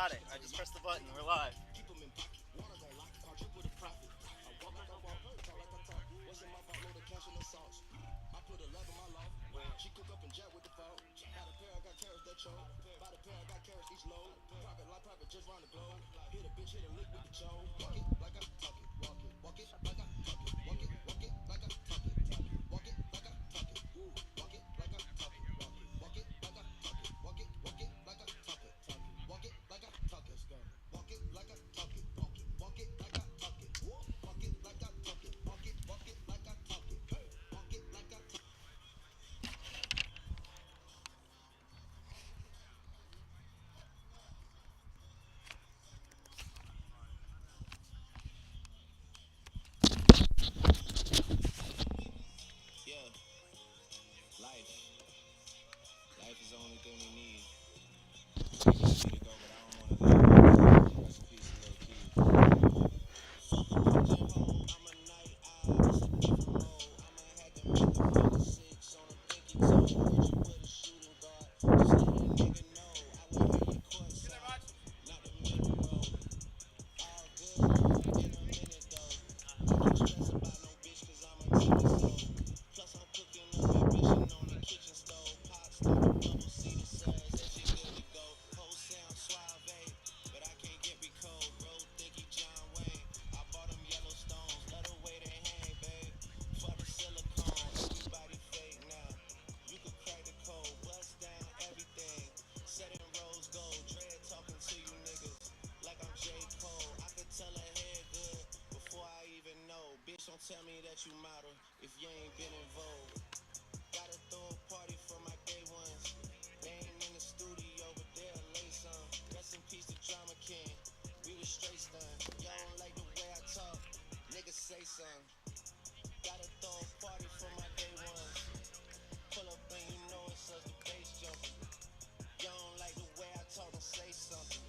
got it. I just pressed the button. We're live. Yeah, life. Life is the only thing we need. They need me to go, but I don't want to leave. Rest in peace, Lil Key. Fuck a pigeon hole, I'm a night owl, it's a different mode. I'ma have to make a figure six on a pinky toe. Hit you with a shooting guard, just let a nigga know. I would hit your courtside, not the middle row. All good in a minute though. I can't stress about no bitch cause I'm a ticket stove. Plus I'm cooking up ambition on the kitchen stove. Pot start to bubble, see the size, that shit good to go. Whole sound suave, but I can't get me cold. Road thinky John Wayne. I bought them yellow stones, love the way they hang, babe. For the silicone, everybody fake now. You could crack the code, bust down everything. Set in rose gold, dread talking to you niggas like I'm J. Cole. I could tell her head good before I even know. Bitch, don't tell me that you model if you ain't been in Vogue. Gotta throw a party for my day ones. They ain't in the studio, but they'll lay some. Rest in peace to Drama King. We was straight stunned. Y'all don't like the way I talk. Niggas say something. Gotta throw a party for my day ones. Pull up and you know it's us, the bass jumping. Y'all don't like the way I talk and say something.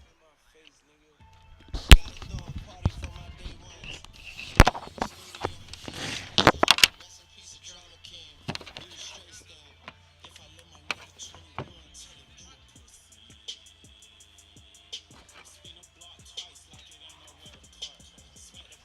In my face, nigga. Gotta throw a party for my day ones. Rest in peace to Drama King. We was straight stunned. If I let my nigga Tony run, tell him you a pussy. Spin a block twice like it ain't nowhere to park. Smack the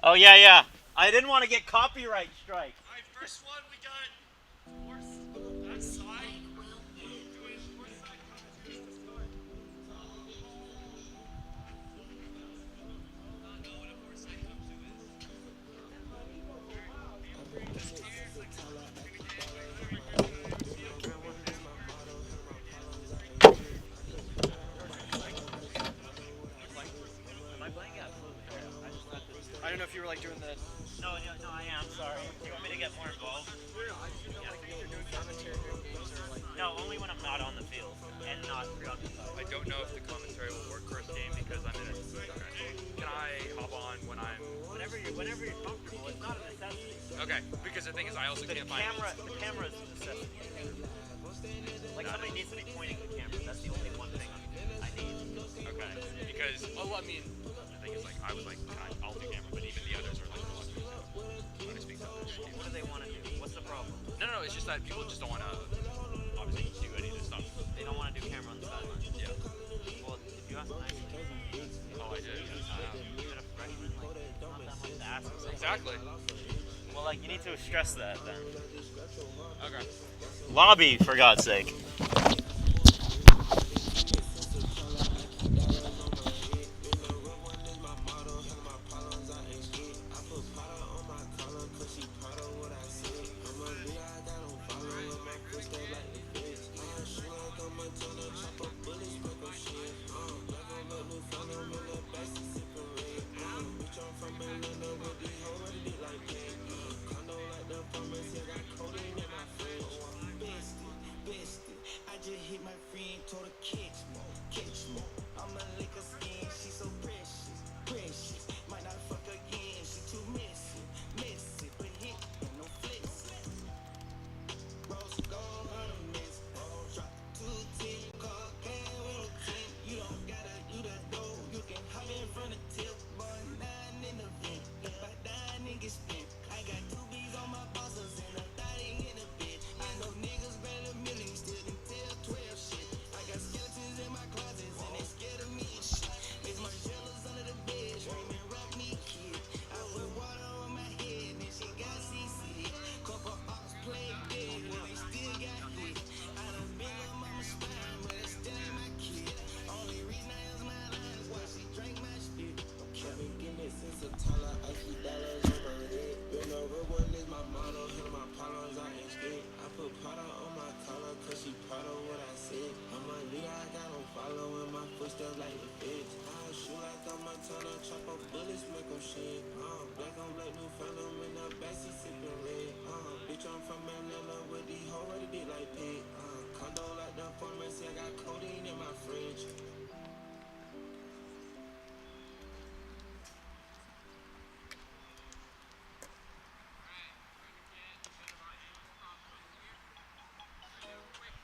Oh yeah, yeah. I didn't want to get copyright strike. Alright, first one we got horse that side. Doing horse side commentaries to start. Not know what a horse side come to is. Feel free to steer, click the maybe Dan, whatever you feel free to do. Am I playing? Absolutely. I just thought this. I don't know if you were like doing the. No, I am. Sorry. Do you want me to get more involved? I just didn't know like if you're doing commentary during games or like. No, only when I'm not on the field and not preoccupied. I don't know if the commentary will work first game because I'm in a. Can I hop on when I'm? Whenever you're comfortable, it's not a necessity. Okay, because the thing is, I also The can't find. camera is a necessity. Like somebody needs to be pointing the camera. That's the only one thing I need. Okay, because I mean, the thing is like I was like, I'll do camera, but even the others are like reluctant to when I speak to others. What do they want to do? What's the problem? No, it's just that people just don't want to obviously do any of this stuff. They don't want to do camera on the sideline. Yeah. Well, you asked nicely. Oh, I did. You're a freshman, like, it's not that much to ask. Exactly. Well, like, you need to stress that then. Okay. Lobby, for God's sake.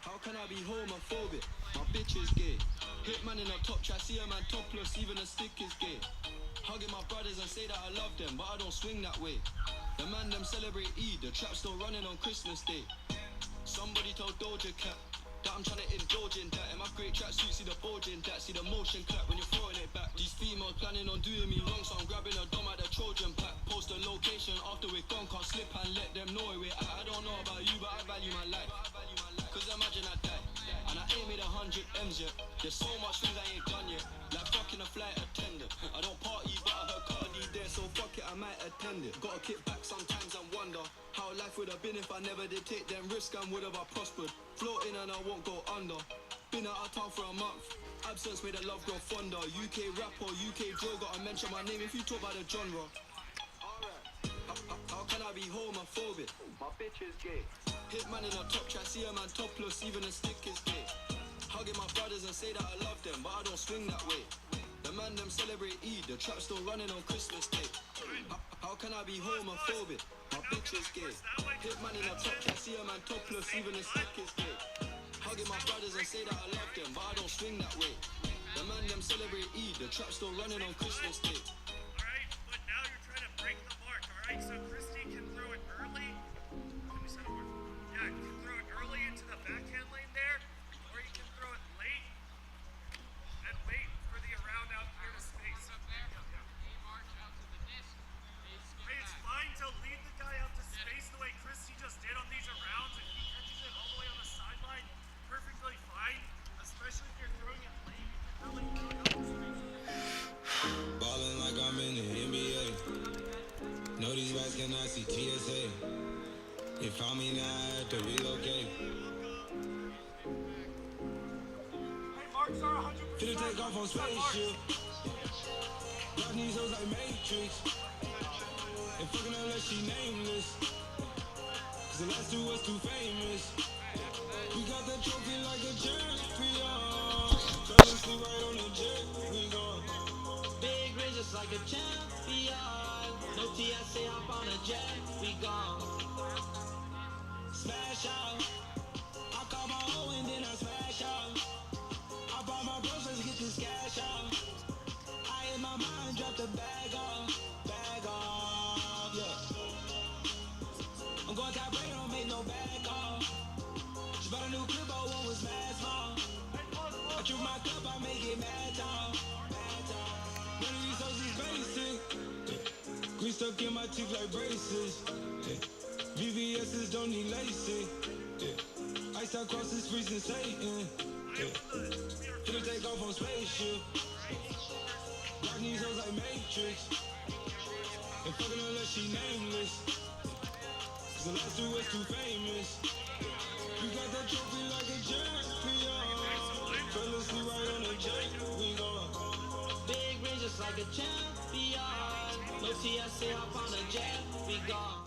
How can I be homophobic? My bitch is gay. Hitman in a top try, see a man topless, even a stick is gay. Hugging my brothers and say that I love them, but I don't swing that way. The man them celebrate Eid, the trap still running on Christmas Day. Somebody told Doja Cat that I'm trying to indulge in that. In my great tracksuit, see the bulge in that. See the motion clap when you're throwing it back. These females planning on doing me wrong, so I'm grabbing a dome at the Trojan pack. Post a location after we're gone, can't slip and let them know where we're at. I don't know about you, but I value my life. Cause imagine I die, and I ain't made 100 M's yet. There's so much things I ain't done yet. Like fucking a flight attendant. I don't party, but I heard Cardi there, so fuck it, I might attend it. Gotta kick back sometimes and wonder how life would have been if I never did take them risks and would have I prospered. Floating and I won't go under. Been out of town for a month. Absence made the love grow fonder. UK rap or UK drill, gotta mention my name if you talk about the genre. How can I be homophobic? My bitch is gay. Hitman in a top try, see a man topless, even a stick is gay. Hugging my brothers and say that I love them, but I don't swing that way. The man them celebrate Eid, the trap still running on Christmas Day. How can I be homophobic? My bitch is gay. Hitman in a top try, see a man topless, even a stick is gay. Hugging my brothers and say that I love them, but I don't swing that way. The man them celebrate Eid, the trap still running on Christmas Day. Alright, but now you're trying to break the mark, alright? So Christy can throw it early. Let me set it work. Yeah, you can throw it early into the backhand lane there, or you can throw it late and wait for the around out here to space. Finna take off on spaceship. Got these hoes like Matrix. And fucking unless she nameless. Cause the last two was too famous. We got that trophy like a champion. Fell asleep right on the jet. We gone. Big ring just like a champion. No TSA, hop on a jet. We gone. Smash out. I call my hoe and then I smash out. I bought my bros, let's get this cash out. I in my mind, drop the bag off, yeah. I'm going top break, don't make no bag off. Just bought a new crib, but one was mad small. I chew my cup, I make it mad tall. None of these hoes is basic. Green stuck in my teeth like braces. VVS's don't need LASIK. Ice out cross is freezing Satan. Finna take off on spaceship. Got these hoes like Matrix. And fucking unless she nameless. Cause the last two was too famous. We got that trophy like a champion. Fell asleep right on the jet. We gone. Big ring just like a champion. No TSA, hop on the jet. We gone.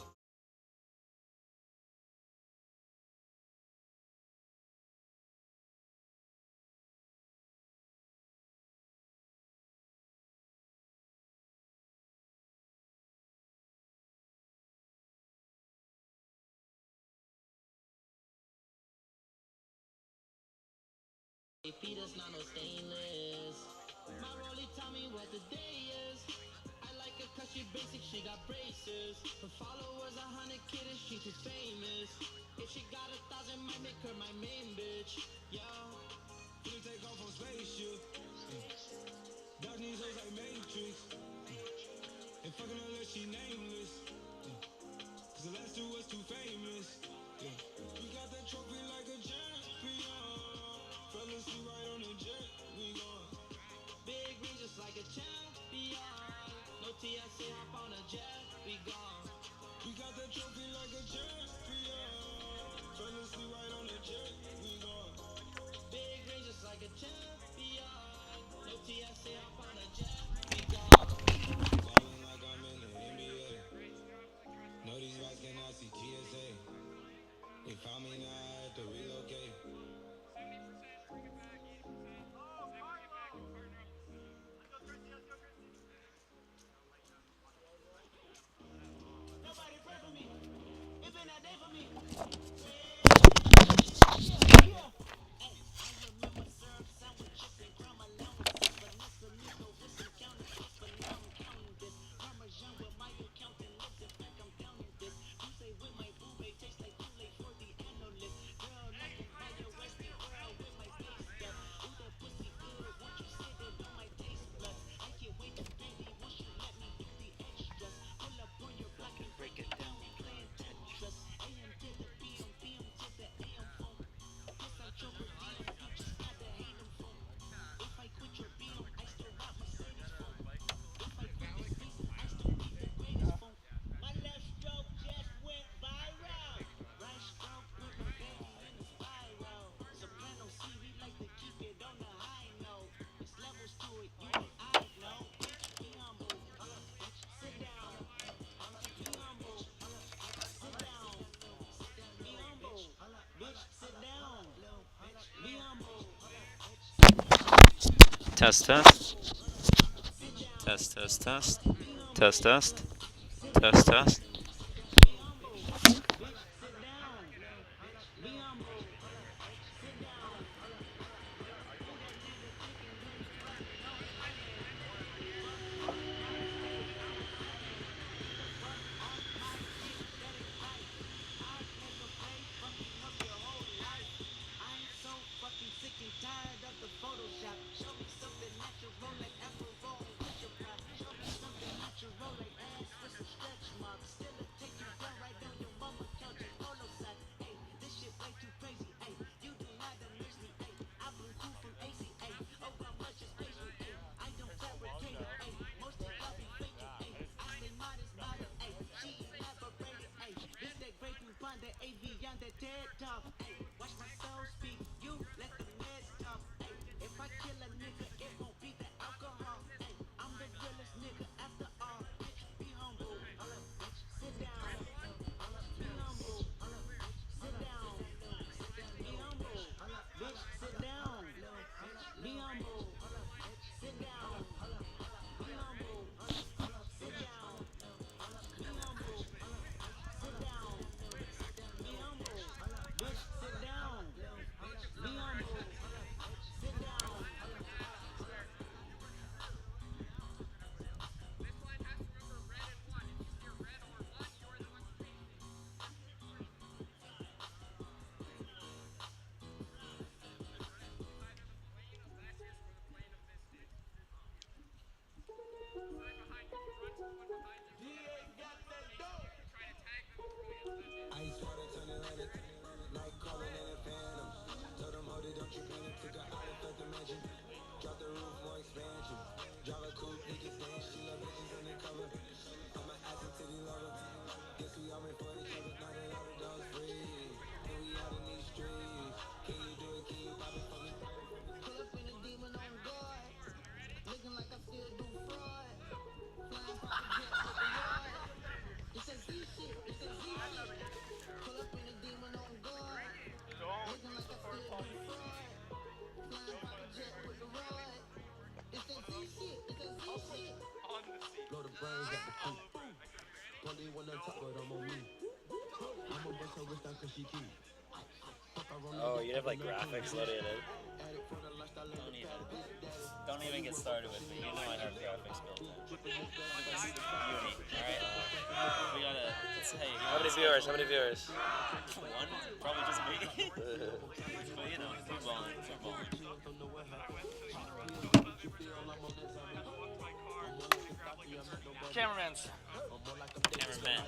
Peter's not no stainless. My rollie tell me what the day is. I like her cause she basic, she got braces. Her followers 100K and she too famous. If she got 1,000, might make her my main bitch. Yeah, finna take off on spaceship. Got these hoes like Matrix. And fucking unless she nameless. Cause the last two was too famous. We got that trophy like a champion. Fell asleep right on the jet, we gone. Big ring just like a champion. No TSA, hop on a jet, we gone. We got that trophy like a champion. Fell asleep right on the jet, we gone. Big ring just like a champion. No TSA, hop on a jet, we gone. Ballin' like I'm in the NBA. No, these guys cannot see TSA. They found me now, I had to relocate. Nobody pray for me. It's been that day for me. Yeah. Hey, I remember syrup sandwiches and crumb allowances. Vanessa Miko with some counterfeits, but now I'm counting this. Parmesan with my accountant looks in fact I'm counting this. You say with my boo may taste like too late for the analyst. Girl, looking by your Westie world with my face stuff. Ooh, that pussy good, won't you sit it on my taste buds? I can't wait to baby, once you let me do the extras. Pull up on your block and break it down, playing Tetris. AM to the PM, PM to the AM phone. Guess I'm choker DM, you just gotta hate them phone. If I quit your BM, I still rock Mercedes phone. If I quit this season, I still keep the greatest phone. My left stroke just went viral. Right stroke put my baby in a spiral. Soprano C, we like to keep it on the high note. It's levels to it, you and I know. Bitch, be humble. Bitch, sit down. Be humble. Sit down. Be humble. Bitch, sit down. Be humble. Test, test. Test, test, test. Test, test. Test, test. Tired of the Photoshop. Show me something natural like Afro with your pride. Show me something natural like ass with some stretch marks. On the seat. Blow the brains at the coop. One day one on top, but I'm on me. I'ma bust her wrist down cause she cute. Oh, you have like graphics loaded in. Don't even get started with me. You know I have graphics built in. Beauty. Alright. We gotta. Hey, how many viewers? How many viewers? One? Probably just me. But you know, we're balling. We're balling. Cameramans. Cameraman.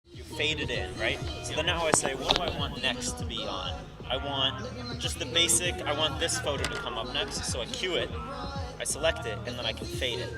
You faded in, right? So then now I say, what do I want next to be on? I want just the basic, I want this photo to come up next, so I cue it, I select it, and then I can fade it.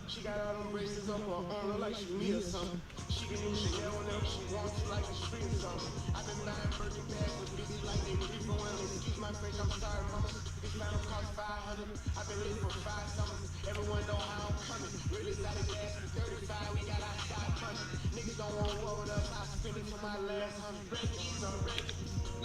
She got all them braces up her arm, look like she me or something. She can use Chanel whenever she wants, like a street or something. I've been buying Birkin bags with bitches like they keep going. Excuse my French, I'm sorry, mama. This battle cost 500. I've been lit for 5 summers. Everyone know how I'm coming. Really started gas for 35. We got our 500. Niggas don't want war with us. I spend it for my last 100. Breakies on break.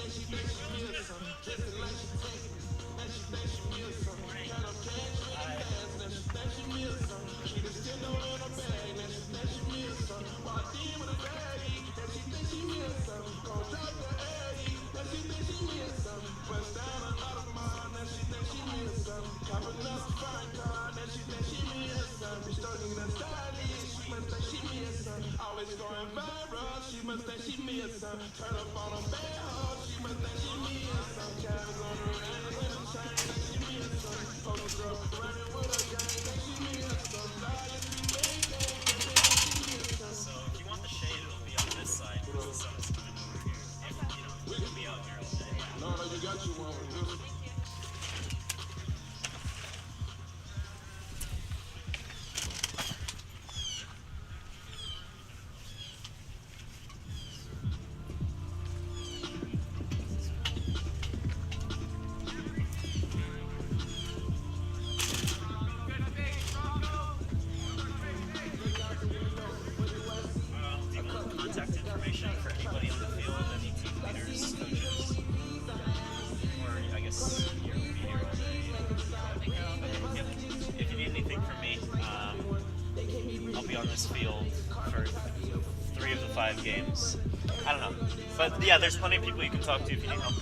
Then she think she me or something. Just like she take it. Then she think she me or something. Got no cash for the gas. Then she think she me or something. She just still know in her bag. Then she think she me or something. Walk in with a baggie. Then she think she me or something. Go drop the Addy. Then she think she me or something. Bust down a lot of mine. Then she think she me or something. Cop another fine car. Then she think she me or something. Starting the stylist. She must think she me or something. Always going viral. She must think she me or something. Turn up on a bad hoe. She must think she me or something. Cabs on the rain. With them chain. Think she me or something. Poker girl running with a gang. Think she me or something. Loyalty maintain. So if you want the shade, it'll be on this side because the sun is coming over here. And, you know, we can be out here all day. No, you got you one. Do you want contact information for anybody in the field, any team leaders, coaches, or I guess your media already? If you need anything from me, I'll be on this field for 3 of the 5 games. I don't know. But yeah, there's plenty of people you can talk to if you need help.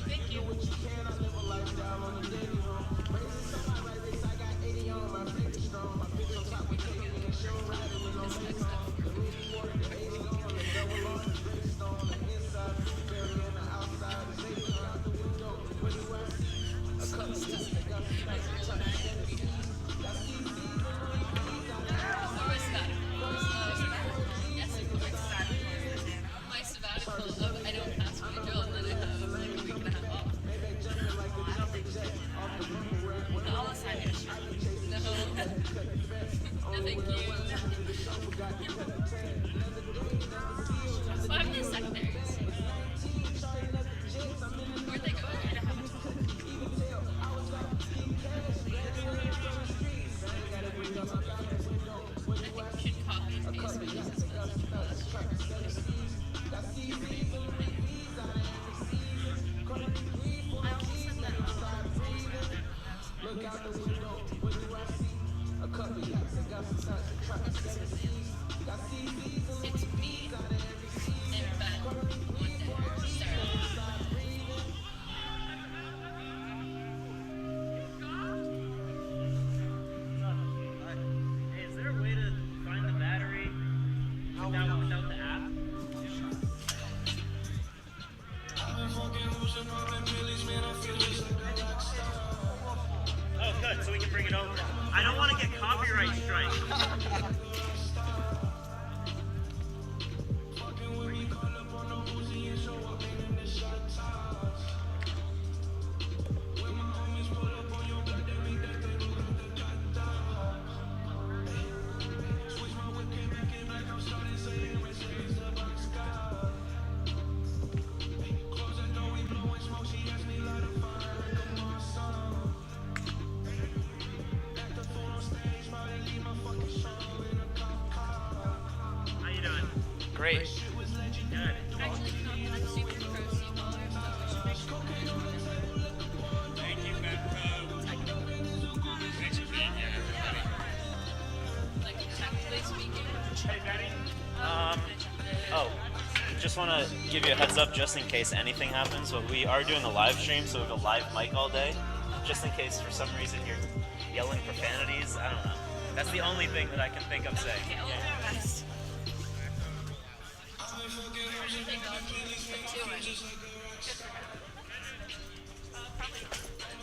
My sabbatical of I don't pass my drill and then I have like a week and a half off. No, I'll assign you a shirt. No. No, thank you. Well, I'm in the secondaries. Where'd they go? I don't have a I think you should copy and paste what Jesus says. Oh, that's true. I also said that Look out the window, what do I see? A couple yachts, I got some touch, a truck, 7 seas. Got CDs, it's me and Ben one day. Sorry. Hey, is there a way to find the battery without the app? Oh, good. So we can bring it over. I don't want to get copyright strike. How you doing? Great. Good. Actually, can I see the proceed while we're Thank you, Bentley. Thanks for being here, everybody. like technically speaking? Hey, Benny. Oh, just want to give you a heads up just in case anything happens. So we are doing a live stream, so we have a live mic all day. Just in case for some reason you're yelling profanities. I don't know. That's the only thing that I can think of saying. Okay, I'll do my best. I think I'll do it for 2 and good for him. Probably.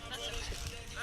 That's okay.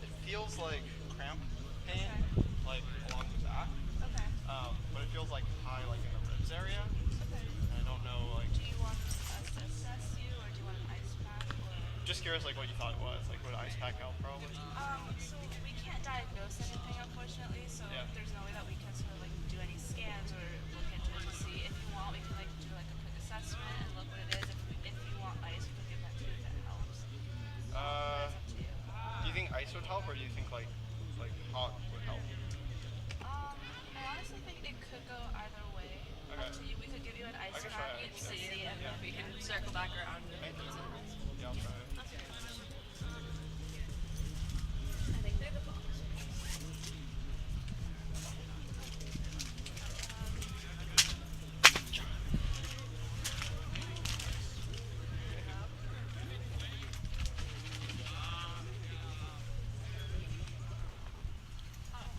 It feels like cramp pain, like along the back. Okay. But it feels like high, like in the ribs area. Okay. And I don't know, like. Do you want us to assess you, or do you want an ice pack, or? Just curious, like what you thought it was. Like, would ice pack help probably? So we can't diagnose anything, unfortunately. So Yeah. there's no way that we can sort of like do any scans or look into it to see. If you want, we can like do like a quick assessment and look what it is. If you want ice, we can give that to you if that helps. It's up to you. Do you think ice would help, or do you think like hot would help? I honestly think it could go either way. Okay. Up to you. We could give you an ice I can pack try and it. see, and then we can circle back around. Thank you. Yeah, I'll try it. I think they're the box.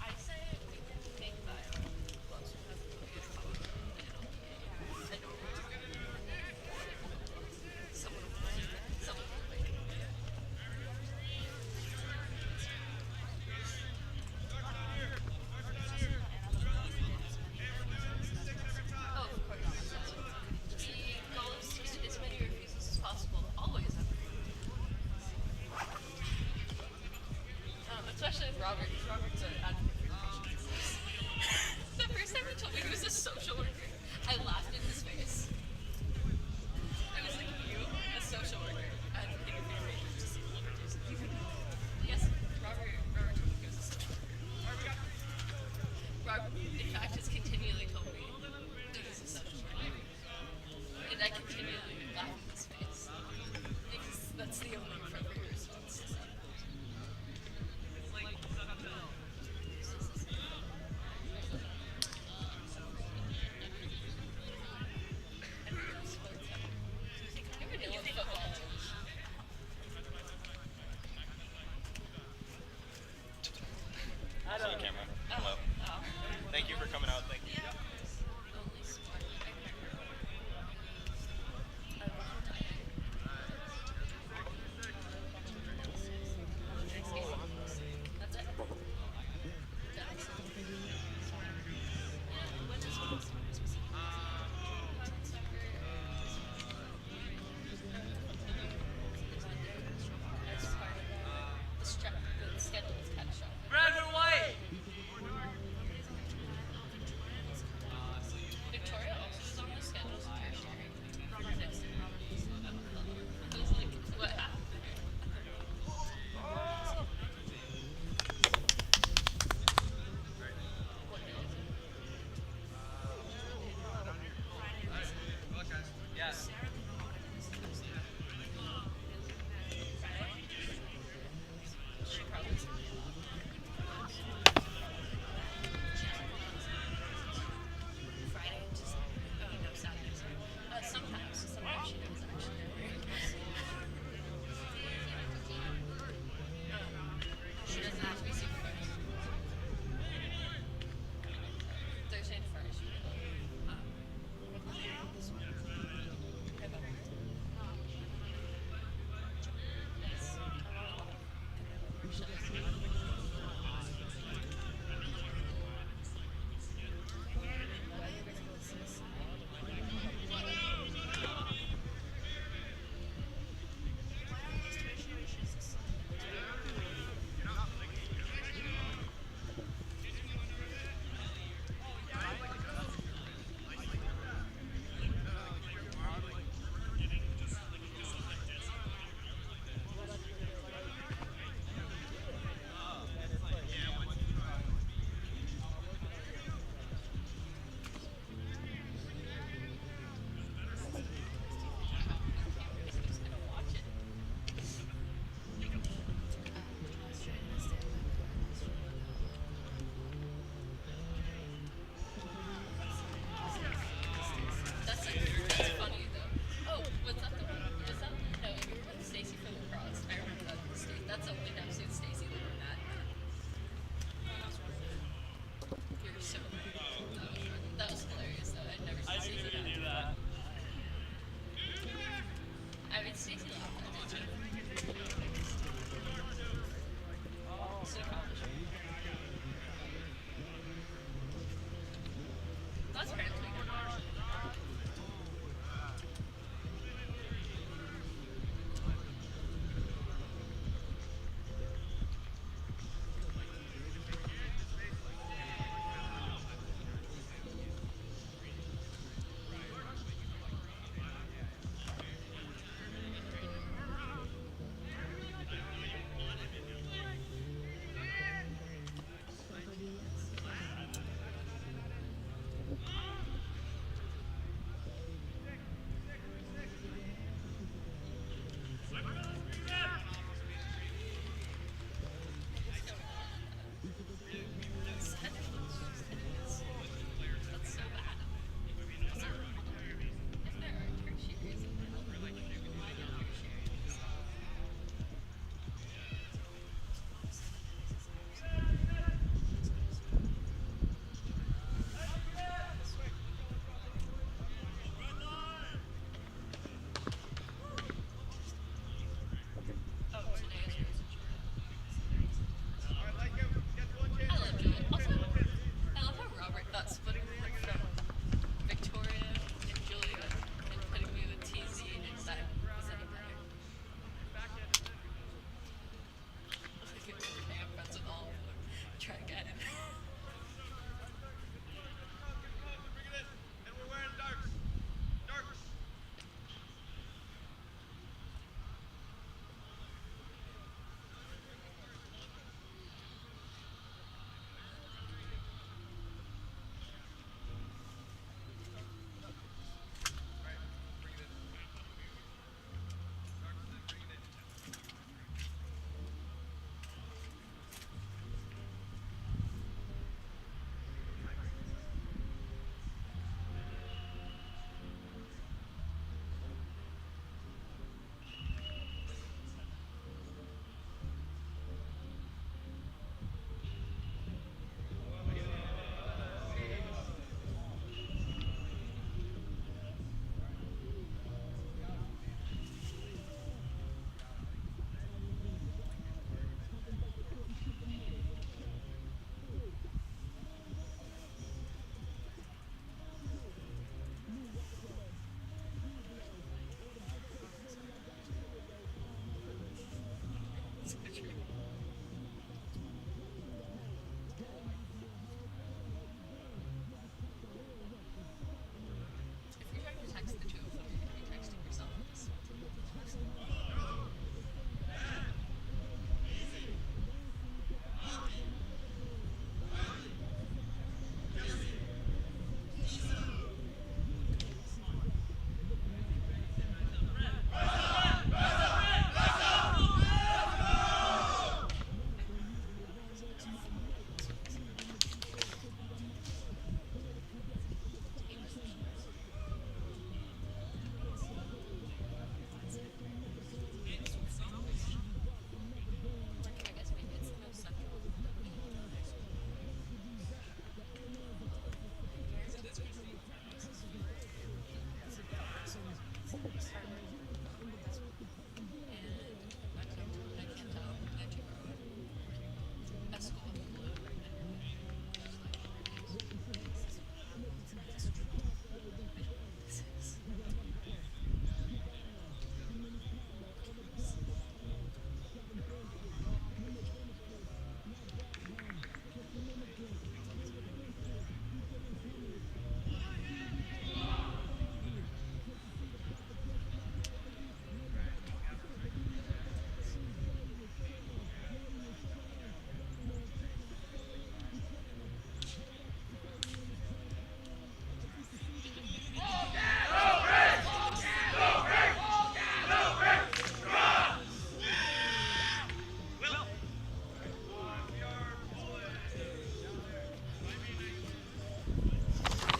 I say we can make that closer. That's really good. I don't know. Someone will make it. Someone will make it. Oh, of course. He goes to as many refusals as possible. Always. Especially with Robert. Robert's an advocate for patients. The first time he told me he was a social worker, I laughed in his face. I was like, you, a social worker, advocating for your patients to see the overdose. Yes, Robert told me he was a social worker. Robert, in fact, has continually told me that he's a social worker. And I continually laugh in his face. Because that's the only appropriate response.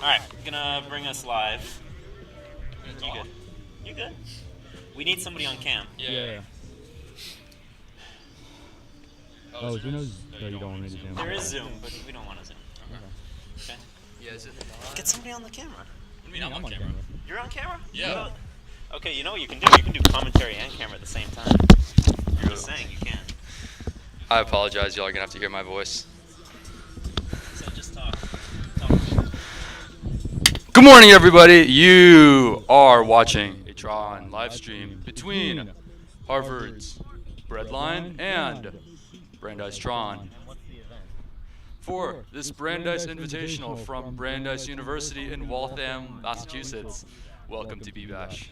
Alright, gonna bring us live. You good? You good? We need somebody on cam. Yeah. Oh, Zoom knows that you don't want me to Zoom. There is Zoom, but we don't want to Zoom. Okay. Yeah, is it? Get somebody on the camera. I mean, I'm on camera. You're on camera? Yeah. Okay, you know what you can do? You can do commentary and camera at the same time. I'm just saying you can. I apologize, y'all are gonna have to hear my voice. So just talk. Good morning, everybody. You are watching a TRON live stream between Harvard's Breadline and Brandeis TRON. For this Brandeis Invitational from Brandeis University in Waltham, Massachusetts. Welcome to BBash.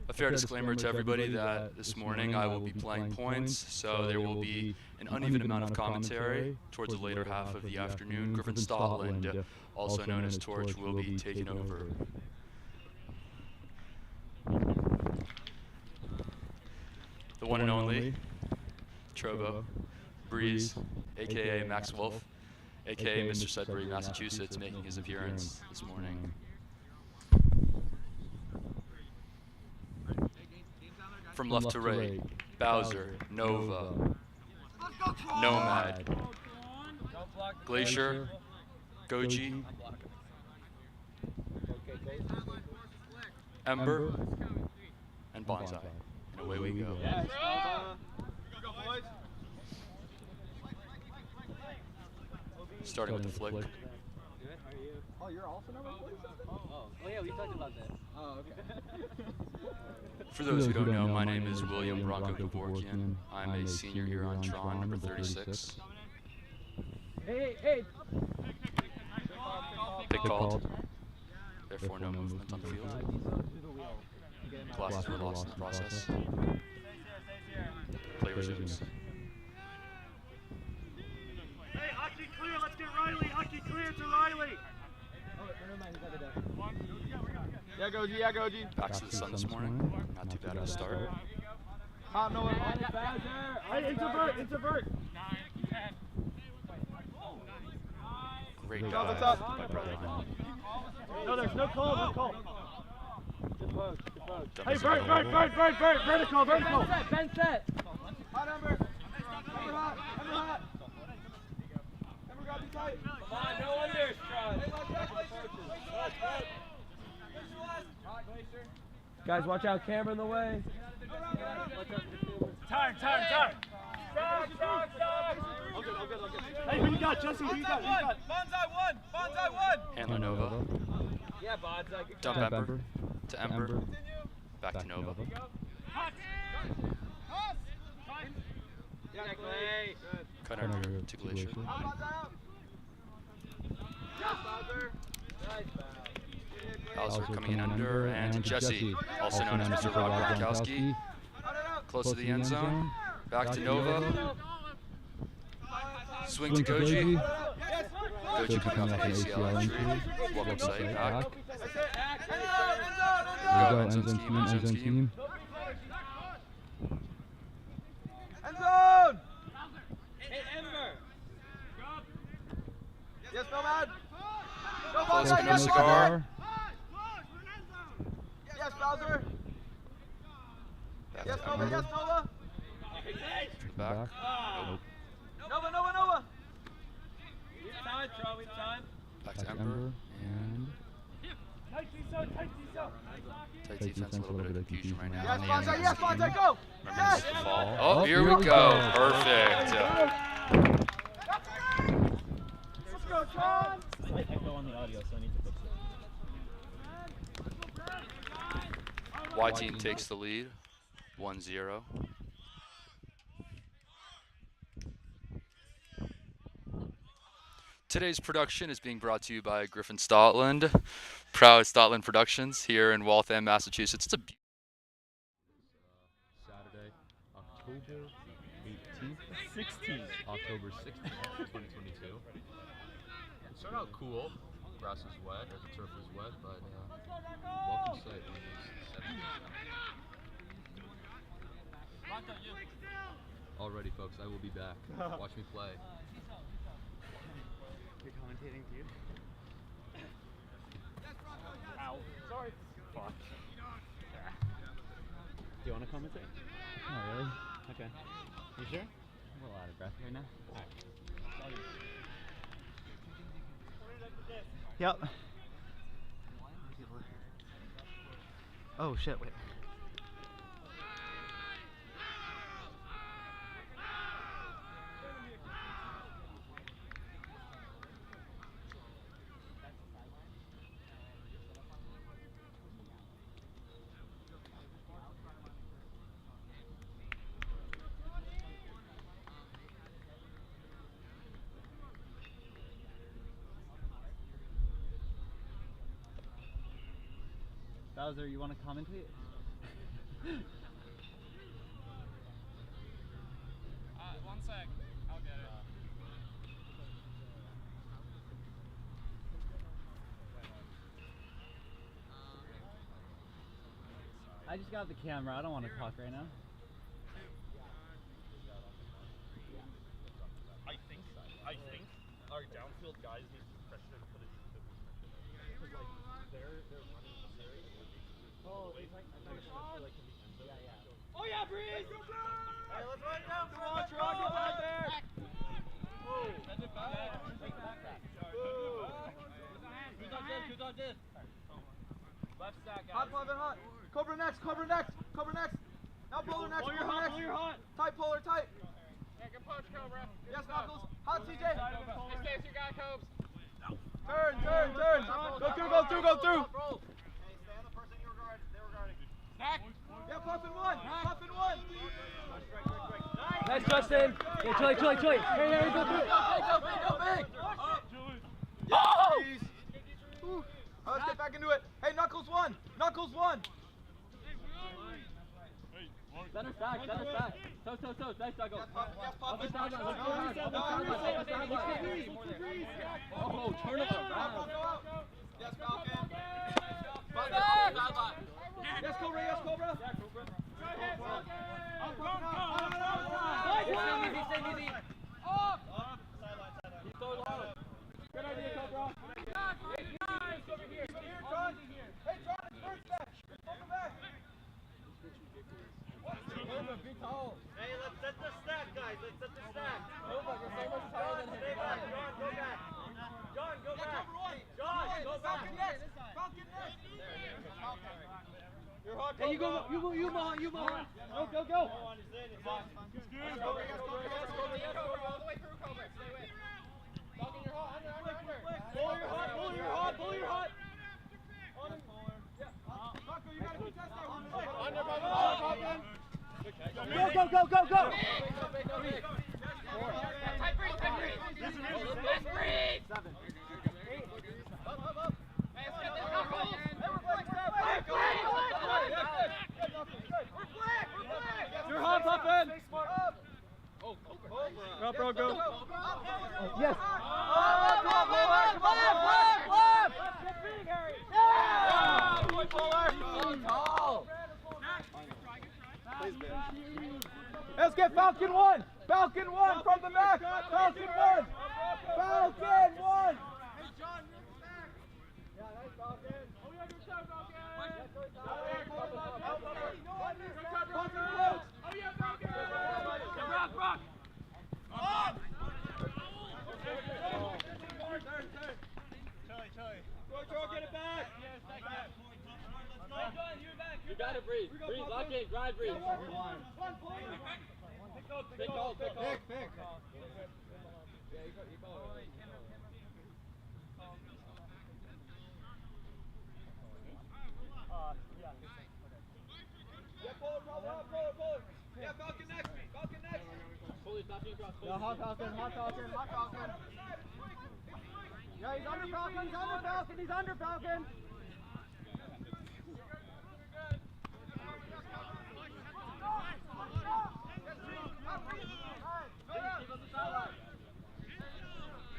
A fair disclaimer to everybody that this morning I will be playing points, so there will be an uneven amount of commentary towards the later half of the afternoon. Griffin Stotland, also known as Torch, will be taking over. The one and only Trovo Breeze, aka Max Wolf, aka Mr. Sudbury, Massachusetts, making his appearance this morning. From left to right, Bowser, Nova, Nomad, Glacier, Goji, Ember, and Bonsai. And away we go. Starting with the flick. Oh, you're also number 47? Oh yeah, we talked about that. Oh, okay. For those who don't know, my name is William Bronco Kevorkian. I'm a senior here on TRON, number 36. Hey! Pick called. Therefore, no movement on the field. Glasses were lost in the process. Play resumes. Hey, hockey clear, let's get Riley. Hockey clear to Riley. Yeah, Goji. Back to the sun this morning. Not too bad of a start. Hot no one. Hey, introvert. Great Top, dive top. by Breadline. No, there's no call, no call. Good poke. Hey, Bert, vertical. Ben set. Hot Ember. Ember hot. Ember got me tight. Come on, no wonders, Guys, watch out, camera in the way. Time. Stop. Hey, who you got, Jesse? Who you got? Bonsai one. Handler Nova. Yeah, Bonsai. Dump Ember. To Ember. Back to Nova. Cut under to Glacier. Bowser coming in under, and Jesse, also known as Mr. Rob Gronkowski, close to the end zone. Back to Nova. Swing to Goji. Goji coming off an ACL injury. Welcome sight back. Go end zone scheme. End zone. Hey, Ember. Yes, Nomad. Go Close Bonsai, no yes, cigar. Yes, Bowser. Back Yes, to Nova, Ember. yes, Nova. Back. Nope. Nova. Back to Ember. And tight defense, a little bit of confusion right now. Yes, on the Bonsai, end yes, zone scheme. Bonsai, go. Remember this is the fall. Oh, here we go. Perfect. Let's go, Tron. I echo on the audio, so I need to fix it. Y team takes the lead, 1-0. Today's production is being brought to you by Griffin Stotland, proud Stotland Productions here in Waltham, Massachusetts. It's a Saturday, October 18th? 16th. October 16th, 2022. It started out cool. grass is wet or the turf is wet, but welcome sight when it's 70%. Alrighty, folks, I will be back. Watch me play. You're commentating too? Ow. Sorry. Fuck. Yeah. Do you want to commentate? Not really. Okay. You sure? I'm a little out of breath right now. Alright. Yep. Oh shit, wait. Bowser, you want to commentate? One sec. I'll get it. I just got the camera. I don't want to talk right now. I think our downfield guys need pressure to put it into the because like they're running very oh yeah, Breeze! Hey, let's run down, Tron! Tron, get back there! Send it back. Who's on this? Who's on this? Left stack, guys. Hot, Cleven, hot. Cobra next, Cobra next, Cobra next. Now Polar next, Pull your Polar hot, next. pull your hot. Tight, Polar, tight. Yeah, good punch, Cobra. Yes, Knuckles. Hot, CJ. Hey, Stace, you got Cobes. Turn. Go through. Hey, stay on the person they were guarding. Stack. Yeah, Puffin one. Nice, Justin. Yeah, Chili. Hey, go through. Go big. Oh! Ooh. Let's get back into it. Hey, Knuckles one. Center stack. Toe. Nice, Douglas. Yes, Puffin. Oh, turn it around. Yes, Falcon. Yes, Cobra. Easy. He's so low. Good idea, Cobra. Hey, Tron, it's first back. Welcome back. Be tall. Hey, let's set the stack, guys. Let's set the stack. Cobra, you're so much taller than him. Stay back. John, go back. John, go back. Falcon next. You're hot, Hey, you go, you behind. Go. Go on, it's in. Yes, Cobra. All the way through, Cobra. Stay with. Falcon, you're hot. Under. Pull your hot. On him. Yeah. Marco, you gotta contest that one. Under, Falcon. Go. Big. Tight breathe. Let's breathe. 7. 8. Up. Hey, let's get this Knuckles. You're hot, Puffin. Oh, Go, bro, go. Yes. Let's get Falcon one from the back. Falcon one. Hey, John, you're back. Yeah, nice Falcon. Oh, yeah, good shot, Falcon. Oh, yeah, Falcon. Rock. Troy, get it back. You gotta breathe. Breathe, lock in, drive, breathe. Pick call. Pick. Yeah, you call it. Yeah, pull it. Yeah, Falcon next. Fully stopping across. Yeah, hot Falcon. Yeah, he's under Falcon.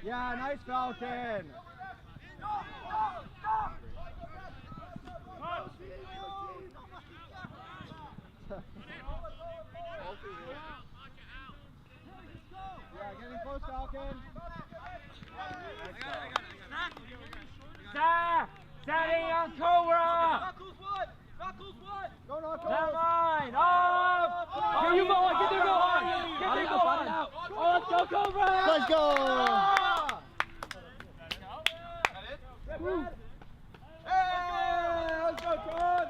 Yeah, nice Falcon. Yeah, getting close, Falcon. Setting on Cobra! Knuckles one! Knuckles one! Go Knuckles! That line! Up! Here you go on! Get there, go on! Get there, go on! Oh, let's go, Cobra! Let's go! Woo. Hey! Let's go, Tron!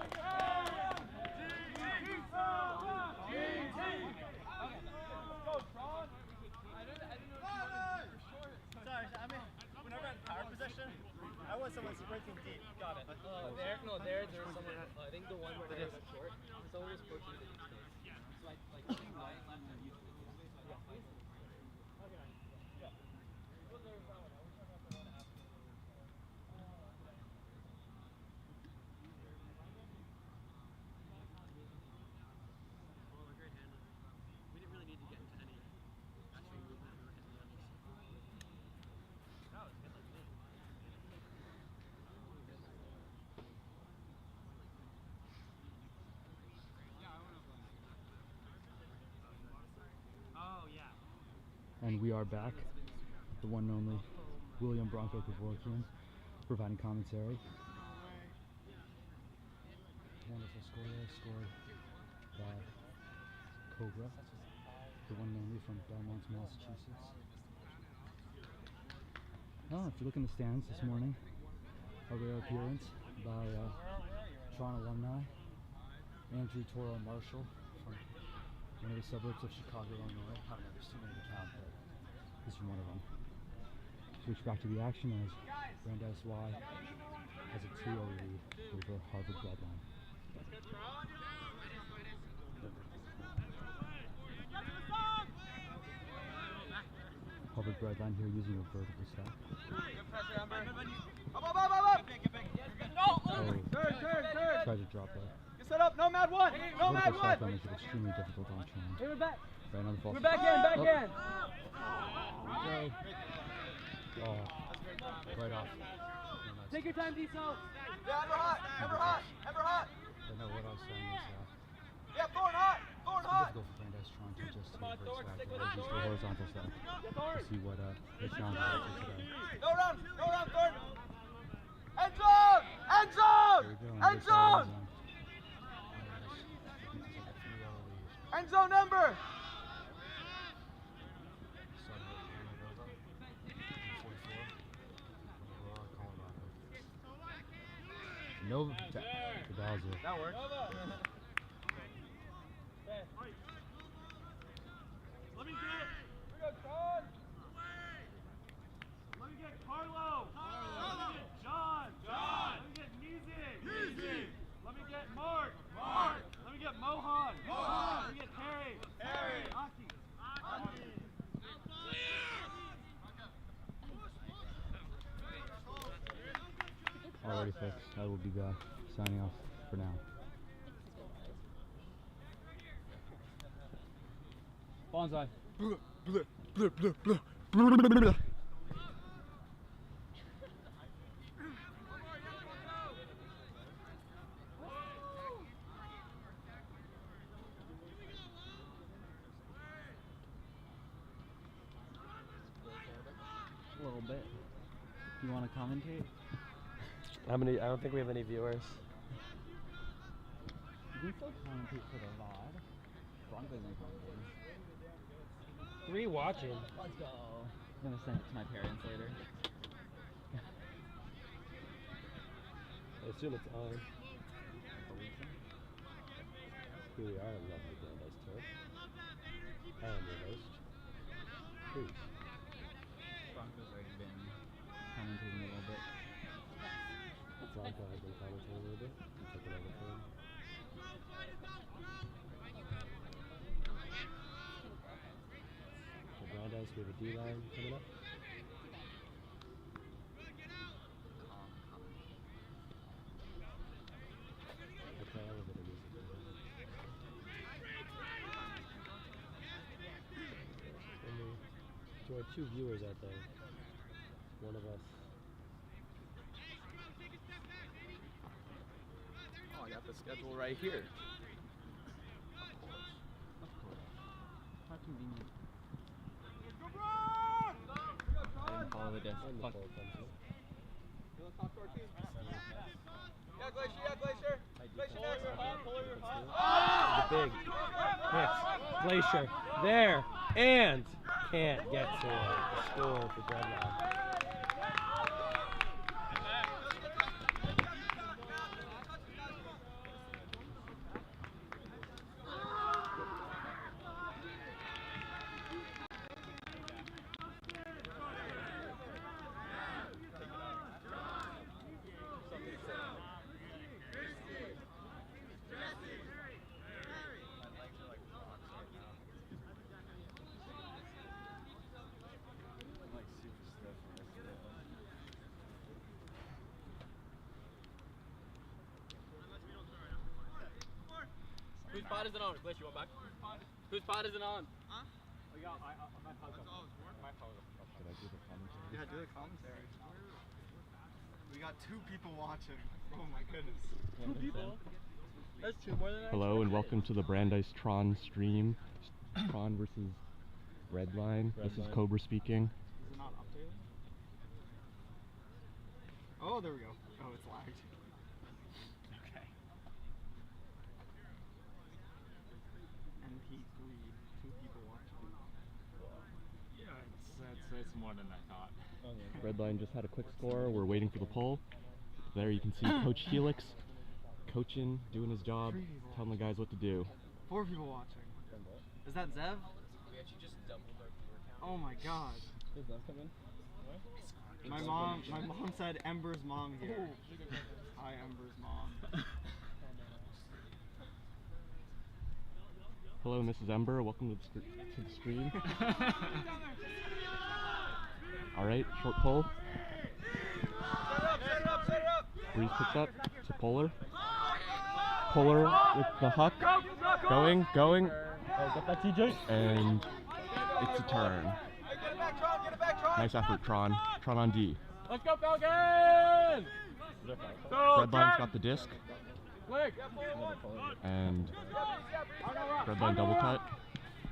Sorry, I mean, whenever I had power possession, I want someone sprinting deep. Got it. There's someone, I think the one where they went short, someone was approaching the deep space. It's like And we are back. The one and only William Bronco Kevorkian providing commentary. Wonderful score there, scored by Cobra, the one and only from Belmont, Massachusetts. Oh, if you look in the stands this morning, a rare appearance by TRON alumni, Andrew Toro Marshall from one of the suburbs of Chicago, Illinois. I don't know, there's too many to count, but he's from one of them. Switch back to the action as Brandeis Y has a 2-0 lead over Harvard Breadline. Harvard Breadline here using a vertical stack. Turn! Tries to drop there. Get set up, no mad one! No mad Vertical one! stack makes it extremely difficult on TRON. Hey, we're back. Right on the false. We're back in, back in. Okay. Oh, right off. Take your time, Diesel. Yeah, ever hot! Ever hot! Ever hot! But no, what I was saying is Yeah, Thorn hot! Thorn it's hot! difficult for Brandeis trying to just hit a vertical stack, or just the horizontal stack to see what the challenge is for today. Go around, Thorn! End zone! End zone! Here we go. End zone! End zone number! No, Pedazzo. That works. Let me get Carlo. Let me get John. Let me get Neezy. Let me get Mark. Let me get Mohan. Let me get Harry. Aki. Already fixed. I will be signing off for now. Bonsai. A little bit. You want to commentate? How many? I don't think we have any viewers. You can still commentate for the VOD. Broncos and Broncos. 3 watching. Let's go. I'm gonna send it to my parents later. I assume it's on. Here we are, lovely Brandeis turf. I am your host. Please. Broncos already been commentating a little bit. Bronco has been commentating a little bit. You took it over for him. For Brandeis, we have a D-line coming up. Okay, a little bit of music. So we have 2 viewers out there. One of us. Oh, I got the schedule right here. When the Fun. pole comes in. Let's talk to our team. Yeah, Glacier, yeah, Glacier. Glacier next. Pull your hot. The big hits. Glacier. There. And can't get to it. Score for Breadline. Whose pod is it on? Glitch, you want back? Whose pod is it on? Huh? Should I do the commentary? Yeah, do the commentary. We got 2 people watching. Oh my goodness. 2 people? That's 2 more than I Hello and welcome to the Brandeis TRON stream. TRON versus Redline. This is Cobra speaking. Is it not updated? Oh, there we go. Oh, it's lagged. Okay. MP3, 2 people watching. Yeah, it's more than I thought. Redline just had a quick score. We're waiting for the poll. There you can see Coach Helix coaching, doing his job, telling the guys what to do. 4 people watching. Is that Zev? We actually just doubled our viewer count. Oh my god. Did that come in? My mom said Ember's mom here. Hi, Ember's mom. Hello, Mrs. Ember. Welcome to the stream. All right, short pull. Set it up. Breeze picks up to Polar. Polar with the huck. Going. Oh, get that, TJ. And it's a turn. Hey, get it back, Tron. Get it back, Tron. Nice effort, Tron. Tron on D. Let's go, Falcons! Redline's got the disc. Click! And Redline double cut.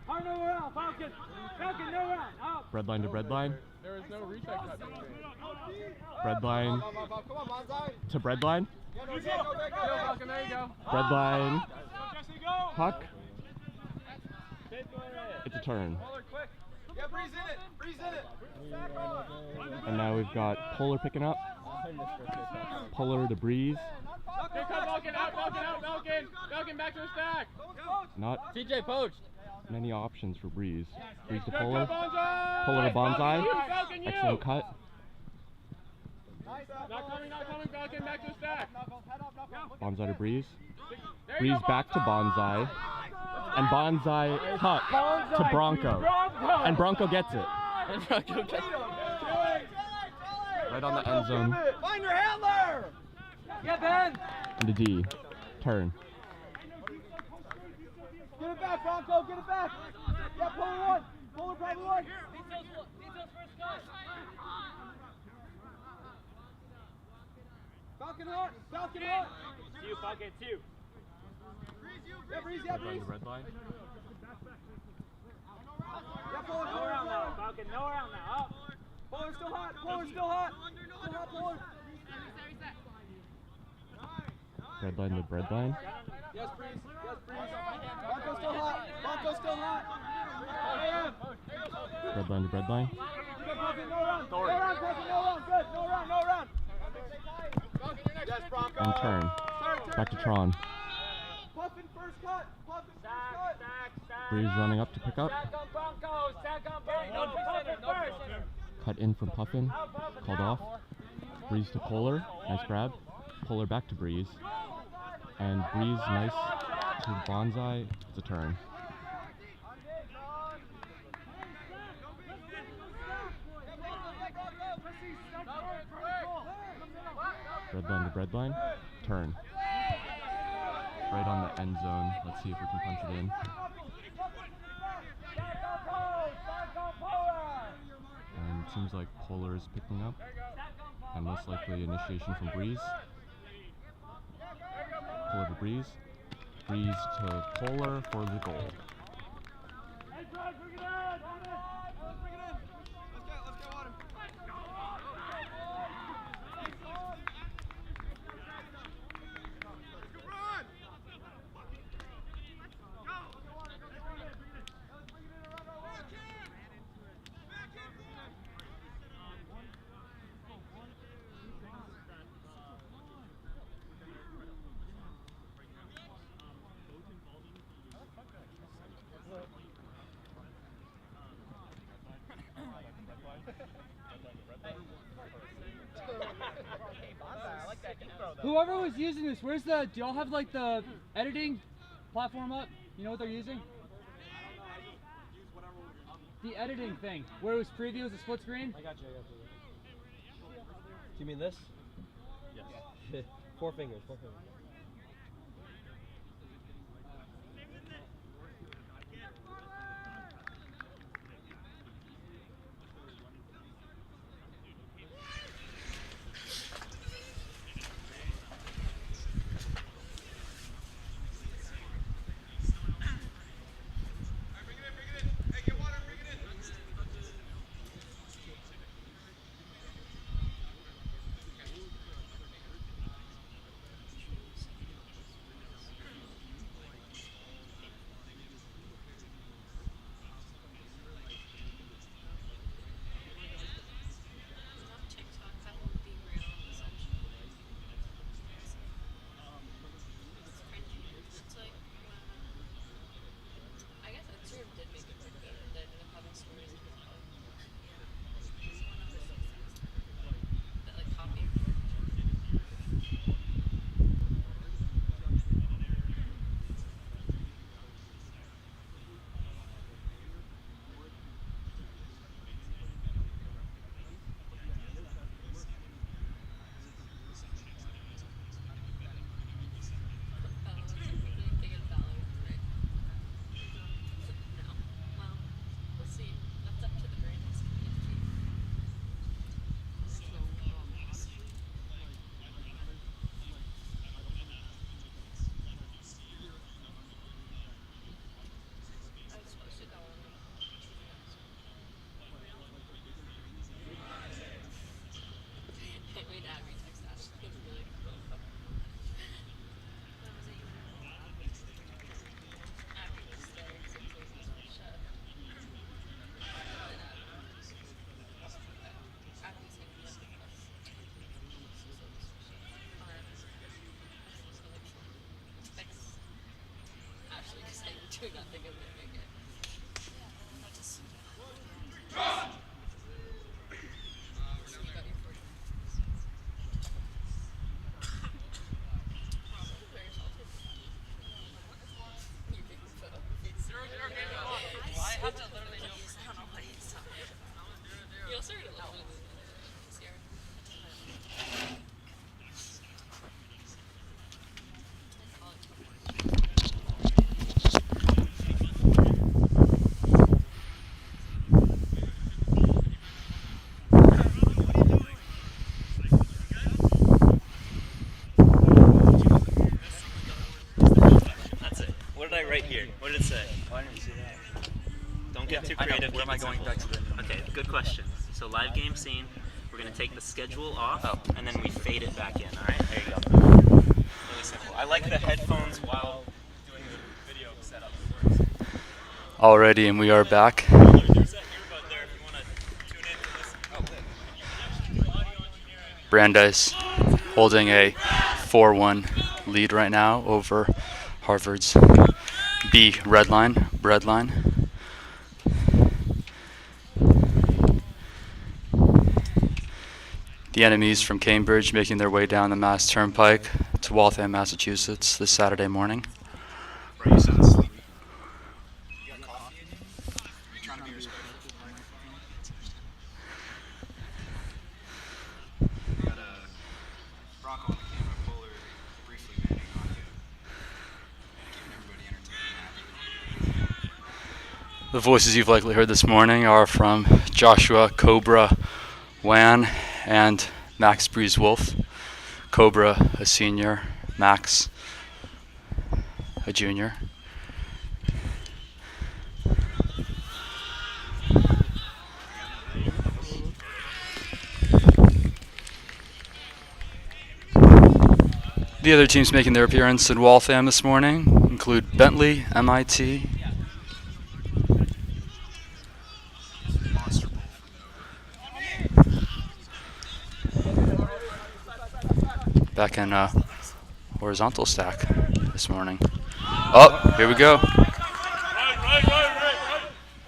Falcon! Falcon, no round! Up! Redline to Breadline. There is no reset cut. Breadline Come on, Bonsai. to Breadline. Go. Falcon, there you go. Breadline. Jesse, go! Huck. It's a turn. Yeah, Breeze in it. And now we've got Polar picking up. Polar to Breeze. Here come Falcon out, Falcon back to the stack! Not TJ poached! many options for Breeze. Breeze to Go, Polar. Bonsai! Polar to Bonsai. Falcon, you! Excellent cut. Not coming, Falcon back to the stack! Bonsai to Breeze. There you Breeze go, back to Bonsai. And Bonsai cut to Bronco. And Bronco gets it. Right on the end zone. Find your handler! Get Ben! And a D. Turn. Get it back, Bronco. Get it back. Yeah, Polar one. Polar probably one. Falcon hot. Falcon hot. Two, Falcon, two. Yeah, Breeze. Redline. Yeah, Polar. No around now, Falcon, no around now. Up. Polar's still hot. Still hot, Polar. Redline to Breadline. Yes, Breeze. Bronco's still hot. Breadline to Breadline. No round. Good. No round. Yes, Bronco. And turn. Back to Tron. Puffin first cut. Breeze running up to pick up. Stack on Broncos, stack on Broncos. No center. Cut in from Puffin. Called off. Breeze to Polar. Nice grab. Polar back to Breeze. And Breeze nice to Bonsai. It's a turn. Breadline to Breadline. Turn. Right on the end zone. Let's see if we can punch it in. And it seems like Polar is picking up. And most likely initiation from Breeze. Polar to Breeze. Breeze to Polar for the goal. Let's get water. Whoever was using this, where's the? Do y'all have like the editing platform up? You know what they're using? The editing thing, where it was preview as a split screen. I got you. You mean this? Yes. Four fingers. Do not think I'm gonna make it. So you got your 40. Very salted. You make me put up a face. I have to literally know. I don't know what he's talking about. You'll start a little bit this year. Right here. What did it say? Oh, I didn't see that. Don't get too I know, creative. where am I going back to the... Okay, good question. So live game scene, we're going to take the schedule off, and then we fade it back in, alright? There you go. Really simple. I like the headphones while doing the video setup. Alrighty, and we are back. Brandeis holding a 4-1 lead right now over Harvard's B Breadline. The enemies from Cambridge making their way down the Mass Turnpike to Waltham, Massachusetts this Saturday morning. Bro, you sound sleepy. You got coffee in you? You trying to be respectful? We got Brock on the camera, Polar briefly manning on you. Keeping everybody entertained and happy. The voices you've likely heard this morning are from Joshua Cobra Wan and Max Breeze Wolf. Cobra, a senior, Max, a junior. The other teams making their appearance in Waltham this morning include Bentley, MIT, back in horizontal stack this morning. Oh, here we go.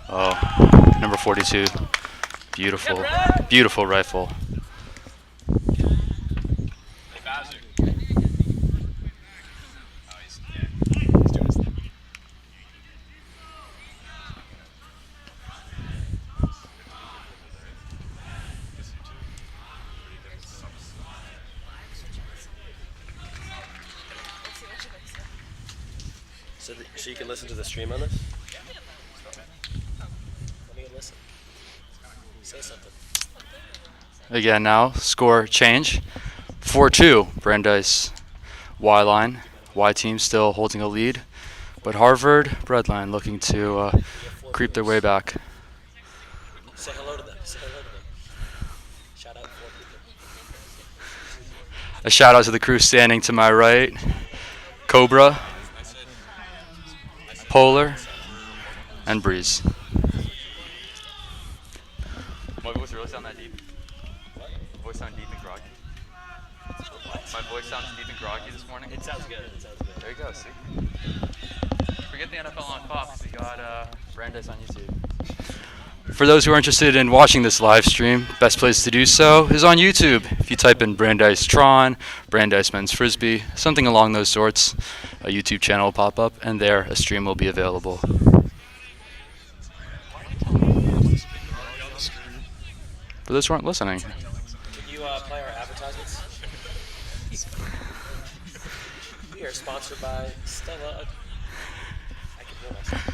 Oh, number 42, Beautiful, beautiful rifle. So you can listen to the stream on this? Let me listen. Say something. Again now, score change. 4-2, Brandeis Y line. Y team still holding a lead. But Harvard, Breadline looking to creep their way back. Say hello to them. Say hello to them. Shout out 4 people. A shout out to the crew standing to my right. Cobra, Polar, and Breeze. My voice really sound that deep? What? My voice sound deep and groggy? My voice sounds deep and groggy this morning? It sounds good. It sounds good. There you go, see? Forget the NFL on Fox, we got Brandeis on YouTube. For those who are interested in watching this live stream, best place to do so is on YouTube. If you type in Brandeis TRON, Brandeis Men's Frisbee, something along those sorts, a YouTube channel will pop up, and there a stream will be available. For those who aren't listening. Can you play our advertisements? We are sponsored by Stella. I can hear myself.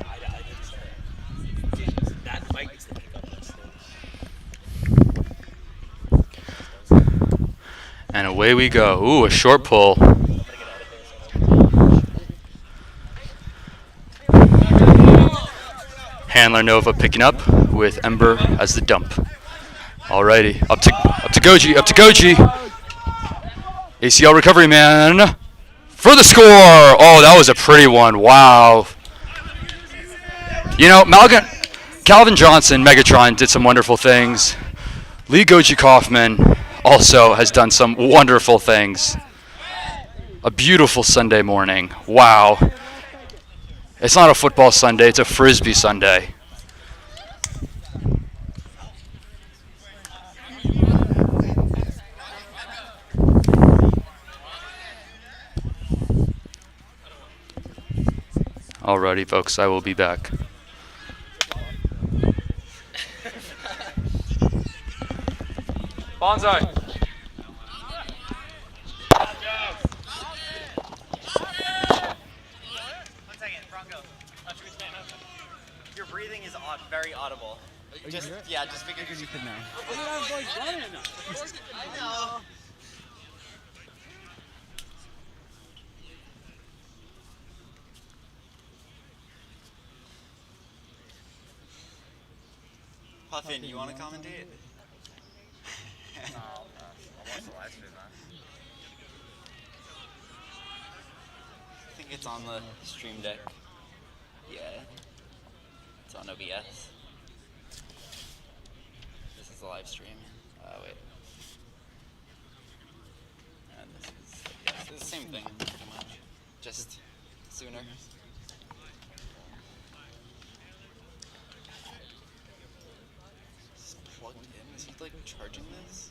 I didn't say it. That mic needs to pick up those things. And away we go. Ooh, a short pull. Handler Nova picking up with Ember as the dump. Alrighty, up to Goji, up to Goji. ACL recovery man for the score. Oh, that was a pretty one. Wow. You know, Calvin Johnson, Megatron, did some wonderful things. Lee Goji Kaufman also has done some wonderful things. A beautiful Sunday morning. Wow. It's not a football Sunday, it's a Frisbee Sunday. Alrighty, folks, I will be back. Bonsai. Your breathing is very audible. Just because you can know. I was like running. I know. Puffin, you want to commentate? I'll watch the live stream, man. I think it's on the stream deck. Yeah. It's on OBS. This is the live stream. Wait. And this is, yes, it's the same thing, pretty much. Just sooner. Is this plugged in? Is he like charging this?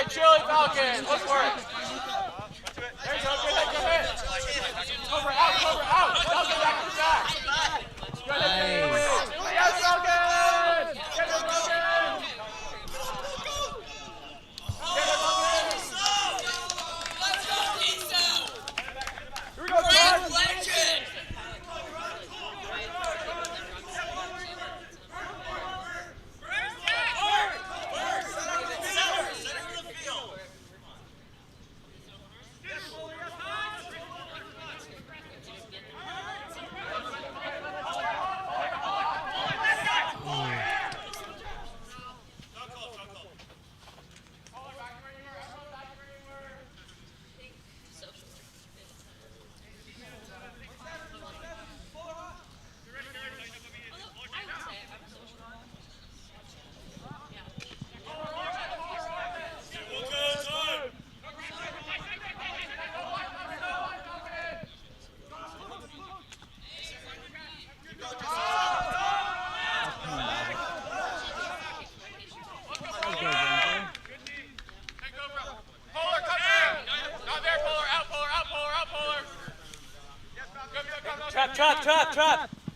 right, Chili Falcon. Look for it. There you go. Good hit, good hit. Cover out, cover out. Falcon back to the back. Good hit, good hit. Yes, Falcon. Get it, Falcon. Get it, Falcon. Here we go, Todd.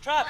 Trap.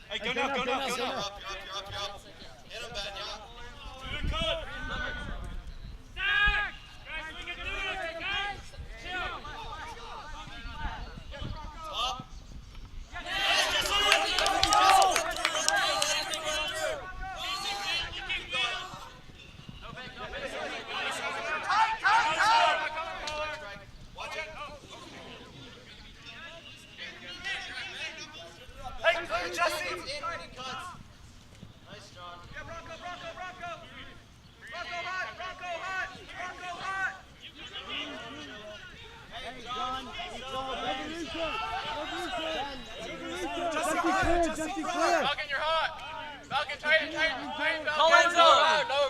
Hey, go now. You're up. Hit him, Ben, yeah. Do the cut. Stack! Guys, we can do this, okay? Chill. Up. Hey, clear, Jesse! Nice, John. Yeah, Bronco hot! Bronco hot! Hey, John. Jesse, clear! Falcon, you're hot. Falcon, tight, Falcon. Collins, no round. All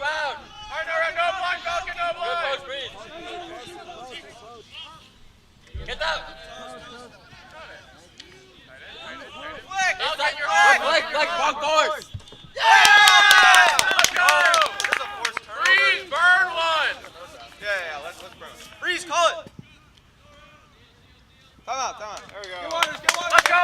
right, no block, Falcon, no block. Good post, Breeze. Get that. Falcon, you're hot. Like front doors. Yeah! Let's go! This is a forced turn. Breeze, burn one. Yeah, let's burn. Breeze, call it. Time out. There we go. Get waters. Let's go!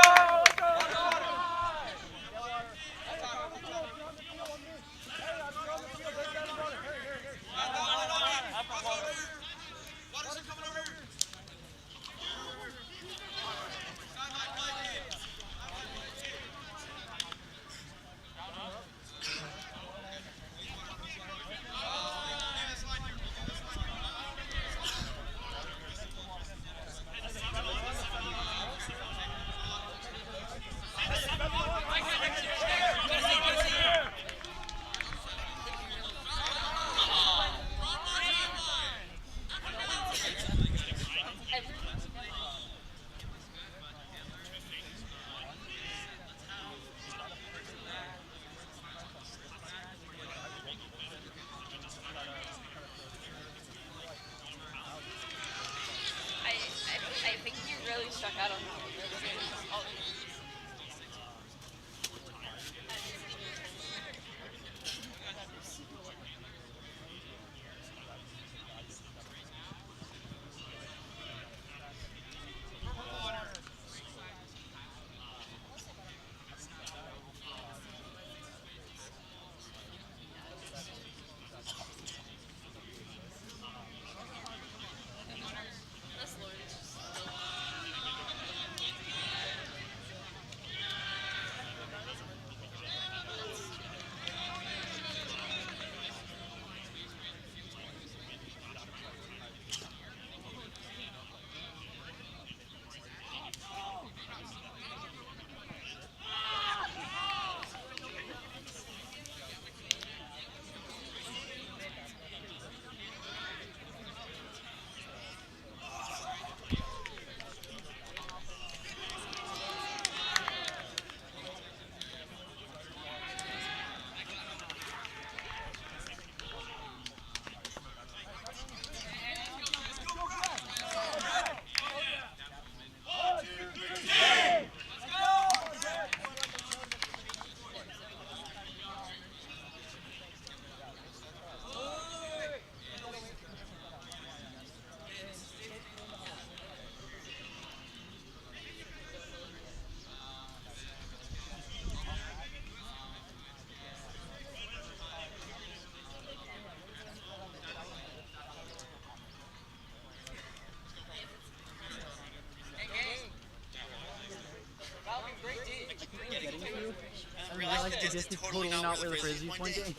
like the distance totally not where the frisbee's pointing?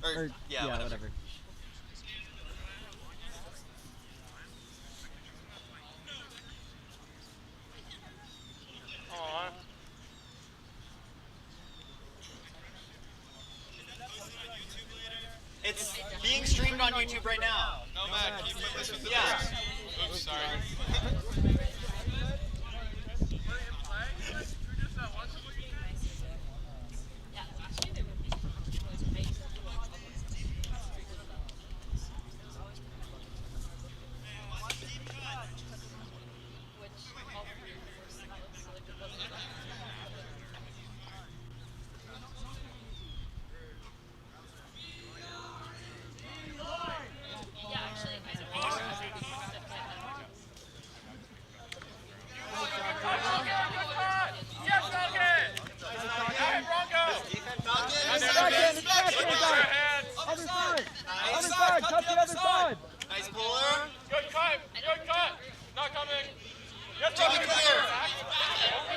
Or, yeah, whatever. It's being streamed on YouTube right now. No, Matt, can you put this with the Yeah. Oops, sorry. Nice puller. Good cut. Good cut. Not coming. Yes, Jimmy clear.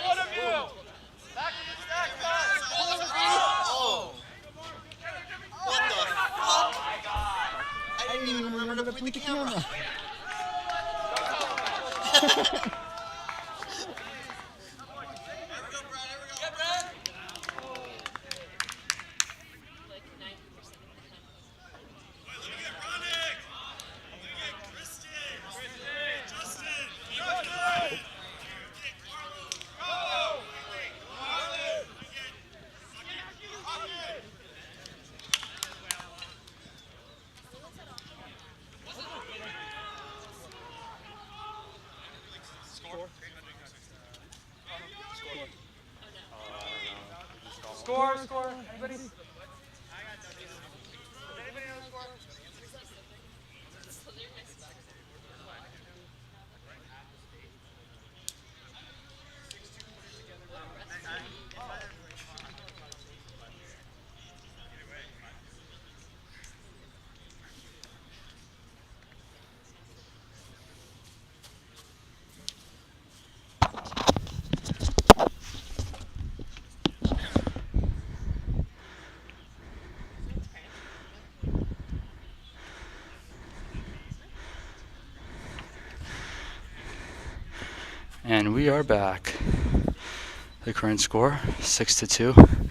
One of you. Back to the stack, guys. Oh. What the fuck? I didn't even remember to point the camera. Score. Anybody? And we are back. The current score, 6-2.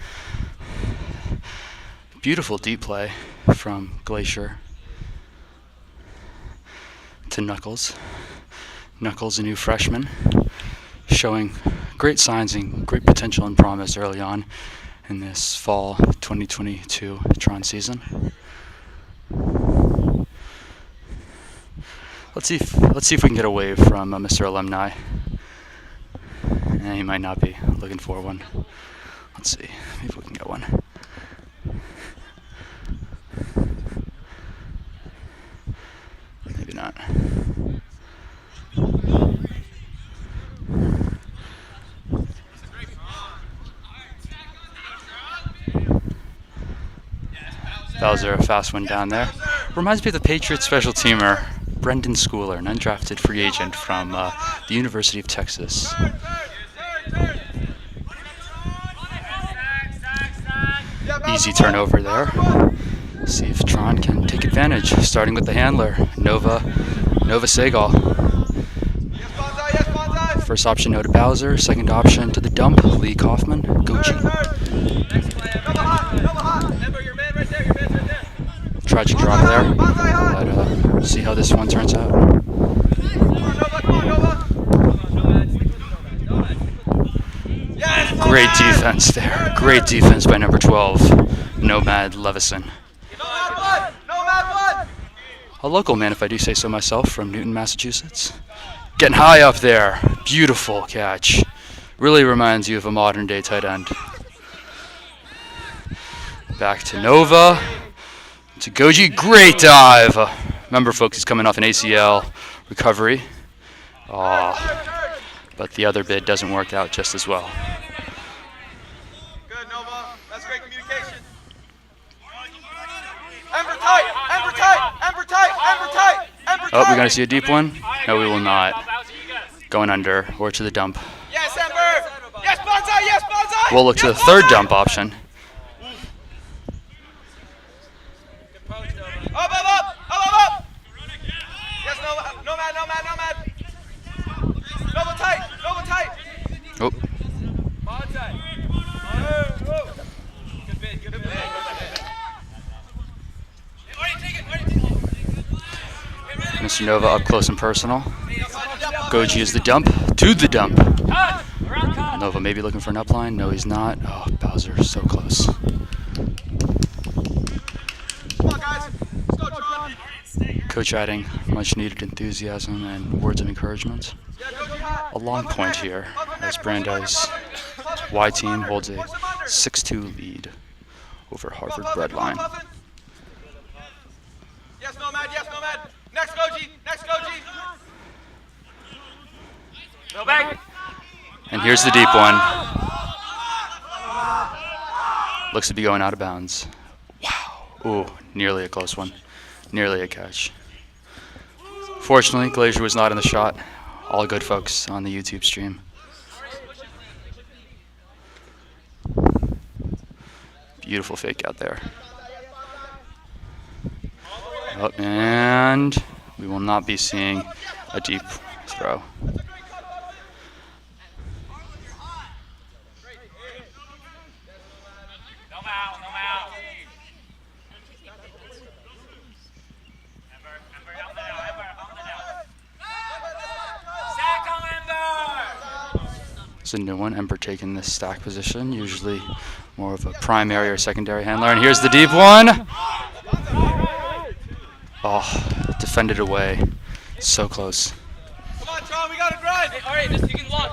Beautiful deep play from Glacier to Knuckles. Knuckles, a new freshman, showing great signs and great potential and promise early on in this fall 2022 TRON season. Let's see if we can get a wave from Mr. Alumni. He might not be looking for one. Let's see if we can get one. Maybe not. Bowser, a fast one down there. Reminds me of the Patriots special teamer, Brendan Schooler, an undrafted free agent from the University of Texas. Easy turnover there. See if Tron can take advantage, starting with the handler, Nova Segal. First option, no to Bowser. Second option to the dump, Lee Kaufman, Goji. Tragic drop there, but see how this one turns out. Great defense there. Great defense by number 12, Nomad Levison. A local man, if I do say so myself, from Newton, Massachusetts. Getting high up there. Beautiful catch. Really reminds you of a modern day tight end. Back to Nova. To Goji. Great dive. Remember, folks, he's coming off an ACL recovery. But the other bid doesn't work out just as well. Good, Nova. That's great communication. Ember tight, Ember tight, Ember tight, Ember tight, Ember tight. Oh, we're going to see a deep one? No, we will not. Going under or to the dump. Yes, Ember. Yes, Banzai. Yes, Banzai. We'll look to the third dump option. Up, up, up! Up, up, up! Yes, nomad. Double tight. Oh, Bonsai. Good bid. Mr. Nova up close and personal. Goji is the dump to the dump. Nova maybe looking for an upline. No, he's not. Oh, Bowser, so close. Come on, guys. Let's go, Tron. Coach adding much needed enthusiasm and words of encouragement. A long point here as Brandeis' Y team holds a 6-2 lead over Harvard Breadline. Yes, nomad. Next, Goji. Go back. And here's the deep one. Looks to be going out of bounds. Wow. Ooh, nearly a close one. Nearly a catch. Fortunately, Glacier was not in the shot. All good folks on the YouTube stream. Beautiful fake out there. Oh, and we will not be seeing a deep throw. It's a new one. Ember taking this stack position, usually more of a primary or secondary handler. And here's the deep one. Oh, defended away. So close. Come on, Tron, we gotta grind. Hey, alright, you can block.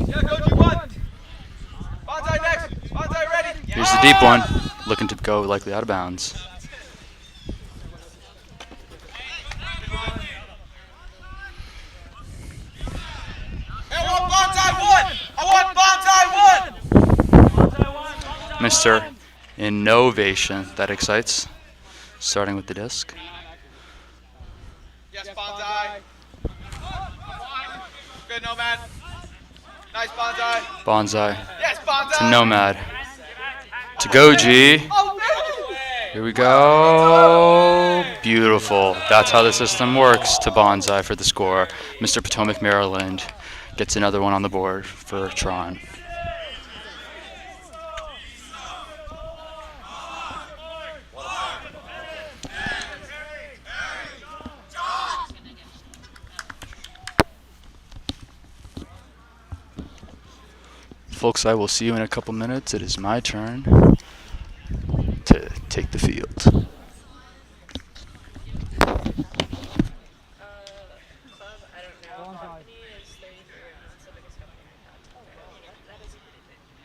Yeah, Goji, one. Bonsai next. Bonsai ready. Here's the deep one. Looking to go likely out of bounds. I want Bonsai one! Mr. Innovation. That excites. Starting with the disc. Yes, Bonsai. Good, Nomad. Nice, Bonsai. Bonsai. Yes, Bonsai. To Nomad. To Goji. Here we go. Beautiful. That's how the system works. To Bonsai for the score. Mr. Potomac, Maryland gets another one on the board for Tron. Folks, I will see you in a couple minutes. It is my turn to take the field.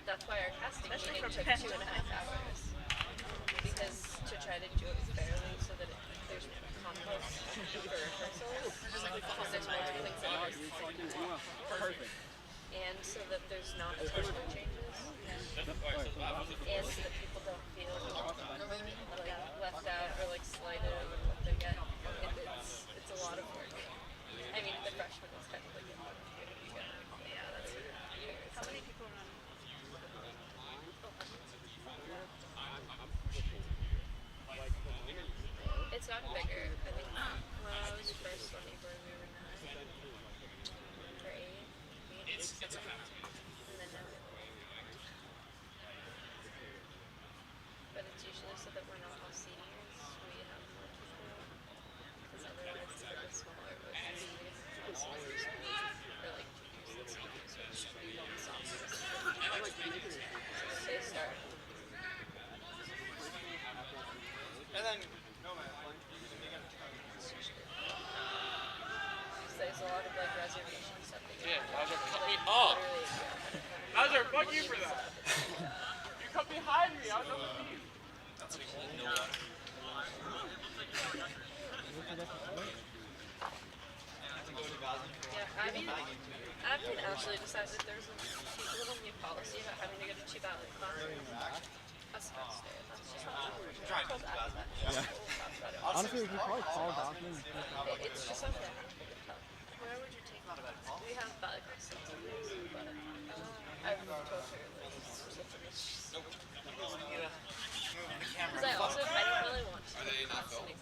That's why our casting meeting took 2.5 hours. Because to try to do it fairly so that there's conflicts for rehearsals, because there's multiple things that are perfect. And so that there's not a ton of changes. And so that people don't feel like left out or like slighted over what they get. It's a lot of work. I mean, the freshman is kind of like, yeah, that's how many people are on? It's gotten bigger. I think when I was first on April, we were 9 or 8. It's a fact. And then now but it's usually so that we're not all seniors. We have more people. Because otherwise it's a bit smaller. But or like juniors and seniors or sophomores. They start. And then, There's a lot of like reservation stuff that you yeah, have to cut me like, off. literally Bowser, fuck you for that. You come behind me. I was on the team. That's a cool no one. Yeah, I mean, I've been actually decided that there's a little new policy about having to go to 2 ballot classes. That's not stay. That's just not Honestly, we could probably call documents. It's just something that happened. Where would you take it? We have ballot classes. But I've told her like because I also I don't really want to. Are they not filming?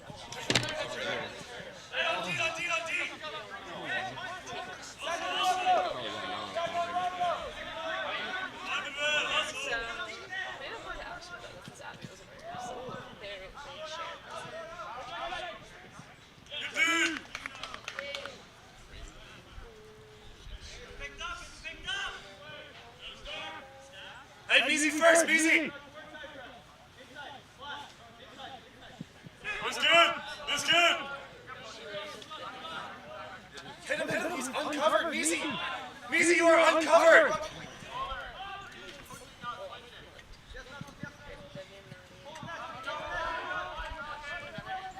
Hey, BZ first, BZ! That's good! That's good! Hit him, he's uncovered, BZ! BZ, you are uncovered!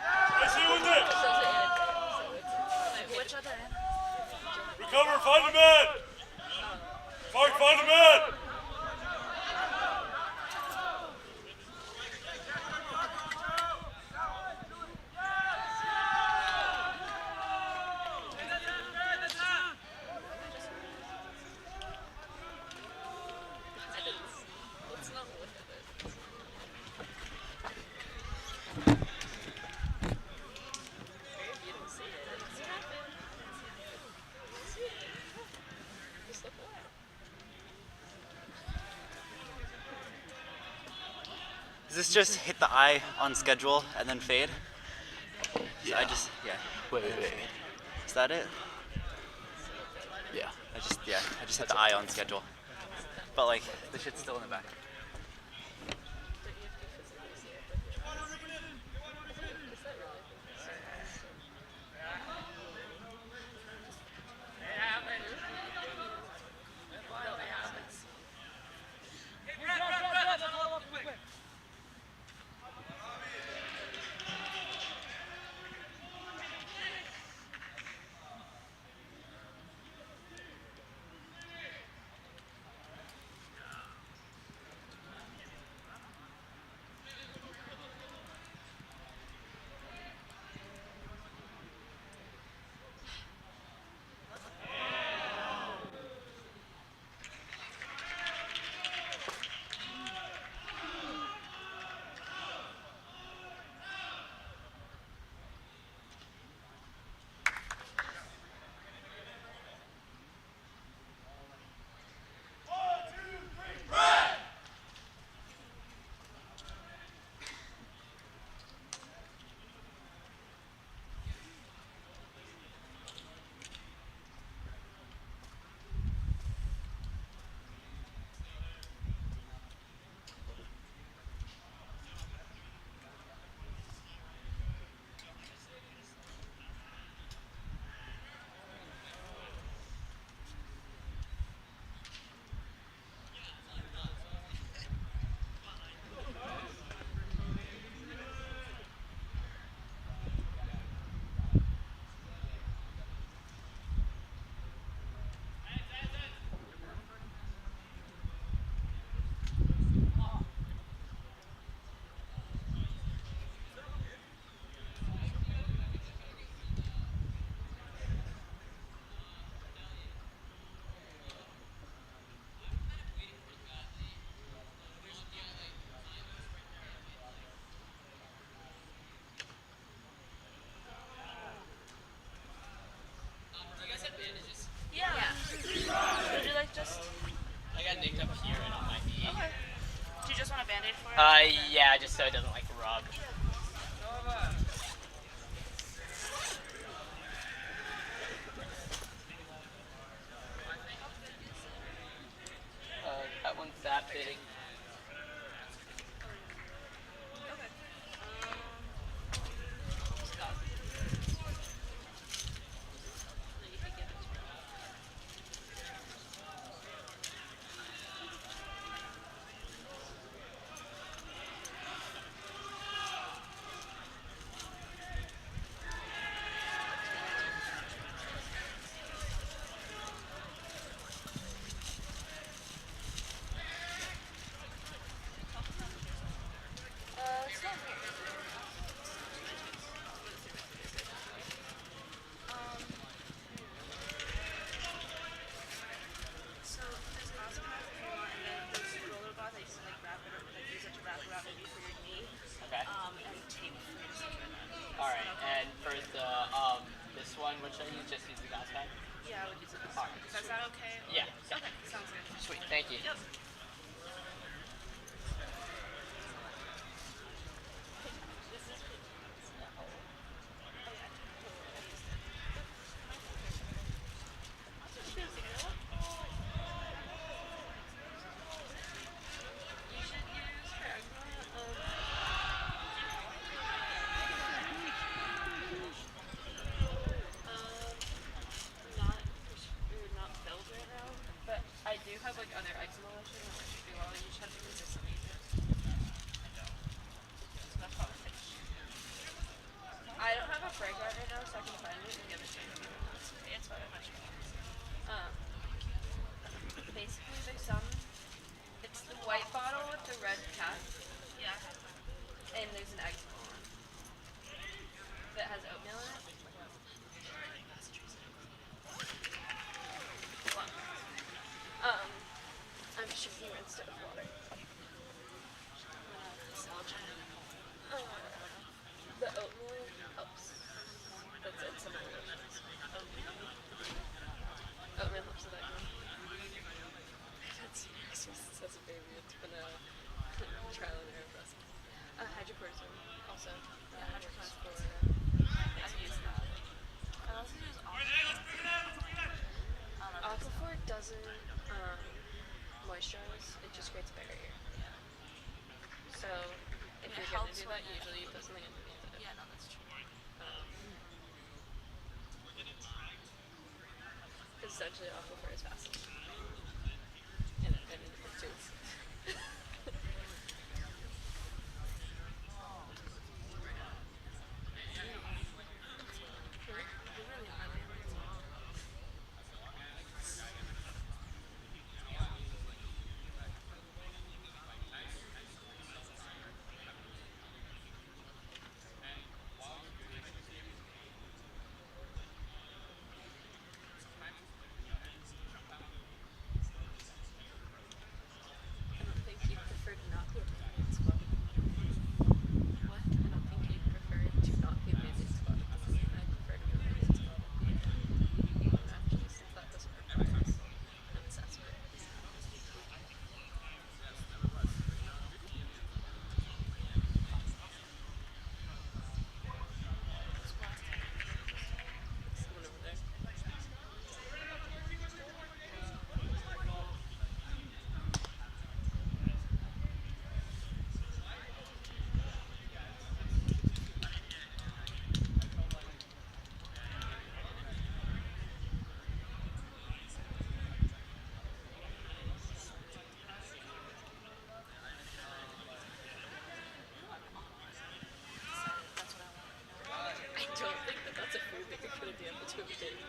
I see you with it! Which other end? Recover, find the man! Mark, find the man! Does this just hit the eye on schedule and then fade? Yeah. Wait. Is that it? Yeah. I just hit the eye on schedule. But like, the shit's still in the back. Yeah, just so it doesn't like rub. That one's that big. Okay. And tape for that. All right. And for the this one, which I use, just use the gas pad. Yeah, I would use it. All right. Is that okay? Yeah. Okay, sounds good. Sweet. Thank you. Yep. Not filled right now, but I do have like other eczema lotion that works pretty well. You just have to consistently use it. So that's probably it. I don't have a breakout right now, so I can find it and give it to you. It's fine. Basically, there's some. It's the white bottle with the red cap. Yeah. And there's an eczema one that has oatmeal in it. I'm shaking you instead of water. The oatmeal helps. That's it, some of the lotions. Oatmeal helps with that. That's a baby. It's been a trial and error process. Hydrocortisone also. Yeah, hydrocortisone. I've used that. I also use Aquaphor doesn't moisturize, it just creates a barrier. Yeah. So if you're gonna do that, usually you put something underneath it. Yeah, no, that's true. Essentially, Aquaphor is Vaseline. And it too.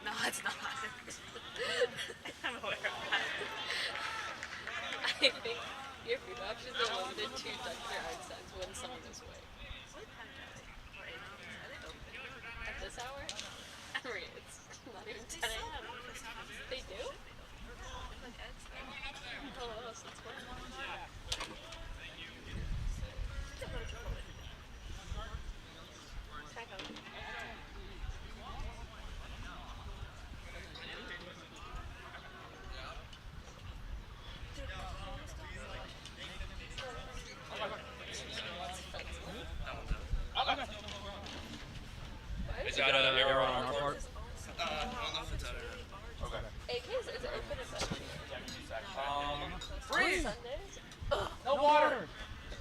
No, it's not. I'm aware of that. I think your food options are limited to Dr. Einstein's when someone is away. At this hour? Emery, it's not even 10 a.m. They do? Oh, so it's fun. Is that an error on our part? I don't know if it's out or not. Okay. AK's is open at Bentley. Freeze! Sundays? No water!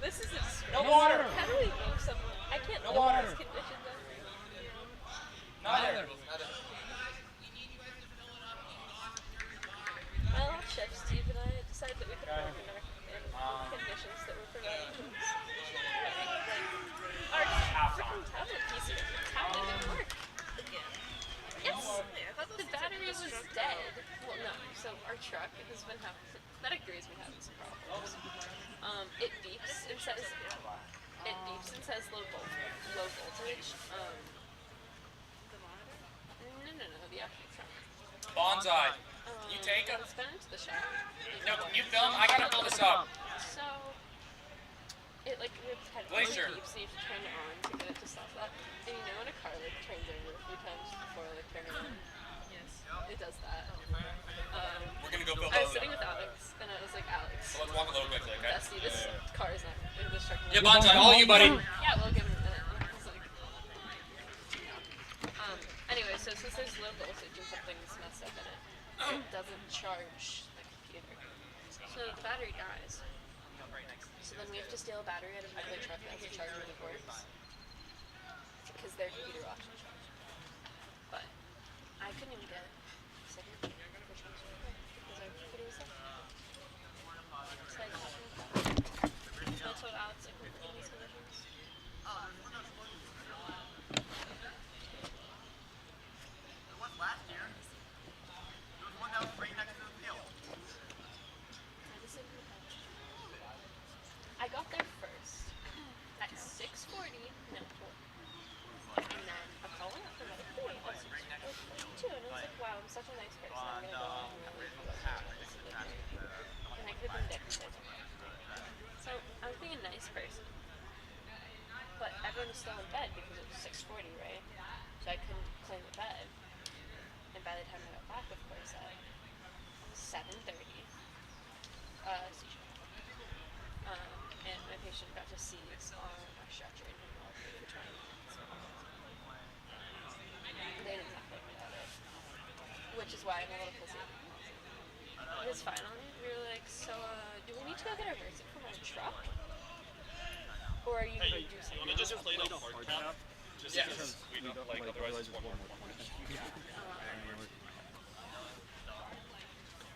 This is a No water! How do we move someone? I can't No live water. in these conditions. Neither. My last shift, Steve and I decided that we could work in conditions that were provided to us. Our freaking tablet PC didn't work. Yes! The battery was dead. Well, no. So our truck has been having, that agrees we having some problems. It beeps and says low voltage. The monitor? No, the actual truck. Bonsai. You take him? It's been into the shop. No, can you film? I gotta fill this up. So, it like repetitively beeps, so you have to turn it on to get it to stop that. And you know when a car like turns over a few times before like turning on? Yes. It does that. We're gonna go build I was sitting with Alex, and I was like, Alex. So let's walk a little quickly, okay? Bestie, this car is not destructive. Yeah, Bonsai, all you, buddy. Yeah, we'll give him a minute. I was like, anyway, so since there's low voltage and something's messed up in it, it doesn't charge the computer. So the battery dies. So then we have to steal a battery out of another truck that has a charger that works. Because their computer will actually charge. But I couldn't even get second which one's because our computer was dead. So I just I told Alex like we're in these conditions. I got there first at 6:40, no, 4. And then I'm calling up for another 3 at 6:42, and I was like, wow, I'm such a nice person. I'm gonna go home and really feel and I could have been dick. So I'm being a nice person. But everyone was still in bed because it was 6:40, right? So I couldn't claim a bed. And by the time I got back, of course, at 7:30, seizure. And my patient got to seize on our stretcher and neurology for 20 minutes. They didn't talk about it, which is why I'm a little pussy. Because finally, we were like, so, do we need to go get our verdict from our truck? Or are you going to do something? Let me just play the hard cap. Just because we don't like, otherwise it's one more point.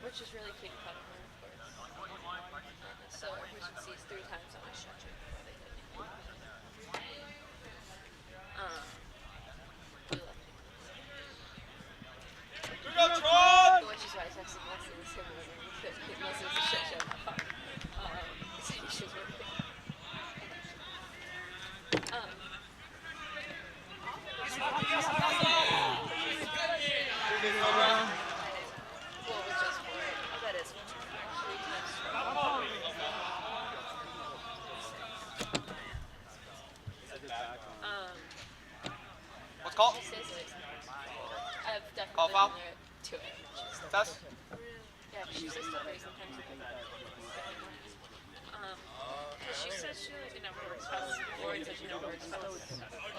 Which is really cute cut of her, of course. So our patient sees 3 times on my stretcher before they did anything. We left it. TRON! Which is why I texted Leslie this morning. Leslie's a shit show. So she was really good. Well, with just 4. That is 3 times. What's called? She says it. I've definitely Call been foul? there to it. Test? Yeah, she says to her sometimes. She says she like never works fast. Lauren says she never works fast. Well,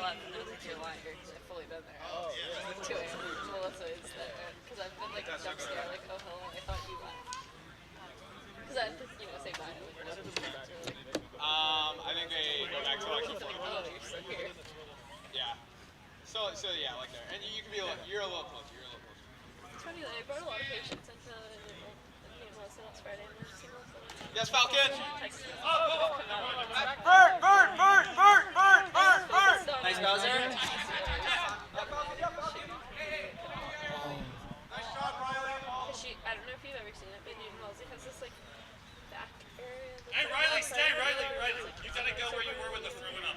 I know that you're a liar because I've fully been there. To it. Melissa is there. Because I've been like jump scare, like, oh hello, I thought you left. Because I have to, say bye. I think they go back to like, Oh, you're still here. yeah. So yeah, like there. And you can be a little, you're a little closer, It's funny, like, I brought a lot of patients into Melissa last Friday. And Melissa. Yes, Falcon! Bert! Nice Bowser. I don't know if you've ever seen it, but Newton Wellesley has this like back area. Hey, Riley, stay, Riley. You gotta go where you were with the throwing up.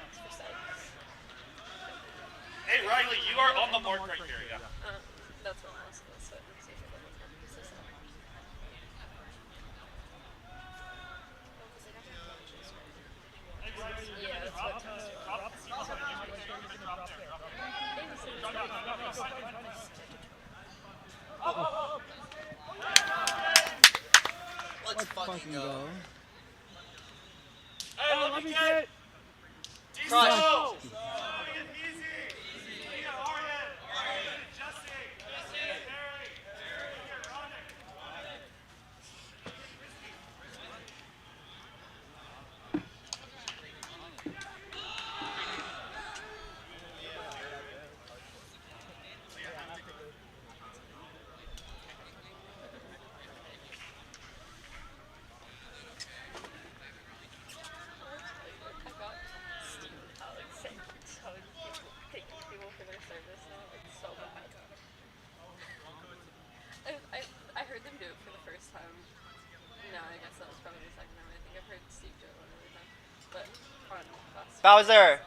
Hey, Riley, you are on the mark right here, yeah. That's what Melissa does, so I'm safe with it. Yeah, that's what Let's fucking go. Hey, let me get Crush. I heard them do it for the first time. No, I guess that was probably the second time. I think I've heard Steve do it one other time. But on Bowser.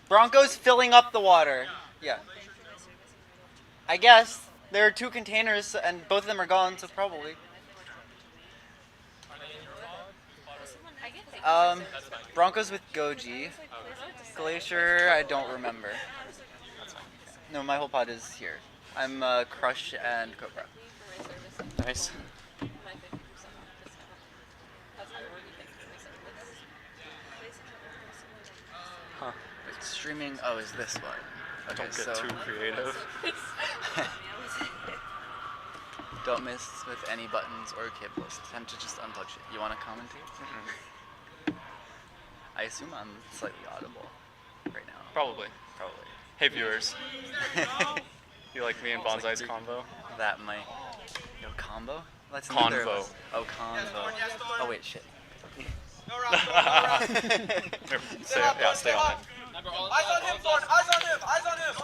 Broncos filling up the water. Yeah. I guess there are 2 containers and both of them are gone, so probably. Broncos with Goji. Glacier, I don't remember. No, my whole pod is here. I'm Crush and Cobra. Nice. Huh. Streaming, oh, is this one? Okay, Don't get too creative. Don't miss with any buttons or cables. Tend to just unplug shit. You want to commentate? I assume I'm slightly audible right now. Probably. Hey viewers. You like me and Bonsai's combo? That might. Yo, combo? Let's Convo. neither of us- Oh, convo. Oh, wait, shit. Stay on it. Eyes on him, Thorn! Eyes on him! Eyes on him!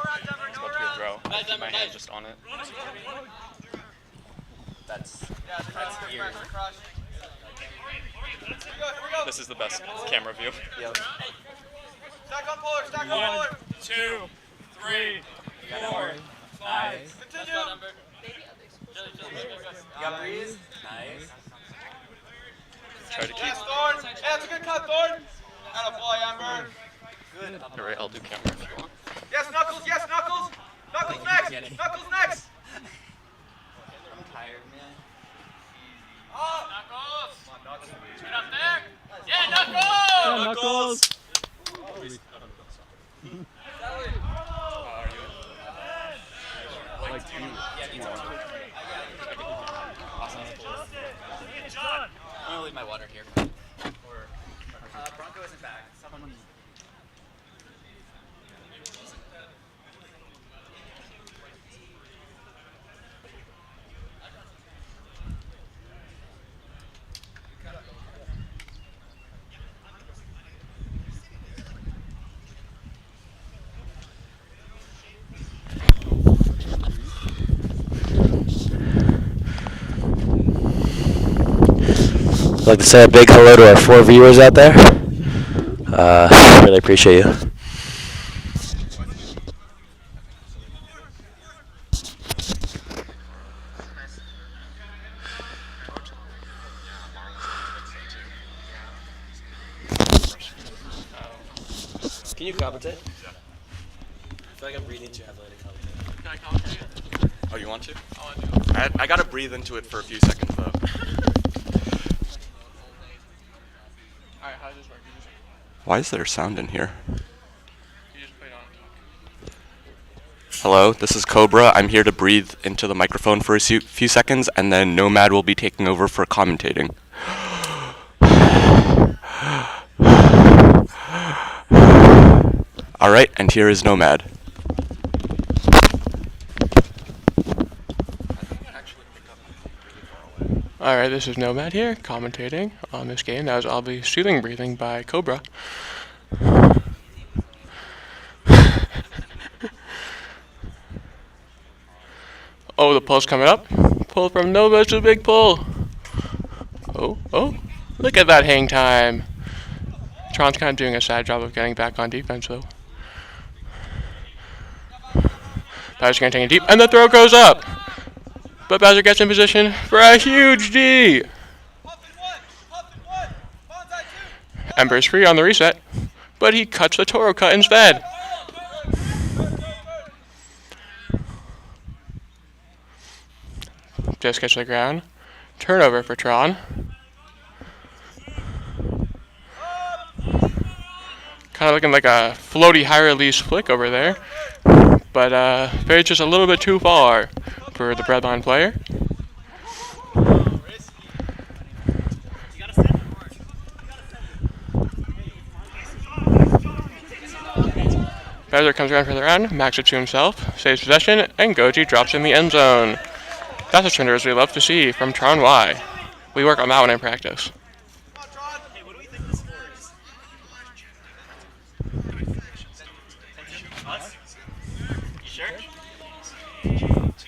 It's about to be a throw. My hand's just on it. That's here. This is the best camera view. Yep. Stack on Polar! Stack on Polar! 2, 3, 4, 5. Continue! You got Breeze? Nice. Try to keep. Yes, Thorn! Hey, that's a good cut, Thorn! Attaboy, Amber! Good. Alright, I'll do camera if you want. Yes, Knuckles! Yes, Knuckles! Knuckles next! Knuckles next! I'm tired, man. Oh! Knuckles! Get up there! Yeah, Knuckles! I'm gonna leave my water here. Bronco isn't back. Someone. I'd like to say a big hello to our 4 viewers out there. Really appreciate you. Can you commentate? I feel like I'm breathing too heavily to commentate. Can I commentate? Oh, you want to? I want to. I gotta breathe into it for a few seconds though. Alright, how does this work? Why is there sound in here? You just put it on. Hello, this is Cobra. I'm here to breathe into the microphone for a few seconds, and then Nomad will be taking over for commentating. Alright, and here is Nomad. Alright, this is Nomad here, commentating on this game. That was obviously Soothing Breathing by Cobra. Oh, the pull's coming up. Pull from Nova's a big pull. Oh, look at that hang time. Tron's kind of doing a sad job of getting back on defense, though. Bowser's going to take it deep, and the throw goes up. But Bowser gets in position for a huge D. Ember's free on the reset, but he cuts the Toro cut instead. Just gets to the ground. Turnover for Tron. Kind of looking like a floaty high release flick over there. But very just a little bit too far for the Breadline player. Bowser comes around for the round, maxes it to himself, saves possession, and Goji drops in the end zone. That's the trenders we love to see from Tron Y. We work on that one in practice.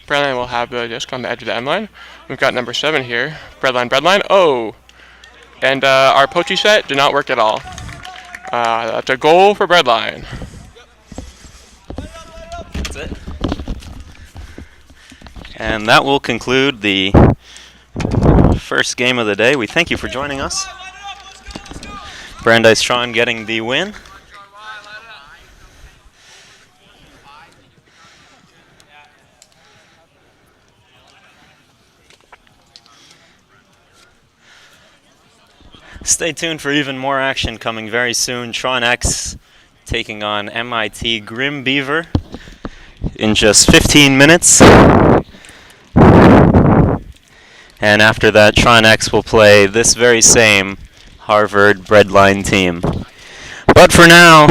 Breadline will have the disc on the edge of the end line. We've got number 7 here. Breadline. Oh! And our Pochi set did not work at all. That's a goal for Breadline. That's it. And that will conclude the first game of the day. We thank you for joining us. Brandeis TRON getting the win. Stay tuned for even more action coming very soon. TRON X taking on MIT Grim Beaver in just 15 minutes. And after that, TRON X will play this very same Harvard Breadline team. But for now,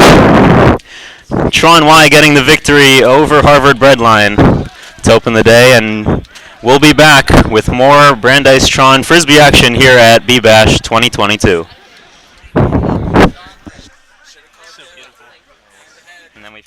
TRON Y getting the victory over Harvard Breadline to open the day, and we'll be back with more Brandeis TRON Frisbee action here at BBash 2022. And then we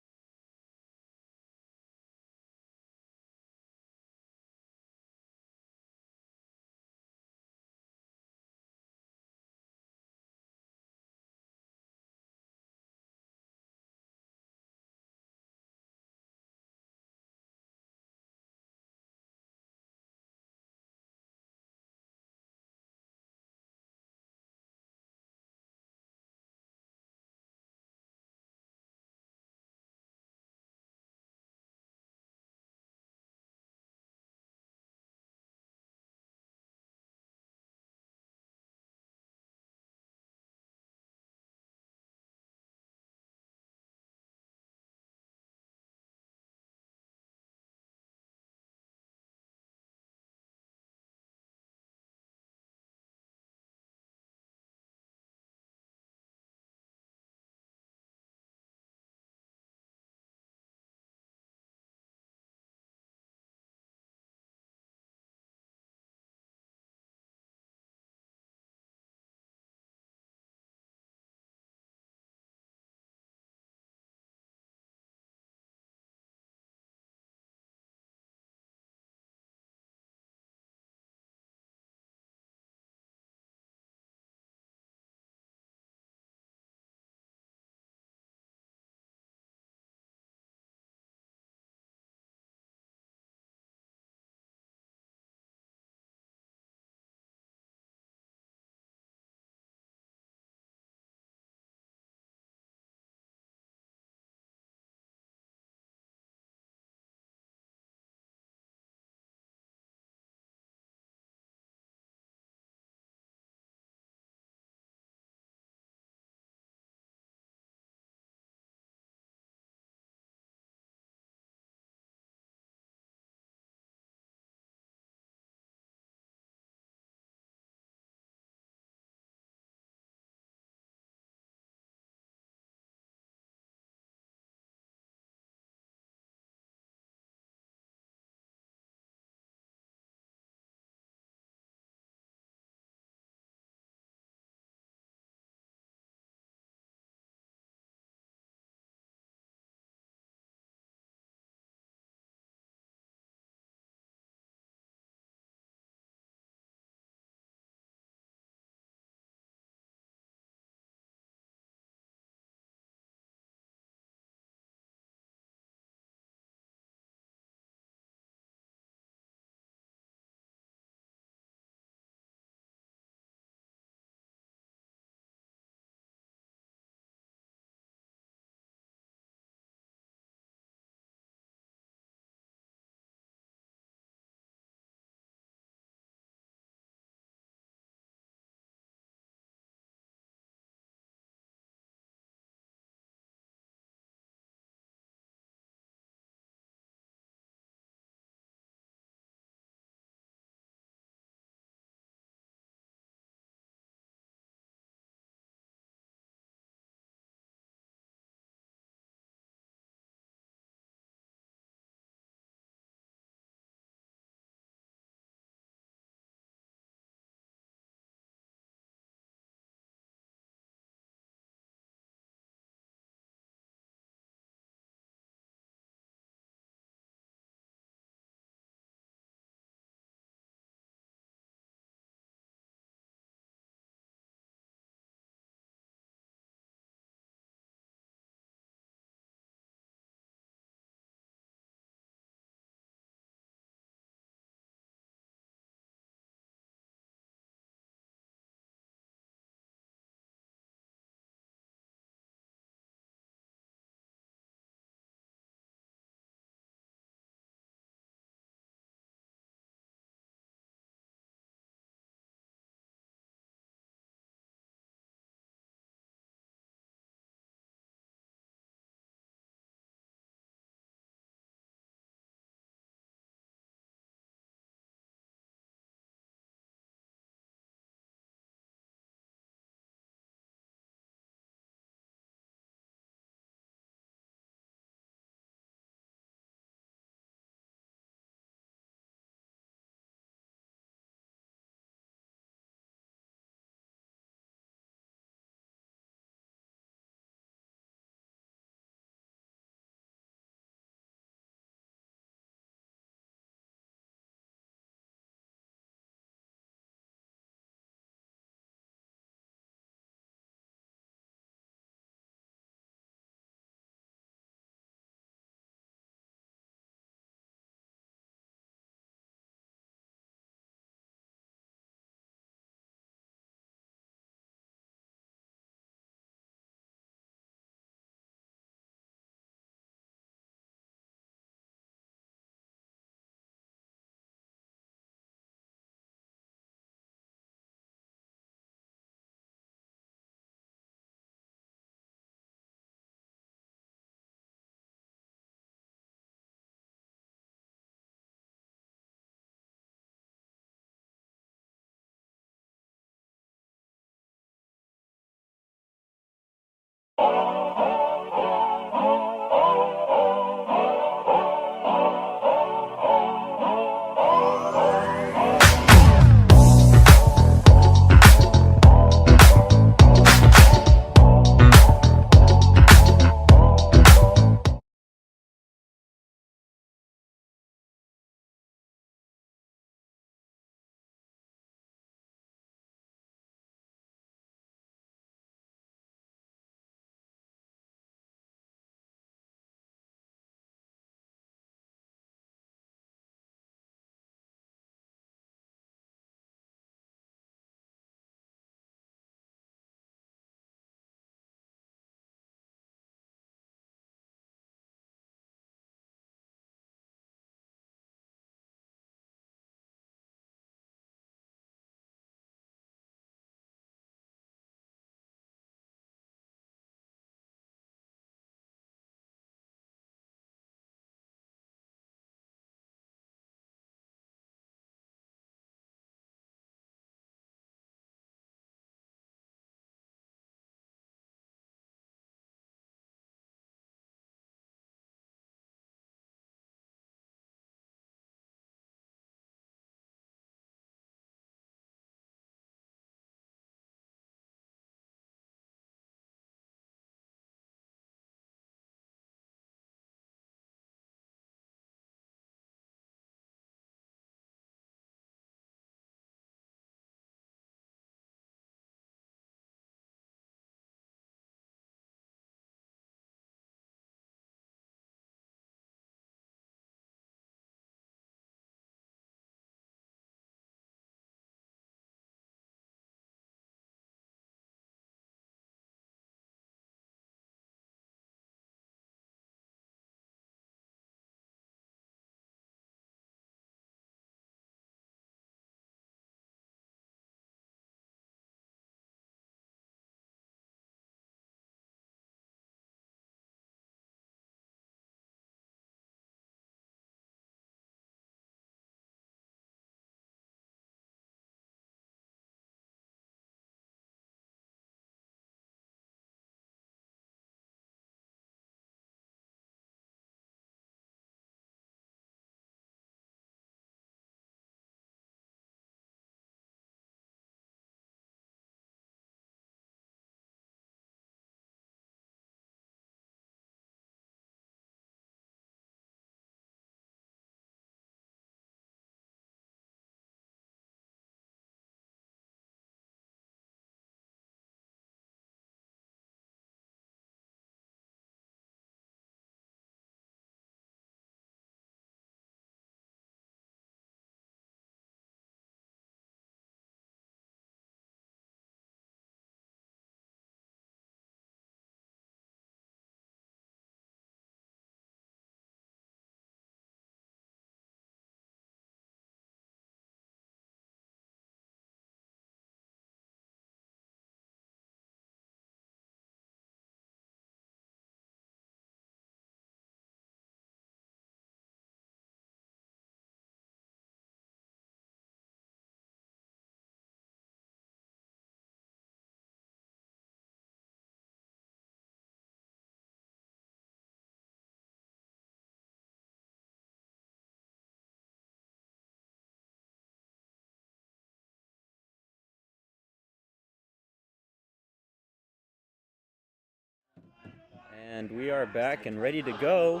And we are back and ready to go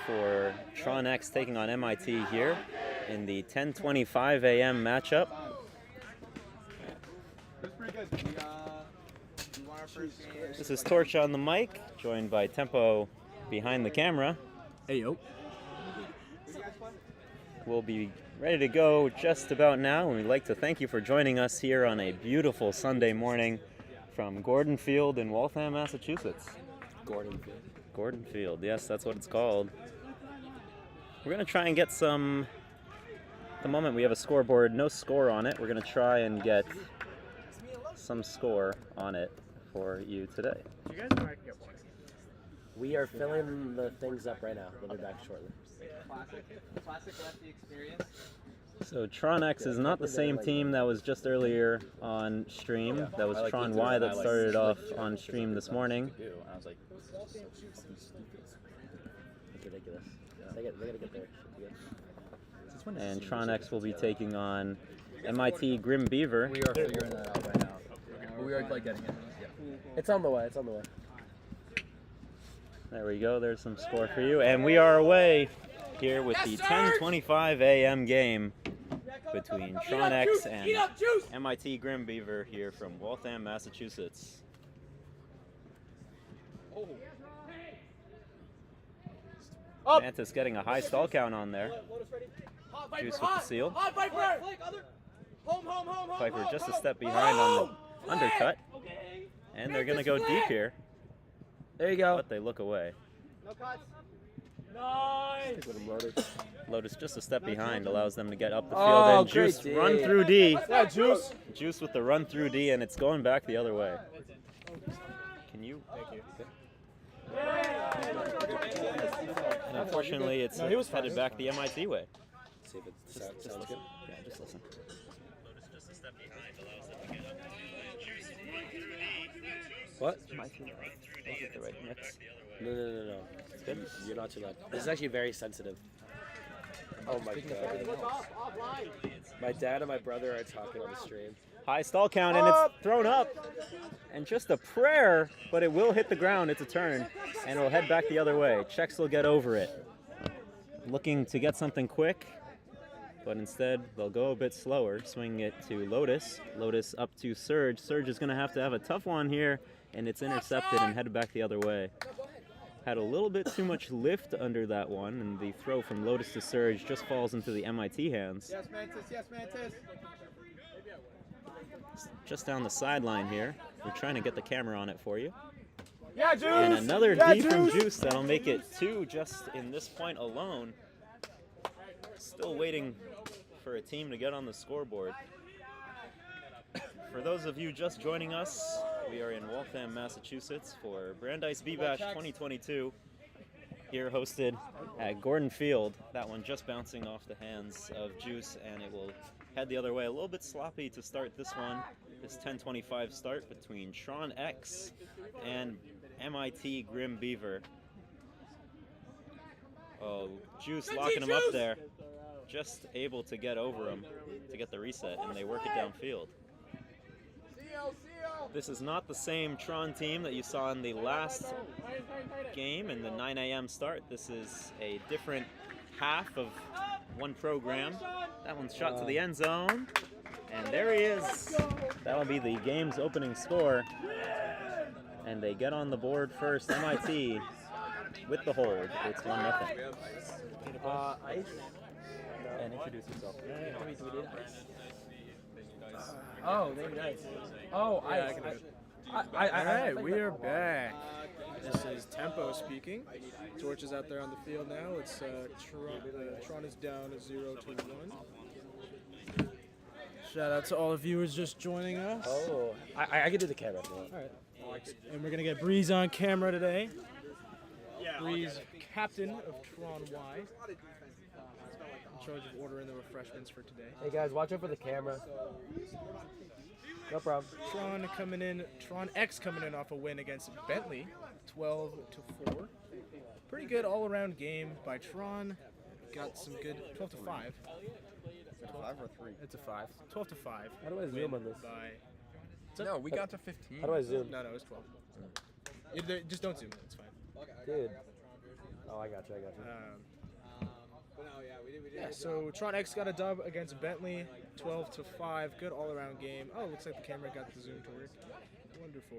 for TRON X taking on MIT here in the 10:25 a.m. matchup. This is Torch on the mic, joined by Tempo behind the camera. Hey, yo. We'll be ready to go just about now, and we'd like to thank you for joining us here on a beautiful Sunday morning from Gordon Field in Waltham, Massachusetts. Gordon Field. Gordon Field, yes, that's what it's called. We're going to try and get some... At the moment we have a scoreboard, no score on it. We're going to try and get some score on it for you today. We are filling the things up right now. We'll be back shortly. Classic lefty experience. So TRON X is not the same team that was just earlier on stream. That was TRON Y that started off on stream this morning. I was like, it's ridiculous. They gotta get there. And TRON X will be taking on MIT Grim Beaver. We are figuring that out right now. We are like getting it. Yeah. It's on the way. It's on the way. There we go. There's some score for you. And we are away here with the 10:25 a.m. game between TRON X and MIT Grim Beaver here from Waltham, Massachusetts. Mantis getting a high stall count on there. Juice with the seal. Piper just a step behind on the undercut. And they're going to go deep here. There you go. But they look away. No cuts. Nice. Lotus just a step behind allows them to get up the field. And Juice run through D. Yeah, Juice. Juice with the run through D, and it's going back the other way. Can you? Thank you. And unfortunately, it's headed back the MIT way. See if it sounds good. Yeah, just listen. Lotus just a step behind allows them to get up the field. Juice run through D. What? The right mix. No. It's good. You're not too loud. This is actually very sensitive. Oh my god. My dad and my brother are talking on the stream. High stall count, and it's thrown up. And just a prayer, but it will hit the ground. It's a turn, and it'll head back the other way. Czechs will get over it. Looking to get something quick, but instead they'll go a bit slower, swinging it to Lotus. Lotus up to Surge. Surge is going to have a tough one here, and it's intercepted and headed back the other way. Had a little bit too much lift under that one, and the throw from Lotus to Surge just falls into the MIT hands. Yes, Mantis. Yes, Mantis. Just down the sideline here. We're trying to get the camera on it for you. Yeah, Juice. And another D from Juice that'll make it 2 just in this point alone. Still waiting for a team to get on the scoreboard. For those of you just joining us, we are in Waltham, Massachusetts for Brandeis BBash 2022. Here hosted at Gordon Field. That one just bouncing off the hands of Juice, and it will head the other way. A little bit sloppy to start this one. This 10:25 start between TRON X and MIT Grim Beaver. Oh, Juice locking him up there. Just able to get over him to get the reset, and they work it downfield. This is not the same TRON team that you saw in the last game in the 9 a.m. start. This is a different half of one program. That one's shot to the end zone. And there he is. That'll be the game's opening score. And they get on the board first. MIT with the hold. It's 1-0. Ice? And introduce yourself. Oh, maybe Ice. Oh, Ice. Alright, we are back. This is Tempo speaking. Torch is out there on the field now. It's Tron is down 0-1. Shout out to all the viewers just joining us. Oh, I can do the camera if you want. Alright. And we're gonna get Breeze on camera today. Breeze, captain of TRON Y. In charge of ordering the refreshments for today. Hey guys, watch out for the camera. No problem. TRON X coming in off a win against Bentley, 12-4. Pretty good all-around game by TRON. Got some good 12-5. 5 or 3? It's a 5. 12-5. How do I zoom on this? No, we got to 15. How do I zoom? No, it's 12. Just don't zoom. It's fine. Dude. Oh, I got you. Yeah, so Tron X got a dub against Bentley, 12-5. Good all-around game. Oh, looks like the camera got the zoom to work. Wonderful.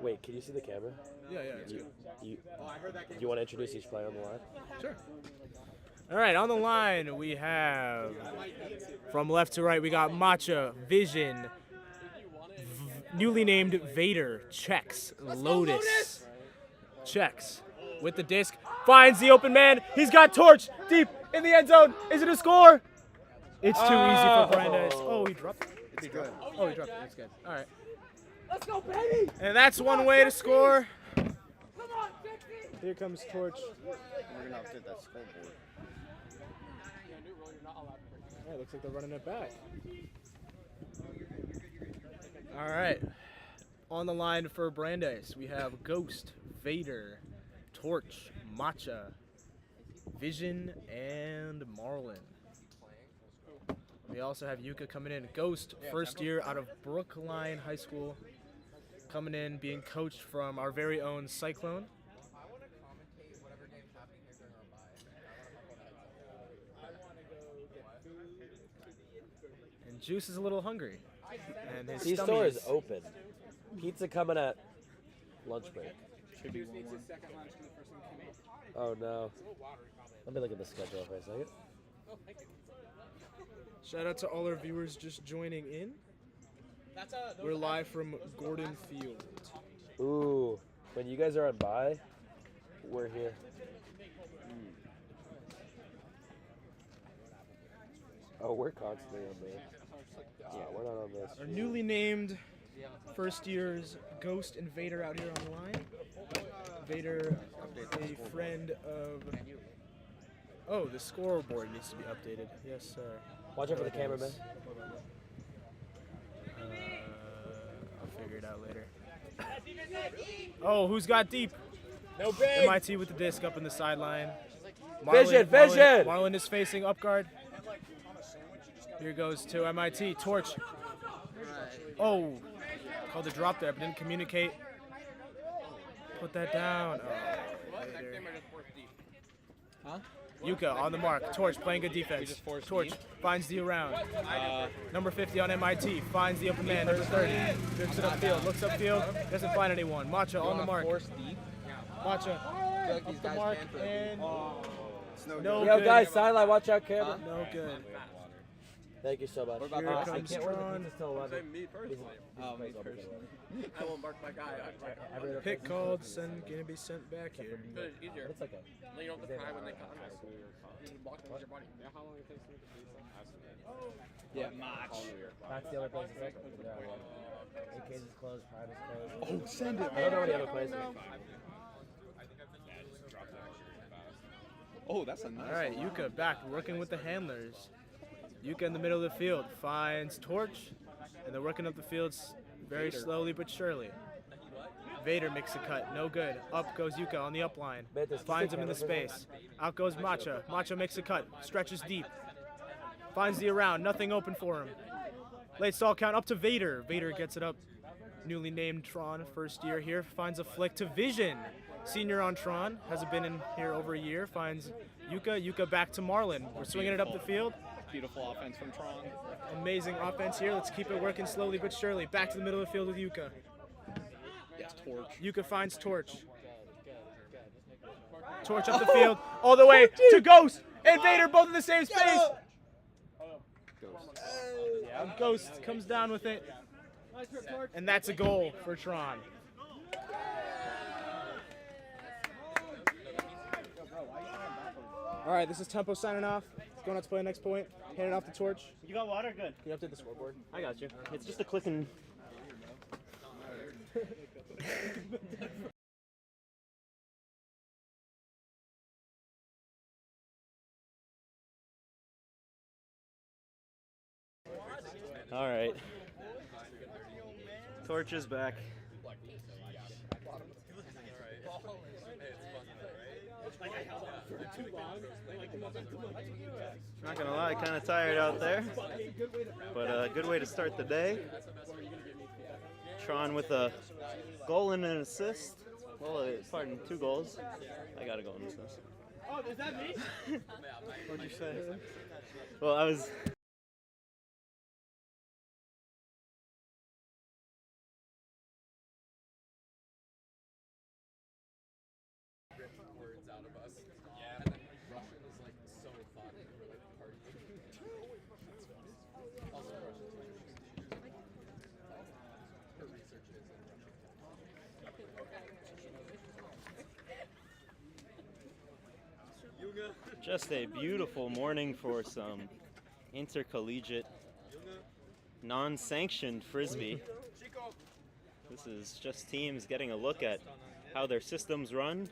Wait, can you see the camera? Yeah, it's good. Do you want to introduce each player on the line? Sure. All right, on the line we have, from left to right, we got Matcha, Vision, newly named Vader, checks, Lotus, checks, with the disc, finds the open man, he's got Torch, deep in the end zone, is it a score? It's too easy for Brandeis. Oh, he dropped it? It's good. Oh, he dropped it, that's good. All right. Let's go, baby! And that's one way to score. Here comes Torch. We're gonna update that scoreboard. Yeah, looks like they're running it back. All right. On the line for Brandeis, we have Ghost, Vader, Torch, Matcha, Vision, and Marlin. We also have Yuka coming in. Ghost, first year out of Brookline High School, coming in, being coached from our very own Cyclone. And Juice is a little hungry. And his C-store stomach is open. Pizza coming at lunch break. Oh no. Let me look at the schedule for a second. Shout out to all our viewers just joining in. We're live from Gordon Field. Ooh, when you guys are on bye, we're here. Oh, we're constantly on this. Yeah, we're not on this. Our newly named first years Ghost and Vader out here on the line. Vader, a friend of... Oh, the scoreboard needs to be updated. Yes, sir. Watch out for the cameraman. I'll figure it out later. Oh, who's got deep? No big. MIT with the disc up in the sideline. Vision! Marlin is facing up guard. Here goes to MIT. Torch. Oh, called a drop there, but didn't communicate. Put that down. Oh, later. Huh? Yuka on the mark. Torch playing good defense. Torch finds the around. Number 50 on MIT finds the open man. Number 30 drifts it upfield. Looks upfield. Doesn't find anyone. Matcha on the mark. Matcha up the mark and no Yo, good. guys, sideline. Watch out, camera. No good. Thank you so much. Here I comes can't order Tron. the pizza till 11. Me personally. Me personally. I won't mark my guy. Pick called. Gonna be sent back here. It's easier. It's okay. You don't have to cry when they come. Walk towards your body. You know how long it takes to make a pizza? Yeah, much. That's the other place to take it. Yeah. AK's is closed, Prime is closed. Oh, send it. I don't know any other places. Oh, that's a nice All right, Yuka back working with the handlers. Yuka in the middle of the field finds Torch, and they're working up the fields very slowly but surely. Vader makes a cut, no good. Up goes Yuka on the up line. Finds him in the space. Out goes Matcha. Matcha makes a cut, stretches deep. Finds the around, nothing open for him. Late stall count up to Vader. Vader gets it up. Newly named Tron, first year here, finds a flick to Vision. Senior on Tron, hasn't been in here over a year, finds Yuka. Yuka back to Marlin. We're swinging it up the field. Beautiful offense from Tron. Amazing offense here. Let's keep it working slowly but surely. Back to the middle of the field with Yuka. Yes, Torch. Yuka finds Torch. Torch up the field, all the way to Ghost and Vader, both in the same space. And Ghost comes down with it. And that's a goal for Tron. All right, this is Tempo signing off. Going out to play the next point. Handing off the Torch. You got water? Good. Can you update the scoreboard? I got you. It's just a clicking. All right. Torch is back. Not gonna lie, kind of tired out there, but a good way to start the day. Tron with a goal and an assist. Well, pardon, 2 goals. I got a goal and an assist. Oh, is that me? What'd you say? Well, I was... Words out of us. Yeah. And then Russian is like so fun. We're like partying. Also, Russian's language. Her research is in Russian. Just a beautiful morning for some intercollegiate, non-sanctioned frisbee. This is just teams getting a look at how their systems run,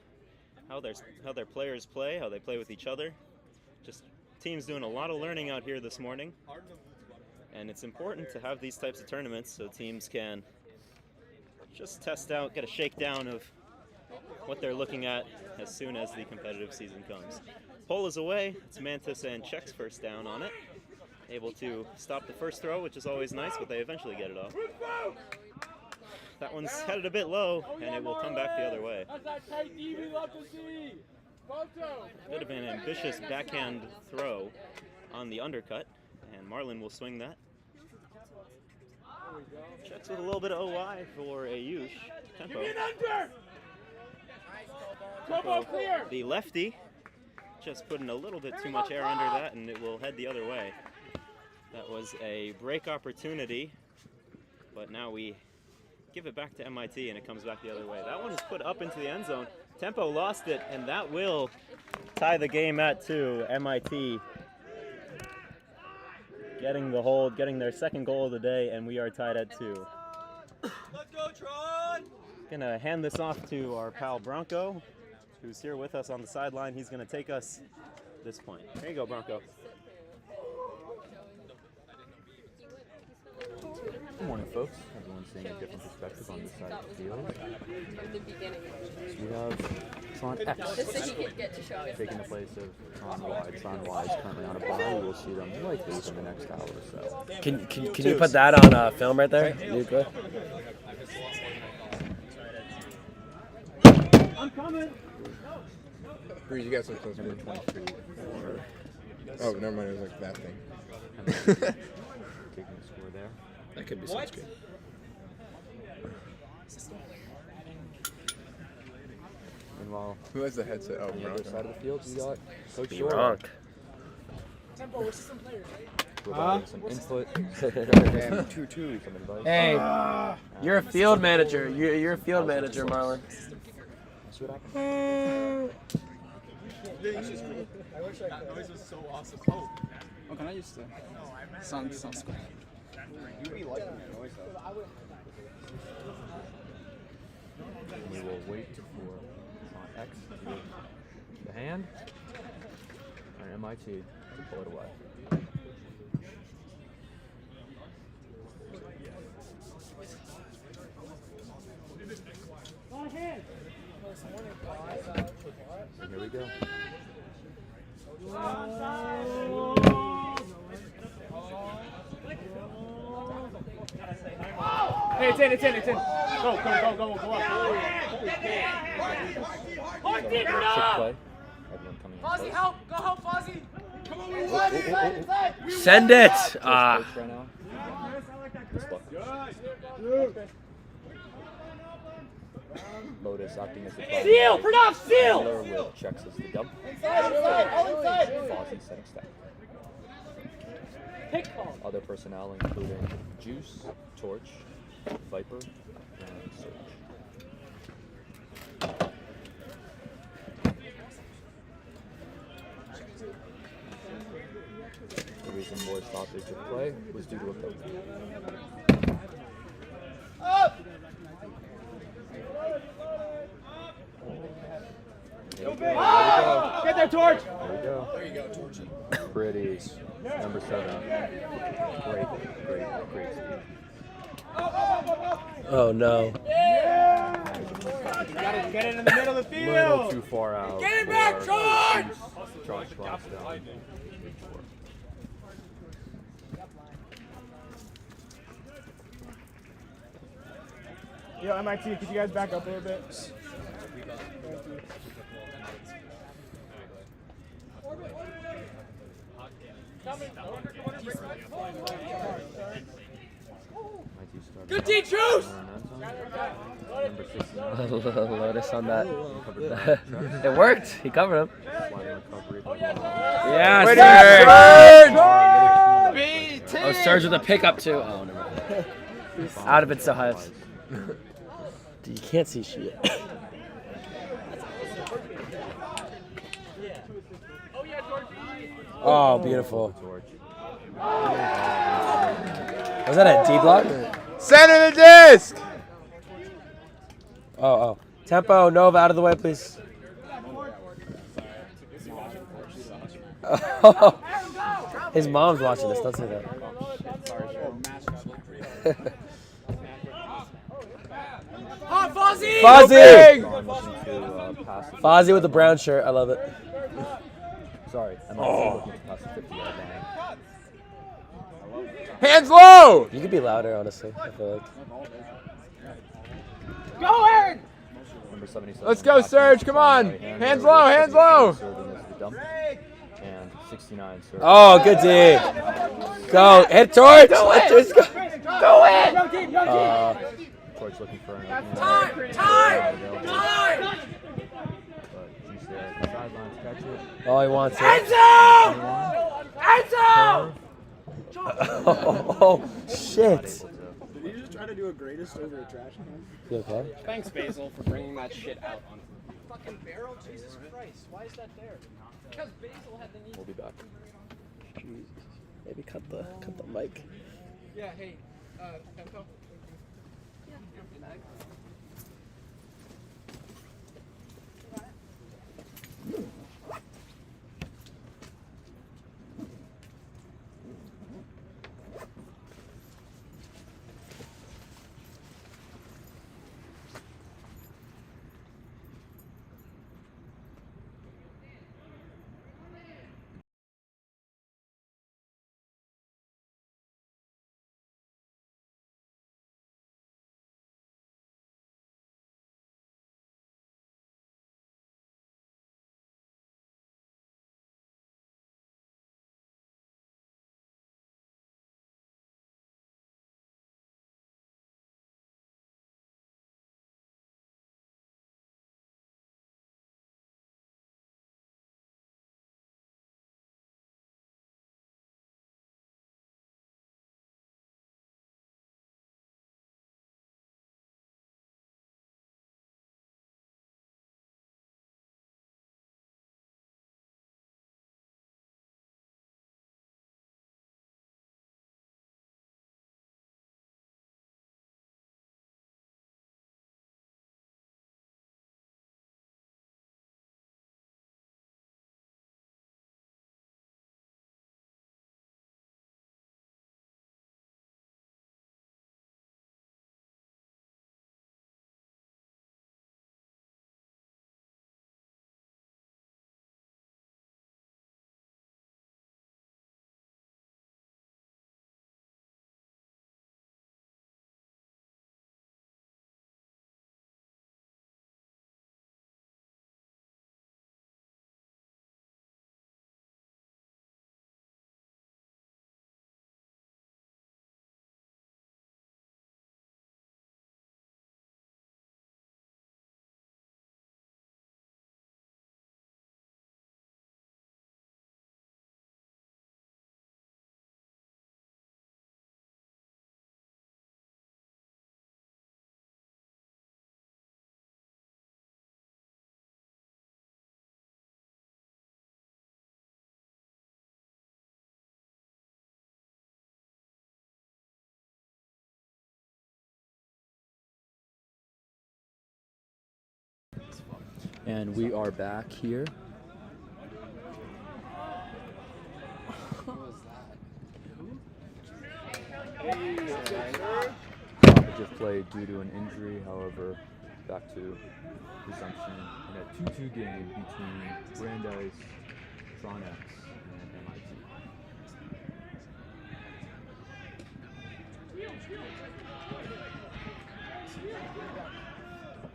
how their players play, how they play with each other. Just teams doing a lot of learning out here this morning. And it's important to have these types of tournaments so teams can just test out, get a shakedown of what they're looking at as soon as the competitive season comes. Pole is away. It's Mantis and Czech's first down on it. Able to stop the first throw, which is always nice, but they eventually get it off. That one's headed a bit low, and it will come back the other way. That's that tight D we love to see. Photo. Bit of an ambitious backhand throw on the undercut, and Marlin will swing that. Checks with a little bit of OY for Ayush. Tempo. Give me an under. Tempo clear. The lefty just putting a little bit too much air under that, and it will head the other way. That was a break opportunity, but now we give it back to MIT, and it comes back the other way. That one is put up into the end zone. Tempo lost it, and that will tie the game at 2. MIT getting the hold, getting their second goal of the day, and we are tied at 2. Let's go, Tron! Gonna hand this off to our pal Bronco, who's here with us on the sideline. He's gonna take us this point. There you go, Bronco. Good morning, folks. Everyone's seeing a different perspective on this side of the field. From the beginning. So we have TRON X Just so he could get to show us. taking the place of TRON Y. TRON Y is currently on a bye. We'll see them likely within the next hour or so. Can you put that on film right there? You good? I'm coming. Breeze, you got some close. Number 23 for... Oh, never mind. It was like that thing. Taking the score there. That could be sunscreen. Meanwhile, who has the headset? Oh, on the other Bronco. side of the field, we got Coach Be Shore. wrong. Tempo, we're system players, right? Providing some input. And 2-2, some advice. Hey, you're a field manager. You're a field manager, Marlon. See what happens. That's just cool. I wish I could. That noise was so awesome. Oh, can I use the sound screen? We will wait for TRON X to give the hand and MIT to pull it away. And here we go. Hey, it's in. Go up. So, trick play. Everyone coming in close. Help! Go help, Fozzie! Come on, inside! Send it! Right now. This one. Lotus acting as the Seal! Pranav, seal! Miller with checks as the dump. Inside! Fozzie setting step. Pick ball. Other personnel including Juice, Torch, Viper, and Surge. The reason boys thought they could play was due to a coach. Up! There we go. Get there, Torch! There we go. There you go, Torchy. Pretty. Number 7. Great speed. Oh no. Yeah! You gotta get it in the middle of the field! A little too far out. Get it back, Tron! Tron slots down. Yo, MIT, could you guys back up a little bit? Good D, Juice! Lotus on that. It worked. He covered him. Yeah, Surge! Oh, Surge with a pickup too. Oh, never mind. I would have been so hyped. Dude, you can't see shit. Oh, beautiful. Was that a D block? Center the disc! Oh. Tempo, Nova, out of the way, please. His mom's watching this. Don't say that. Fozzie! Fozzie! Fozzie with the brown shirt. I love it. Sorry, I'm looking to pass the 50-yard line. Hands low! You could be louder, honestly. I feel like. Go, Aaron! Number 77. Let's go, Surge. Come on. Hands low, hands low. And 69, Surge. Oh, good D. Go. Hit Torch. Do it. Let's go. Do it! Torch looking for an opening. Time! But Juice there at the sidelines, catch it. Oh, he wants it. Enzo! Oh, shit. Did you just try to do a greatest over a trash can? You okay? Thanks, Basil, for bringing that shit out on Fucking barrel? Jesus Christ. Why is that there? Because Basil had the need. We'll be back. Maybe cut the mic. Yeah, hey, Tempo. And we are back here. Stoppage play due to an injury, however, back to resumption in a 2-2 game between Brandeis, TRON X, and MIT.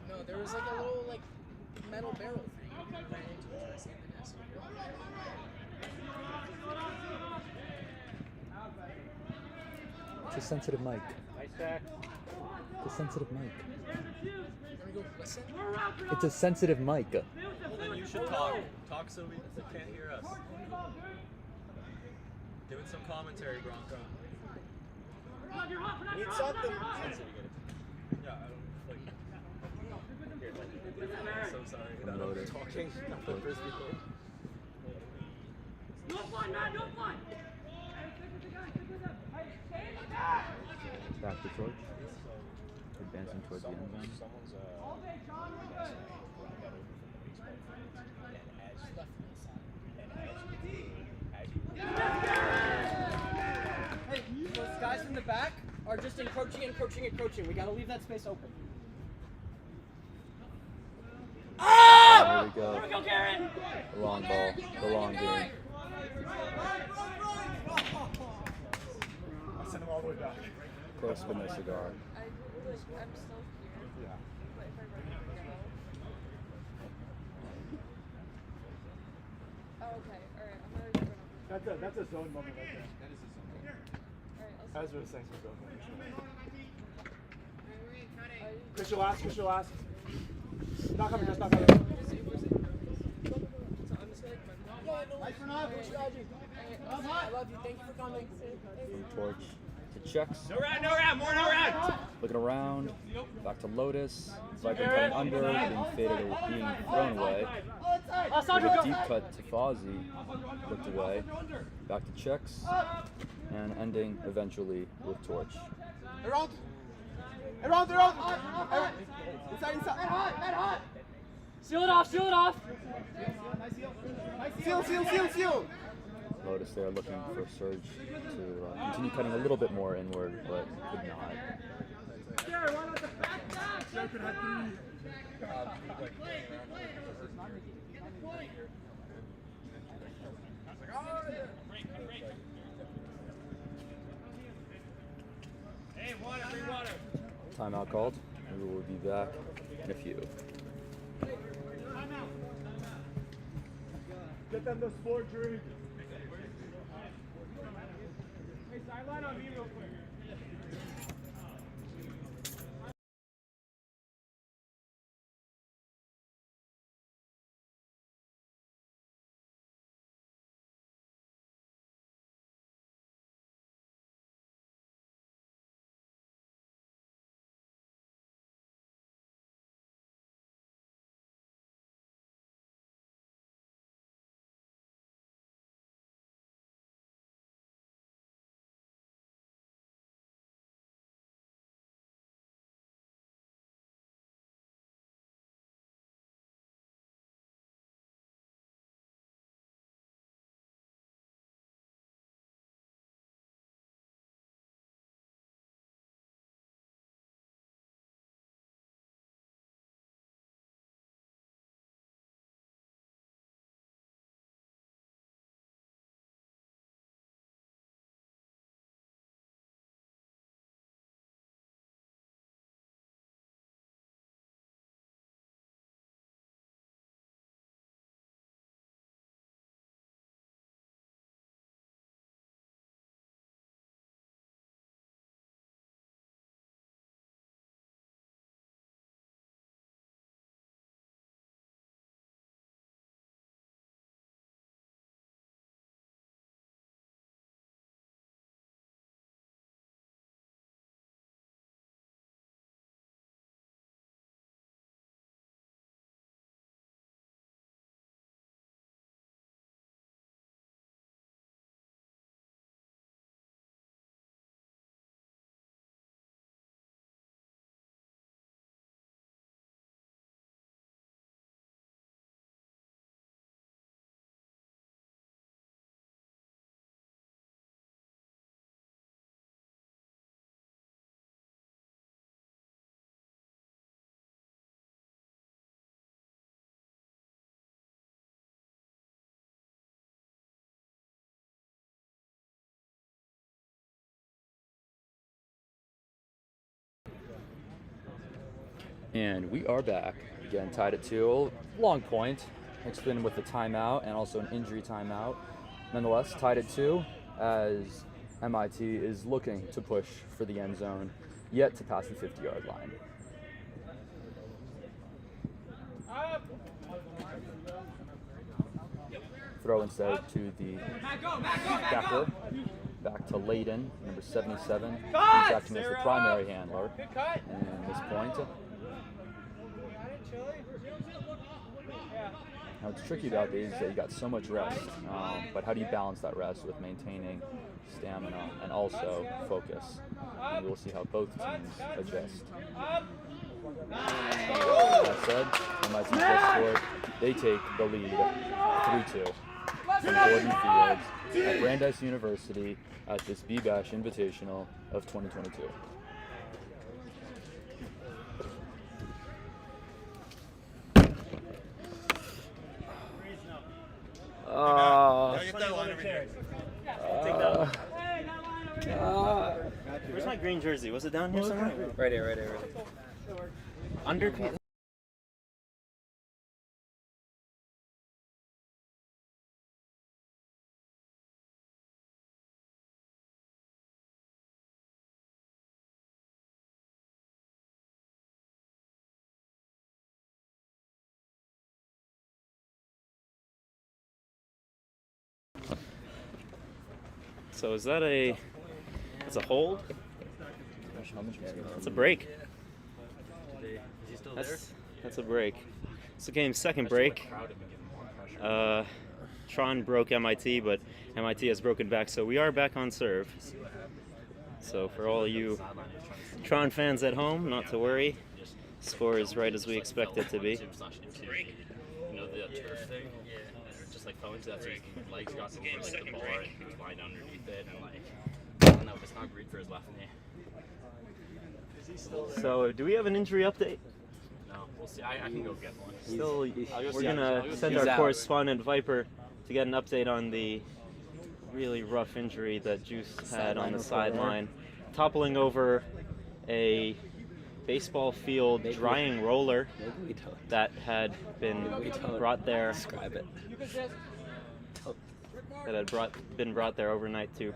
No, there was like a little like metal barrel thing. I ran into it trying to save the nest. It's a sensitive mic. Nice back. It's a sensitive mic. Wanna go listen? It's a sensitive mic. Well, then you should talk. Talk so we can't hear us. Give it some commentary, Bronco. Need something. Yeah, I don't like. Here, I'm so sorry that I'm talking. Not the first people. No fun, man, no fun! Back to Torch. Advancing towards the end zone. Hey, those guys from the back are just encroaching. We gotta leave that space open. There we go. Here we go, Karen! The long ball. The long game. I sent him all the way back. Close with no cigar. I'm still here. Yeah. But if I run out of go. Oh, okay. Alright, I'm gonna run over. That's a zone moment right there. That is a zone moment. Alright, That's what it's saying for zone moment. Chris, your last. Not coming, just not coming. Nice for now, push dodging. I love you, thank you for coming. From Torch to Checks. No round, more no round. Looking around. Back to Lotus. Viper cutting under. Being thrown away. With a deep cut to Fozzie. Looked away. Back to Checks. And ending eventually with Torch. Around! Inside! Seal it off! Seal! Lotus there looking for Surge to continue cutting a little bit more inward, but could not. Hey, bring water. Timeout called. We will be back in a few. Get them the sport drink. Hey, sideline on me real quick. And we are back. Again, tied at 2. Long point. Mixed in with a timeout and also an injury timeout. Nonetheless, tied at 2 as MIT is looking to push for the end zone, yet to pass the 50-yard line. Throw instead to the backer. Back to Layden, number 77. He's acting as the primary handler in this point. Now, what's tricky about these is that you got so much rest, but how do you balance that rest with maintaining stamina and also focus? And we'll see how both teams adjust. That said, MIT just scored. They take the lead 3-2 from Gordon Fields at Brandeis University at this BBash Invitational of 2022. Where's my green jersey? Was it down here somewhere? Right here, right here, right here. Under. So is that a? It's a hold. It's a break. That's a break. It's the game's second break. TRON broke MIT, but MIT has broken back, so we are back on serve. So for all you TRON fans at home, not to worry. Score is right as we expect it to be. You know the turf thing? Yeah. Just like falling to that, so his legs across the game, like the bar, and he was lying underneath it, and like, I don't know if it's not great for his left knee. So do we have an injury update? No, we'll see. I can go get one. Still, we're gonna send our correspondent Viper to get an update on the really rough injury that Juice had on the sideline, toppling over a baseball field drying roller that had been brought there. Describe it. That had been brought there overnight to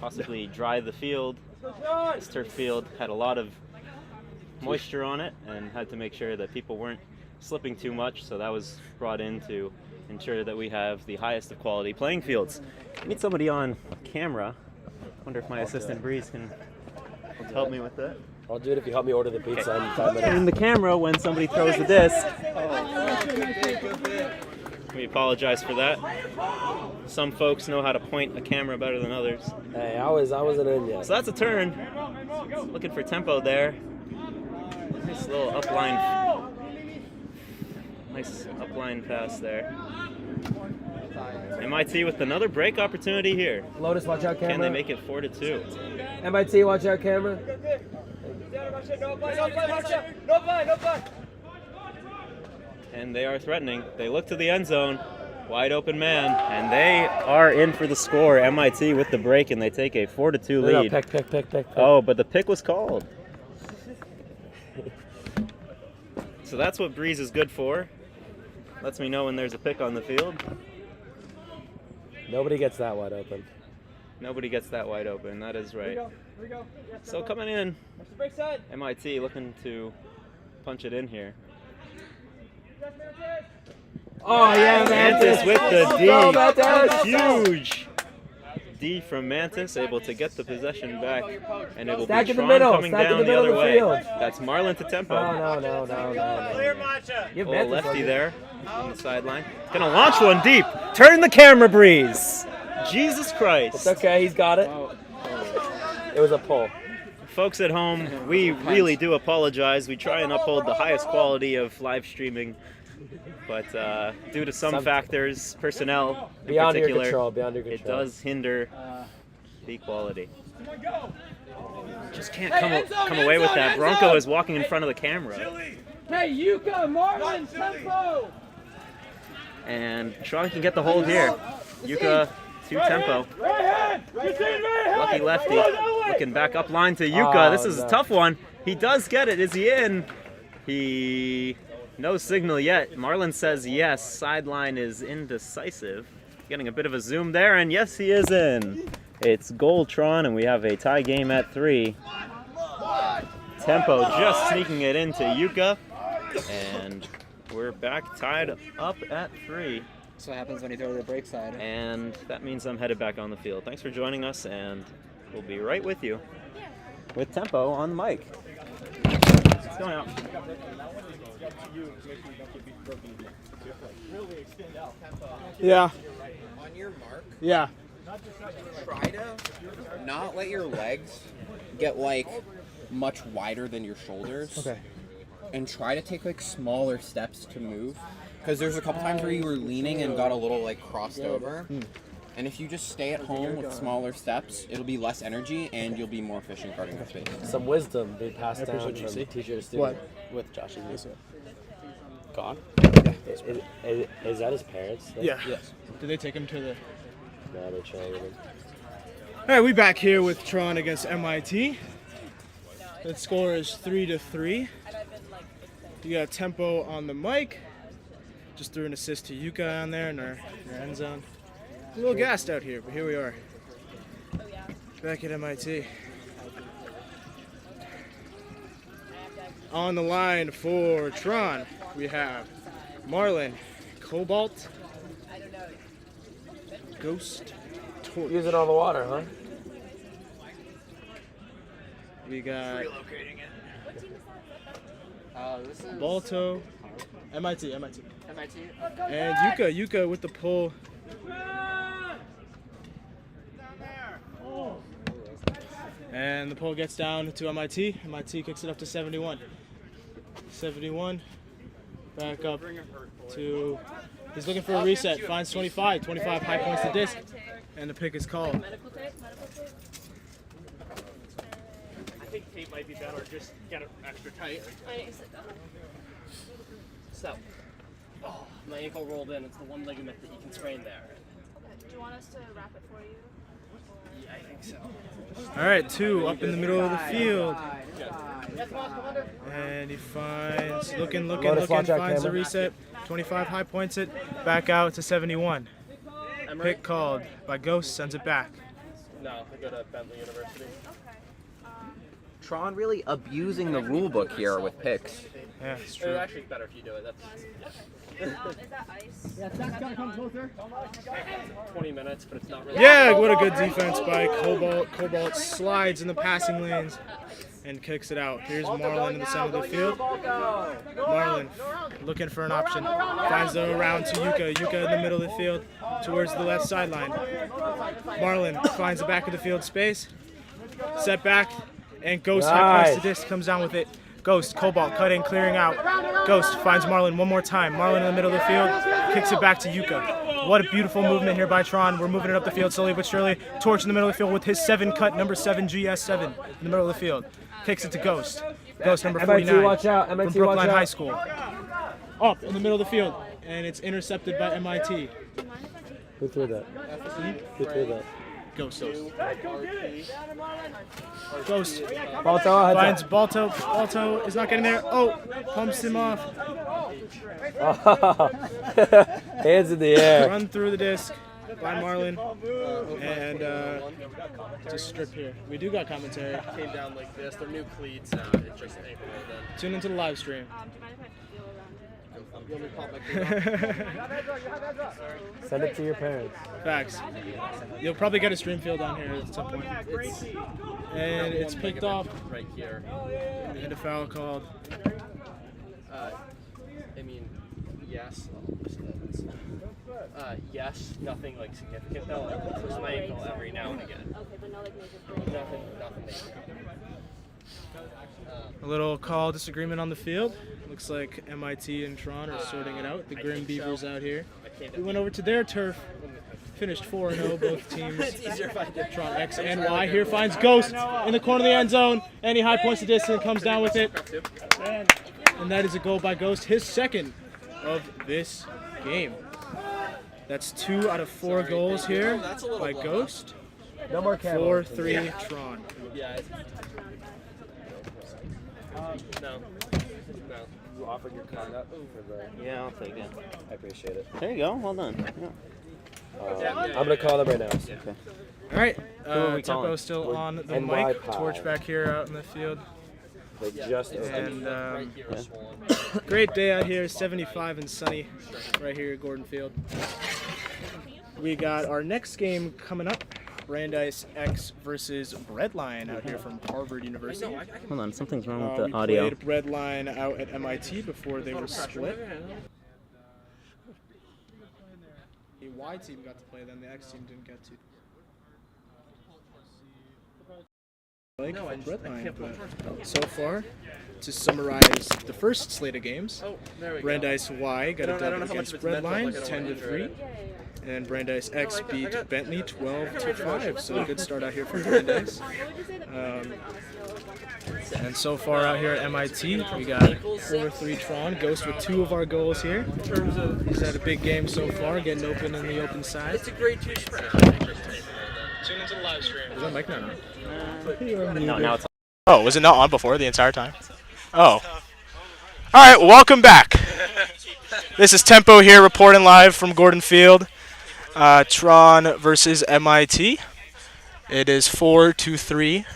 possibly dry the field. This turf field had a lot of moisture on it and had to make sure that people weren't slipping too much, so that was brought in to ensure that we have the highest of quality playing fields. I need somebody on camera. Wonder if my assistant Breeze can help me with that. I'll do it if you help me order the pizza in 5 minutes. In the camera when somebody throws the disc. We apologize for that. Some folks know how to point a camera better than others. Hey, I wasn't in yet. So that's a turn. Looking for tempo there. Nice little upline pass there. MIT with another break opportunity here. Lotus, watch out, camera. Can they make it 4-2? MIT, watch out, camera. No play. And they are threatening. They look to the end zone. Wide open man. And they are in for the score. MIT with the break, and they take a 4-2 lead. No, pick. Oh, but the pick was called. So that's what Breeze is good for. Lets me know when there's a pick on the field. Nobody gets that wide open. Nobody gets that wide open. That is right. Here we go. So coming in, MIT looking to punch it in here. Oh yeah, Mantis with the D. Mantis. Huge D from Mantis, able to get the possession back, and it will Stack be in the TRON middle. coming Stack in down the the middle other of the way. field. That's Marlon to tempo. No. Clear matchup. Give Oh, Mantis lefty one. there on the sideline. Gonna launch one deep. Turn the camera, Breeze. Jesus Christ. It's okay, he's got it. It was a pull. Folks at home, we really do apologize. We try and uphold the highest quality of live streaming, but due to some factors, personnel in Beyond your particular, control. it does hinder the quality. Just can't come away with that. Bronco is walking in front of the camera. Hey, Yuka, Marlon, tempo. And TRON can get the hold here. Yuka, 2 tempo. Lucky lefty. Looking back up line to Yuka. This is a tough one. He does get it. Is he in? No signal yet. Marlon says yes. Sideline is indecisive. Getting a bit of a zoom there, and yes, he is in. It's goal Tron, and we have a tie game at 3. Tempo just sneaking it into Yuka, and we're back tied up at 3. That's what happens when you throw the break side. And that means I'm headed back on the field. Thanks for joining us, and we'll be right with you with Tempo on the mic. It's going out. Yeah. On your mark. Yeah. Try to not let your legs get like much wider than your shoulders. Okay. And try to take like smaller steps to move. Because there's a couple times where you were leaning and got a little like crossed over. And if you just stay at home with smaller steps, it'll be less energy and you'll be more efficient guarding the space. Some wisdom being passed down from teacher to student. What? With Josh's music. Gone? Is that his parents? Yeah. Yes. Did they take him to the... No, they're chilling with him. All right, we back here with Tron against MIT. The score is 3-3. You got Tempo on the mic. Just threw an assist to Yuka on there in our end zone. A little gassed out here, but here we are. Back at MIT. On the line for Tron, we have Marlon, Cobalt, Ghost, Torch. Using all the water, huh? We got This is Balto, MIT. MIT. And Yuka with the pull. And the pull gets down to MIT. MIT kicks it up to 71. 71. Back up to... He's looking for a reset. Finds 25. 25 high points the disc. And the pick is called. I think tape might be better. Just get it extra tight. So, my ankle rolled in. It's the one ligament that you can sprain there. Do you want us to wrap it for you? Yeah, I think so. All right, 2 up in the middle of the field. And he finds, looking, finds the reset. 25 high points it, back out to 71. Pick called by Ghost, sends it back. No, I go to Bentley University. Tron really abusing the rule book here with picks. Yeah, it's true. It's actually better if you do it. That's, Is that ice? Yeah, Zach's gotta come closer. 20 minutes, but it's not really. Yeah, what a good defense by Cobalt. Cobalt slides in the passing lanes and kicks it out. Here's Marlon in the center of the field. Marlon looking for an option. Finds the around to Yuka. Yuka in the middle of the field towards the left sideline. Marlon finds the back of the field space. Set back. And Ghost high points the disc, comes down with it. Ghost, Cobalt, cutting, clearing out. Ghost finds Marlon one more time. Marlon in the middle of the field, kicks it back to Yuka. What a beautiful movement here by Tron. We're moving it up the field slowly but surely. Torch in the middle of the field with his 7 cut, number 7, GS7 in the middle of the field. Kicks it to Ghost. Ghost number 49 watch out. from Brookline High School. Up in the middle of the field, and it's intercepted by MIT. Who threw that? Who threw that? Ghost. Ghost Balto, finds Balto. Balto is not getting there. Oh, pumps him off. Hands in the air. Run through the disc by Marlon. And just strip here. We do got commentary. Came down like this. They're new cleats. It just ankle rolled in. Tune into the live stream. Send it to your parents. Facts. You'll probably get a stream field down here at some point. And it's picked off. Right here. And a foul called. I mean, yes. Yes, nothing like significant though. Like, push my ankle every now and again. Okay, but no like major. Nothing major. A little call disagreement on the field. Looks like MIT and Tron are sorting it out. The Grim Beavers out here. We went over to their turf. Finished 4-0, both teams. Tron X and Y here finds Ghost in the corner of the end zone. And he high points the distance and comes down with it. And that is a goal by Ghost, his second of this game. That's 2 out of 4 goals here by Ghost. No more camera. 4-3 Tron. Yeah. No. You offered your card up for the. Yeah, I'll take it. I appreciate it. There you go. Well done. Yeah. I'm gonna call them right now. Okay. All right, Who are we Tempo calling? still on the NY mic. Pie. Torch back here out in the field. They just opened. And great day out here, 75 and sunny, right here at Gordon Field. We got our next game coming up, Brandeis X versus Breadline out here from Harvard University. Hold on, something's wrong with We the audio. played Breadline out at MIT before they were split. The Y team got to play them, the X team didn't get to. Like from Breadline, but so far, to summarize the first slate of games, Brandeis Y got a dub against Breadline, 10-3, and Brandeis X beat Bentley 12-5. So a good start out here for Brandeis. And so far out here at MIT, we got 4-3 Tron. Ghost with 2 of our goals here. He's had a big game so far, getting open in the open side. It's a great two spread. Tune into the live stream. Is that mic not on? No, now it's on. Oh, was it not on before the entire time? Oh. Alright, welcome back. This is Tempo here reporting live from Gordon Field. Tron versus MIT. It is 4-3.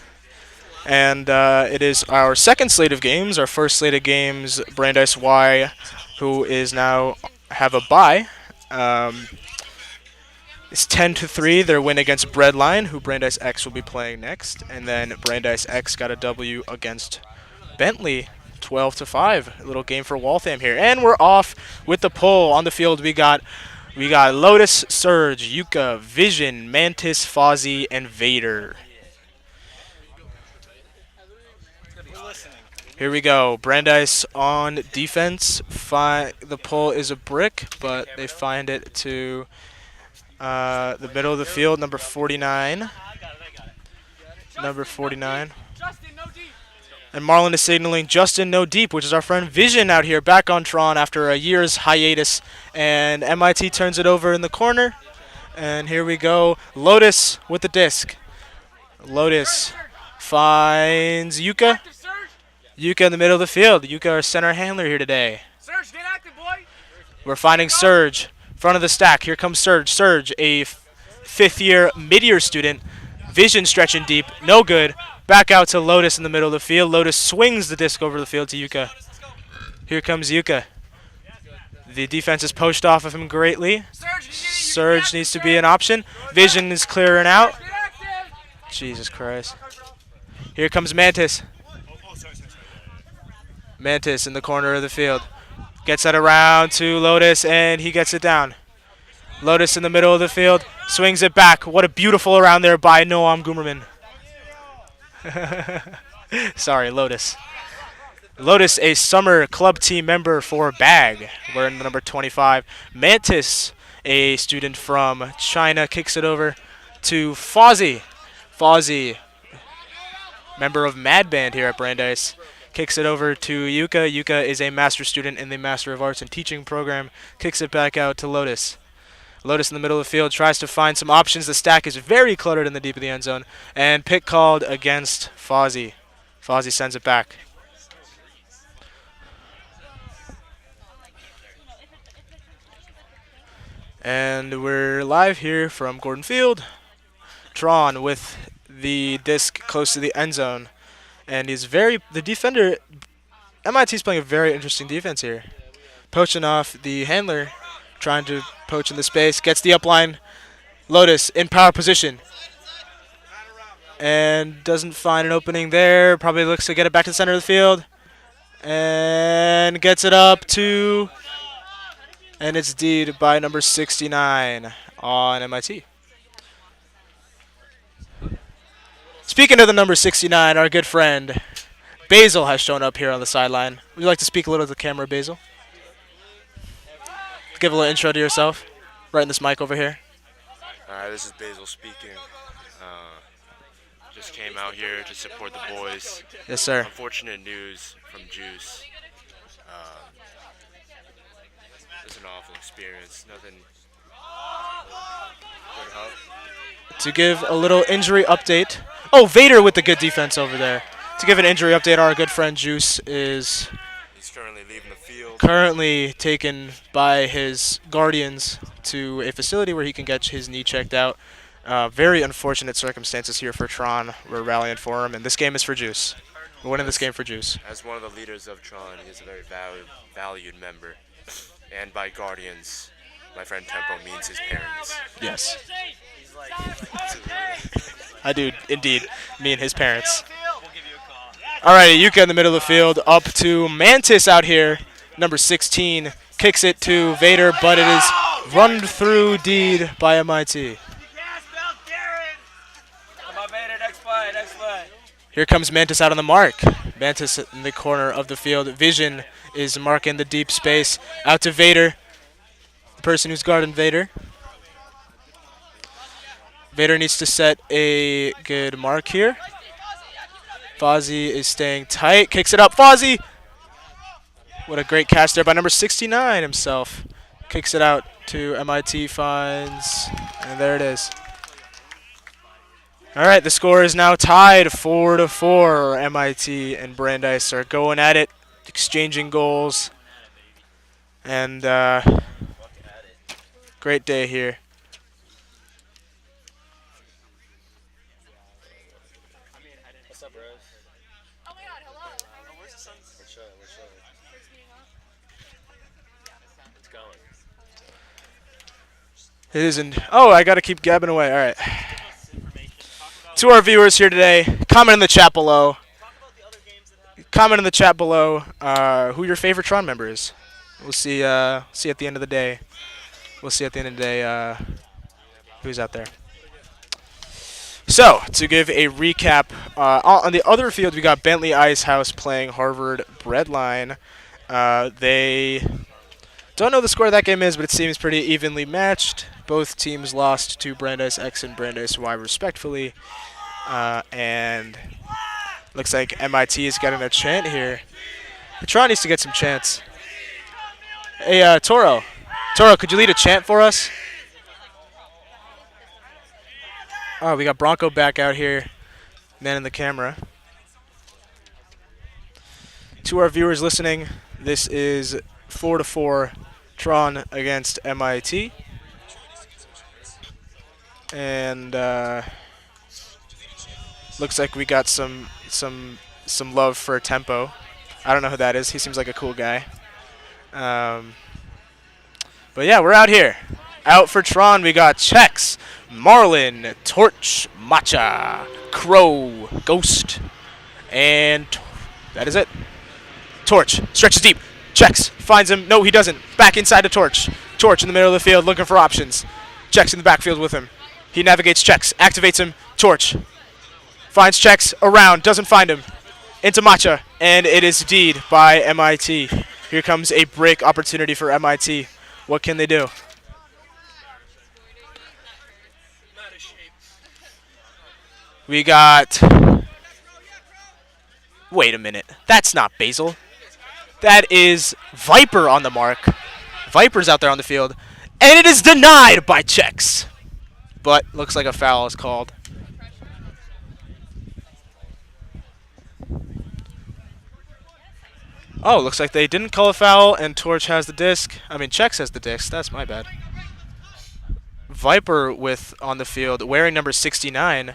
And it is our second slate of games. Our first slate of games, Brandeis Y, who is now have a bye. It's 10-3, their win against Breadline, who Brandeis X will be playing next. And then Brandeis X got a W against Bentley, 12-5. A little game for Waltham here. And we're off with the poll. On the field, we got Lotus, Surge, Yuka, Vision, Mantis, Fozzie, and Vader. Here we go. Brandeis on defense. The poll is a brick, but they find it to the middle of the field, number 49. Number 49. And Marlon is signaling Justin no deep, which is our friend Vision out here back on Tron after a year's hiatus. And MIT turns it over in the corner. And here we go. Lotus with the disc. Lotus finds Yuka. Yuka in the middle of the field. Yuka, our center handler here today. Surge, get active, boy. We're finding Surge. Front of the stack. Here comes Surge. Surge, a fifth-year mid-year student. Vision stretching deep. No good. Back out to Lotus in the middle of the field. Lotus swings the disc over the field to Yuka. Here comes Yuka. The defense is poached off of him greatly. Surge needs to be an option. Vision is clearing out. Jesus Christ. Here comes Mantis. Mantis in the corner of the field. Gets that around to Lotus, and he gets it down. Lotus in the middle of the field. Swings it back. What a beautiful around there by Noam Gumerman. Sorry, Lotus. Lotus, a summer club team member for BAG, wearing the number 25. Mantis, a student from China, kicks it over to Fozzie. Fozzie, member of Mad Band here at Brandeis, kicks it over to Yuka. Yuka is a master student in the Master of Arts and Teaching program. Kicks it back out to Lotus. Lotus in the middle of the field tries to find some options. The stack is very cluttered in the deep of the end zone. And pick called against Fozzie. Fozzie sends it back. And we're live here from Gordon Field. Tron with the disc close to the end zone. And the defender, MIT's playing a very interesting defense here. Poaching off the handler, trying to poach in the space, gets the upline. Lotus in power position. And doesn't find an opening there. Probably looks to get it back to the center of the field. And gets it up to, and it's D'd by number 69 on MIT. Speaking of the number 69, our good friend Basil has shown up here on the sideline. Would you like to speak a little to the camera, Basil? Give a little intro to yourself. Right in this mic over here. Alright, this is Basil speaking. Just came out here to support the boys. Yes, sir. Unfortunate news from Juice. It's an awful experience. Nothing. Good help. To give a little injury update. Oh, Vader with the good defense over there. To give an injury update, our good friend Juice is currently taken by his guardians to a facility where he can get his knee checked out. Very unfortunate circumstances here for Tron. We're rallying for him, and this game is for Juice. We're winning this game for Juice. As one of the leaders of Tron, he is a very valued member. And by guardians, my friend Tempo means his parents. Yes. I do, indeed, mean his parents. Alrighty, Yuka in the middle of the field, up to Mantis out here. Number 16 kicks it to Vader, but it is run through deed by MIT. Come on, Vader, next play, next play. Here comes Mantis out on the mark. Mantis in the corner of the field. Vision is marking the deep space. Out to Vader, the person who's guarding Vader. Vader needs to set a good mark here. Fozzie is staying tight. Kicks it up. Fozzie! What a great catch there by number 69 himself. Kicks it out to MIT, finds, and there it is. All right, the score is now tied 4-4. MIT and Brandeis are going at it, exchanging goals. And great day here. What's up, Rose? Oh my god, hello. Oh, where's the sun? We're chilling, we're chilling. It's going. It isn't. Oh, I got to keep gabbing away. All right. To our viewers here today, comment in the chat below. Comment in the chat below who your favorite Tron member is. We'll see. See at the end of the day. We'll see at the end of the day who's out there. So, to give a recap, on the other field, we got Bentley Icehouse playing Harvard Breadline. They don't know the score of that game is, but it seems pretty evenly matched. Both teams lost to Brandeis X and Brandeis Y respectfully. And looks like MIT is getting a chant here. Tron needs to get some chants. Hey, Toro. Toro, could you lead a chant for us? Oh, we got Bronco back out here, man in the camera. To our viewers listening, this is 4-4 Tron against MIT. And looks like we got some love for Tempo. I don't know who that is. He seems like a cool guy. But yeah, we're out here. Out for Tron, we got Chex, Marlin, Torch, Matcha, Crow, Ghost, and that is it. Torch stretches deep. Chex finds him. No, he doesn't. Back inside to Torch. Torch in the middle of the field looking for options. Chex in the backfield with him. He navigates Chex, activates him. Torch finds Chex around, doesn't find him. Into Matcha, and it is D'd by MIT. Here comes a break opportunity for MIT. What can they do? We got... Wait a minute. That's not Basil. That is Viper on the mark. Viper's out there on the field. And it is denied by Chex. But looks like a foul is called. Oh, looks like they didn't call a foul, and Torch has the disc. I mean, Chex has the disc. That's my bad. Viper with on the field, wearing number 69.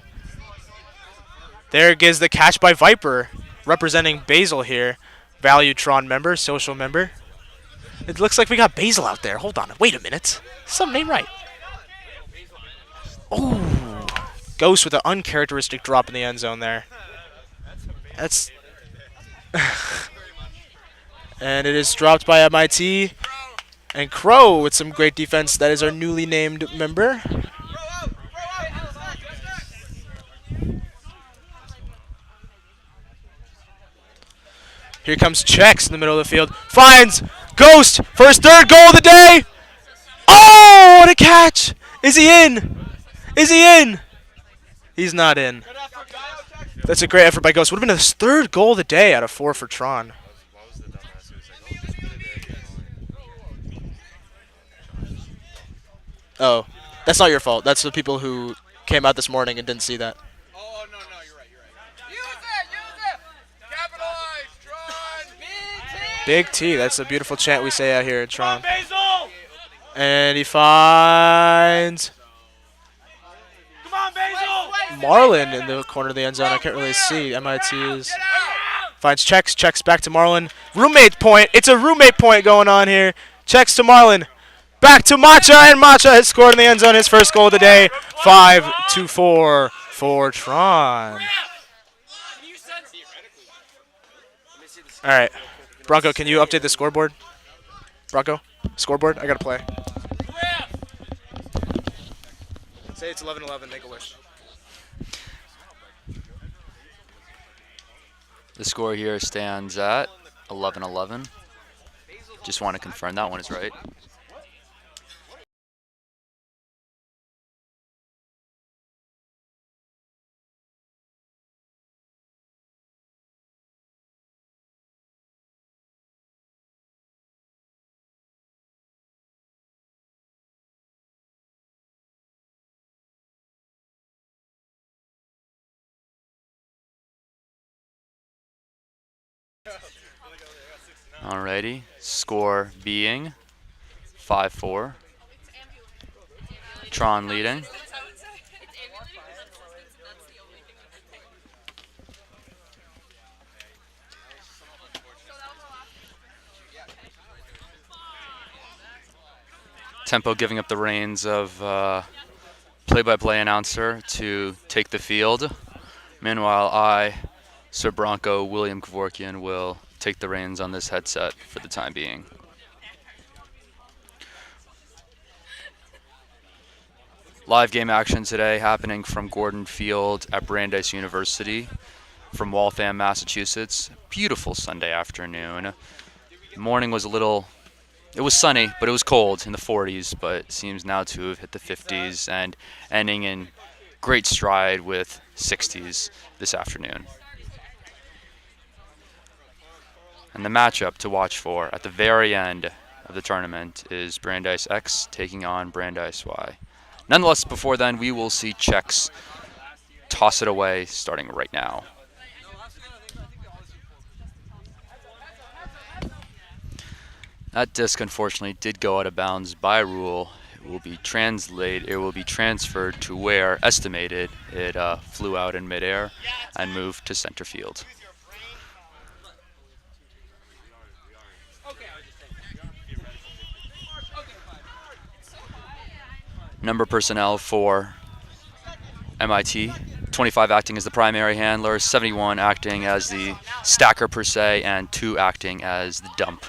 There gives the catch by Viper, representing Basil here. Value Tron member, social member. It looks like we got Basil out there. Hold on. Wait a minute. Something ain't right. Oh, Ghost with an uncharacteristic drop in the end zone there. That's... And it is dropped by MIT. And Crow with some great defense. That is our newly named member. Here comes Chex in the middle of the field. Finds Ghost for his third goal of the day. Oh, what a catch. Is he in? Is he in? He's not in. That's a great effort by Ghost. Would have been his third goal of the day out of 4 for Tron. Oh, that's not your fault. That's the people who came out this morning and didn't see that. Oh, no, you're right. Use it! Capitalize, Tron! Big T. That's a beautiful chant we say out here at Tron. And he finds Marlon in the corner of the end zone. I can't really see. MIT is finds checks back to Marlon. Roommate point. It's a roommate point going on here. Checks to Marlon. Back to Macha, and Macha has scored in the end zone. His first goal of the day. 5-4 for Tron. All right, Bronco, can you update the scoreboard? Bronco, scoreboard. I gotta play. Say it's 11-11. Make a wish. The score here stands at 11-11. Just want to confirm that one is right. Alrighty, score being 5-4. Tron leading. Tempo giving up the reins of play-by-play announcer to take the field. Meanwhile, I, Sir Bronco William Kevorkian, will take the reins on this headset for the time being. Live game action today happening from Gordon Field at Brandeis University from Waltham, Massachusetts. Beautiful Sunday afternoon. The morning was it was sunny, but it was cold in the 40s, but it seems now to have hit the 50s and ending in great stride with 60s this afternoon. And the matchup to watch for at the very end of the tournament is Brandeis X taking on Brandeis Y. Nonetheless, before then, we will see Czechs toss it away starting right now. That disc, unfortunately, did go out of bounds by rule. It will be transferred to where estimated it flew out in midair and moved to center field. Number personnel for MIT, 25 acting as the primary handler, 71 acting as the stacker per se, and 2 acting as the dump.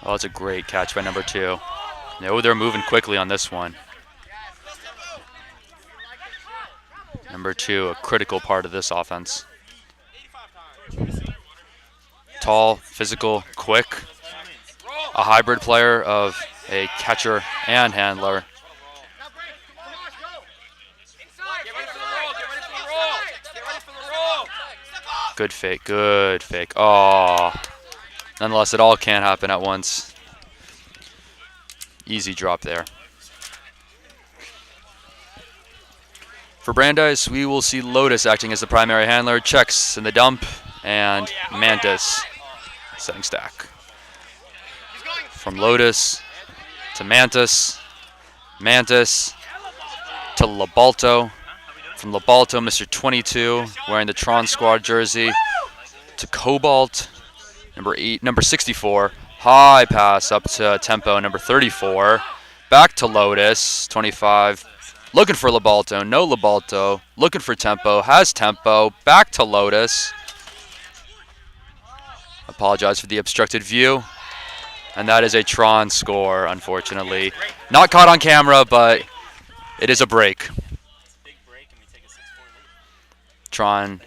Oh, that's a great catch by number 2. No, they're moving quickly on this one. Number 2, a critical part of this offense. Tall, physical, quick. A hybrid player of a catcher and handler. Good fake, good fake. Oh, nonetheless, it all can happen at once. Easy drop there. For Brandeis, we will see Lotus acting as the primary handler, Checks in the dump, and Mantis setting stack. From Lotus to Mantis, Mantis to Labalto, from Labalto, Mr. 22, wearing the Tron Squad jersey, to Cobalt, number 64, high pass up to Tempo, number 34, back to Lotus, 25, looking for Labalto, no Labalto, looking for Tempo, has Tempo, back to Lotus. Apologize for the obstructed view. And that is a Tron score, unfortunately. Not caught on camera, but it is a break. Tron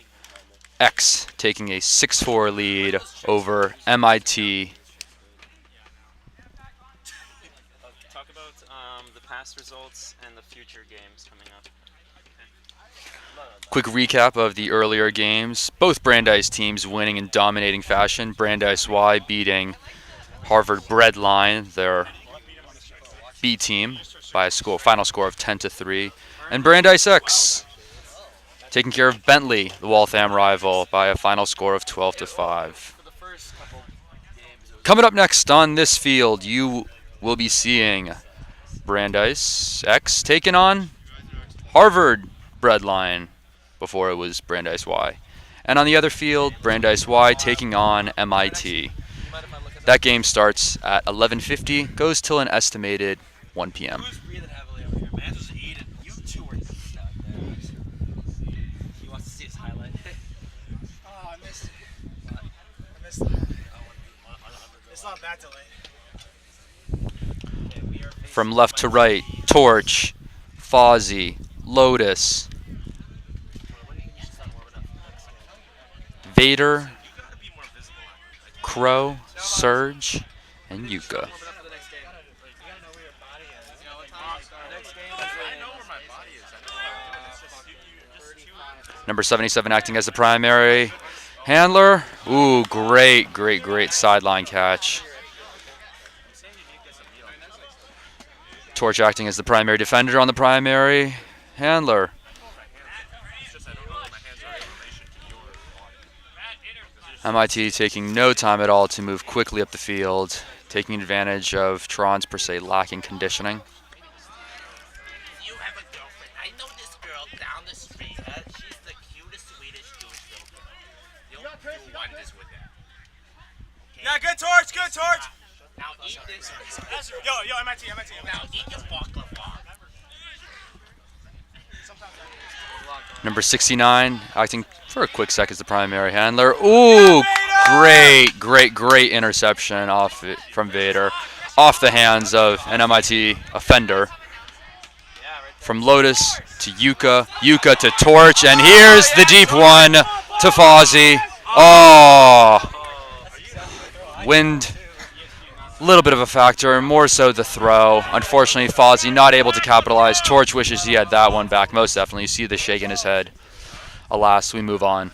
X taking a 6-4 lead over MIT. Talk about the past results and the future games coming up. Quick recap of the earlier games. Both Brandeis teams winning in dominating fashion. Brandeis Y beating Harvard Breadline, their B team, by a final score of 10-3. And Brandeis X taking care of Bentley, the Waltham rival, by a final score of 12-5. Coming up next on this field, you will be seeing Brandeis X taking on Harvard Breadline, before it was Brandeis Y. And on the other field, Brandeis Y taking on MIT. That game starts at 11:50, goes till an estimated 1 p.m. He wants to see his highlight. Oh, I missed it. I missed it. It's not that delayed. From left to right, Torch, Fozzie, Lotus, Vader, Crow, Surge, and Yuka. Number 77 acting as the primary handler. Ooh, great sideline catch. Torch acting as the primary defender on the primary handler. MIT taking no time at all to move quickly up the field, taking advantage of Tron's per se lacking conditioning. You have a girlfriend. I know this girl down the street. She's the cutest Swedish Jewish girl. You'll do wonders with her. Okay? Yeah, good torch, good torch. Now eat this. Yo, MIT. Now eat your baklava. Number 69 acting for a quick sec as the primary handler. Ooh, great interception from Vader, off the hands of an MIT offender. From Lotus to Yuka, Yuka to Torch, and here's the deep one to Fozzie. Oh, wind, a little bit of a factor, more so the throw. Unfortunately, Fozzie not able to capitalize. Torch wishes he had that one back, most definitely. You see the shake in his head. Alas, we move on.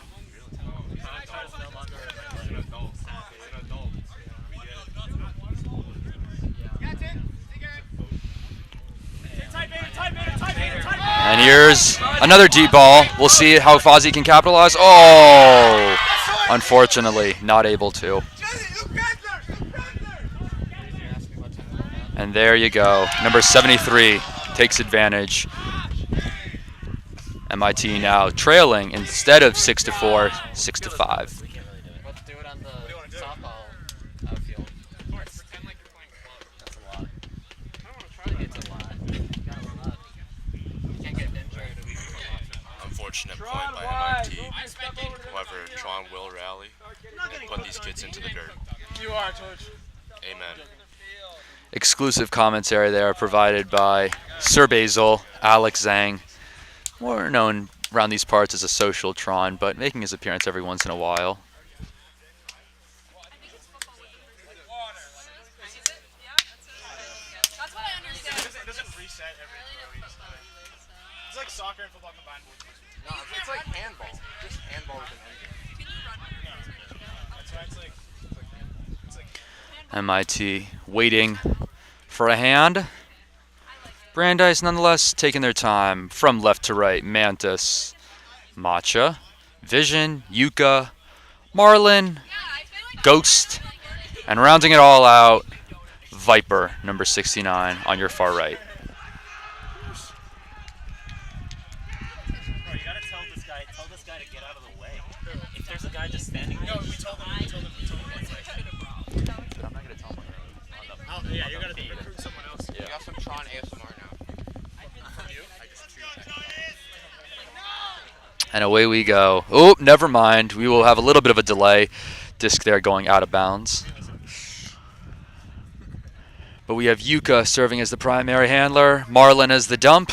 And here's another deep ball. We'll see how Fozzie can capitalize. Oh, unfortunately, not able to. And there you go. Number 73 takes advantage. MIT now trailing instead of 6-4, 6-5. Let's do it on the softball outfield. Pretend like you're playing club. That's a lot. I don't want to try to get to a lot. You gotta run up. You can't get injured. Unfortunate point by MIT. However, Tron will rally and put these kids into the dirt. You are, Torch. Amen. Exclusive commentary there provided by Sir Basil, Alex Zhang, more known around these parts as a social Tron, but making his appearance every once in a while. It doesn't reset every It's like soccer and football combined. No, it's like handball. Just handball with an engine. That's why it's like MIT waiting for a hand. Brandeis nonetheless taking their time from left to right. Mantis, Matcha, Vision, Yuka, Marlin, Ghost, and rounding it all out, Viper, number 69 on your far right. Bro, you gotta tell this guy to get out of the way. If there's a guy just standing there. No, we told him. I'm not gonna tell him. Yeah, you're gonna recruit someone else. You got some Tron ASMR now. And away we go. Oh, never mind. We will have a little bit of a delay. Disc there going out of bounds. But we have Yuka serving as the primary handler, Marlin as the dump,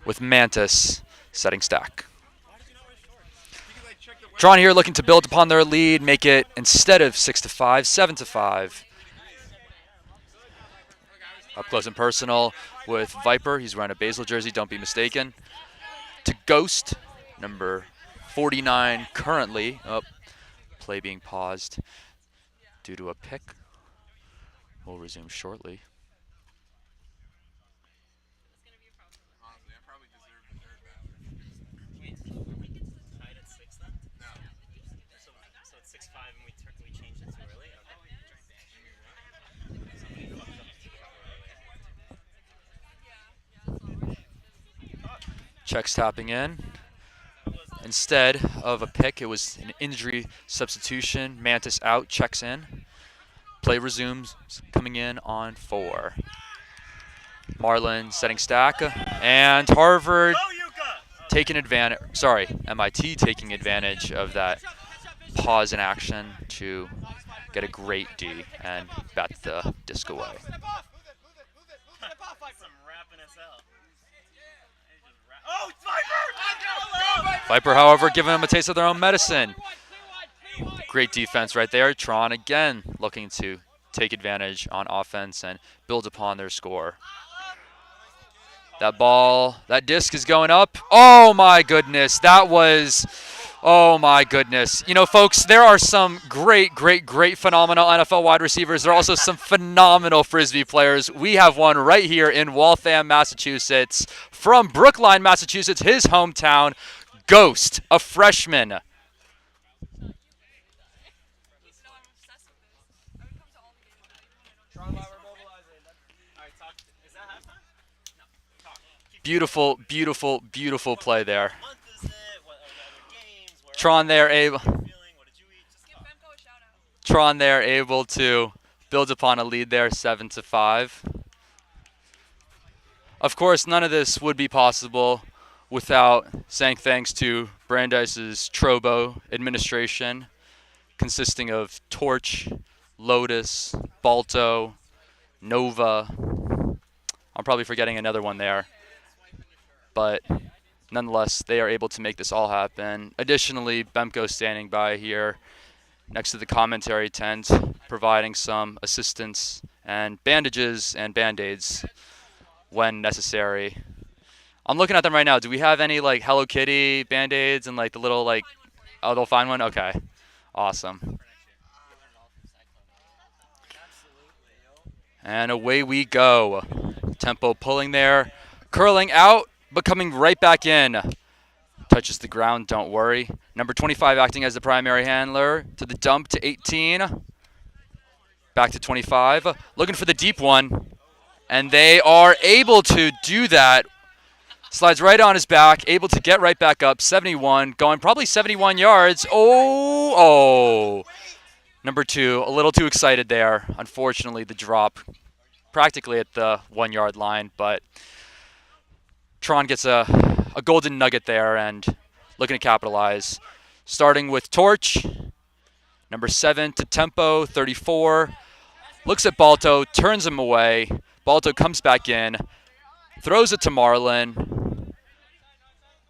with Mantis setting stack. Tron here looking to build upon their lead, make it, instead of 6-5, 7-5. Up close and personal with Viper. He's wearing a Basil jersey, don't be mistaken. To Ghost, number 49 currently. Oh, play being paused due to a pick. We'll resume shortly. Honestly, I probably deserve the third Checks tapping in. Instead of a pick, it was an injury substitution. Mantis out, checks in. Play resumes, coming in on 4. Marlin setting stack, and Harvard taking advantage, MIT taking advantage of that pause in action to get a great D and bat the disc away. Viper, however, giving them a taste of their own medicine. Great defense right there. Tron again looking to take advantage on offense and build upon their score. That ball, that disc is going up. Oh my goodness, that was, oh my goodness. You know, folks, there are some great, phenomenal NFL wide receivers. There are also some phenomenal Frisbee players. We have one right here in Waltham, Massachusetts, from Brookline, Massachusetts, his hometown, Ghost, a freshman. Beautiful, beautiful, beautiful play there. Tron there able to build upon a lead there, 7-5. Of course, none of this would be possible without saying thanks to Brandeis's Trobo administration, consisting of Torch, Lotus, Balto, Nova. I'm probably forgetting another one there. But nonetheless, they are able to make this all happen. Additionally, Bemco standing by here next to the commentary tent, providing some assistance and bandages and band-aids when necessary. I'm looking at them right now. Do we have any like Hello Kitty band-aids and like the little like, oh, they'll find one? Okay, awesome. And away we go. Tempo pulling there, curling out, but coming right back in. Touches the ground, don't worry. Number 25 acting as the primary handler to the dump to 18. Back to 25, looking for the deep one. And they are able to do that. Slides right on his back, able to get right back up, 71, going probably 71 yards. Oh. Number 2, a little too excited there. Unfortunately, the drop practically at the 1 yard line, but Tron gets a golden nugget there and looking to capitalize. Starting with Torch, number 7 to Tempo, 34. Looks at Balto, turns him away. Balto comes back in, throws it to Marlin.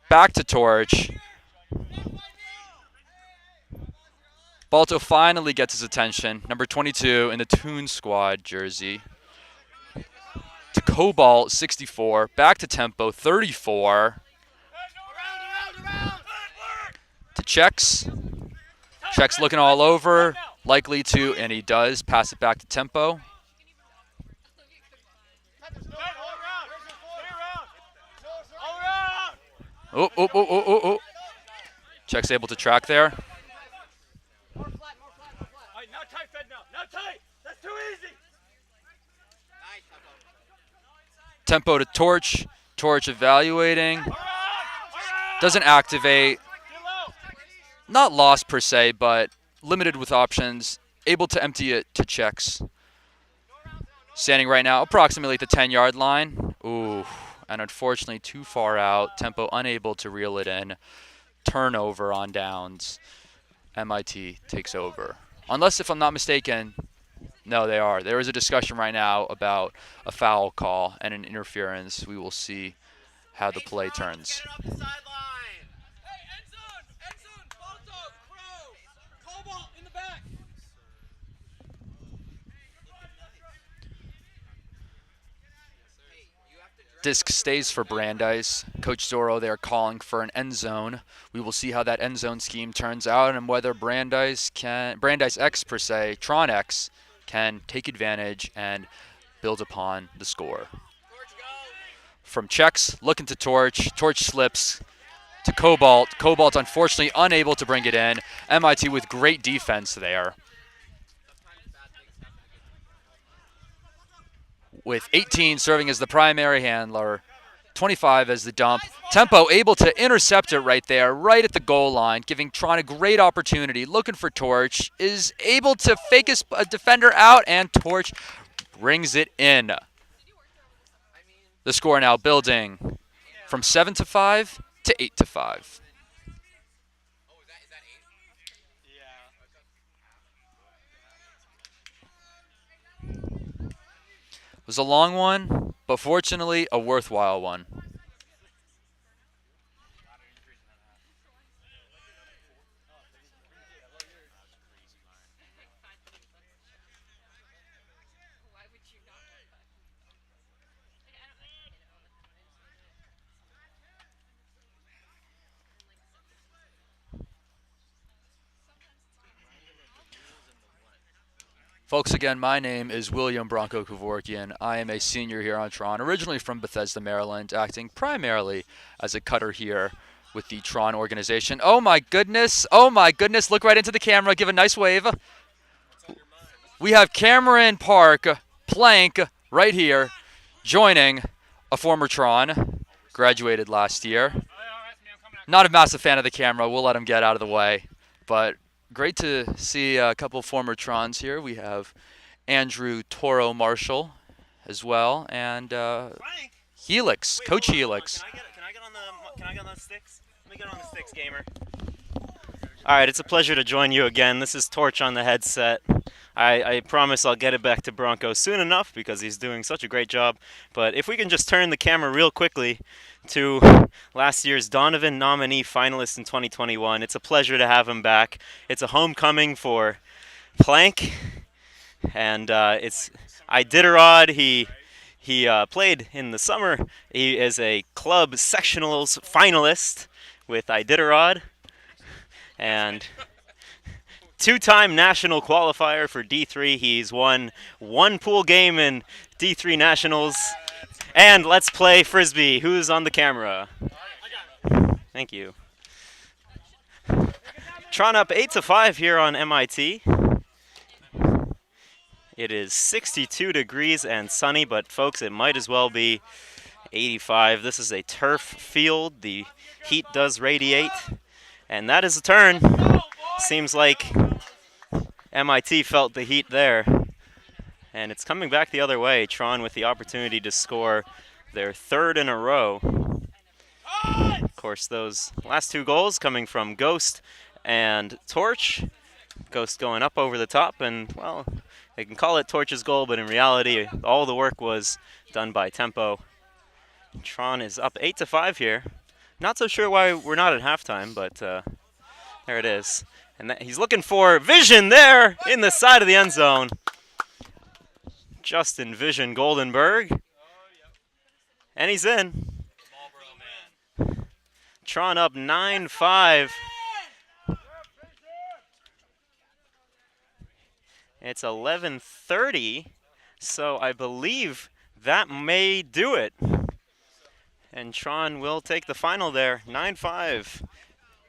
Back to Torch. Balto finally gets his attention. Number 22 in the Toon Squad jersey. To Cobalt, 64. Back to Tempo, 34. To Checks. Checks looking all over. Likely to, and he does, pass it back to Tempo. Oh. Checks able to track there. Tempo to Torch. Torch evaluating. Doesn't activate. Not lost per se, but limited with options. Able to empty it to Checks. Standing right now approximately at the 10-yard line. Ooh, and unfortunately too far out. Tempo unable to reel it in. Turnover on downs. MIT takes over. Unless, if I'm not mistaken, no, they are. There is a discussion right now about a foul call and an interference. We will see how the play turns. Disc stays for Brandeis. Coach Zorro there calling for an end zone. We will see how that end zone scheme turns out and whether Brandeis X per se, Tron X, can take advantage and build upon the score. From Checks, looking to Torch. Torch slips to Cobalt. Cobalt unfortunately unable to bring it in. MIT with great defense there. With 18 serving as the primary handler, 25 as the dump. Tempo able to intercept it right there, right at the goal line, giving Tron a great opportunity. Looking for Torch, is able to fake a defender out, and Torch brings it in. The score now building from 7-5 to 8-5. It was a long one, but fortunately a worthwhile one. Folks, again, my name is William Bronco Kevorkian. I am a senior here on Tron, originally from Bethesda, Maryland, acting primarily as a cutter here with the Tron organization. Oh my goodness, look right into the camera, give a nice wave. We have Cameron Park Plank right here, joining a former Tron, graduated last year. Not a massive fan of the camera, we'll let him get out of the way, but great to see a couple former Trons here. We have Andrew Toro Marshall as well, and Helix, Coach Helix. Can I get on the sticks? Let me get on the sticks, gamer. All right, it's a pleasure to join you again. This is Torch on the headset. I promise I'll get it back to Bronco soon enough because he's doing such a great job. But if we can just turn the camera real quickly to last year's Donovan nominee finalist in 2021. It's a pleasure to have him back. It's a homecoming for Plank, and it's Iditarod. He played in the summer. He is a club sectionals finalist with Iditarod, and two-time national qualifier for D3. He's won one pool game in D3 Nationals. And let's play Frisbee. Who's on the camera? Thank you. Tron up 8-5 here on MIT. It is 62 degrees and sunny, but folks, it might as well be 85. This is a turf field. The heat does radiate. And that is a turn. Seems like MIT felt the heat there. And it's coming back the other way. Tron with the opportunity to score their third in a row. Of course, those last two goals coming from Ghost and Torch. Ghost going up over the top, and, well, they can call it Torch's goal, but in reality, all the work was done by Tempo. Tron is up 8-5 here. Not so sure why we're not at halftime, but there it is. And he's looking for Vision there in the side of the end zone. Justin Vision Goldenberg. And he's in. Tron up 9-5. It's 11:30, so I believe that may do it. And Tron will take the final there, 9-5.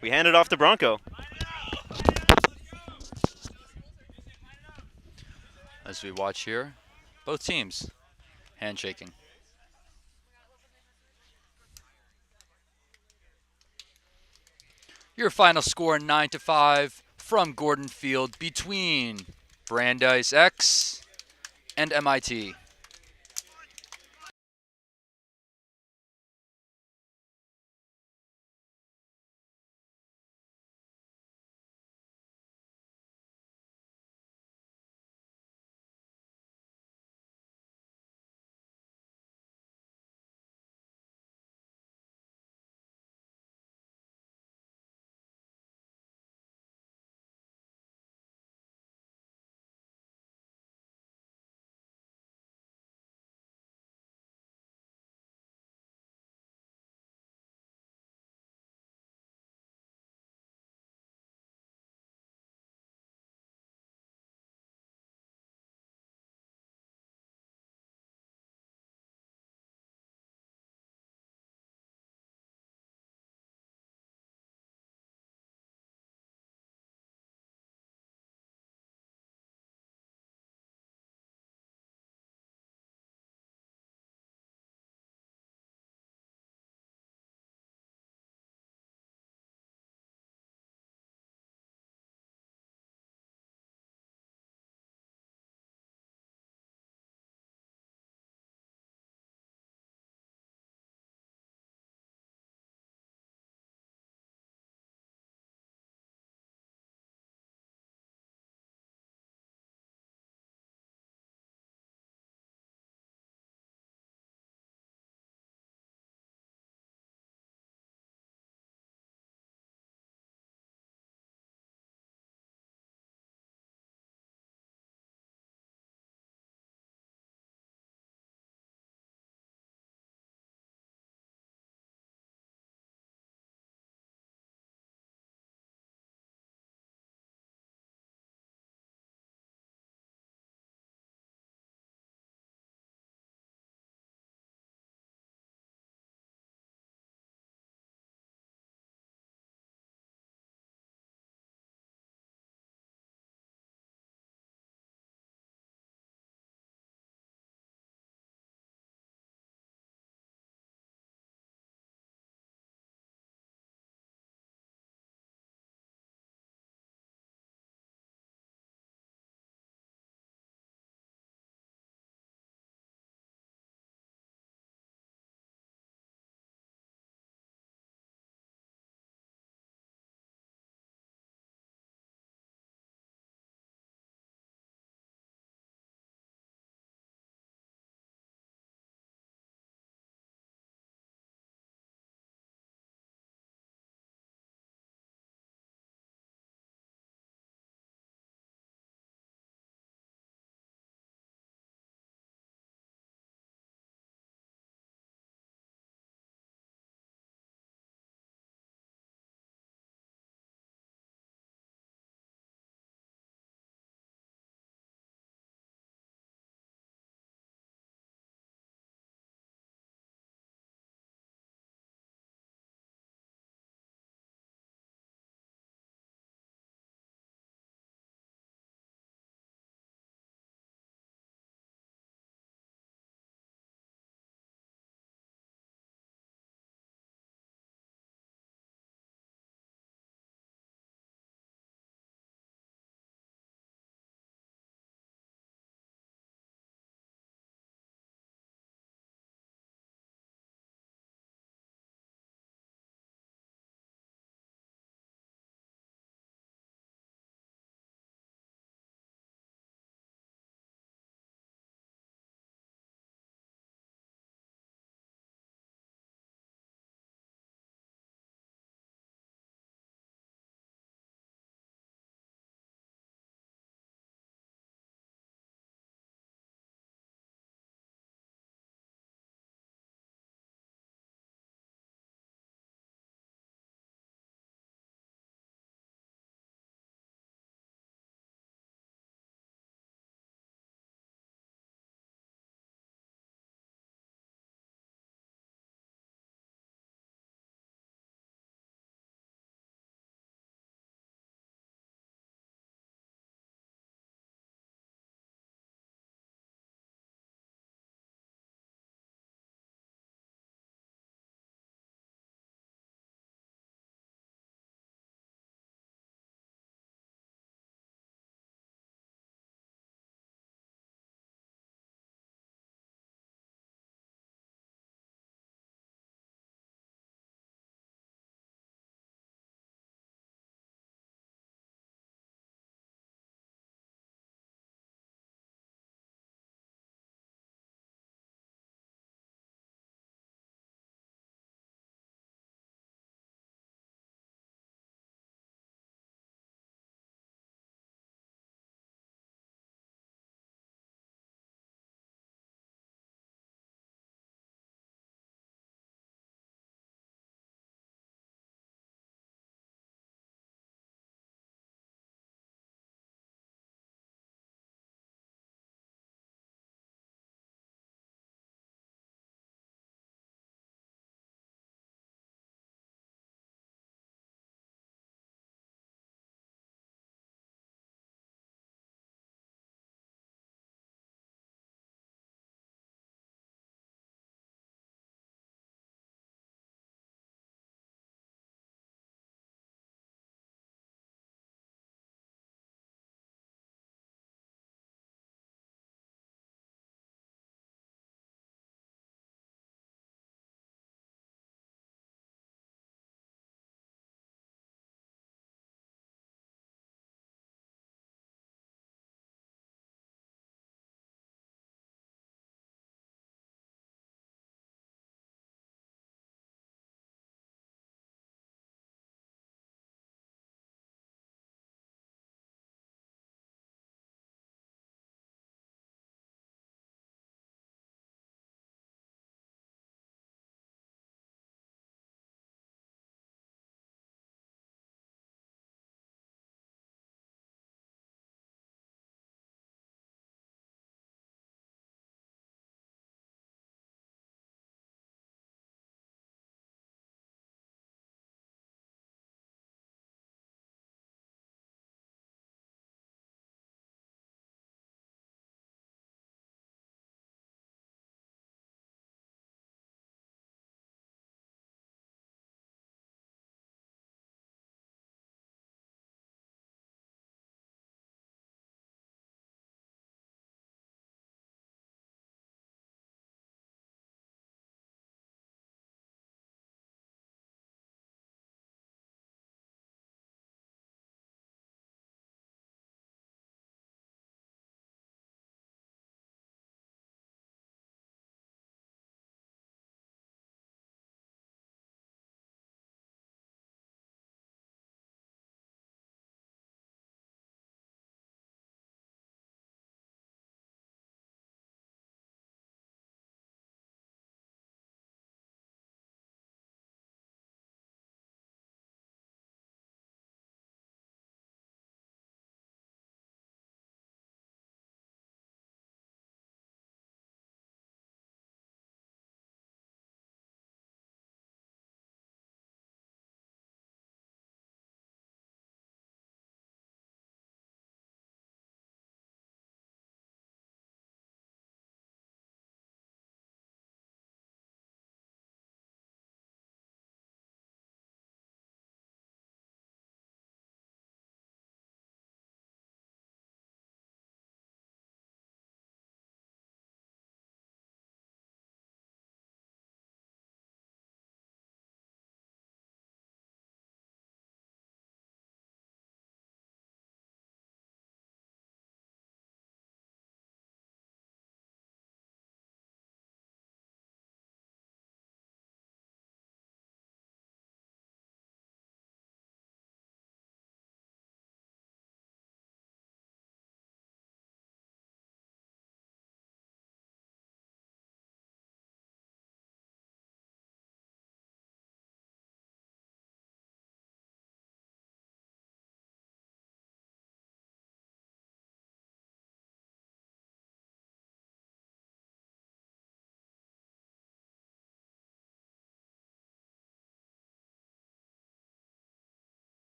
We hand it off to Bronco. As we watch here, both teams handshaking. Your final score 9-5 from Gordon Field between Brandeis X and MIT.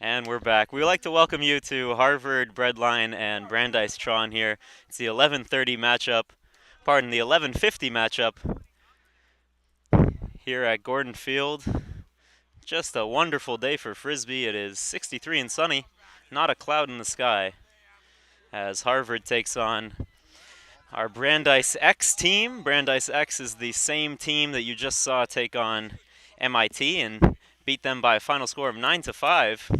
And we're back. We would like to welcome you to Harvard Breadline and Brandeis Tron here. It's the 11:30 matchup, pardon, the 11:50 matchup here at Gordon Field. Just a wonderful day for Frisbee. It is 63 and sunny, not a cloud in the sky, as Harvard takes on our Brandeis X team. Brandeis X is the same team that you just saw take on MIT and beat them by a final score of 9-5.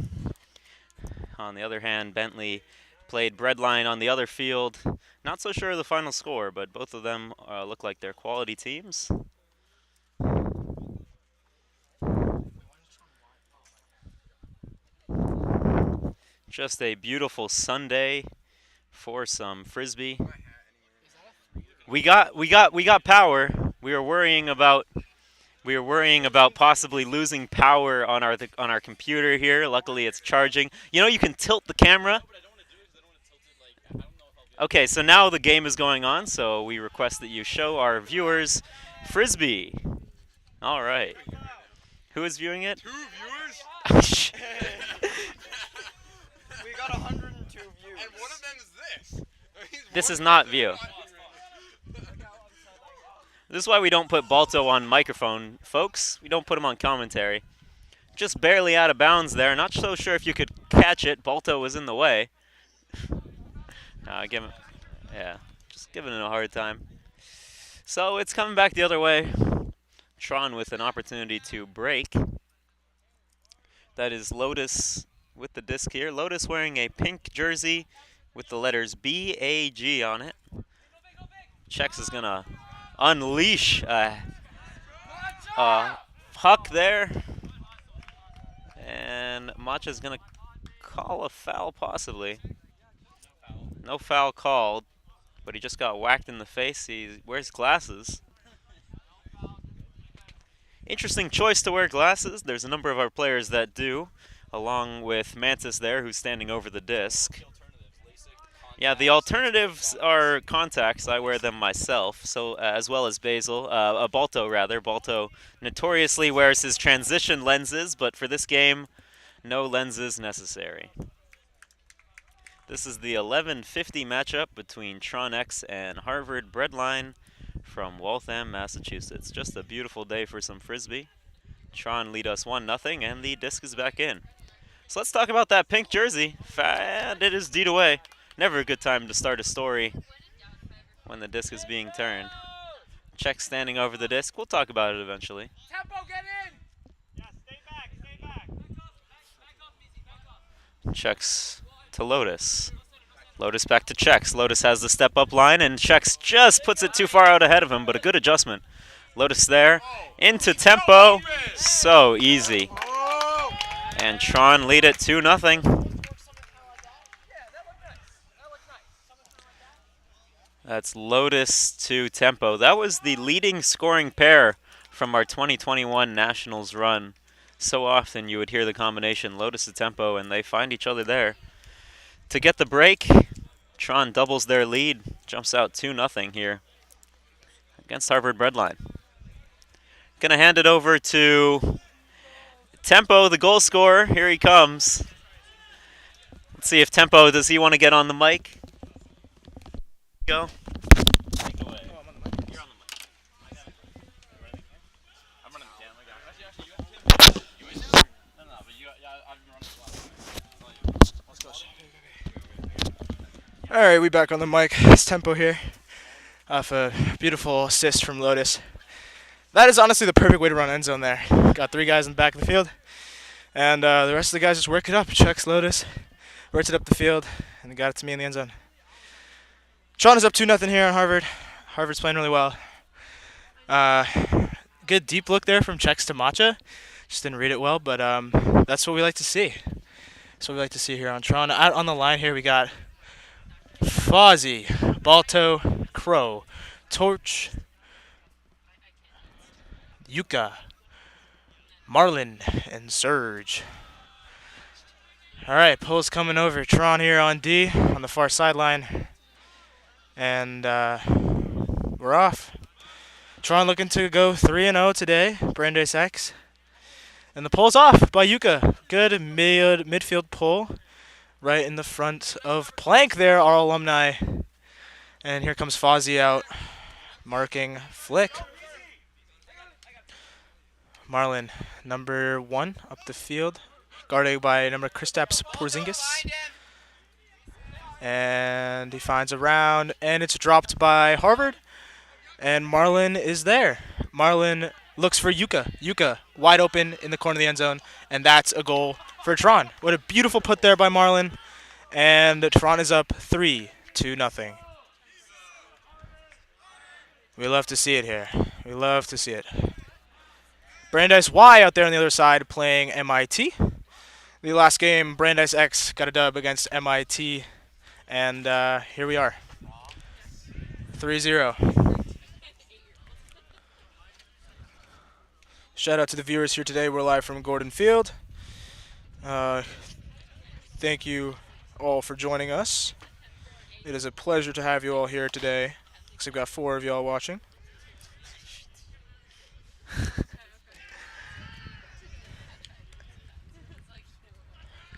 On the other hand, Bentley played Breadline on the other field. Not so sure of the final score, but both of them look like they're quality teams. Just a beautiful Sunday for some Frisbee. We got power. We were worrying about possibly losing power on our computer here. Luckily, it's charging. You know, you can tilt the camera. Okay, so now the game is going on, so we request that you show our viewers Frisbee. All right. Who is viewing it? 2 viewers? We got 102 views. And one of them is this. This is not view. This is why we don't put Balto on microphone, folks. We don't put him on commentary. Just barely out of bounds there. Not so sure if you could catch it. Balto was in the way. Just giving it a hard time. So it's coming back the other way. Tron with an opportunity to break. That is Lotus with the disc here. Lotus wearing a pink jersey with the letters BAG on it. Chex is going to unleash a puck there. And Macha's going to call a foul possibly. No foul called, but he just got whacked in the face. He wears glasses. Interesting choice to wear glasses. There's a number of our players that do, along with Mantis there, who's standing over the disc. Yeah, the alternatives are contacts. I wear them myself, so as well as Basil, Balto rather. Balto notoriously wears his transition lenses, but for this game, no lenses necessary. This is the 11:50 matchup between TRON X and Harvard Breadline from Waltham, Massachusetts. Just a beautiful day for some Frisbee. Tron lead us 1-0, and the disc is back in. So let's talk about that pink jersey. And it is deed away. Never a good time to start a story when the disc is being turned. Check standing over the disc. We'll talk about it eventually. Tempo, get in! Yeah, stay back, stay back. Checks to Lotus. Lotus back to Chex. Lotus has the step-up line, and Chex just puts it too far out ahead of him, but a good adjustment. Lotus there, into tempo. So easy. And Tron lead it 2-0. That's Lotus to tempo. That was the leading scoring pair from our 2021 Nationals run. So often you would hear the combination Lotus to tempo, and they find each other there. To get the break, Tron doubles their lead, jumps out 2-0 here against Harvard Breadline. Gonna hand it over to Tempo, the goal scorer. Here he comes. Let's see if Tempo, does he want to get on the mic? Go. Take away. Oh, I'm on the mic. You're on the mic. I'm running the camera. You in now? No, but I've been running the last time. Let's go. Alright, we back on the mic. It's Tempo here. Off a beautiful assist from Lotus. That is honestly the perfect way to run end zone there. Got 3 guys in the back of the field. And the rest of the guys just work it up. Checks Lotus, works it up the field, and they got it to me in the end zone. Tron is up 2-0 here on Harvard. Harvard's playing really well. Good deep look there from Checks to Macha. Just didn't read it well, but that's what we like to see. That's what we like to see here on Tron. Out on the line here we got Fozzie, Balto, Crow, Torch, Yuka, Marlin, and Surge. Alright, Pole's coming over. Tron here on D on the far sideline. And we're off. Tron looking to go 3-0 today. Brandeis X. And the pole's off by Yuka. good midfield pull right in the front of Plank there, our alumni. And here comes Fozzie out, marking Flick. Marlin, number 1, up the field, guarded by number Kristaps Porzingis. And he finds a round, and it's dropped by Harvard. And Marlin is there. Marlin looks for Yuka. Yuka, wide open in the corner of the end zone, and that's a goal for Tron. What a beautiful put there by Marlin. And Tron is up 3-0. We love to see it here. We love to see it. Brandeis Y out there on the other side playing MIT. The last game, Brandeis X got a dub against MIT. And here we are, 3-0. Shout out to the viewers here today. We're live from Gordon Field. Thank you all for joining us. It is a pleasure to have you all here today. Looks like we've got 4 of y'all watching.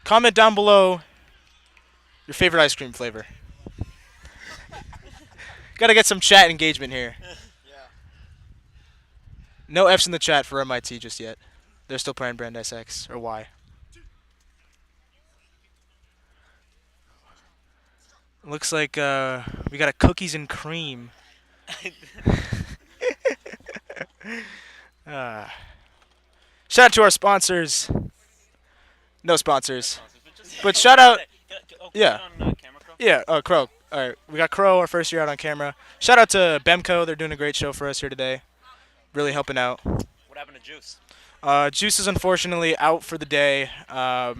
Comment down below your favorite ice cream flavor. Gotta get some chat engagement here. No F's in the chat for MIT just yet. They're still playing Brandeis X or Y. Looks like we got a cookies and cream. Shout out to our sponsors. No sponsors. But shout out. Yeah. Yeah, Crow. All right, we got Crow, our first year out on camera. Shout out to Bemco. They're doing a great show for us here today. Really helping out. What happened to Juice? Juice is unfortunately out for the day.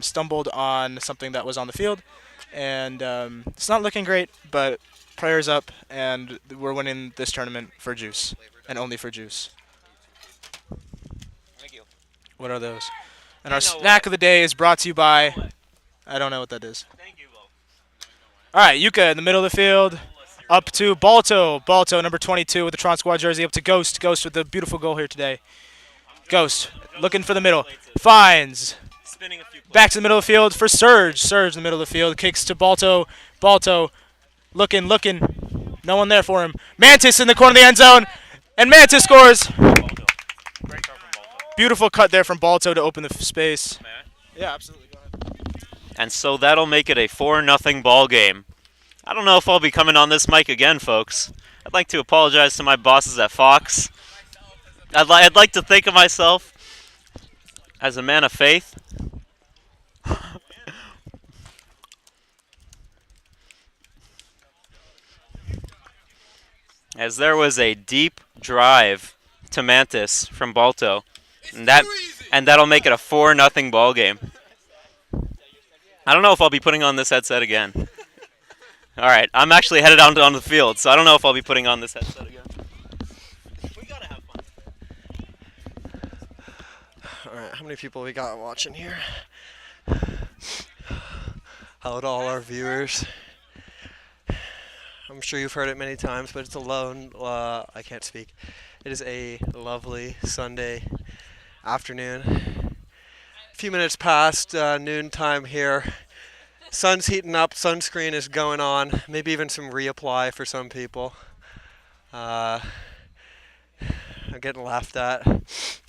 Stumbled on something that was on the field. And it's not looking great, but prayers up, and we're winning this tournament for Juice, and only for Juice. Thank you. What are those? And our snack of the day is brought to you by... I don't know what that is. Thank you, Bo. All right, Yuka in the middle of the field. Up to Balto. Balto, number 22 with the Tron Squad jersey. Up to Ghost. Ghost with a beautiful goal here today. Ghost looking for the middle. Finds. Back to the middle of the field for Surge. Surge in the middle of the field. Kicks to Balto. Balto looking. No one there for him. Mantis in the corner of the end zone. And Mantis scores. Beautiful cut there from Balto to open the space. Yeah, absolutely. Go ahead. And so that'll make it a 4-0 ball game. I don't know if I'll be coming on this mic again, folks. I'd like to apologize to my bosses at Fox. I'd like to think of myself as a man of faith. As there was a deep drive to Mantis from Balto. And that'll make it a 4-0 ball game. I don't know if I'll be putting on this headset again. All right, I'm actually headed out onto the field, so I don't know if I'll be putting on this headset again. We gotta have fun. All right, how many people we got watching here? Hello to all our viewers. I'm sure you've heard it many times, but it's I can't speak. It is a lovely Sunday afternoon. A few minutes past noon time here. Sun's heating up, sunscreen is going on, maybe even some reapply for some people. I'm getting laughed at. I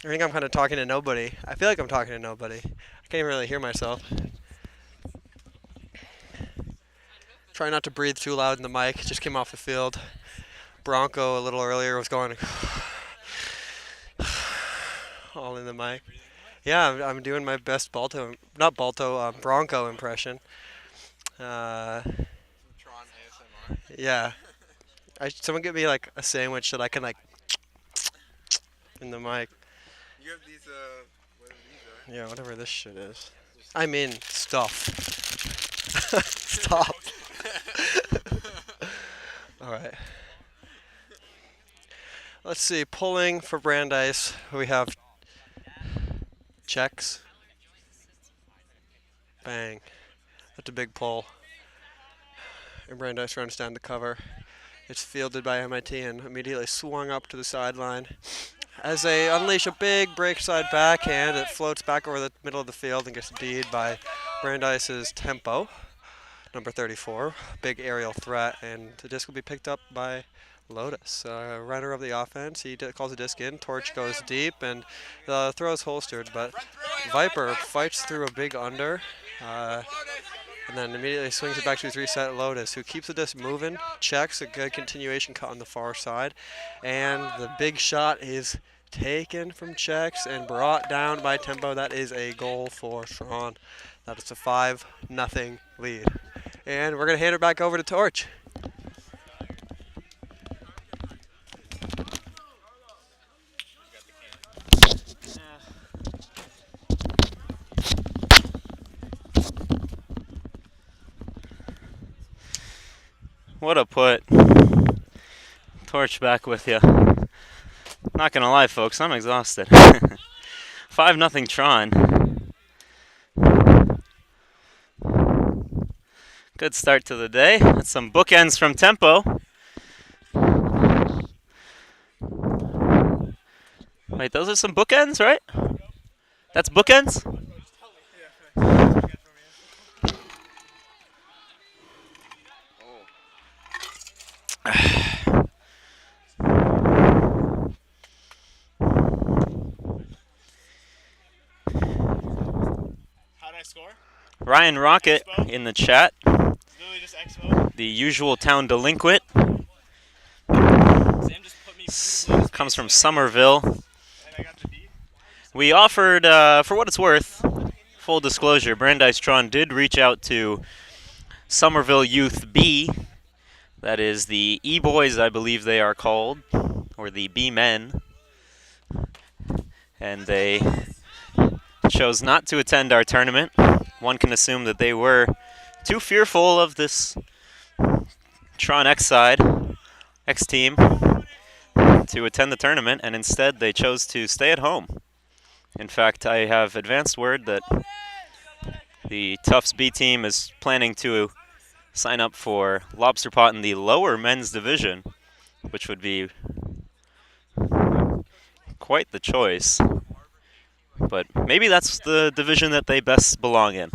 think I'm kind of talking to nobody. I feel like I'm talking to nobody. I can't even really hear myself. Try not to breathe too loud in the mic, just came off the field. Bronco a little earlier was going all in the mic. Yeah, I'm doing my best Bronco impression. TRON ASMR. Yeah. Someone get me like a sandwich that I can like in the mic. You have these, what these are? Yeah, whatever this shit is. I mean, stuff. Stop. Alright. Let's see, pulling for Brandeis. We have checks. Bang. That's a big pull. And Brandeis runs down the cover. It's fielded by MIT and immediately swung up to the sideline. as they unleash a big breakside backhand. It floats back over the middle of the field and gets D'd by Brandeis's Tempo, number 34. Big aerial threat, and the disc will be picked up by Lotus, runner of the offense. He calls the disc in. Torch goes deep, and the throw is holstered, but Viper fights through a big under, and then immediately swings it back to his reset Lotus, who keeps the disc moving, checks a good continuation cut on the far side, and the big shot is taken from checks and brought down by Tempo. That is a goal for TRON. That is a 5-0 lead. And we're going to hand it back over to Torch. What a put. Torch back with you. Not gonna lie, folks, I'm exhausted. 5-0 TRON. Good start to the day. That's some bookends from Tempo. Wait, those are some bookends, right? That's bookends? Ryan Rocket in the chat. The usual town delinquent. Comes from Somerville. We offered, for what it's worth, full disclosure, Brandeis TRON did reach out to Somerville Youth B. That is the E-Boys, I believe they are called, or the B-Men. And they chose not to attend our tournament. One can assume that they were too fearful of this TRON X side, X team, to attend the tournament, and instead they chose to stay at home. In fact, I have advanced word that the Tufts B team is planning to sign up for Lobster Pot in the lower men's division, which would be quite the choice. But maybe that's the division that they best belong in.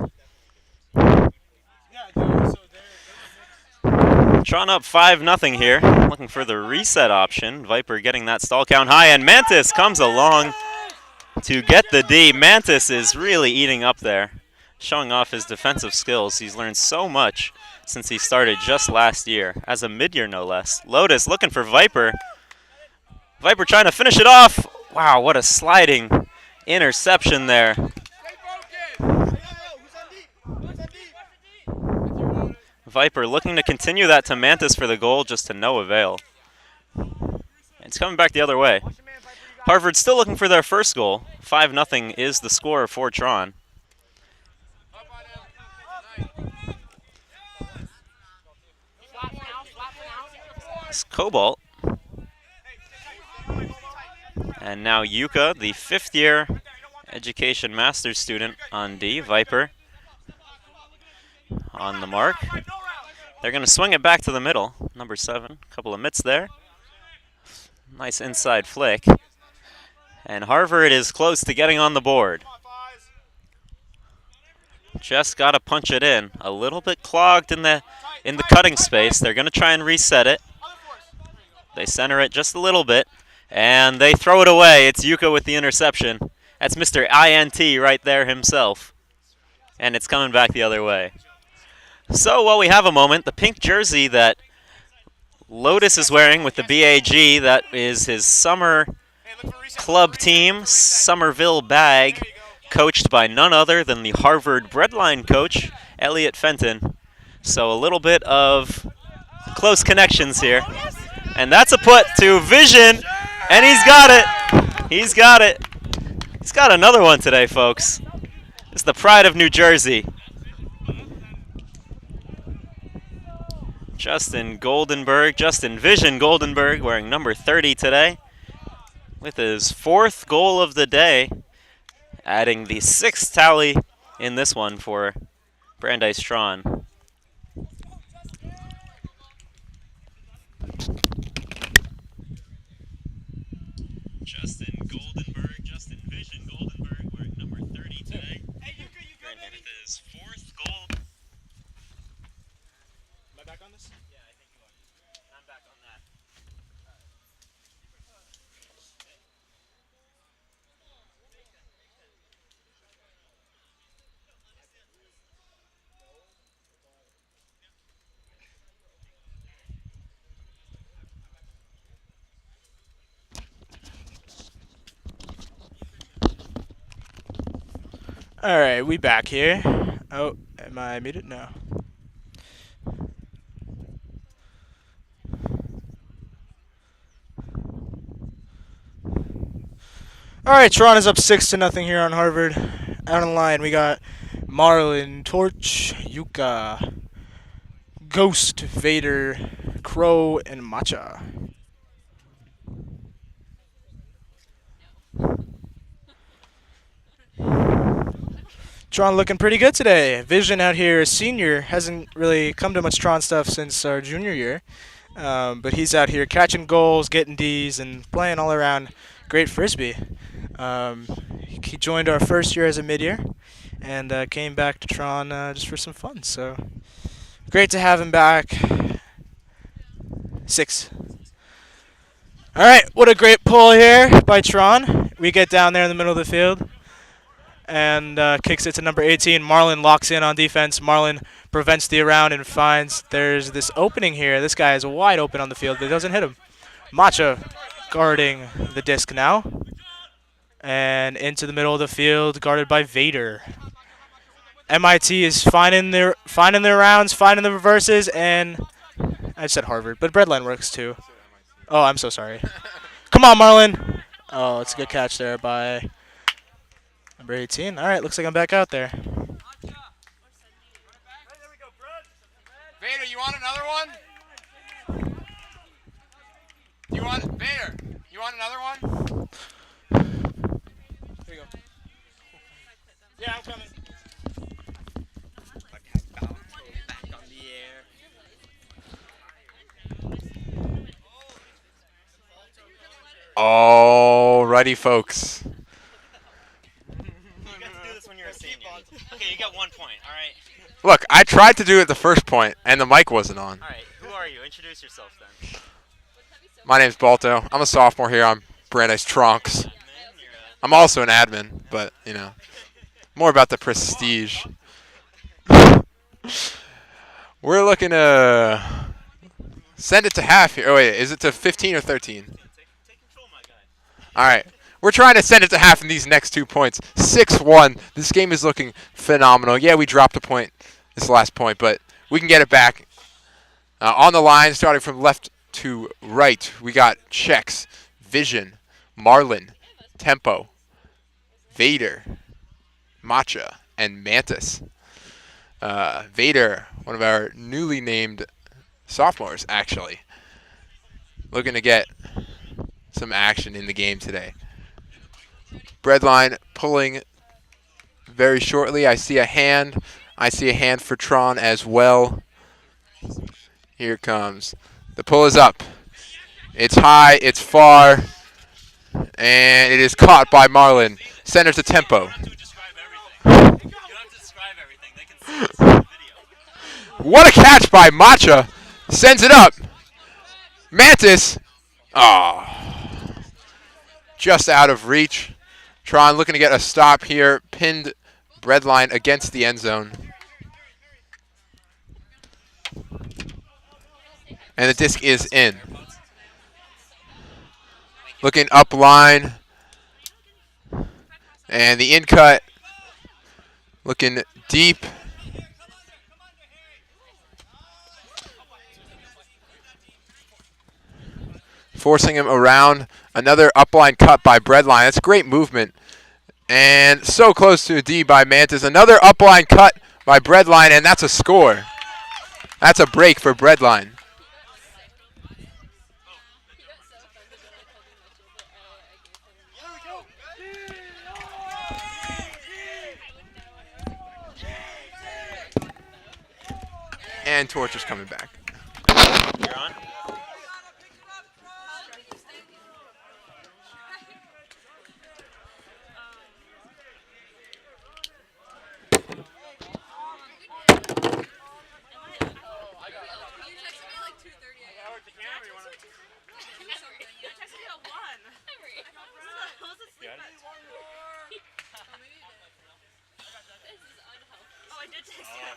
TRON up 5-0 here. Looking for the reset option. Viper getting that stall count high, and Mantis comes along to get the D. Mantis is really eating up there, showing off his defensive skills. He's learned so much since he started just last year, as a mid-year no less. Lotus looking for Viper. Viper trying to finish it off. Wow, what a sliding interception there. Viper looking to continue that to Mantis for the goal, just to no avail. It's coming back the other way. Harvard still looking for their first goal. 5-0 is the score for TRON. It's Cobalt. And now Yuka, the 5th-year Education Master's student on D. Viper on the mark. They're going to swing it back to the middle. Number 7, couple of mitts there. Nice inside flick. And Harvard is close to getting on the board. Just got to punch it in. A little bit clogged in the cutting space. They're going to try and reset it. They center it just a little bit. And they throw it away. It's Yuka with the interception. That's Mr. INT right there himself. And it's coming back the other way. So while we have a moment, the pink jersey that Lotus is wearing with the BAG, that is his summer club team, Somerville Bag, coached by none other than the Harvard Breadline coach, Elliot Fenton. So a little bit of close connections here. And that's a put to Vision. And he's got it. He's got it. He's got another one today, folks. It's the pride of New Jersey. Justin Vision Goldenberg, wearing number 30 today, with his 4th goal of the day, adding the 6th tally in this one for Brandeis TRON. Justin All right, we back here. Oh, am I muted? No. All right, TRON is up 6-0 here on Harvard. Out on the line, we got Marlin, Torch, Yuka, Ghost, Vader, Crow, and Matcha. TRON looking pretty good today. Vision out here, senior, hasn't really come to much TRON stuff since our junior year. But he's out here catching goals, getting Ds, and playing all around great frisbee. He joined our first year as a mid-year and came back to TRON just for some fun. So great to have him back. 6. All right, what a great pull here by TRON. We get down there in the middle of the field and kicks it to number 18. Marlin locks in on defense. Marlin prevents the around and finds there's this opening here. This guy is wide open on the field, but it doesn't hit him. Matcha guarding the disc now. And into the middle of the field, guarded by Vader. MIT is finding their rounds, finding the reverses, and I said Harvard, but Breadline works too. Oh, I'm so sorry. Come on, Marlin. Oh, it's a good catch there by number 18. All right, looks like I'm back out there. Vader, you want another one? You want Vader? You want another one? Here you go. Yeah, I'm coming. Back on the air. Alrighty, folks. You got to do this when you're a senior. Okay, you got 1 point, alright? Look, I tried to do it the first point, and the mic wasn't on. Alright, who are you? Introduce yourself then. My name's Balto. I'm a sophomore here on Brandeis TRON X. I'm also an admin, but, you know, more about the prestige. We're looking to send it to half here. Oh, wait, is it to 15 or 13? All right. We're trying to send it to half in these next 2 points. 6-1. This game is looking phenomenal. Yeah, we dropped a point this last point, but we can get it back. On the line, starting from left to right, we got Checks, Vision, Marlin, Tempo, Vader, Matcha, and Mantis. Vader, one of our newly named sophomores, actually, looking to get some action in the game today. Breadline pulling very shortly. I see a hand. I see a hand for TRON as well. Here it comes. The pull is up. It's high. It's far. And it is caught by Marlin. Center to Tempo. What a catch by Matcha. Sends it up. Mantis. Oh. Just out of reach. TRON looking to get a stop here. Pinned Breadline against the end zone. And the disc is in. Looking up line. And the in cut. Looking deep. Forcing him around. Another upline cut by Breadline. That's great movement. And so close to a D by Mantis. Another upline cut by Breadline, and that's a score. That's a break for Breadline. And Torch is coming back. You're on?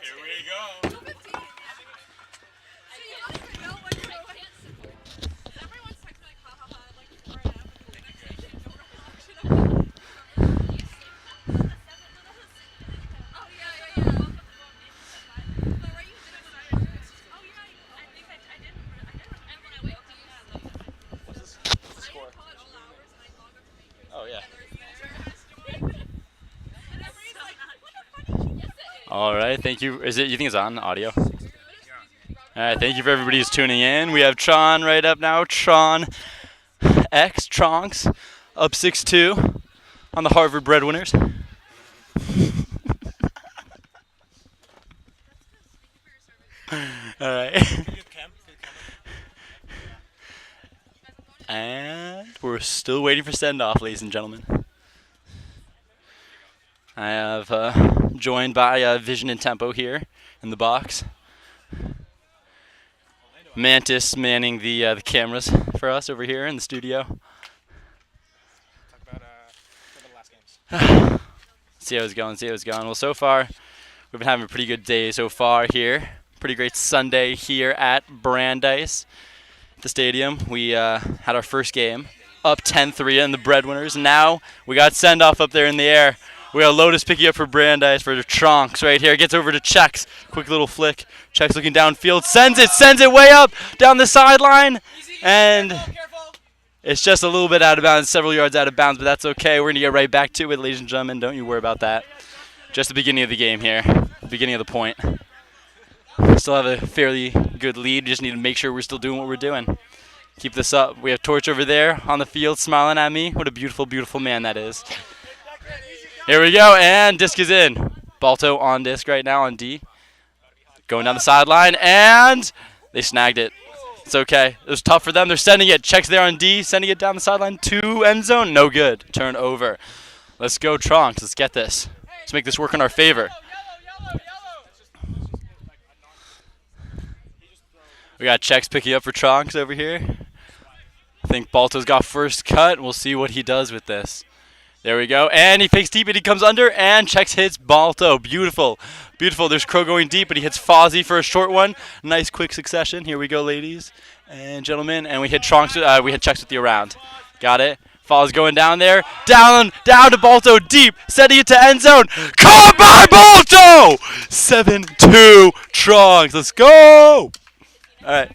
Here we go. All right, thank you. Is it? You think it's on audio? All right, thank you for everybody who's tuning in. We have Tron right up now. Tron X, TRON X, up 6-2 on the Harvard Breadwinners. All right. And we're still waiting for send-off, ladies and gentlemen. I have joined by Vision and Tempo here in the box. Mantis manning the cameras for us over here in the studio. See how it's going, see how it's going. Well, so far, we've been having a pretty good day so far here. Pretty great Sunday here at Brandeis, the stadium. We had our first game, up 10-3 in the Breadwinners. Now we got send-off up there in the air. We got Lotus picking up for Brandeis for the TRON X right here. Gets over to Chex. Quick little flick. Chex looking downfield. Sends it way up down the sideline. And it's just a little bit out of bounds, several yards out of bounds, but that's okay. We're going to get right back to it, ladies and gentlemen. Don't you worry about that. Just the beginning of the game here, the beginning of the point. Still have a fairly good lead. Just need to make sure we're still doing what we're doing. Keep this up. We have Torch over there on the field smiling at me. What a beautiful, beautiful man that is. Here we go, and disc is in. Balto on disc right now on D. Going down the sideline, and they snagged it. It's okay. It was tough for them. They're sending it. Checks there on D, sending it down the sideline to end zone. No good. Turn over. Let's go, TRON X. Let's get this. Let's make this work in our favor. We got Checks picking up for TRON X over here. I think Balto's got first cut. We'll see what he does with this. There we go. And he fakes deep, and he comes under, and Checks hits Balto. Beautiful. Beautiful. There's Crow going deep, but he hits Fozzie for a short one. Nice quick succession. Here we go, ladies and gentlemen. And we hit TRON X, we hit Checks with the around. Got it. Foz going down there. Down to Balto deep. Sending it to end zone. Caught by Balto! 7-2 TRON X. Let's go! All right.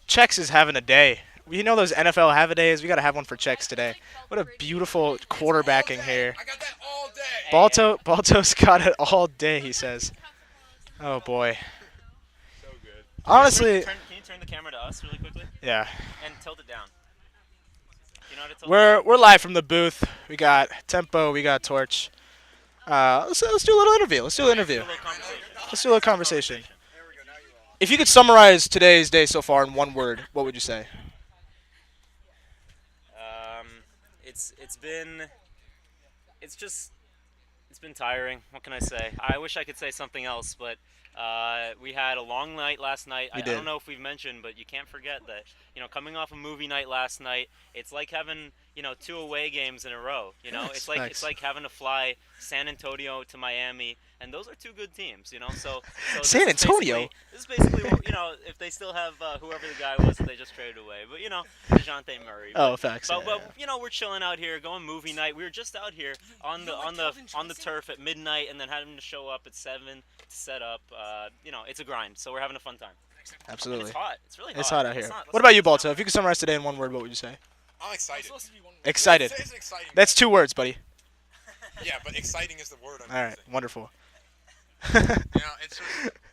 Chex is having a day. You know those NFL have-a-days? We got to have one for Chex today. What a beautiful quarterbacking here. I got that all day. Balto's got it all day, he says. Oh, boy. So good. Honestly. Can you turn the camera to us really quickly? Yeah. And tilt it down. You know how to tilt it down? We're live from the booth. We got Tempo. We got Torch. Let's do a little interview. Let's do a little conversation. If you could summarize today's day so far in one word, what would you say? It's been tiring. What can I say? I wish I could say something else, but we had a long night last night. I don't know if we've mentioned, but you can't forget that, coming off a movie night last night, it's like having, 2 away games in a row. It's like having to fly San Antonio to Miami, and those are 2 good teams. So San Antonio. This is basically if they still have whoever the guy was that they just traded away, but DeJounte Murray. Oh, facts. But we're chilling out here, going movie night. We were just out here on the turf at midnight, and then having to show up at 7 to set up. It's a grind, so we're having a fun time. Absolutely. And it's hot. It's really hot. It's hot out here. What about you, Balto? If you could summarize today in one word, what would you say? I'm excited. Excited. It's exciting. That's 2 words, buddy. Yeah, but exciting is the word. All right, wonderful. It's just,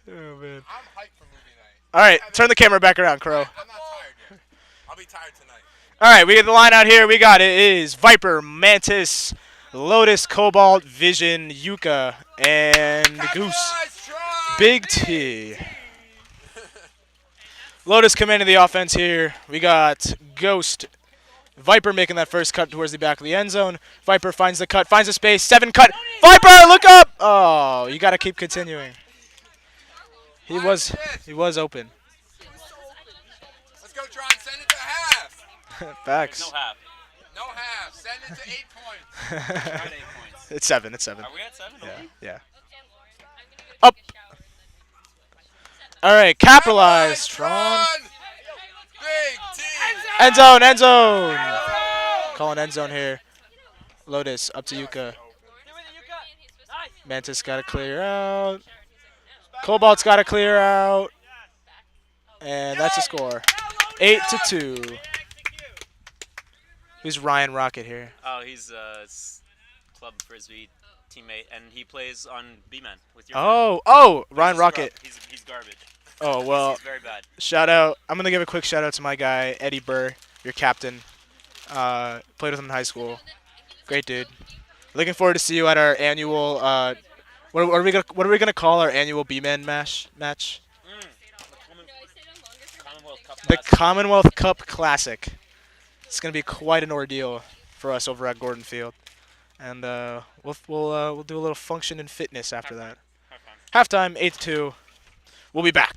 oh, man. I'm hyped for movie night. All right, turn the camera back around, Crow. I'm not tired yet. I'll be tired tonight. All right, we get the line out here. We got it is Viper, Mantis, Lotus, Cobalt, Vision, Yuka, and Goose. Big T. Lotus commanding the offense here. We got Ghost. Viper making that first cut towards the back of the end zone. Viper finds the cut, finds a space, 7 cut. Viper, look up! Oh, you got to keep continuing. He was open. Let's go, Tron. Send it to half. Facts. No half. No half. Send it to 8 points. 8 points. It's 7. It's 7. Are we at 7? Yeah. Up. All right, capitalize, Tron. End zone, end zone. Calling end zone here. Lotus up to Yuka. Mantis got to clear out. Cobalt's got to clear out. And that's the score. 8-2. Who's Ryan Rocket here? Oh, he's club frisbee teammate, and he plays on B-Man with your Oh, friend. oh, But Ryan he's a scrub. Rocket. He's garbage. Oh, well, He's very bad. shout out. I'm going to give a quick shout out to my guy, Eddie Burr, your captain. Played with him in high school. Great dude. Looking forward to see you at our annual, what are we gonna call our annual B-Man match? Commonwealth Cup The Classic. Commonwealth Cup Classic. It's gonna be quite an ordeal for us over at Gordon Field, and we'll do a little function and fitness after that. Halftime, 8-2. We'll be back.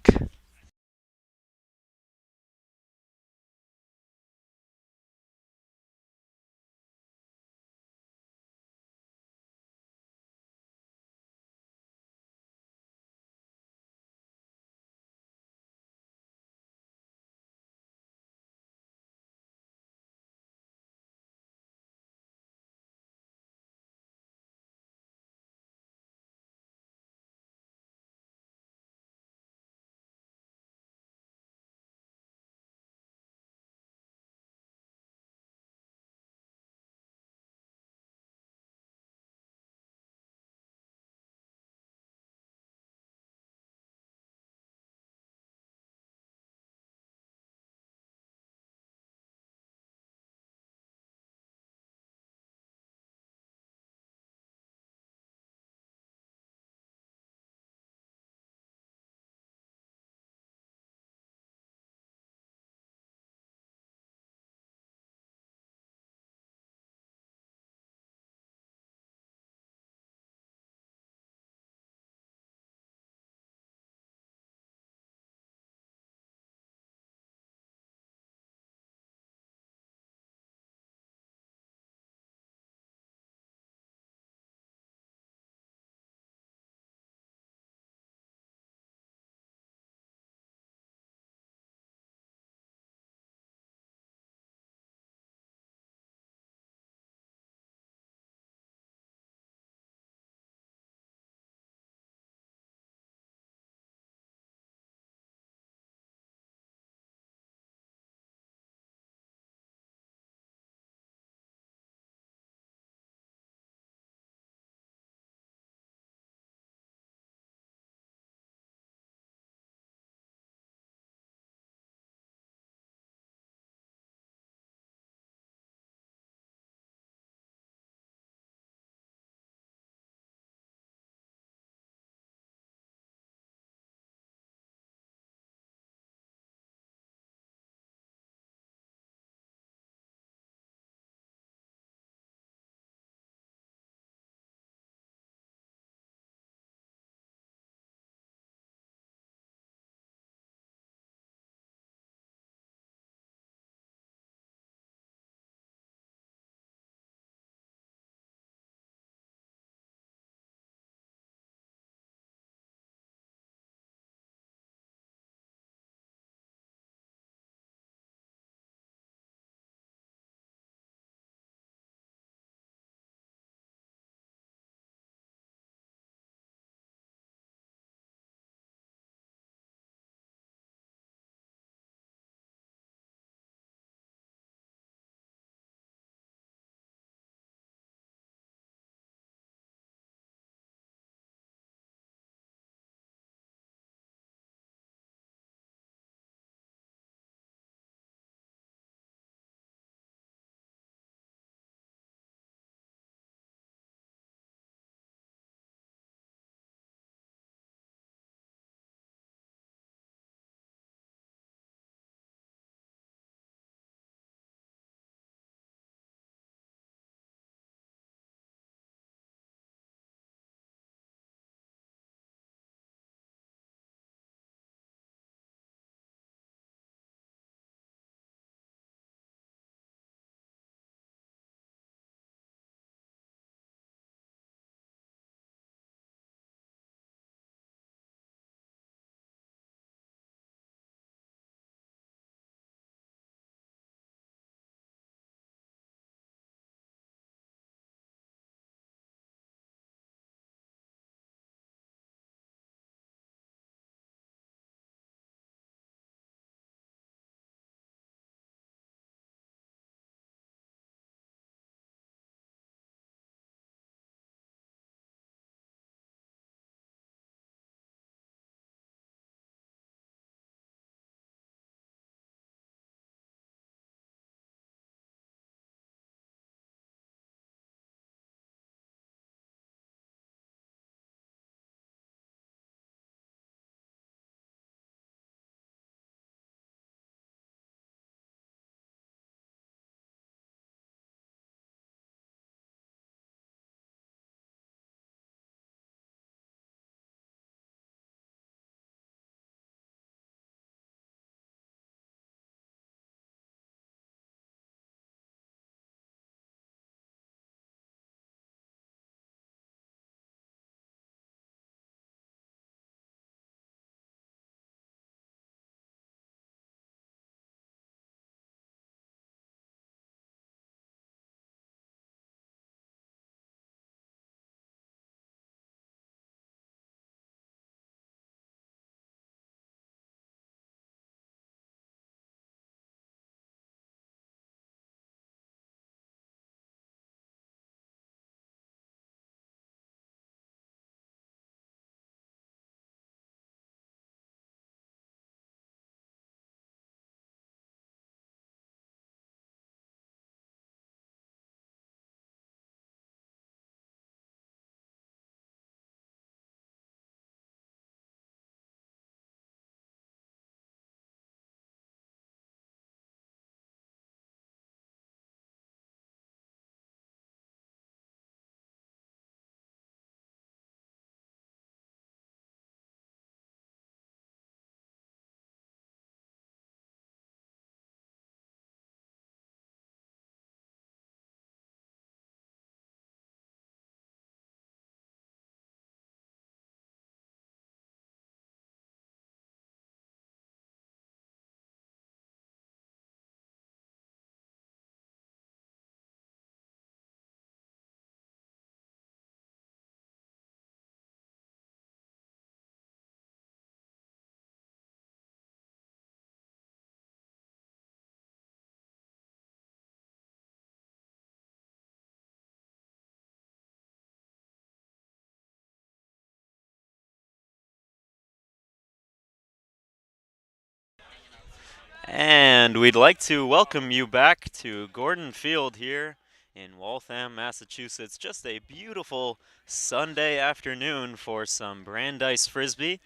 And we'd like to welcome you back to Gordon Field here in Waltham, Massachusetts. Just a beautiful Sunday afternoon for some Brandeis Frisbee.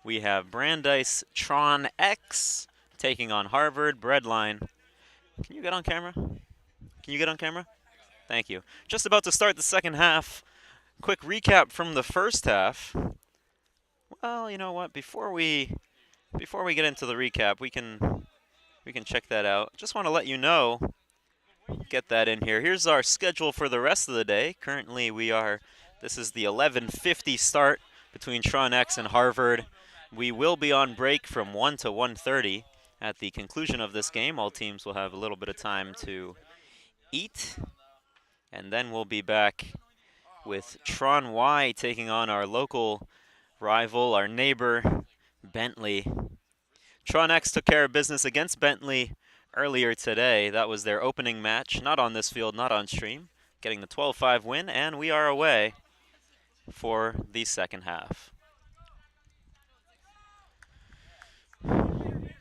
We have Brandeis TRON X taking on Harvard Breadline. Can you get on camera? Can you get on camera? Thank you. Just about to start the second half. Quick recap from the first half. Well, you know what? Before we get into the recap, we can check that out. Just want to let you know, get that in here. Here's our schedule for the rest of the day. Currently, this is the 11:50 start between TRON X and Harvard. We will be on break from 1 to 1:30. At the conclusion of this game, all teams will have a little bit of time to eat, and then we'll be back with TRON Y taking on our local rival, our neighbor, Bentley. TRON X took care of business against Bentley earlier today. That was their opening match, not on this field, not on stream, getting the 12-5 win, and we are away for the second half.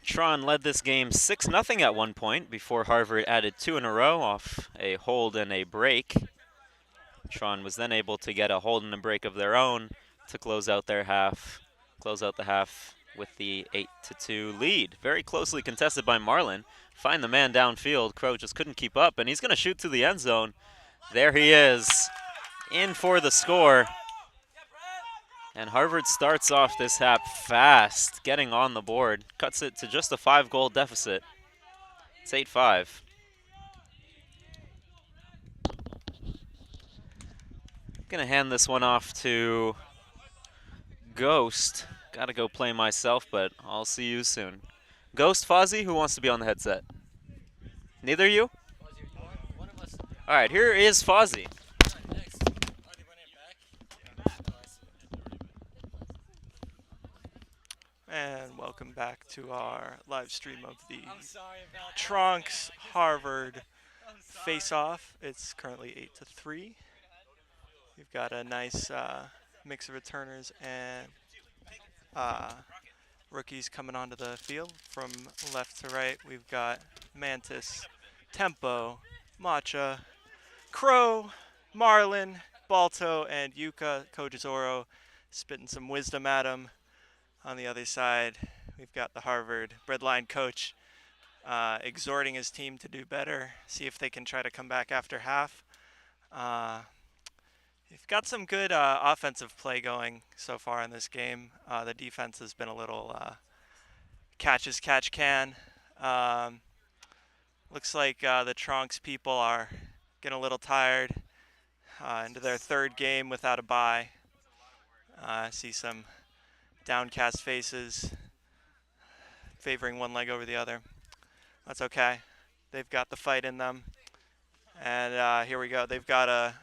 TRON led this game 6-0 at one point before Harvard added 2 in a row off a hold and a break. TRON was then able to get a hold and a break of their own to close out the half with the 8-2 lead. Very closely contested by Marlin. Find the man downfield. Crow just couldn't keep up, and he's going to shoot to the end zone. There he is, in for the score. And Harvard starts off this half fast, getting on the board. Cuts it to just a 5-goal deficit. It's 8-5. Gonna hand this one off to Ghost. Gotta go play myself, but I'll see you soon. Ghost, Fozzie, who wants to be on the headset? Neither of you? All right, here is Fozzie. And welcome back to our live stream of the TRON X Harvard face-off. It's currently 8-3. We've got a nice mix of returners and rookies coming onto the field. From left to right, we've got Mantis, Tempo, Matcha, Crow, Marlin, Balto, and Yuka. Coach Zoro spitting some wisdom at him. On the other side, we've got the Harvard Breadline coach exhorting his team to do better, see if they can try to come back after half. We've got some good offensive play going so far in this game. The defense has been a little catch as catch can. Looks like the TRON X people are getting a little tired into their third game without a bye. I see some downcast faces favoring one leg over the other. That's okay. They've got the fight in them. And here we go. They've got a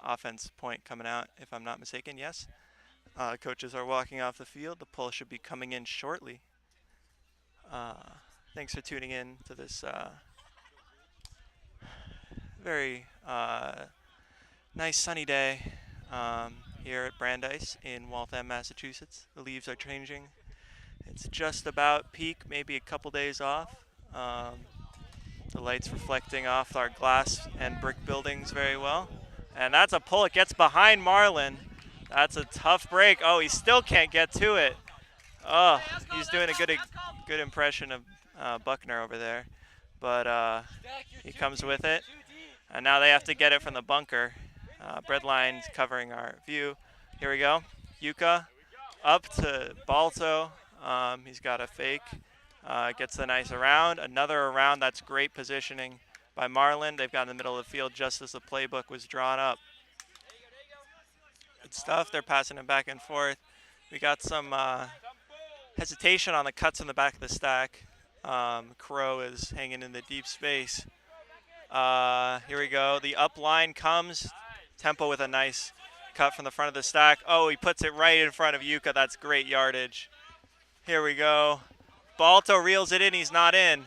offense point coming out, if I'm not mistaken. Yes. Coaches are walking off the field. The pull should be coming in shortly. Thanks for tuning in to this very nice sunny day here at Brandeis in Waltham, Massachusetts. The leaves are changing. It's just about peak, maybe a couple days off. The light's reflecting off our glass and brick buildings very well. And that's a pull. It gets behind Marlin. That's a tough break. Oh, he still can't get to it. Oh, he's doing a good impression of Buckner over there. But he comes with it. And now they have to get it from the bunker. Breadline's covering our view. Here we go. Yuka up to Balto. He's got a fake. Gets a nice around. Another around. That's great positioning by Marlin. They've got in the middle of the field just as the playbook was drawn up. Good stuff. They're passing it back and forth. We got some hesitation on the cuts in the back of the stack. Crow is hanging in the deep space. Here we go. The up line comes. Tempo with a nice cut from the front of the stack. Oh, he puts it right in front of Yuka. That's great yardage. Here we go. Balto reels it in. He's not in.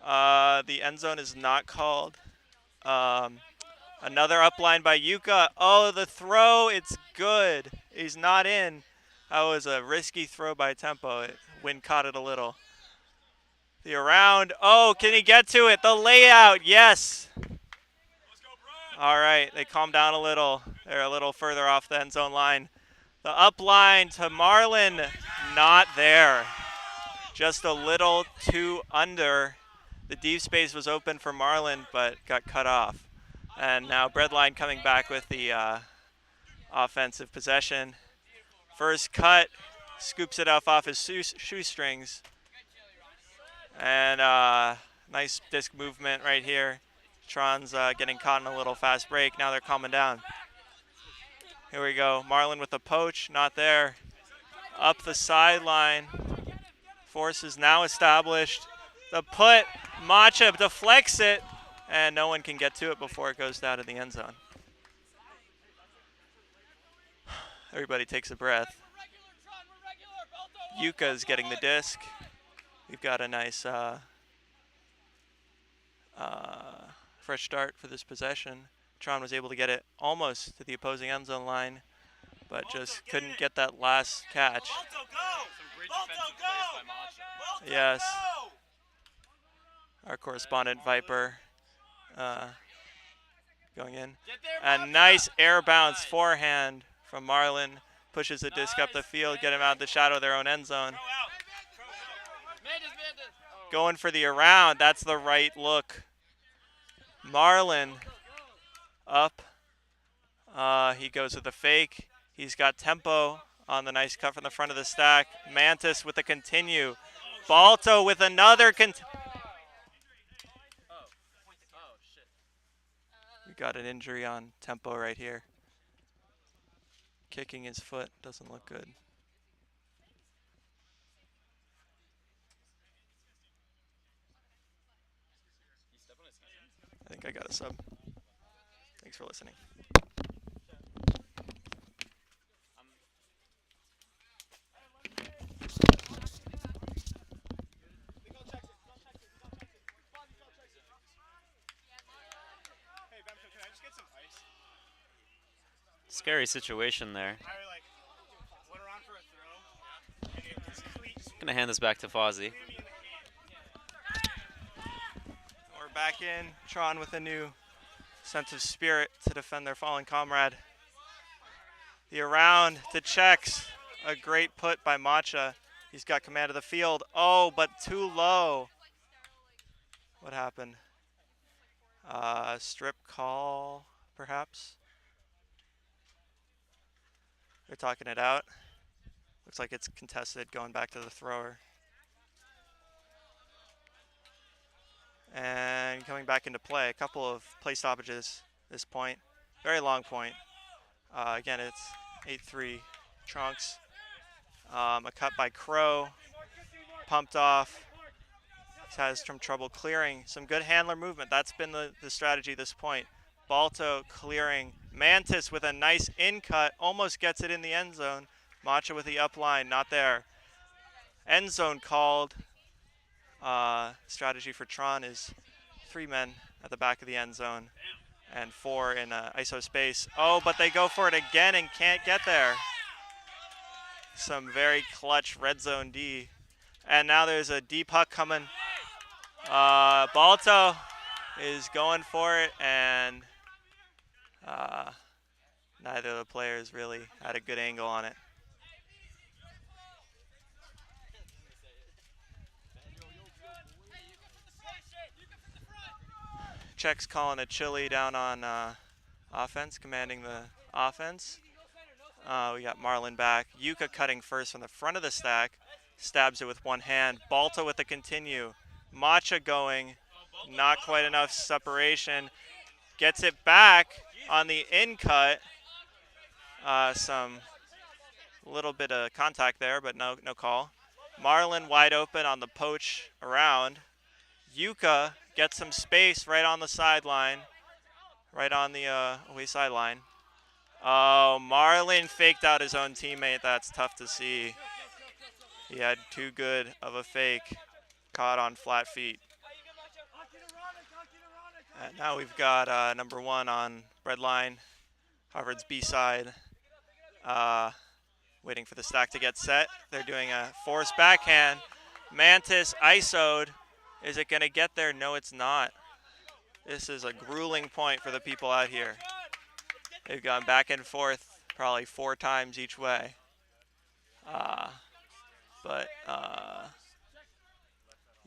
The end zone is not called. Another up line by Yuka. Oh, the throw. It's good. He's not in. That was a risky throw by Tempo. Wind caught it a little. The around. Oh, can he get to it? The layout. Yes. All right. They calm down a little. They're a little further off the end zone line. The up line to Marlin. Not there. Just a little too under. The deep space was open for Marlin, but got cut off. And now Breadline coming back with the offensive possession. First cut. Scoops it off his shoestrings. And nice disc movement right here. Tron's getting caught in a little fast break. Now they're calming down. Here we go. Marlin with the poach. Not there. Up the sideline. Force is now established. The put. Macha deflects it. And no one can get to it before it goes down to the end zone. Everybody takes a breath. Yuka's getting the disc. We've got a nice fresh start for this possession. Tron was able to get it almost to the opposing end zone line, but just couldn't get that last catch. Yes. Our correspondent Viper going in. A nice air bounce forehand from Marlin. Pushes the disc up the field, get him out of the shadow of their own end zone. Going for the around. That's the right look. Marlin up. He goes with the fake. He's got tempo on the nice cut from the front of the stack. Mantis with a continue. Balto with another We got an injury on tempo right here. Kicking his foot doesn't look good. I think I got a sub. Thanks for listening. Scary situation there. Gonna hand this back to Fozzie. We're back in. Tron with a new sense of spirit to defend their fallen comrade. The around to checks. A great put by Macha. He's got command of the field. Oh, but too low. What happened? Strip call, perhaps? They're talking it out. Looks like it's contested, going back to the thrower. And coming back into play. A couple of play stoppages at this point. Very long point. Again, it's 8-3 Trunks. A cut by Crow. Pumped off. Has some trouble clearing. Some good handler movement. That's been the strategy at this point. Balto clearing. Mantis with a nice in cut. Almost gets it in the end zone. Macha with the up line. Not there. End zone called. Strategy for Tron is 3 men at the back of the end zone and 4 in ISO space. Oh, but they go for it again and can't get there. Some very clutch red zone D. And now there's a deep huck coming. Balto is going for it, and neither of the players really had a good angle on it. Check's calling a chili down on offense, commanding the offense. We got Marlin back. Yuka cutting first from the front of the stack. Stabs it with one hand. Balto with the continue. Macha going. Not quite enough separation. Gets it back on the in cut. Some little bit of contact there, but no call. Marlin wide open on the poach around. Yuka gets some space right on the sideline. Right on the away sideline. Oh, Marlin faked out his own teammate. That's tough to see. He had too good of a fake. Caught on flat feet. And now we've got number 1 on breadline. Harvard's B side. Waiting for the stack to get set. They're doing a forced backhand. Mantis ISO'd. Is it going to get there? No, it's not. This is a grueling point for the people out here. They've gone back and forth probably 4 times each way. But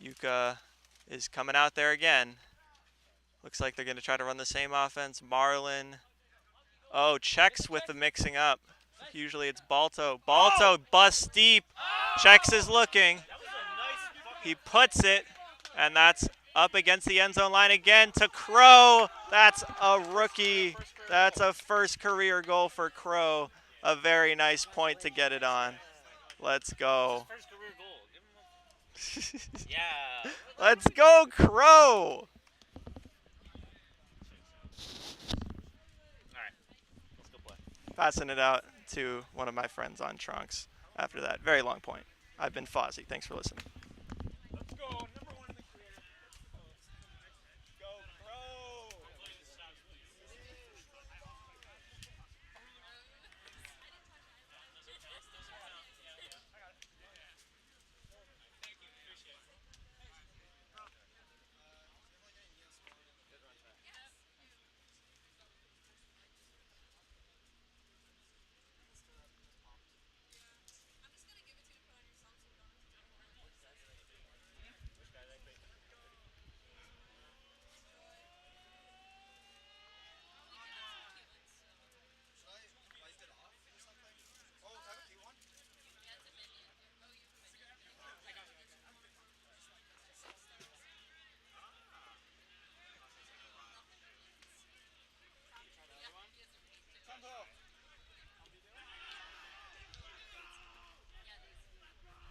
Yuka is coming out there again. Looks like they're going to try to run the same offense. Marlin. Oh, checks with the mixing up. Usually it's Balto. Balto busts deep. Checks is looking. He puts it, and that's up against the end zone line again to Crow. That's a rookie. That's a first career goal for Crow. A very nice point to get it on. Let's go. Yeah. Let's go, Crow. Passing it out to one of my friends on TRON X after that. Very long point. I've been Fozzie. Thanks for listening. Let's go. Number 1 in the creative. Go, Crow.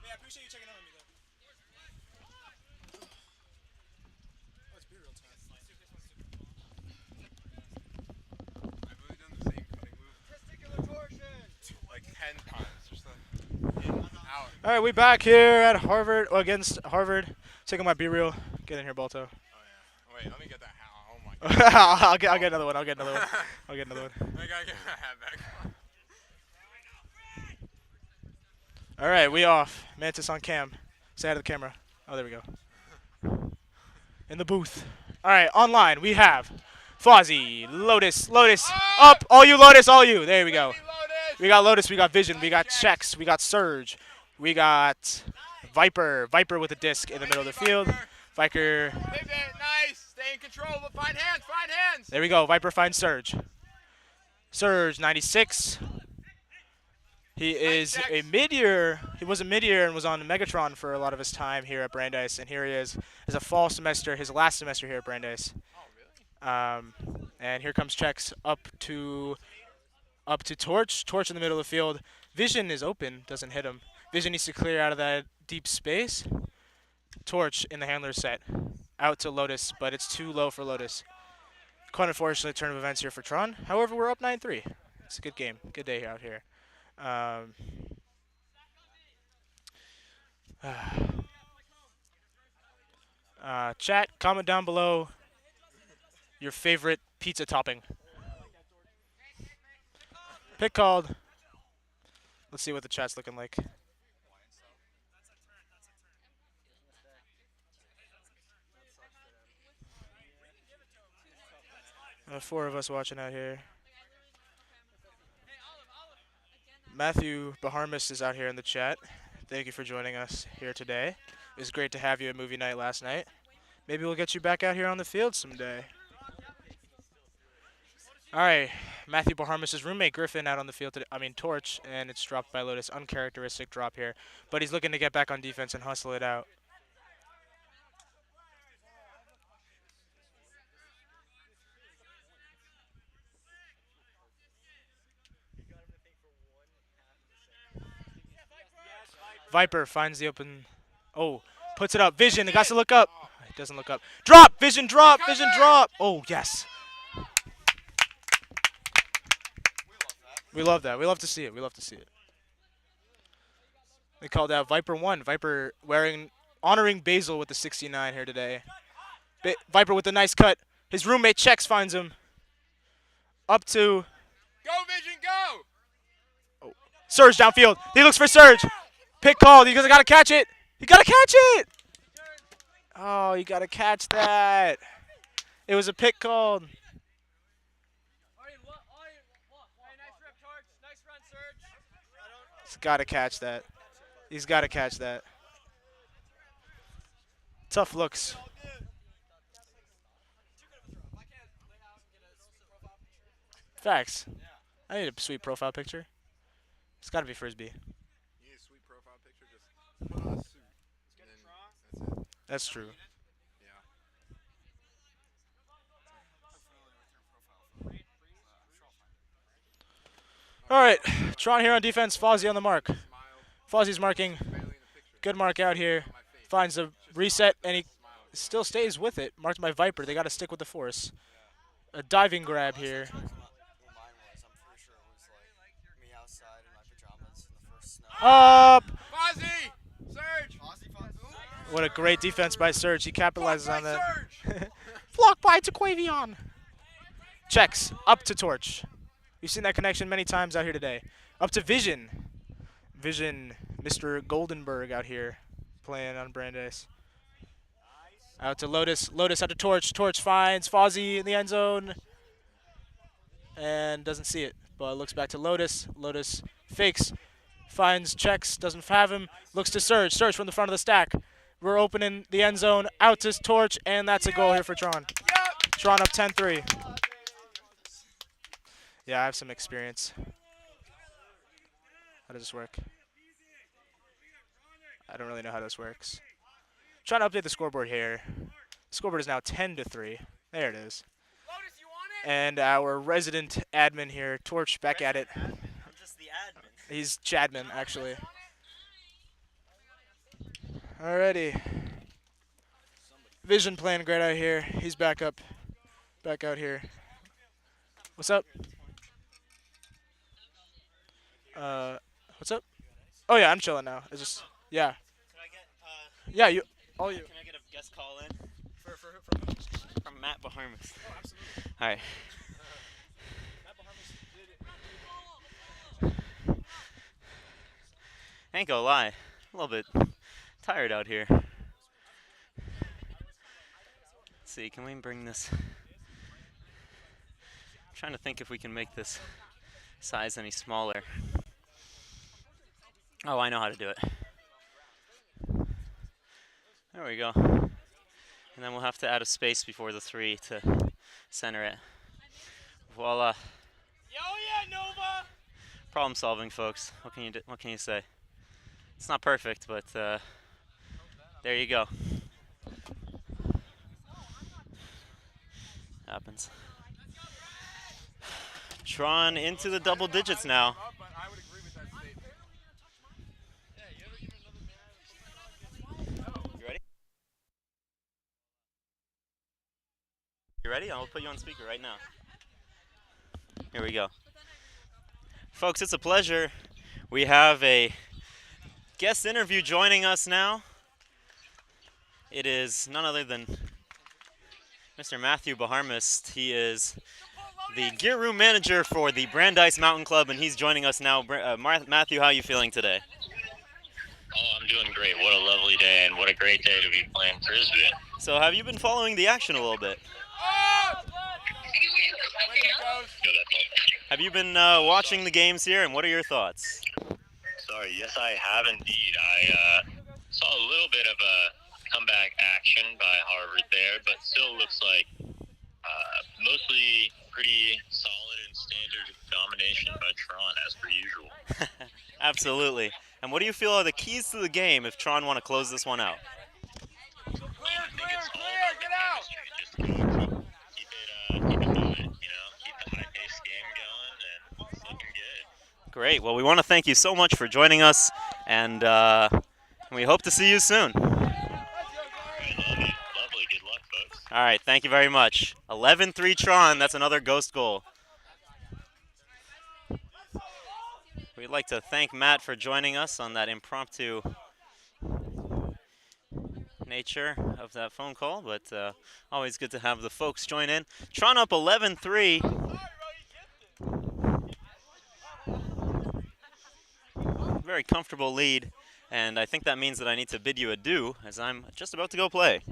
Yeah, I appreciate you checking in on me, though. Oh, it's B-real time. I've really done the same cutting move. Testicular torsion! Like 10 times. Just out. All right, we back here at Harvard, against Harvard. Taking my B-reel. Get in here, Balto. Oh, yeah. Wait, let me get that hat. Oh, my God. I'll get another one. I'll get another one. I gotta get that hat back. All right, we off. Mantis on cam. Say hi to the camera. Oh, there we go. In the booth. All right, online we have Fozzie, Lotus, up. All you, Lotus, all you. There we go. We got Lotus, we got Vision, we got Checks, we got Surge, we got Viper with a disc in the middle of the field. Viper. Nice. Stay in control, but find hands. There we go. Viper finds Surge. Surge, 96. He is a mid-year. He was a mid-year and was on Megatron for a lot of his time here at Brandeis, and here he is as a fall semester, his last semester here at Brandeis. And here comes Checks up to Torch. Torch in the middle of the field. Vision is open, doesn't hit him. Vision needs to clear out of that deep space. Torch in the handler set. Out to Lotus, but it's too low for Lotus. Quite unfortunate turn of events here for Tron. However, we're up 9-3. It's a good game. Good day out here. Chat, comment down below your favorite pizza topping. Pick called. Let's see what the chat's looking like. 4 of us watching out here. Matthew Baharmis is out here in the chat. Thank you for joining us here today. It was great to have you at movie night last night. Maybe we'll get you back out here on the field someday. All right, Matthew Baharmis' roommate Griffin out on the field today. Torch, and it's dropped by Lotus. Uncharacteristic drop here, but he's looking to get back on defense and hustle it out. Viper finds the open. Oh, puts it up. Vision, it got to look up. It doesn't look up. Drop! Vision drop! Vision drop! Oh, yes. We love that. We love to see it. We love to see it. They called out Viper 1. Viper honoring Basil with the 69 here today. Viper with a nice cut. His roommate Checks finds him. Up to. Go, Vision, go! Oh. Surge downfield. He looks for Surge. Pick called. He gotta catch it. He gotta catch it. Oh, you got to catch that. It was a pick called. He's got to catch that. He's got to catch that. Tough looks. Facts. I need a sweet profile picture. It's got to be Frisbee. You need a sweet profile picture, just put on a suit. And then that's it. That's true. All right, Tron here on defense, Fozzie on the mark. Fozzie's marking. Good mark out here. Finds a reset, and he still stays with it. Marked by Viper. They got to stick with the force. A diving grab here. Up! Fozzie! Surge! What a great defense by Surge. He capitalizes on that. Block by Taquavion. Checks. Up to Torch. You've seen that connection many times out here today. Up to Vision. Vision, Mr. Goldenberg out here playing on Brandeis. Out to Lotus. Lotus out to Torch. Torch finds Fozzie in the end zone. And doesn't see it. But looks back to Lotus. Lotus fakes. Finds Checks. Doesn't have him. Looks to Surge. Surge from the front of the stack. We're opening the end zone. Out to Torch. And that's a goal here for Tron. Tron up 10-3. Yeah, I have some experience. How does this work? I don't really know how this works. Trying to update the scoreboard here. Scoreboard is now 10-3. There it is. And our resident admin here, Torch, back at it. I'm just the admin. He's Chadman, actually. Alrighty. Vision playing great out here. He's back out here. What's up? What's up? Oh yeah, I'm chilling now. It's just yeah. Can I get Yeah, you. All you. Can I get a guest call in? From Matt Bahamas. Oh, absolutely. All right. Ain't gonna lie, a little bit tired out here. Let's see, can we bring this? I'm trying to think if we can make this size any smaller. Oh, I know how to do it. There we go. And then we'll have to add a space before the 3 to center it. Voila. Yo, yeah, Nova! Problem solving, folks. What can you do? What can you say? It's not perfect, but there you go. Happens. Tron into the double digits now. You ready? You ready? I'll put you on speaker right now. Here we go. Folks, it's a pleasure. We have a guest interview joining us now. It is none other than Mr. Matthew Baharmist. He is the gear room manager for the Brandeis Mountain Club, and he's joining us now. Matthew, how are you feeling today? Oh, I'm doing great. What a lovely day, and what a great day to be playing Frisbee. So have you been following the action a little bit? Have you been watching the games here, and what are your thoughts? Sorry, yes, I have indeed. I saw a little bit of a comeback action by Harvard there, but still looks like mostly pretty solid and standard domination by Tron, as per usual. Absolutely. And what do you feel are the keys to the game if Tron want to close this one out? I think it's all about the chemistry. Just keep it going, keep the high-paced game going, and it's looking good. Great. Well, we want to thank you so much for joining us, and we hope to see you soon. Lovely. Good luck, folks. All right. Thank you very much. 11-3 Tron. That's another ghost goal. We'd like to thank Matt for joining us on that impromptu nature of that phone call, but always good to have the folks join in. Tron up 11-3. Very comfortable lead, and I think that means that I need to bid you adieu as I'm just about to go play.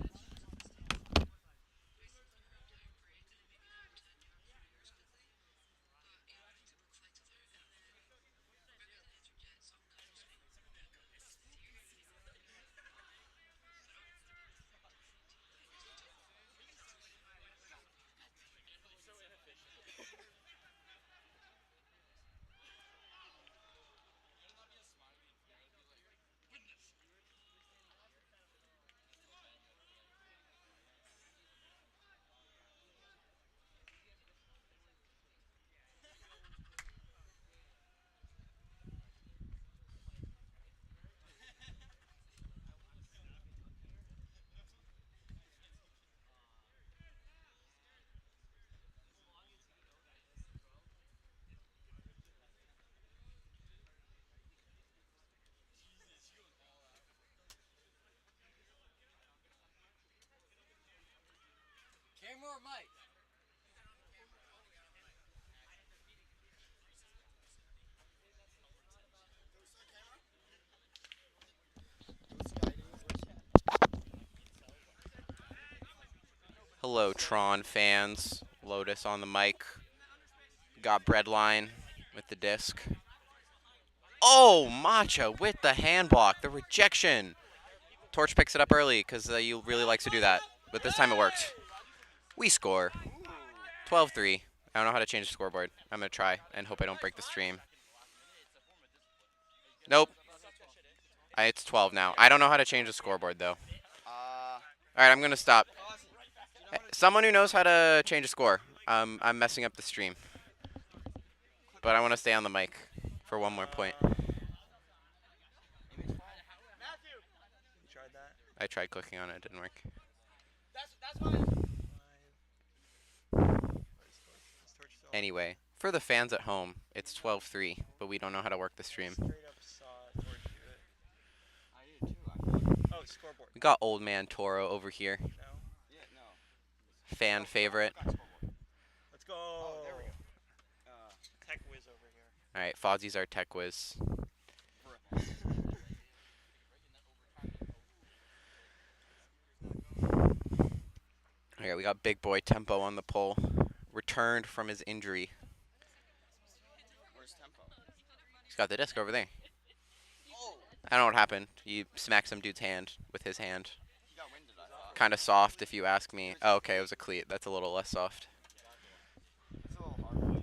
Bring more mic. Hello, Tron fans. Lotus on the mic. Got Breadline with the disc. Oh, Macha with the hand block. The rejection. Torch picks it up early because he really likes to do that. But this time it worked. We score. 12-3. I don't know how to change the scoreboard. I'm going to try and hope I don't break the stream. Nope. It's 12 now. I don't know how to change the scoreboard, though. Alright, I'm going to stop. Someone who knows how to change a score. I'm messing up the stream. But I want to stay on the mic for one more point. I tried clicking on it. It didn't work. Anyway, for the fans at home, it's 12-3, but we don't know how to work the stream. We got old man Toro over here. Fan favorite. Let's go. Oh, there we go. Tech whiz over here. All right, Fozzie's our tech whiz. All right, we got big boy Tempo on the pole. Returned from his injury. Where's Tempo? He's got the disc over there. I don't know what happened. He smacked some dude's hand with his hand. He got winded, I thought. Kind of soft, if you ask me. Oh, okay, it was a cleat. That's a little less soft. It's a little hard for me.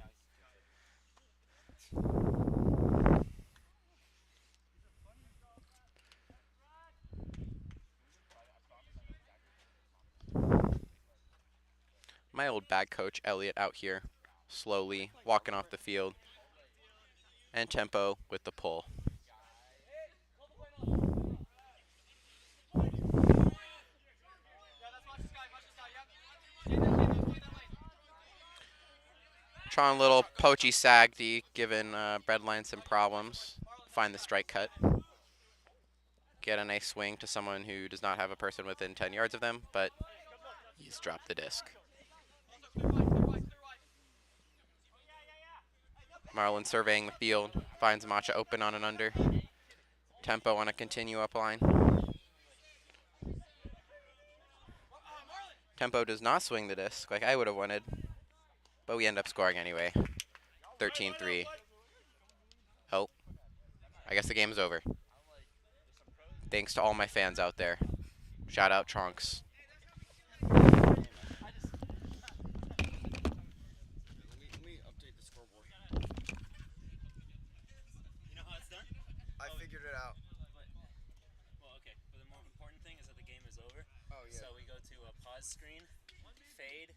My old bag coach, Elliot, out here, slowly walking off the field. And Tempo with the pull. Tron little poachy Sagdi giving Breadline some problems. Find the strike cut. Get a nice swing to someone who does not have a person within 10 yards of them, but he's dropped the disc. Marlin surveying the field, finds Macha open on an under. Tempo on a continue up line. Tempo does not swing the disc like I would have wanted, but we end up scoring anyway. 13-3. Oh, I guess the game's over. Thanks to all my fans out there. Shout out TRON X. Let me update the scoreboard. You know how it's done? I figured it out. Well, okay. But the more important thing is that the game is over. Oh, yeah. So we go to a pause screen, fade,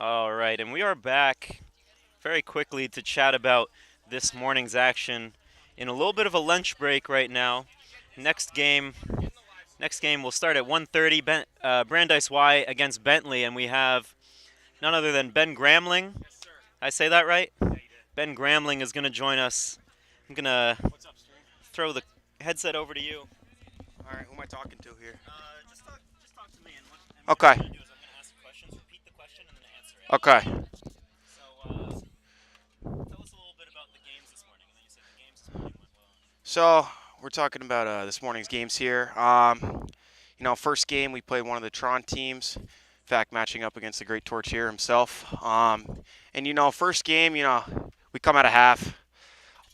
All right, and we are back very quickly to chat about this morning's action in a little bit of a lunch break right now. Next game will start at 1:30. Brandeis Y against Bentley, and we have none other than Ben Gramling. I say that right? Ben Gramling is going to join us. I'm going to throw the headset over to you. All right, who am I talking to here? Just talk to me. And what Okay. I'm going to do is I'm going to ask questions, repeat the question, and then answer it. Okay. So, tell us a little bit about the games this morning. And then you said the games this morning went well. So we're talking about this morning's games here. First game we played one of the TRON teams. In fact, matching up against the great Torchier himself. First game, we come out of half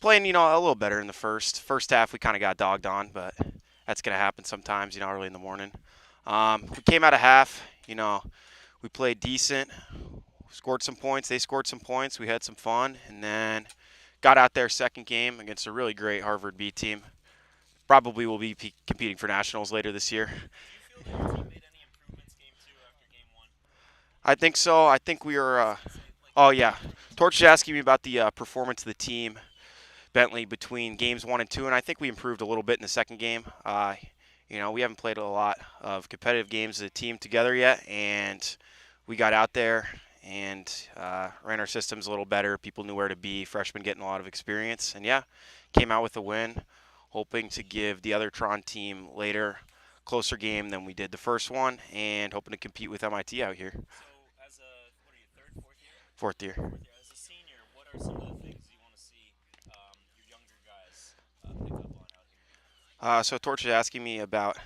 playing, a little better in the first. First half we kind of got dogged on, but that's gonna happen sometimes, early in the morning. We came out of half, we played decent, scored some points. They scored some points. We had some fun, and then got out there second game against a really great Harvard B team. Probably will be competing for nationals later this year. I think so. I think we are. Oh yeah, Torch is asking me about the performance of the team, Bentley, between games 1 and 2, and I think we improved a little bit in the second game. We haven't played a lot of competitive games as a team together yet, and we got out there and ran our systems a little better. People knew where to be. Freshmen getting a lot of experience, and came out with a win. Hoping to give the other TRON team later closer game than we did the first one, and hoping to compete with MIT out here. So, as a, what are you, third, Fourth year. As a senior, what are some of the things you want to see your younger guys pick up on out here? So Torch is asking me about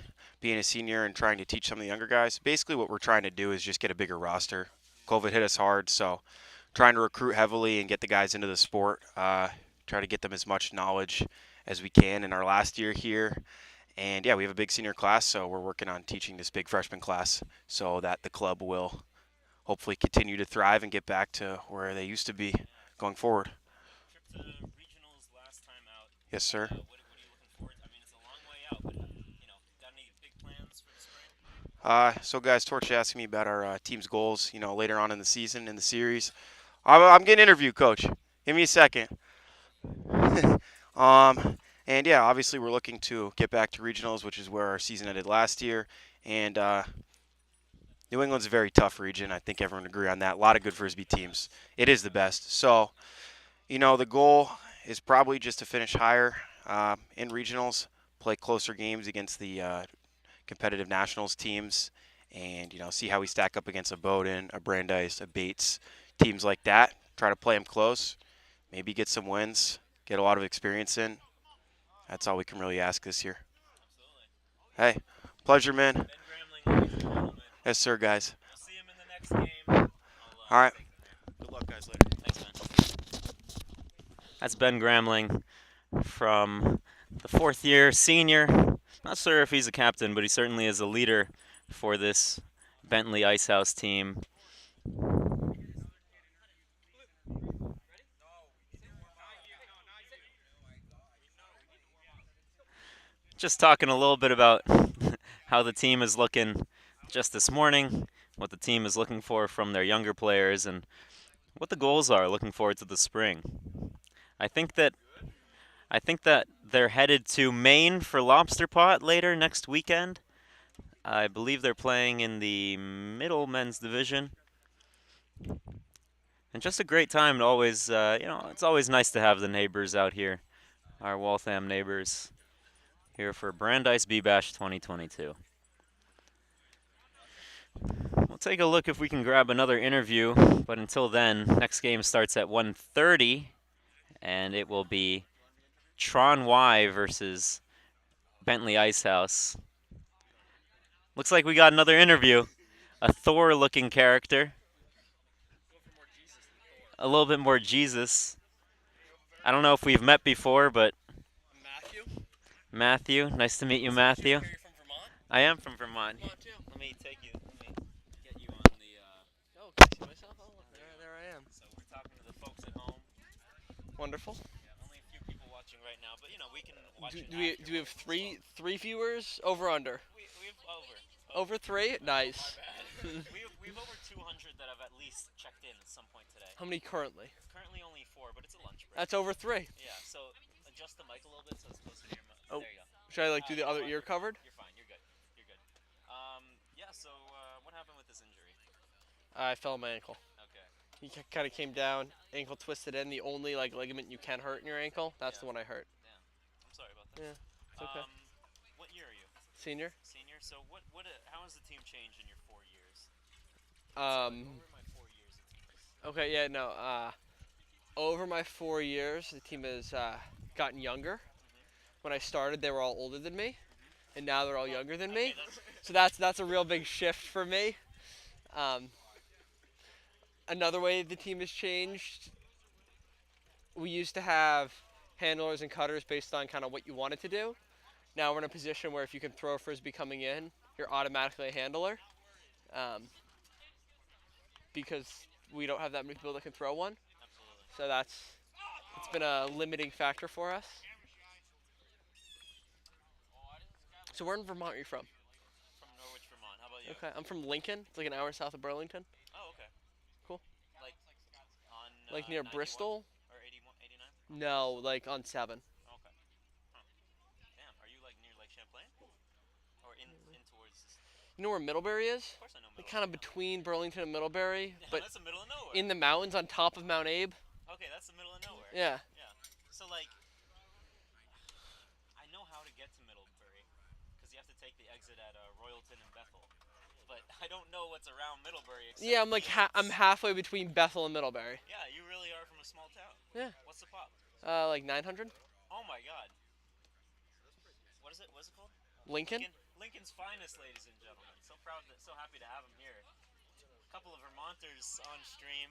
being a senior and trying to teach some of the younger guys. Basically what we're trying to do is just get a bigger roster. COVID hit us hard, so trying to recruit heavily and get the guys into the sport. Try to get them as much knowledge as we can in our last year here. And we have a big senior class, so we're working on teaching this big freshman class so that the club will hopefully continue to thrive and get back to where they used to be going forward. Trip to regionals last time out. Yes, sir. What are you looking forward to? I mean, it's a long way out, but, got any big plans for the spring? So guys, Torch asked me about our team's goals, later on in the season, in the series. I'm getting interviewed, Coach. Give me a second. Obviously we're looking to get back to regionals, which is where our season ended last year. And New England's a very tough region. I think everyone would agree on that. A lot of good Frisbee teams. It is the best. So, the goal is probably just to finish higher in regionals, play closer games against the competitive nationals teams, and, see how we stack up against a Bowdoin, a Brandeis, a Bates, teams like that. Try to play them close, maybe get some wins, get a lot of experience in. That's all we can really ask this year. Hey, pleasure, man. Yes, sir, guys. We'll see him in the next game. All right. Good luck, guys, later. Thanks, man. That's Ben Gramling from the fourth year senior. Not sure if he's a captain, but he certainly is a leader for this Bentley Icehouse team. Just talking a little bit about how the team is looking just this morning, what the team is looking for from their younger players, and what the goals are looking forward to the spring. I think that they're headed to Maine for Lobster Pot later next weekend. I believe they're playing in the middle men's division. And just a great time to always, it's always nice to have the neighbors out here, our Waltham neighbors, here for Brandeis BBash 2022. We'll take a look if we can grab another interview, but until then, next game starts at 1:30, and it will be TRON Y versus Bentley Icehouse. Looks like we got another interview. A Thor-looking character. A little bit more Jesus. I don't know if we've met before, but... Matthew. Nice to meet you, Matthew. Are you from Vermont? I am from Vermont. Vermont too. Let me get you on the... Oh, can I see myself? Oh, there I am. So we're talking to the folks at home. Wonderful. Yeah, only a few people watching right now, but we can watch it Do we have three viewers? Over under? We have over. Over 3? Nice. We have We have over 200 that have at least checked in at some point today. How many currently? Currently only 4, but it's a lunch break. That's over 3. Yeah, so adjust the mic a little bit so it's closer to your mouth. Oh. There you go. Should I like do the other ear covered? You're fine. You're good. You're good. Yeah. So what happened with this injury? I fell on my ankle. Okay. He kind of came down, ankle twisted in. The only like ligament you can hurt in your ankle, that's the one I hurt. Damn. I'm sorry about that. Yeah. It's okay. What year are you? Senior. Senior. So how has the team changed in your 4 years? Um. Over my 4 years, the team is. Okay. Yeah. No. Over my 4 years, the team has gotten younger. When I started, they were all older than me, and now they're all younger than me. So that's a real big shift for me. Another way the team has changed, we used to have handlers and cutters based on kind of what you wanted to do. Now we're in a position where if you can throw a frisbee coming in, you're automatically a handler. Because we don't have that many people that can throw one. So it's been a limiting factor for us. So where in Vermont are you from? From Norwich, Vermont. How about you? Okay, I'm from Lincoln. It's like an hour south of Burlington. Oh, okay. Cool. Like on. Like near 91? Bristol? Or 81, 89? No, like on 7. Okay. Huh. Damn. Are you like near Lake Champlain? Or in towards? You know where Middlebury is? Of course I know Like kind of between Burlington and Middlebury, Yeah, but that's the middle of nowhere. in the mountains on top of Mount Abe. Okay, that's the middle of nowhere. Yeah. Yeah. So like, I know how to get to Middlebury, because you have to take the exit at Royalton and Bethel. But I don't know what's around Middlebury. Except Yeah, I'm like I'm halfway between Bethel and Middlebury. Yeah, you really are from a small town. Yeah. What's the pop? Like 900. Oh my God. What is it? What's it called? Lincoln? Lincoln's finest, ladies and gentlemen. So proud, so happy to have him here. A couple of Vermonters on stream.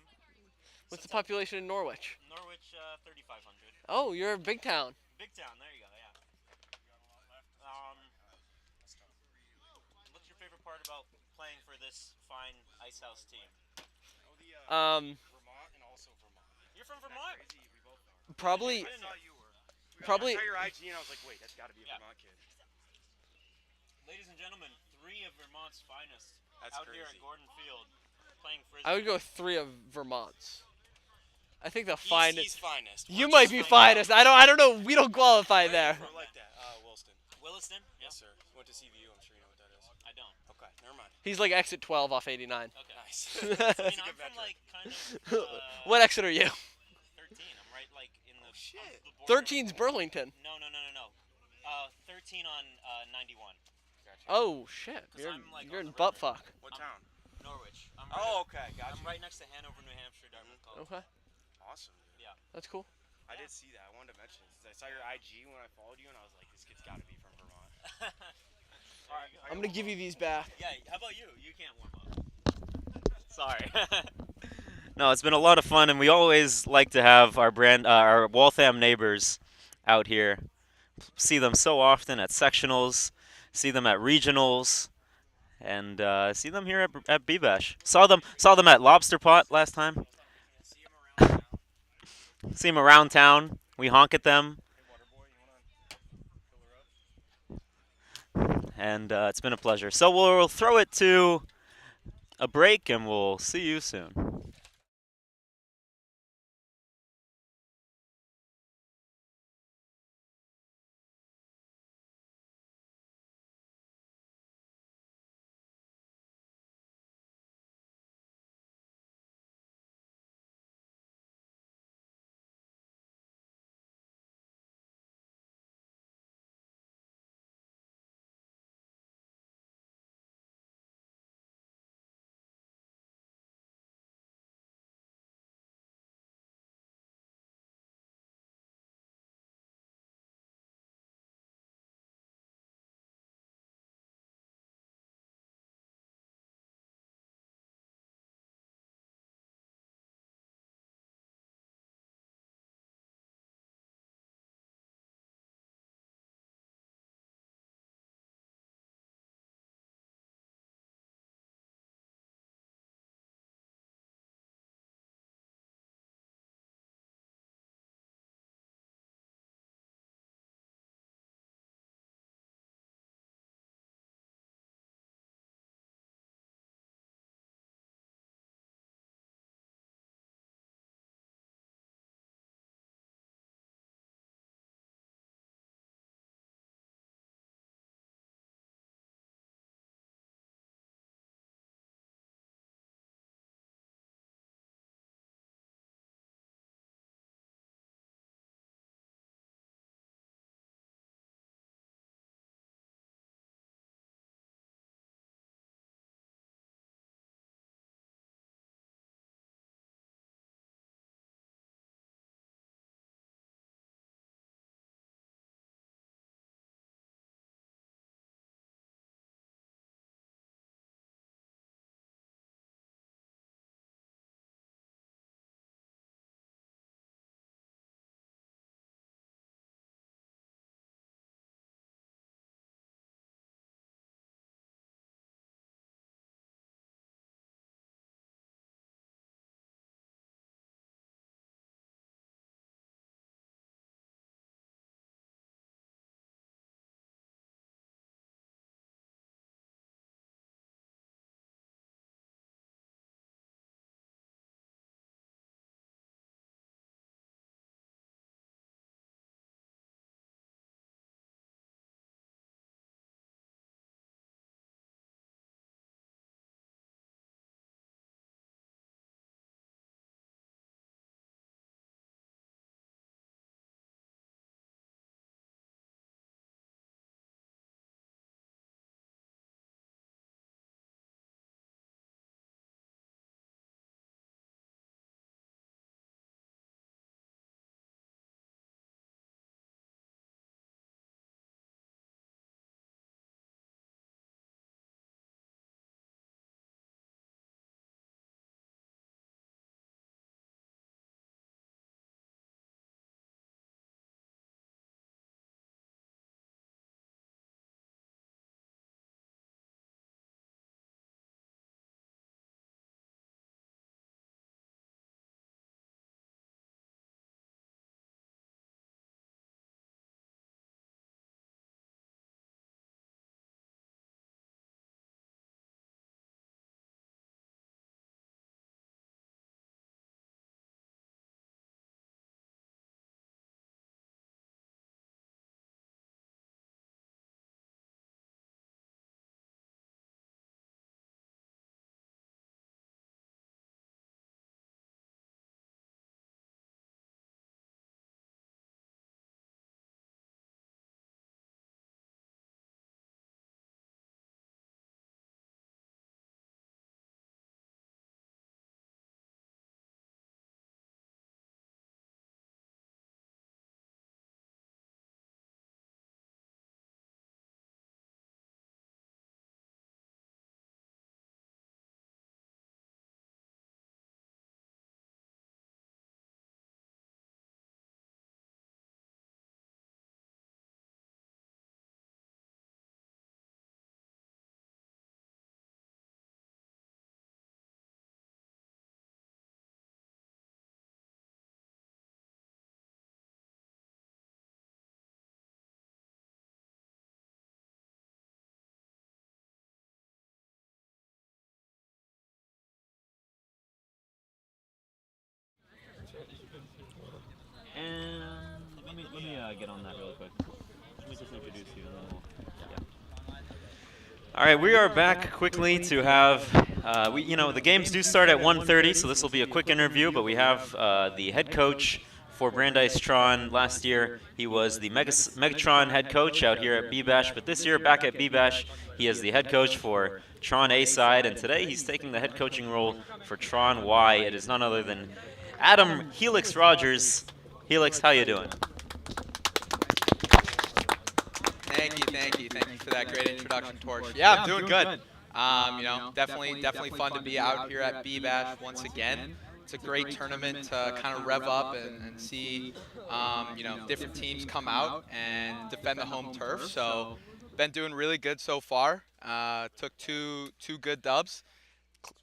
What's the population in Norwich? Norwich, 3,500. Oh, you're a big town. Big town. There you go. Yeah. What's your favorite part about playing for this fine Ice House team? Vermont and also Vermont. You're from Vermont? Probably. I saw you were. Probably. I saw your IG and I was like, wait, that's got to be a Vermont kid. Ladies and gentlemen, 3 of Vermont's finest That's out here at crazy. Gordon Field playing frisbee. I would go 3 of Vermont's. I think the He's finest. finest. You We're might just be from- finest. I don't know. We don't qualify there. I like that. Williston. Williston? Yes, sir. Went to CVU. I'm sure you know what that is. I don't. Okay, never mind. He's like exit 12 off 89. Okay. Nice. I mean, I'm from like kind of. What exit are you? 13. I'm right like in the. Shit. The border. 13's Burlington. No. 13 on 91. Gotcha. Oh shit! 'Cause You're I'm, like, you're on in the river. buttfuck. What town? Norwich. I'm Okay, gotcha. I'm right next to Hanover, New Hampshire, Dartmouth College. Okay, Awesome. Yeah. that's cool. I did see that. I wanted to mention this. I saw your IG when I followed you, and I was like, this kid's got to be from Vermont. All right. I'm gonna give you these back. Yeah. How about you? You can't warm up. Sorry. No, it's been a lot of fun, and we always like to have our Waltham neighbors out here. See them so often at sectionals, see them at regionals, and see them here at BBash. Saw them at Lobster Pot last time. See them around town. We honk at them. And it's been a pleasure. So we'll throw it to a break, and we'll see you soon. get on that really quick. Let me just introduce you, and then we'll. All right, we are back quickly to have, the games do start at 1:30, so this will be a quick interview, but we have the head coach for Brandeis TRON. Last year, he was the Megatron head coach out here at BBash, but this year, back at BBash, he is the head coach for TRON A side, and today he's taking the head coaching role for TRON Y. It is none other than Adam Helix Rogers. Helix, how you doing? Thank you for that great introduction, Torch. Yeah, I'm doing good. Definitely fun to be out here at BBash once again. It's a great tournament to kind of rev up and see, different teams come out and defend the home turf. So, been doing really good so far. Took two good dubs.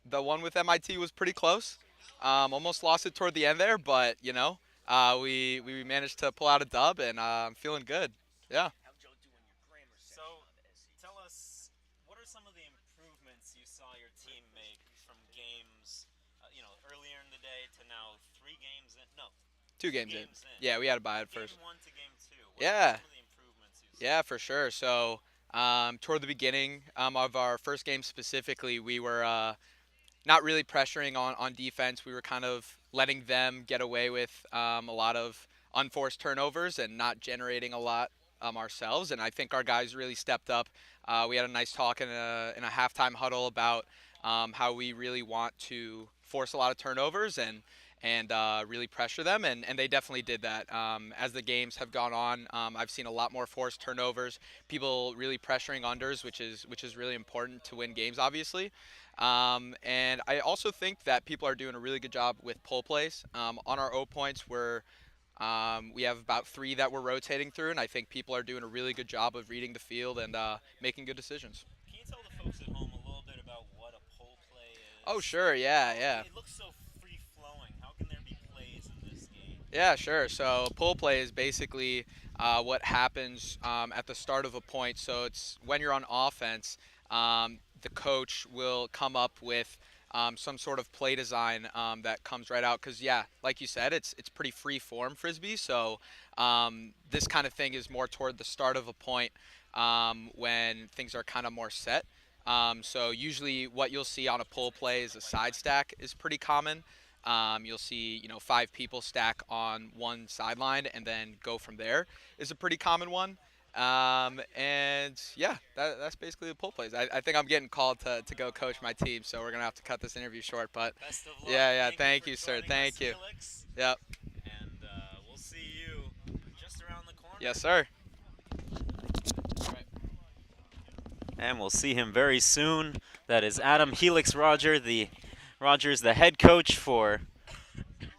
The one with MIT was pretty close. Almost lost it toward the end there, but we managed to pull out a dub, and I'm feeling good. Yeah. Tell us, what are some of the improvements you saw your team make from games, earlier in the day to now 3 games in? No. 2 games in. Yeah, we had to buy it first. Game 1 to game 2. Yeah. What are some of the improvements you saw? Yeah, for sure. So, toward the beginning of our first game specifically, we were not really pressuring on defense. We were kind of letting them get away with a lot of unforced turnovers and not generating a lot ourselves. And I think our guys really stepped up. We had a nice talk in a halftime huddle about how we really want to force a lot of turnovers and really pressure them, and they definitely did that. As the games have gone on, I've seen a lot more forced turnovers, people really pressuring unders, which is really important to win games, obviously. And I also think that people are doing a really good job with pull plays. On our O points, we have about 3 that we're rotating through, and I think people are doing a really good job of reading the field and making good decisions. Can you tell the folks at home a little bit about what a pull play is? Oh, sure, yeah. It looks so free-flowing. How can there be plays in this game? Yeah, sure. So pull play is basically what happens at the start of a point. So it's when you're on offense, the coach will come up with some sort of play design that comes right out. Because, yeah, like you said, it's pretty free-form Frisbee. So this kind of thing is more toward the start of a point when things are kind of more set. So usually what you'll see on a pull play is a side stack is pretty common. You'll see, 5 people stack on one sideline and then go from there is a pretty common one. And yeah, that's basically the pull plays. I think I'm getting called to go coach my team, so we're gonna have to cut this interview short. But best of luck. Yeah, thank you, sir. Thank you. Felix. Yep. And we'll see you just around the corner. Yes, sir. And we'll see him very soon. That is Adam Helix Rogers, the head coach for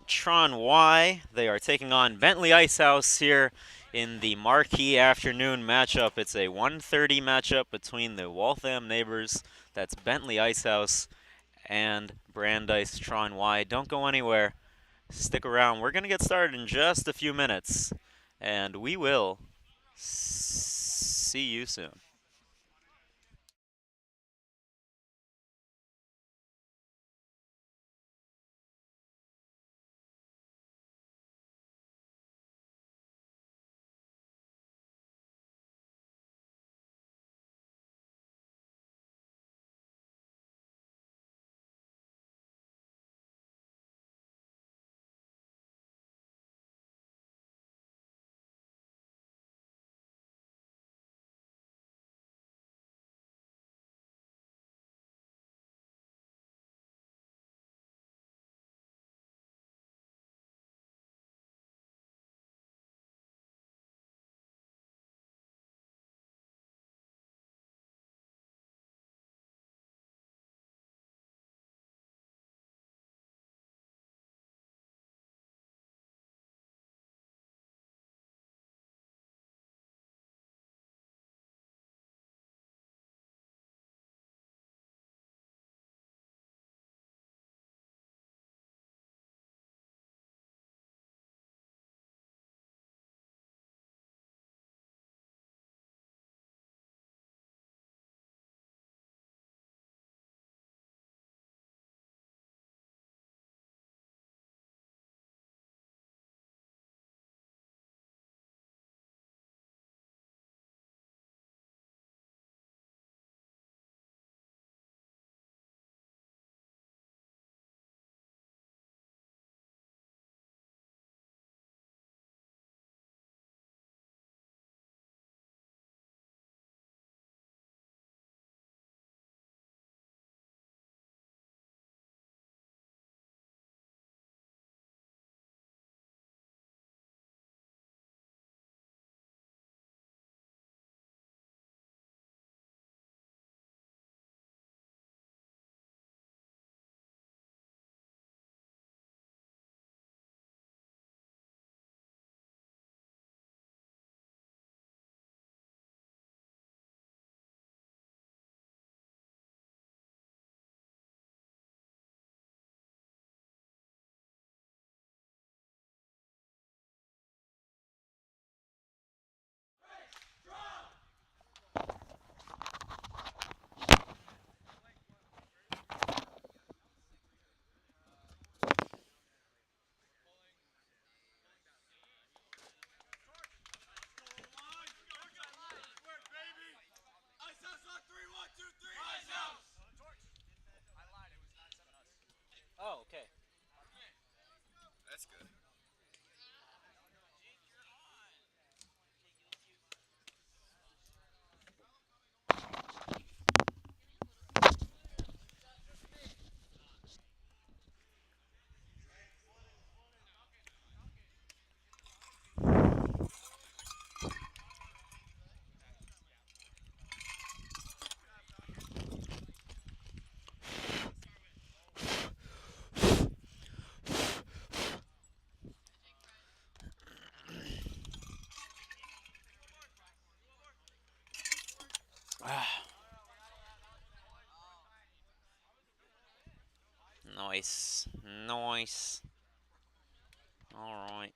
TRON Y. They are taking on Bentley Icehouse here in the marquee afternoon matchup. It's a 1:30 matchup between the Waltham neighbors. That's Bentley Icehouse and Brandeis TRON Y. Don't go anywhere. Stick around. We're going to get started in just a few minutes, and we will see you soon. Nice. Nice. All right.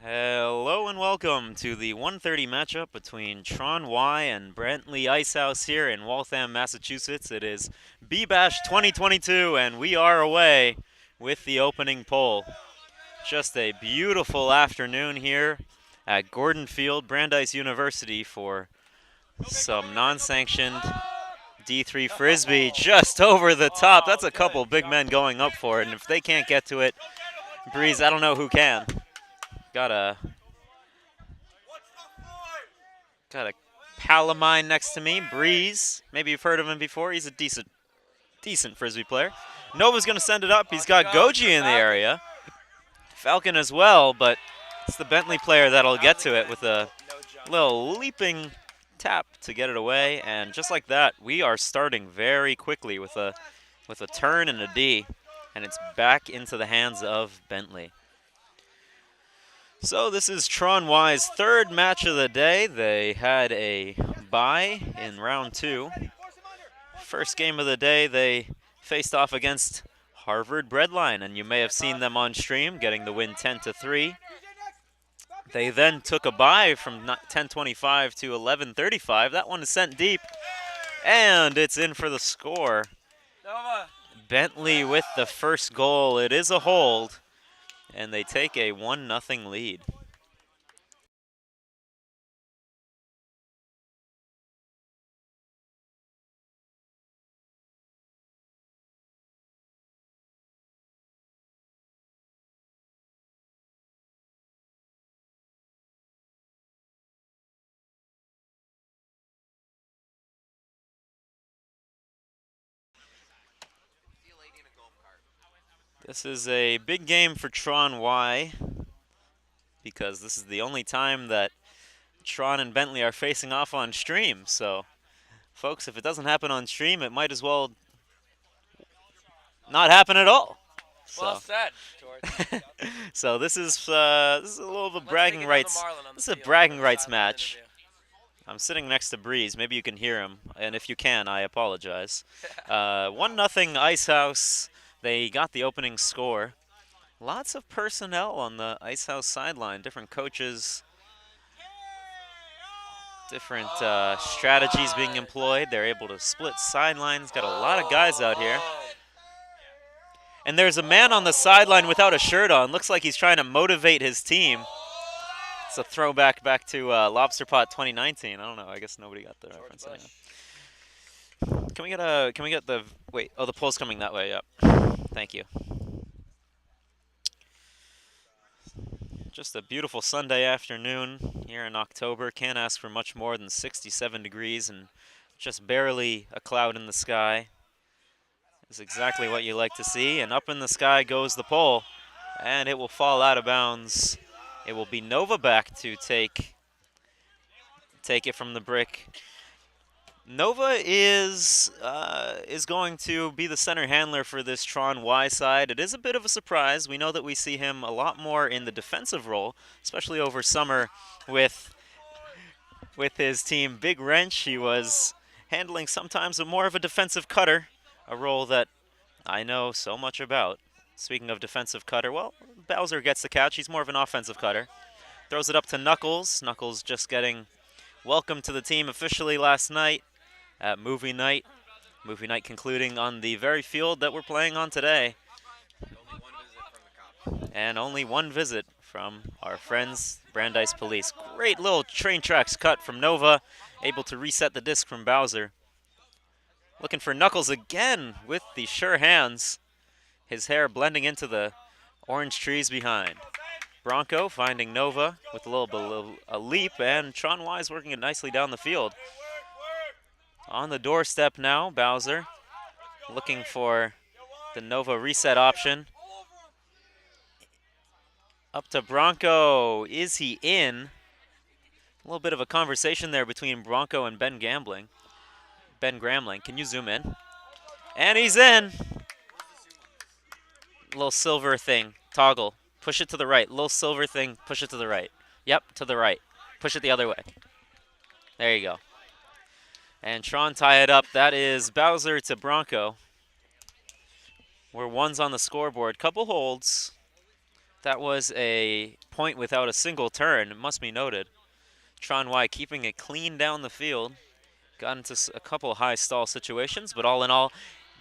Hello and welcome to the 1:30 matchup between TRON Y and Bentley Icehouse here in Waltham, Massachusetts. It is BBash 2022, and we are away with the opening poll. Just a beautiful afternoon here at Gordon Field, Brandeis University, for some non-sanctioned D3 Frisbee just over the top. That's a couple big men going up for it, and if they can't get to it, Breeze, I don't know who can. Got a pal of mine next to me, Breeze. Maybe you've heard of him before. He's a decent Frisbee player. Nova's going to send it up. He's got Goji in the area. Falcon as well, but it's the Bentley player that'll get to it with a little leaping tap to get it away. And just like that, we are starting very quickly with a turn and a D, and it's back into the hands of Bentley. So this is TRON Y's third match of the day. They had a bye in round 2. First game of the day, they faced off against Harvard Breadline, and you may have seen them on stream getting the win 10-3. They then took a bye from 10-25 to 11-35. That one is sent deep, and it's in for the score. Bentley with the first goal. It is a hold, and they take a 1-0 lead. This is a big game for TRON Y, because this is the only time that TRON and Bentley are facing off on stream. So, folks, if it doesn't happen on stream, it might as well not happen at all. Well said, George. So this is a little of a bragging rights. This is a bragging rights match. I'm sitting next to Breeze. Maybe you can hear him, and if you can, I apologize. 1-0 Icehouse. They got the opening score. Lots of personnel on the Icehouse sideline. Different coaches, different strategies being employed. They're able to split sidelines. Got a lot of guys out here. And there's a man on the sideline without a shirt on. Looks like he's trying to motivate his team. It's a throwback back to Lobster Pot 2019. I don't know. I guess nobody got the reference anyway. Can we get the wait? Oh, the poll's coming that way. Yep. Thank you. Just a beautiful Sunday afternoon here in October. Can't ask for much more than 67 degrees and just barely a cloud in the sky. Is exactly what you like to see. And up in the sky goes the pole, and it will fall out of bounds. It will be Nova back to take it from the brick. Nova is going to be the center handler for this TRON Y side. It is a bit of a surprise. We know that we see him a lot more in the defensive role, especially over summer with his team Big Wrench. He was handling sometimes more of a defensive cutter, a role that I know so much about. Speaking of defensive cutter, well, Bowser gets the catch. He's more of an offensive cutter. Throws it up to Knuckles. Knuckles just getting welcome to the team officially last night at movie night. Movie night concluding on the very field that we're playing on today. And only one visit from our friends, Brandeis Police. Great little train tracks cut from Nova, able to reset the disc from Bowser. Looking for Knuckles again with the sure hands. His hair blending into the orange trees behind. Bronco finding Nova with a little bit of a leap, and Tron Wise working it nicely down the field. On the doorstep now, Bowser looking for the Nova reset option. Up to Bronco. Is he in? A little bit of a conversation there between Bronco and Ben Gramling. Can you zoom in? And he's in. Little silver thing. Toggle. Push it to the right. Little silver thing. Push it to the right. Yep, to the right. Push it the other way. There you go. And Tron tie it up. That is Bowser to Bronco. We're ones on the scoreboard. Couple holds. That was a point without a single turn. It must be noted. Tron Y keeping it clean down the field. Got into a couple high stall situations, but all in all,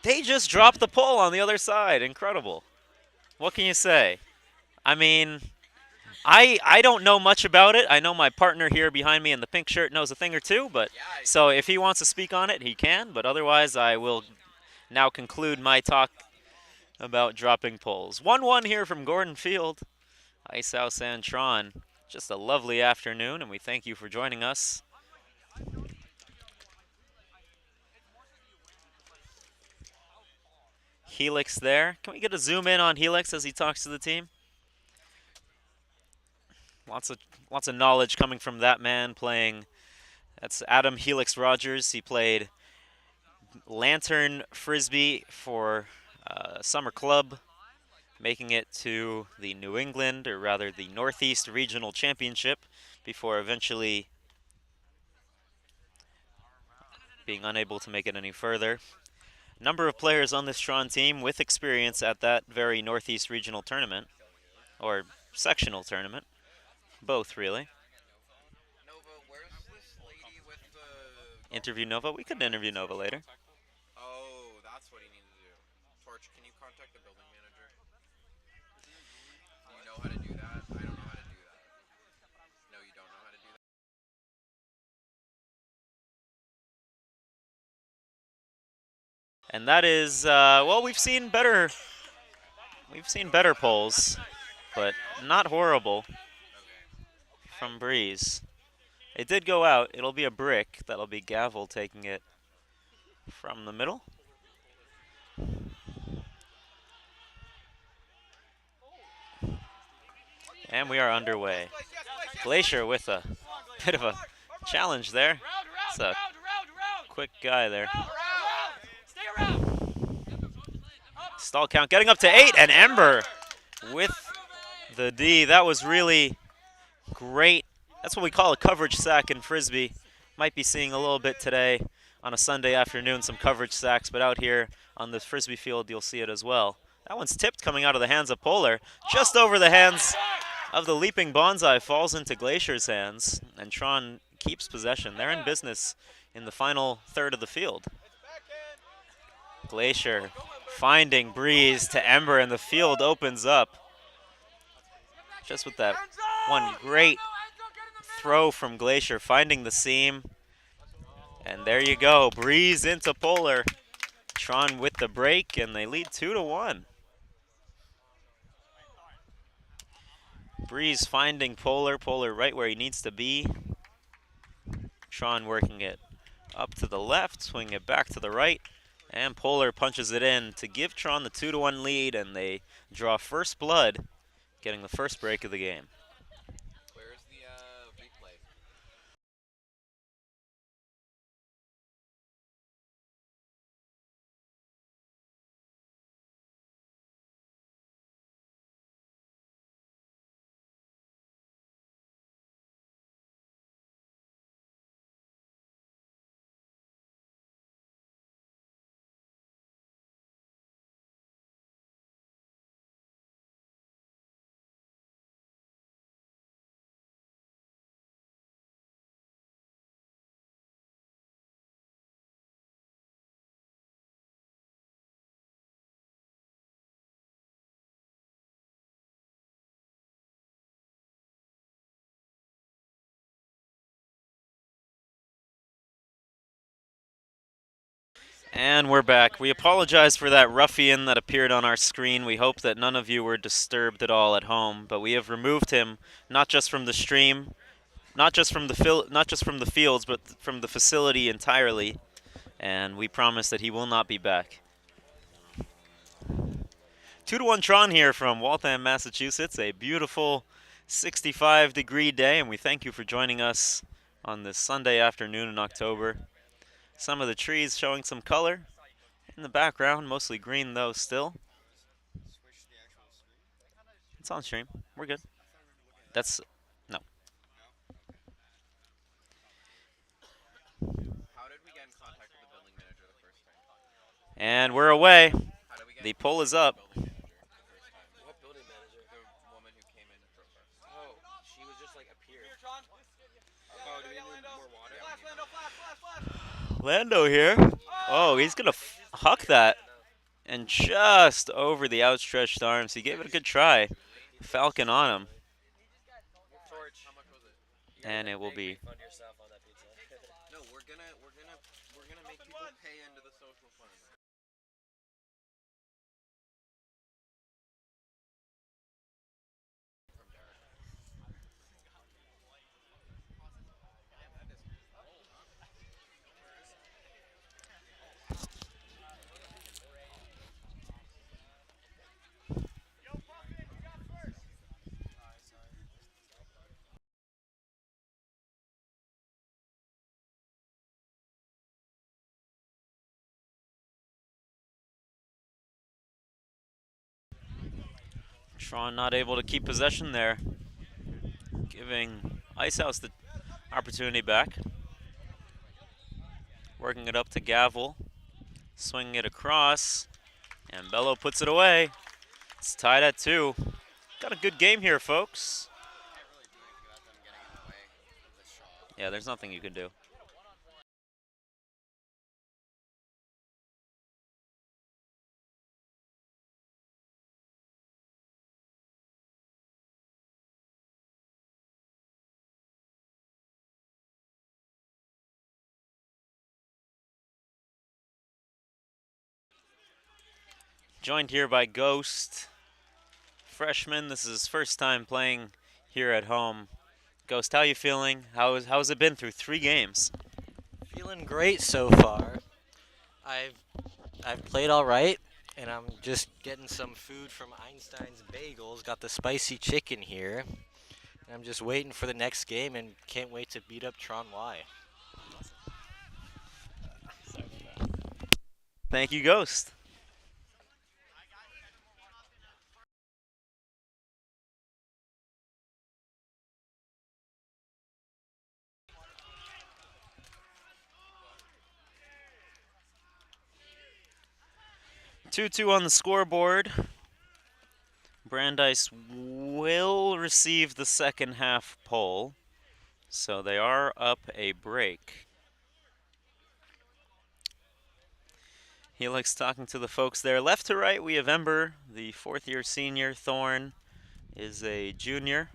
they just dropped the pole on the other side. Incredible. What can you say? I mean, I don't know much about it. I know my partner here behind me in the pink shirt knows a thing or two, but so if he wants to speak on it, he can, but otherwise I will now conclude my talk about dropping poles. 1-1 here from Gordon Field. Ice House and Tron. Just a lovely afternoon, and we thank you for joining us. Helix there. Can we get a zoom in on Helix as he talks to the team? Lots of knowledge coming from that man playing. That's Adam Helix Rogers. He played Lantern Frisbee for Summer Club, making it to the New England, or rather the Northeast Regional Championship, before eventually being unable to make it any further. Number of players on this Tron team with experience at that very Northeast Regional Tournament, or sectional tournament. Both, really. Interview Nova? We could interview Nova later. Oh, that's what he needs to do. Torch, can you contact the building manager? Do you know how to do that? I don't know how to do that. No, you don't know how to do that? And that is, well, we've seen better polls, but not horrible from Breeze. It did go out. It'll be a brick. That'll be Gavel taking it from the middle. And we are underway. Glacier with a bit of a challenge there. It's a quick guy there. Stall count getting up to 8, and Ember with the D. That was really great. That's what we call a coverage sack in Frisbee. Might be seeing a little bit today on a Sunday afternoon, some coverage sacks, but out here on the Frisbee field, you'll see it as well. That one's tipped coming out of the hands of Polar. Just over the hands of the leaping Bonsai, falls into Glacier's hands, and Tron keeps possession. They're in business in the final third of the field. Glacier finding Breeze to Ember, and the field opens up. Just with that one great throw from Glacier, finding the seam. And there you go, Breeze into Polar. Tron with the break, and they lead 2-1. Breeze finding Polar right where he needs to be. Tron working it up to the left, swinging it back to the right, and Polar punches it in to give Tron the 2-1 lead, and they draw first blood, getting the first break of the game. And we're back. We apologize for that ruffian that appeared on our screen. We hope that none of you were disturbed at all at home, but we have removed him not just from the stream, not just from the fields, but from the facility entirely, and we promise that he will not be back. 2-1 Tron here from Waltham, Massachusetts. A beautiful 65-degree day, and we thank you for joining us on this Sunday afternoon in October. Some of the trees showing some color in the background, mostly green though still. It's on stream. We're good. That's no. And we're away. The poll is up. What building manager? The woman who came in. Oh, she was just like appeared. Oh, do we need more water? Lando here. Oh, he's gonna huck that. And just over the outstretched arms. He gave it a good try. Falcon on him. And it will be. No, we're gonna make people pay into the social fund. Tron not able to keep possession there. Giving Icehouse the opportunity back. Working it up to Gavel. Swinging it across. And Bello puts it away. It's tied at 2. Got a good game here, folks. Yeah, there's nothing you can do. Joined here by Ghost, freshman. This is his first time playing here at home. Ghost, how you feeling? How's it been through 3 games? Feeling great so far. I've played all right, and I'm just getting some food from Einstein's Bagels. Got the spicy chicken here. And I'm just waiting for the next game and can't wait to beat up Tron Y. Thank you, Ghost. Two on the scoreboard. Brandeis will receive the second half pole, so they are up a break. He likes talking to the folks there. Left to right, we have Ember, the 4th-year senior. Thorn is a junior.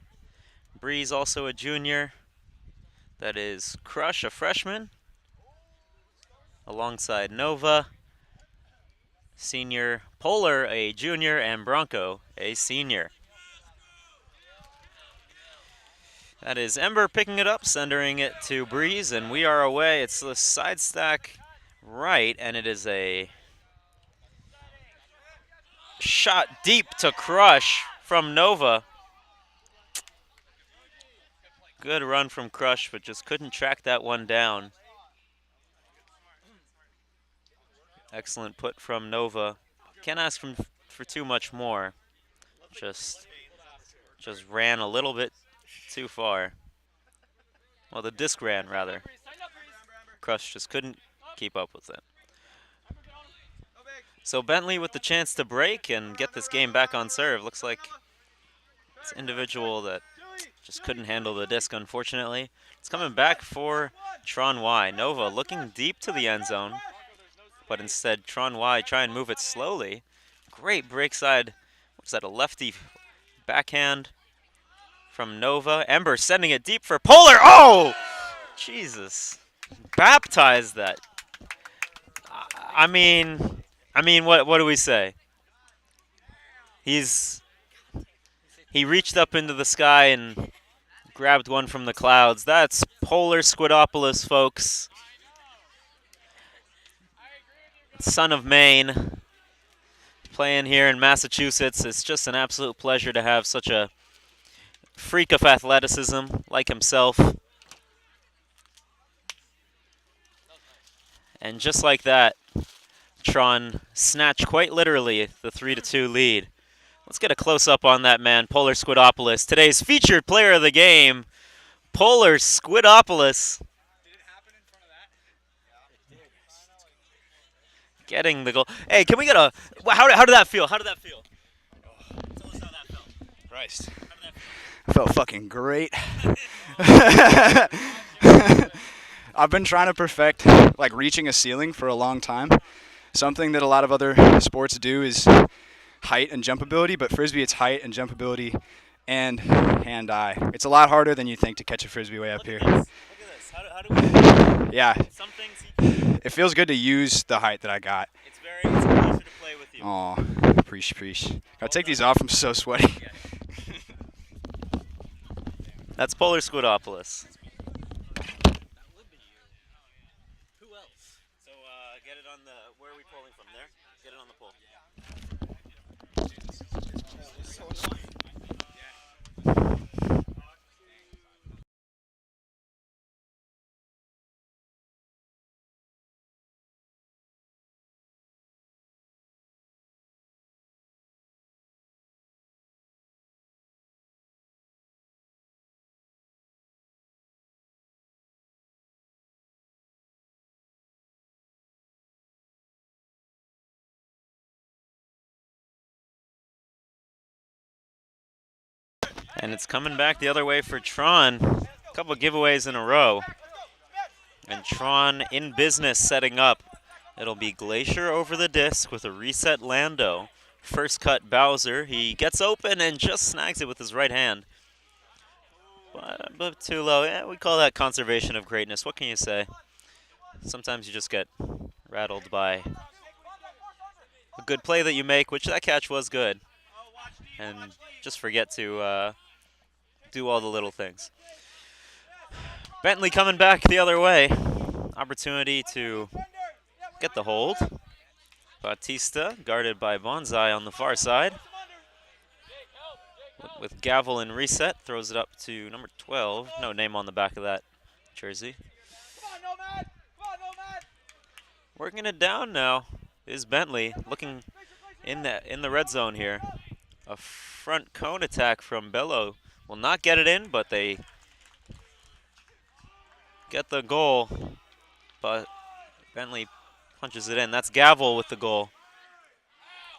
Breeze also a junior. That is Crush, a freshman. Alongside Nova, senior. Polar, a junior. And Bronco, a senior. That is Ember picking it up, sending it to Breeze, and we are away. It's the side stack right, and it is a shot deep to Crush from Nova. Good run from Crush, but just couldn't track that one down. Excellent put from Nova. Can't ask for too much more. Just ran a little bit too far. Well, the disc ran, rather. Crush just couldn't keep up with it. So Bentley with the chance to break and get this game back on serve. Looks like it's an individual that just couldn't handle the disc, unfortunately. It's coming back for Tron Y. Nova looking deep to the end zone, but instead Tron Y try and move it slowly. Great break side. What's that, a lefty backhand from Nova. Ember sending it deep for Polar. Oh! Jesus. Baptized that. I mean, what do we say? He reached up into the sky and grabbed one from the clouds. That's Polar Squidopoulos, folks. Son of Maine, playing here in Massachusetts. It's just an absolute pleasure to have such a freak of athleticism like himself. And just like that, TRON snatched quite literally the 3-2 lead. Let's get a close-up on that man, Polar Squidopoulos. Today's featured player of the game, Polar Squidopoulos. Getting the goal. Hey, can we get a... How did that feel? How did that feel? Tell us how that felt. Christ. How did that feel? I felt fucking great. I've been trying to perfect like reaching a ceiling for a long time. Something that a lot of other sports do is height and jump ability, but Frisbee it's height and jump ability and hand-eye. It's a lot harder than you think to catch a Frisbee way up here. Look at this. How do we... Yeah. Some things It feels good to use the height that I got. it's a pleasure to play with you. Aw, preach. I'll take these off, I'm so sweaty. That's Polar Squidopoulos. Who else? So get it on the... Where are we pulling from? There? Get it on the pole. And it's coming back the other way for TRON. A couple giveaways in a row. And TRON in business setting up. It'll be Glacier over the disc with a reset Lando. First cut Bowser. He gets open and just snags it with his right hand. But a bit too low. Yeah, we call that conservation of greatness. What can you say? Sometimes you just get rattled by a good play that you make, which that catch was good. And just forget to do all the little things. Bentley coming back the other way. Opportunity to get the hold. Bautista guarded by Bonsai on the far side. With Gavel in reset, throws it up to number 12. No name on the back of that jersey. Working it down now is Bentley, looking in the red zone here. A front cone attack from Bello. Will not get it in, but they get the goal. But Bentley punches it in. That's Gavel with the goal.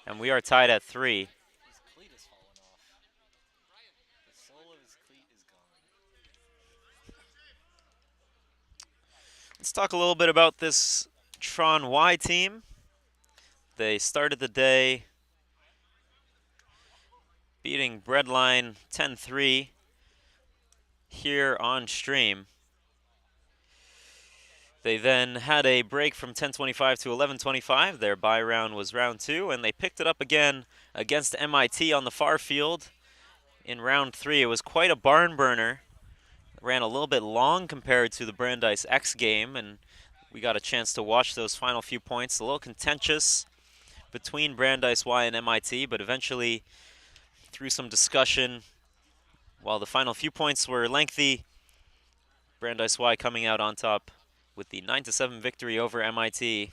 And we are tied at 3. His cleat has fallen off. The sole of his cleat is gone. Let's talk a little bit about this TRON Y team. They started the day beating Breadline 10-3 here on stream. They then had a break from 10:25 to 11:25. Their bye round was round 2, and they picked it up again against MIT on the far field in round 3. It was quite a barn burner. Ran a little bit long compared to the Brandeis X game, and we got a chance to watch those final few points. A little contentious between Brandeis Y and MIT, but eventually through some discussion, while the final few points were lengthy, Brandeis Y coming out on top with the 9-7 victory over MIT.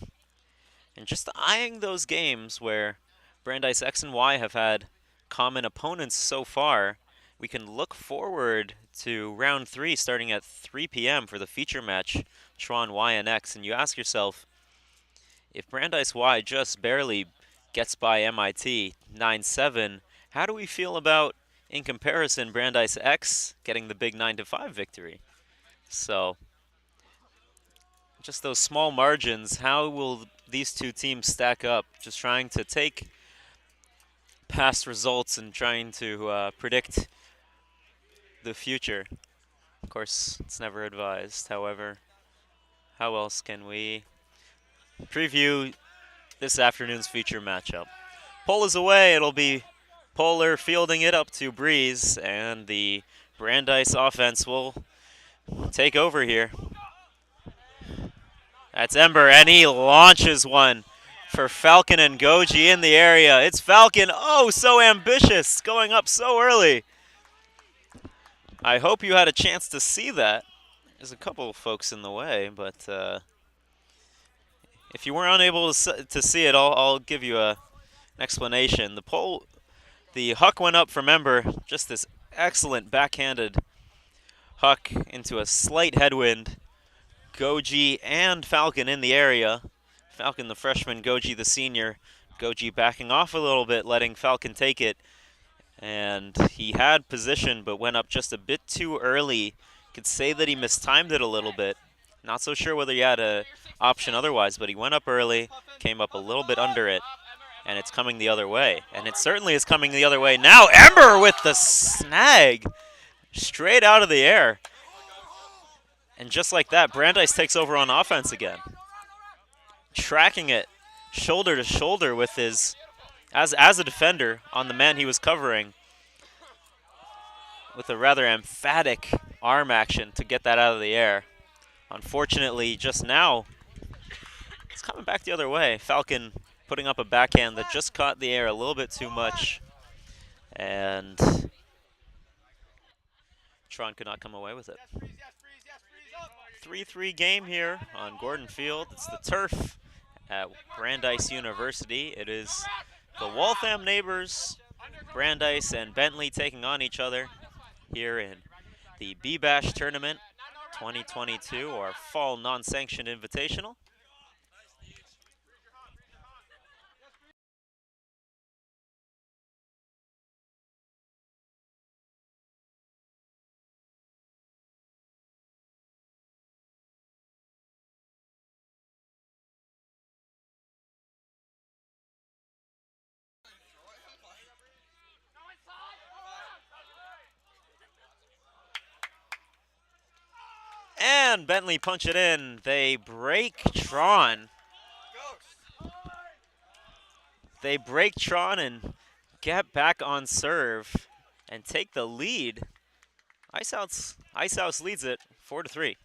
And just eyeing those games where Brandeis X and Y have had common opponents so far, we can look forward to round 3 starting at 3 p.m. for the feature match, TRON Y and X. And you ask yourself, if Brandeis Y just barely gets by MIT 9-7, how do we feel about, in comparison, Brandeis X getting the big 9-5 victory? So, just those small margins, how will these two teams stack up? Just trying to take past results and trying to predict the future. Of course, it's never advised. However, how else can we preview this afternoon's feature matchup. Pole is away. It'll be Polar fielding it up to Breeze, and the Brandeis offense will take over here. That's Ember, and he launches one for Falcon and Goji in the area. It's Falcon, oh, so ambitious, going up so early. I hope you had a chance to see that. There's a couple of folks in the way, but if you were unable to see it, I'll give you an explanation. The huck went up from Ember, just this excellent backhanded huck into a slight headwind. Goji and Falcon in the area. Falcon the freshman, Goji the senior. Goji backing off a little bit, letting Falcon take it. And he had position, but went up just a bit too early. Could say that he mistimed it a little bit. Not so sure whether he had an option otherwise, but he went up early, came up a little bit under it, and it's coming the other way. And it certainly is coming the other way. Now Ember with the snag, straight out of the air. And just like that, Brandeis takes over on offense again. Tracking it shoulder to shoulder with his, as a defender on the man he was covering, with a rather emphatic arm action to get that out of the air. Unfortunately, just now, it's coming back the other way. Falcon putting up a backhand that just caught the air a little bit too much. And Tron could not come away with it. 3-3 game here on Gordon Field. It's the turf at Brandeis University. It is the Waltham neighbors, Brandeis and Bentley, taking on each other here in the BBash tournament 2022, or Fall Non-Sanctioned Invitational. And Bentley punch it in. They break Tron. They break Tron and get back on serve and take the lead. Ice House leads it 4-3.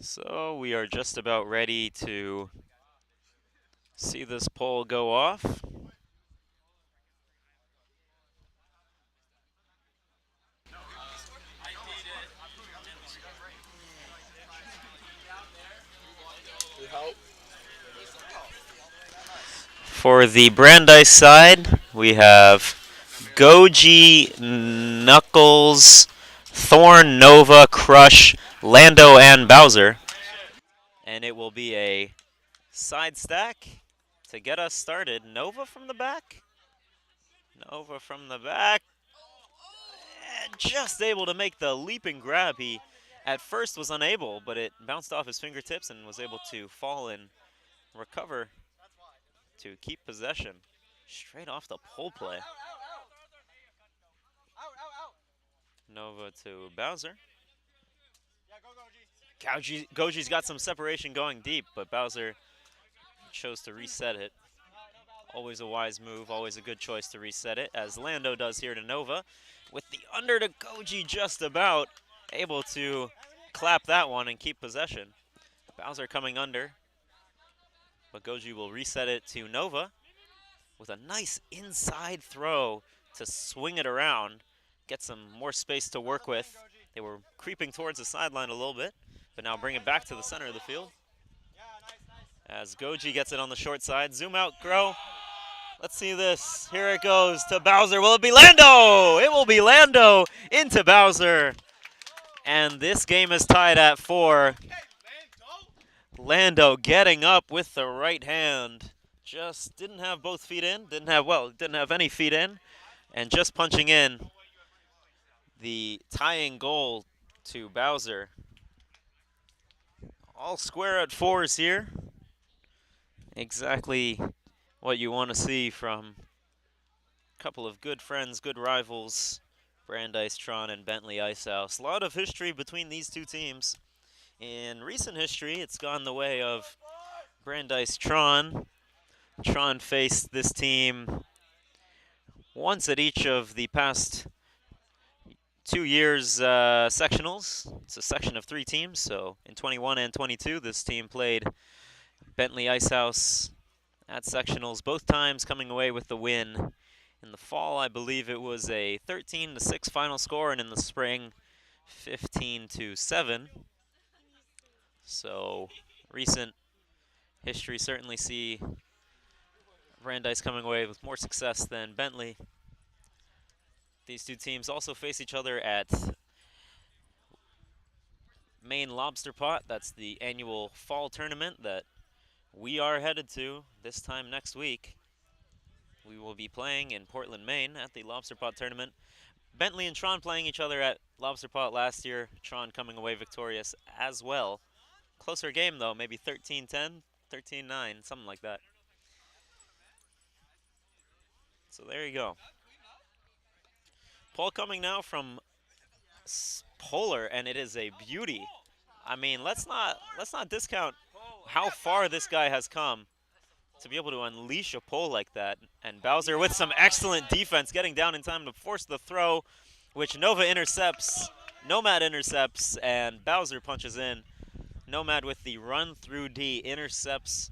So we are just about ready to see this poll go off. For the Brandeis side, we have Goji, Knuckles, Thorn, Nova, Crush, Lando, and Bowser. And it will be a side stack to get us started. Nova from the back. Nova from the back. And just able to make the leaping grab. He at first was unable, but it bounced off his fingertips and was able to fall and recover to keep possession. Straight off the pole play. Nova to Bowser. Goji's got some separation going deep, but Bowser chose to reset it. Always a wise move, always a good choice to reset it, as Lando does here to Nova. With the under to Goji just about, able to clap that one and keep possession. Bowser coming under, but Goji will reset it to Nova with a nice inside throw to swing it around, get some more space to work with. They were creeping towards the sideline a little bit, but now bring it back to the center of the field. As Goji gets it on the short side. Zoom out, Grow. Let's see this. Here it goes to Bowser. Will it be Lando? It will be Lando into Bowser. And this game is tied at 4. Lando getting up with the right hand. Just didn't have both feet in. Didn't have any feet in. And just punching in the tying goal to Bowser. All square at 4s here. Exactly what you want to see from a couple of good friends, good rivals, Brandeis, Tron, and Bentley Icehouse. A lot of history between these two teams. In recent history, it's gone the way of Brandeis Tron. Tron faced this team once at each of the past 2 years' sectionals. It's a section of 3 teams, so in 21 and 22, this team played Bentley Icehouse at sectionals, both times coming away with the win. In the fall, I believe it was a 13-6 final score, and in the spring, 15-7. So, recent history certainly see Brandeis coming away with more success than Bentley. These two teams also face each other at Maine Lobster Pot. That's the annual fall tournament that we are headed to this time next week. We will be playing in Portland, Maine at the Lobster Pot tournament. Bentley and Tron playing each other at Lobster Pot last year. Tron coming away victorious as well. Closer game though, maybe 13-10, 13-9, something like that. So there you go. Poll coming now from Polar, and it is a beauty. I mean, let's not discount how far this guy has come to be able to unleash a pole like that. And Bowser with some excellent defense, getting down in time to force the throw, which Nova intercepts, Nomad intercepts, and Bowser punches in. Nomad with the run through D intercepts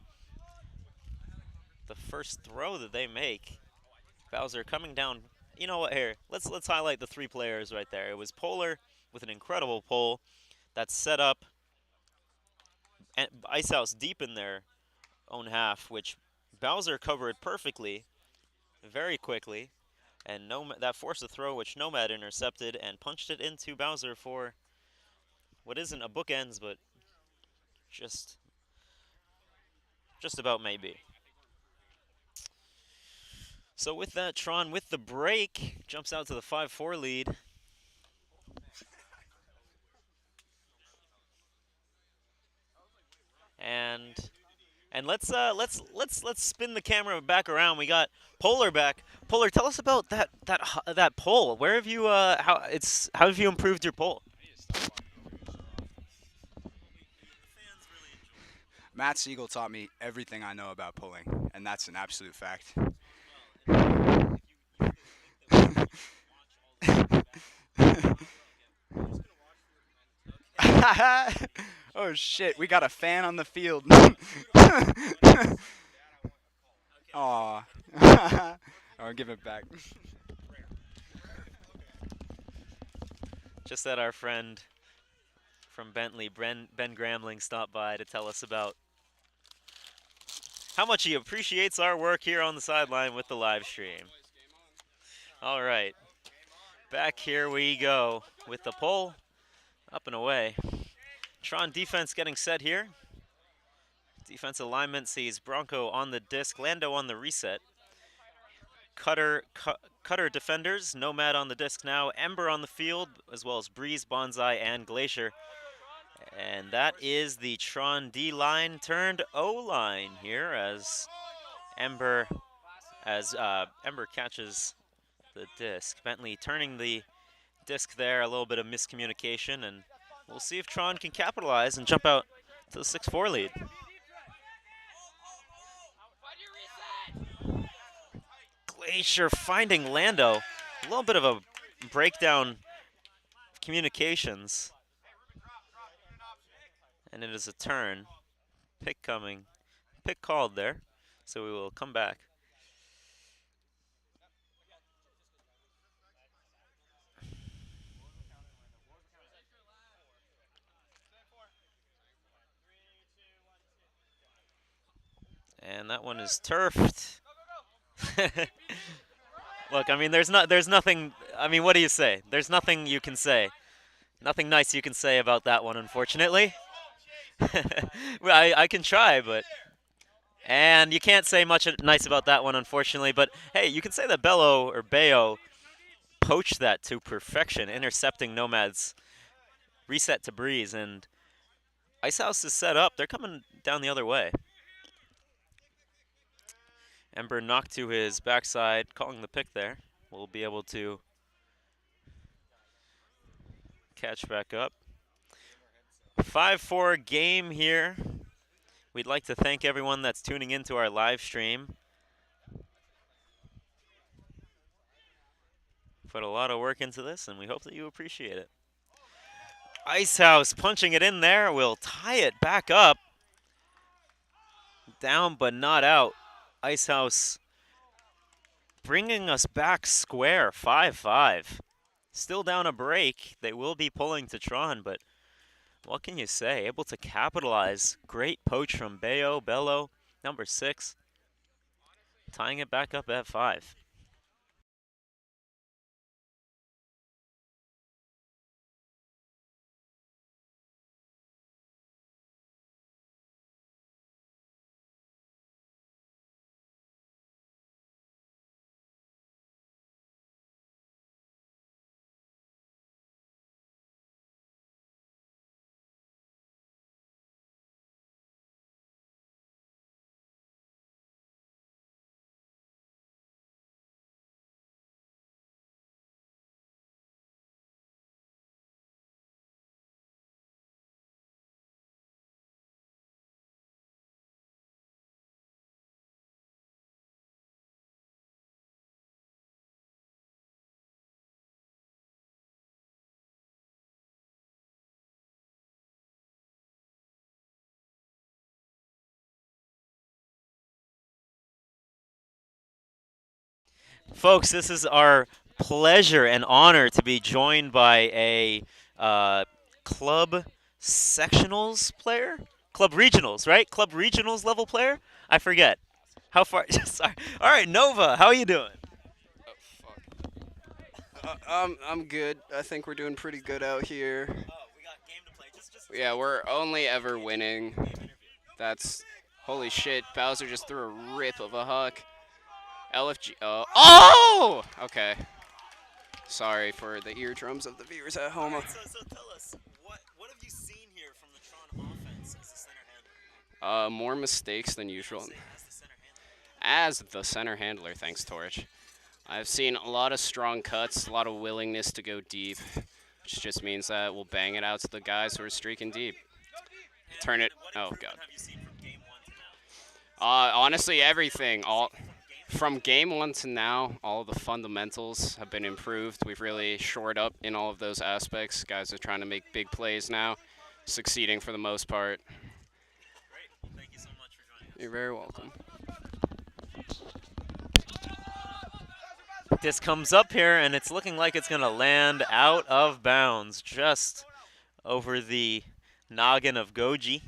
the first throw that they make. Bowser coming down. You know what, here, let's highlight the 3 players right there. It was Polar with an incredible pole that set up and Icehouse deep in their own half, which Bowser covered perfectly, very quickly, and that forced a throw which Nomad intercepted and punched it into Bowser for what isn't a bookends, but just about maybe. So with that, Tron with the break jumps out to the 5-4 lead. And let's spin the camera back around. We got Polar back. Polar, tell us about that pole. Where have you how have you improved your pole? Matt Siegel taught me everything I know about pulling, and that's an absolute fact. Oh shit, we got a fan on the field. Aw. I'll give it back. Just that our friend from Bentley, Ben Gramling, stopped by to tell us about how much he appreciates our work here on the sideline with the live stream. All right, back here we go with the pole up and away. Tron defense getting set here. Defense alignment sees Bronco on the disc, Lando on the reset. Cutter defenders, Nomad on the disc now, Ember on the field, as well as Breeze, Bonsai, and Glacier. And that is the Tron D line turned O line here as Ember catches the disc. Bentley turning the disc there, a little bit of miscommunication, and we'll see if Tron can capitalize and jump out to the 6-4 lead. Glacier finding Lando. A little bit of a breakdown communications. And it is a turn. Pick coming. Pick called there. So we will come back. And that one is turfed. Look, I mean, there's nothing. I mean, what do you say? There's nothing you can say. Nothing nice you can say about that one, unfortunately. Well, I can try, but and you can't say much nice about that one, unfortunately. But hey, you can say that Bello or Bayo poached that to perfection, intercepting Nomad's reset to Breeze, and Icehouse is set up. They're coming down the other way. Ember knocked to his backside, calling the pick there. We'll be able to catch back up. 5-4 game here. We'd like to thank everyone that's tuning into our live stream. Put a lot of work into this, and we hope that you appreciate it. Icehouse punching it in there will tie it back up. Down but not out. Icehouse bringing us back square, 5-5. Still down a break. They will be pulling to Tron, but what can you say? Able to capitalize. Great poach from Bayo, Bello, number 6. Tying it back up at 5. Folks, this is our pleasure and honor to be joined by a club sectionals player? Club regionals, right? Club regionals level player? I forget. How far? Sorry. All right, Nova, how are you doing? I'm good. I think we're doing pretty good out here. Yeah, we're only ever winning. That's holy shit. Bowser just threw a rip of a huck. LFG. Oh! Okay. Sorry for the eardrums of the viewers at home. Right, so tell us, what have you seen here from the Tron offense as the center handler? More mistakes than usual. As the center handler, thanks, Torch. I've seen a lot of strong cuts, a lot of willingness to go deep, which just means that we'll bang it out to the guys who are streaking deep. Turn it. Oh, God. Honestly, everything. From game 1 to now, all of the fundamentals have been improved. We've really shored up in all of those aspects. Guys are trying to make big plays now, succeeding for the most part. Great. Thank you so much for joining us. You're very welcome. This comes up here, and it's looking like it's going to land out of bounds just over the noggin of Goji.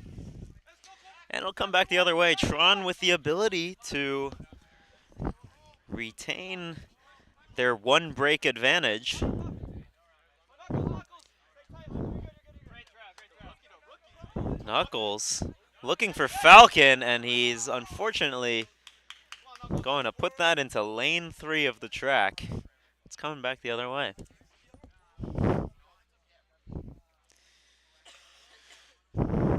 And it'll come back the other way. Tron with the ability to retain their one break advantage. Knuckles looking for Falcon, and he's unfortunately going to put that into lane 3 of the track. It's coming back the other way.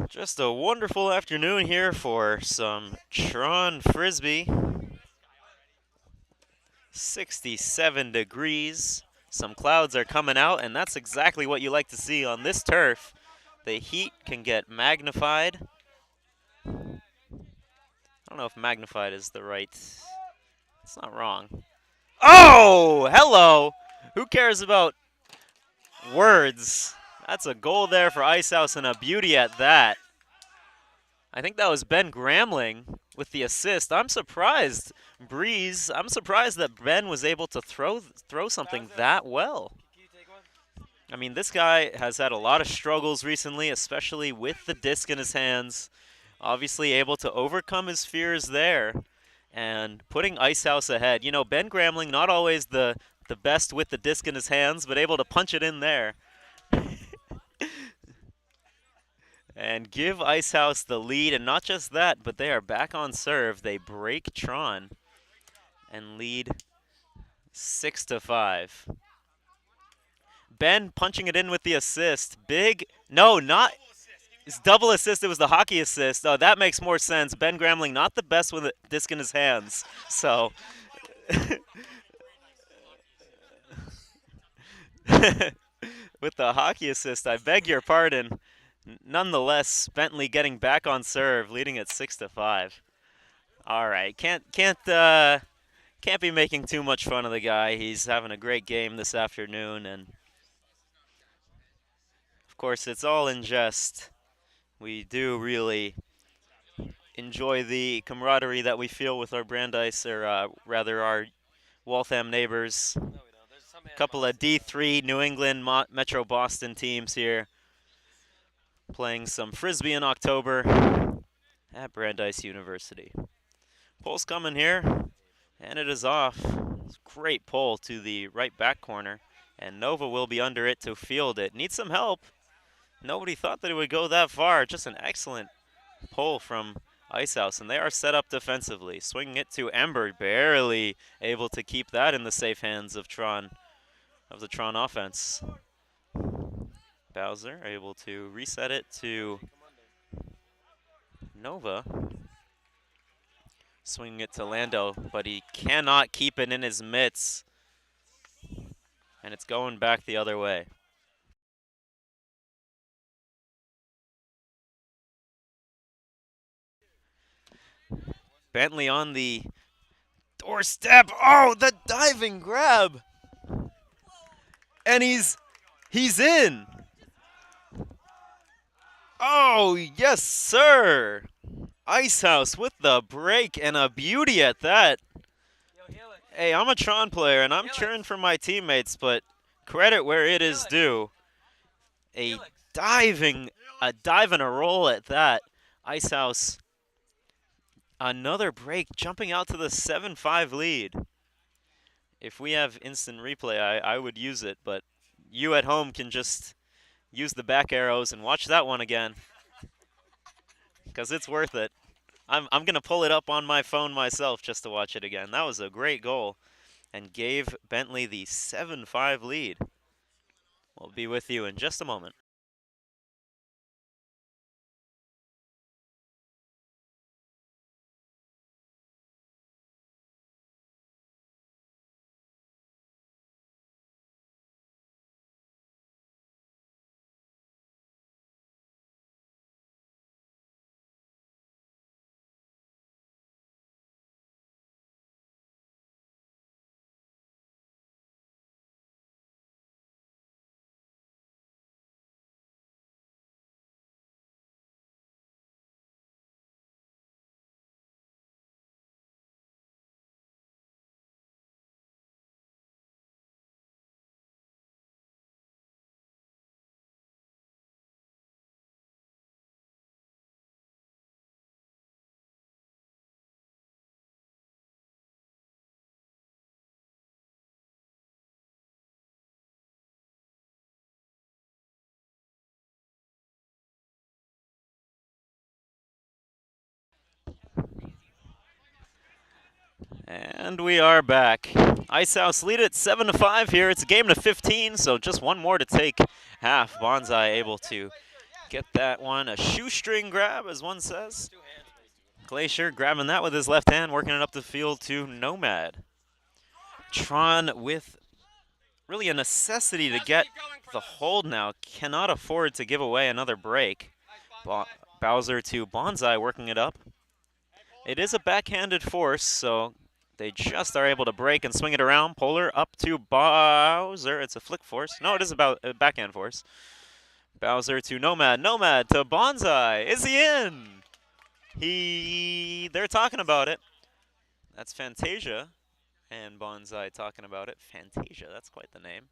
Just a wonderful afternoon here for some Tron Frisbee. 67 degrees. Some clouds are coming out, and that's exactly what you like to see on this turf. The heat can get magnified. I don't know if magnified is the right. It's not wrong. Oh, hello. Who cares about words? That's a goal there for Icehouse and a beauty at that. I think that was Ben Gramling with the assist. I'm surprised, Breeze. I'm surprised that Ben was able to throw something that well. I mean, this guy has had a lot of struggles recently, especially with the disc in his hands. Obviously able to overcome his fears there and putting Icehouse ahead. You know, Ben Gramling, not always the best with the disc in his hands, but able to punch it in there. And give Icehouse the lead, and not just that, but they are back on serve. They break Tron and lead 6-5. Ben punching it in with the assist. Big, no, not, it's double assist. It was the hockey assist. Oh, that makes more sense. Ben Gramling, not the best with a disc in his hands. So, with the hockey assist, I beg your pardon. Nonetheless, Bentley getting back on serve, leading at 6-5. All right, can't be making too much fun of the guy. He's having a great game this afternoon, and of course, it's all in jest. We do really enjoy the camaraderie that we feel with our Brandeis, or rather our Waltham neighbors. A couple of D3 New England Metro Boston teams here playing some Frisbee in October at Brandeis University. Pole's coming here, and it is off. It's a great pole to the right back corner, and Nova will be under it to field it. Needs some help. Nobody thought that it would go that far. Just an excellent pole from Icehouse, and they are set up defensively. Swinging it to Ember, barely able to keep that in the safe hands of the Tron offense. Bowser able to reset it to Nova. Swinging it to Lando, but he cannot keep it in his mitts. And it's going back the other way. Bentley on the doorstep. Oh, the diving grab. And he's in. Oh, yes, sir. Icehouse with the break, and a beauty at that. Hey, I'm a Tron player, and I'm cheering for my teammates, but credit where it is due. A dive and a roll at that. Icehouse, another break, jumping out to the 7-5 lead. If we have instant replay, I would use it, but you at home can just use the back arrows and watch that one again, because it's worth it. I'm going to pull it up on my phone myself just to watch it again. That was a great goal and gave Bentley the 7-5 lead. We'll be with you in just a moment. And we are back. Icehouse lead at 7-5 here. It's a game to 15, so just one more to take half. Bonsai able to get that one. A shoestring grab, as one says. Glacier grabbing that with his left hand, working it up the field to Nomad. Tron with really a necessity to get the hold now. Cannot afford to give away another break. Bowser to Bonsai working it up. It is a backhanded force, so they just are able to break and swing it around. Polar up to Bowser. It's a flick force. No, it is about a backhand force. Bowser to Nomad. Nomad to Bonsai. Is he in? They're talking about it. That's Fantasia and Bonsai talking about it. Fantasia, that's quite the name.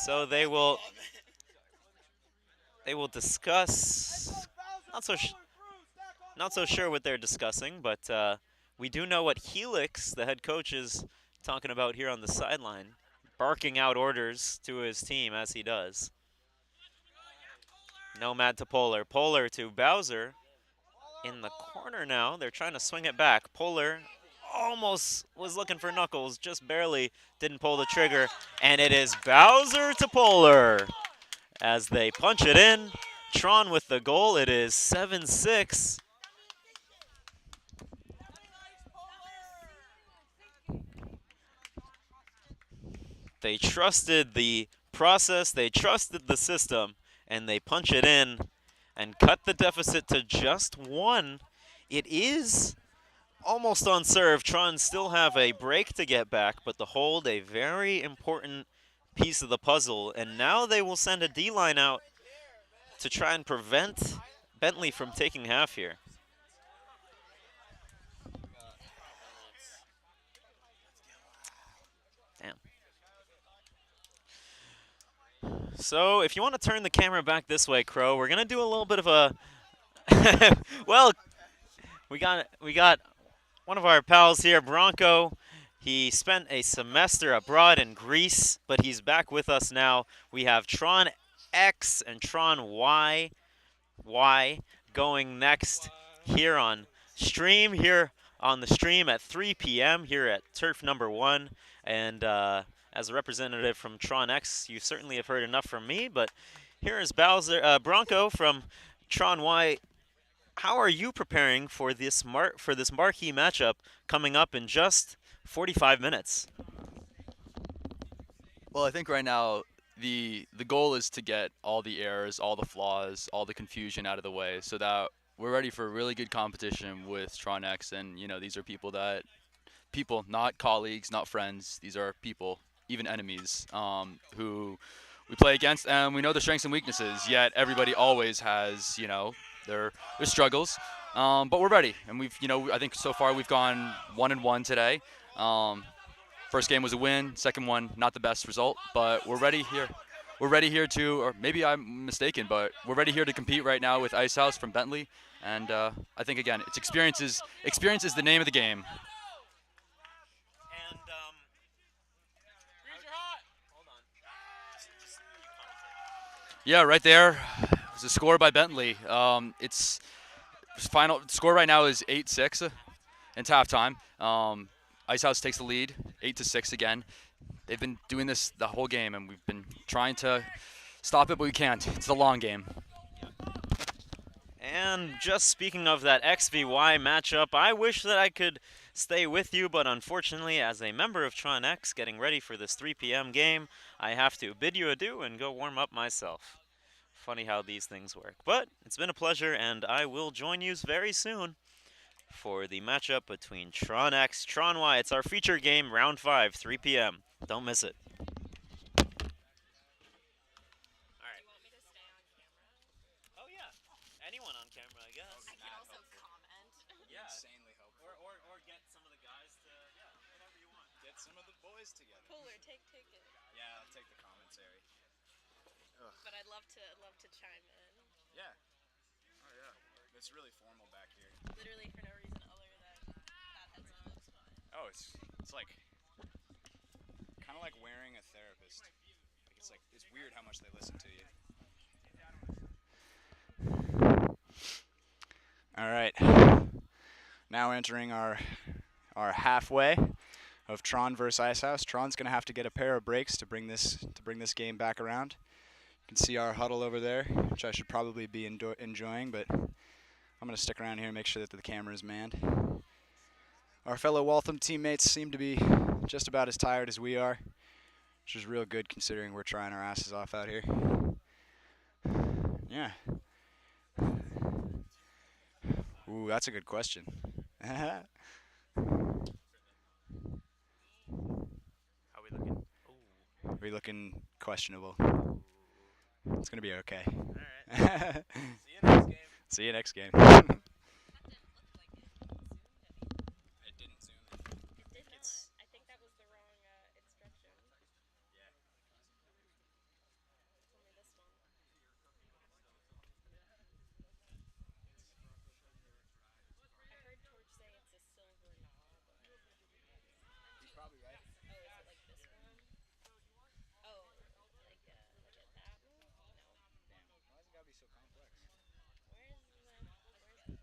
So they will discuss. Not so sure what they're discussing, but we do know what Helix, the head coach, is talking about here on the sideline, barking out orders to his team as he does. Nomad to Polar. Polar to Bowser. In the corner now. They're trying to swing it back. Polar almost was looking for Knuckles, just barely didn't pull the trigger. And it is Bowser to Polar as they punch it in. Tron with the goal. It is 7-6. They trusted the process, they trusted the system, and they punch it in and cut the deficit to just 1. It is almost on serve. Tron still have a break to get back, but the hold, a very important piece of the puzzle. And now they will send a D-line out to try and prevent Bentley from taking half here. Damn. So if you want to turn the camera back this way, Crow, we're going to do a little bit of a... well, we got one of our pals here, Bronco. He spent a semester abroad in Greece, but he's back with us now. We have TRON X and TRON Y going next here on stream, here on the stream at 3 p.m. here at Turf number 1. And as a representative from TRON X, you certainly have heard enough from me, but here is Bronco from TRON Y. How are you preparing for this marquee matchup coming up in just 45 minutes? Well, I think right now the goal is to get all the errors, all the flaws, all the confusion out of the way so that we're ready for a really good competition with TRON X. And, you know, these are people, not colleagues, not friends. These are people, even enemies, who we play against, and we know their strengths and weaknesses, yet everybody always has, you know, their struggles. But we're ready, and I think so far we've gone 1-1 today. First game was a win, second one not the best result, but we're ready here. We're ready here to, or maybe I'm mistaken, but we're ready here to compete right now with Ice House from Bentley. And I think, again, it's experience is the name of the game. And yeah, right there was a score by Bentley. Its final score right now is 8-6 into halftime. Ice House takes the lead, 8-6 again. They've been doing this the whole game, and we've been trying to stop it, but we can't. It's the long game. And just speaking of that XVY matchup, I wish that I could stay with you, but unfortunately, as a member of TRON X getting ready for this 3 p.m. game, I have to bid you adieu and go warm up myself. Funny how these things work. But it's been a pleasure, and I will join you very soon for the matchup between TRON X, TRON Y. It's our feature game, round 5, 3 p.m. Don't miss it. Anyone on camera, I guess. I can also comment. Yeah. Insanely helpful. Or get some of the guys to, whatever you want. Get some of the boys together. Polar, take it. Yeah, I'll take the commentary. But I'd love to chime in. Yeah. Oh yeah. It's really formal back here. Literally for no reason other than that heads up. Oh, it's like kind of like wearing a therapist. It's weird how much they listen to you. All right, now entering our halfway of TRON versus Ice House. TRON's gonna have to get a pair of brakes to bring this game back around. You can see our huddle over there, which I should probably be enjoying, but I'm gonna stick around here and make sure that the camera is manned. Our fellow Waltham teammates seem to be just about as tired as we are, which is real good considering we're trying our asses off out here. Yeah. Ooh, that's a good question. How we looking? Ooh. We're looking questionable. It's gonna be okay. Alright. See you next game. See you next game. It did not. I think that was the wrong instruction. Yeah. It's only this one. I heard Torch say it's a silver knob. He's probably right. Oh, is it like this one? Oh, like that one? No. Damn, why has it gotta be so complex? Where's the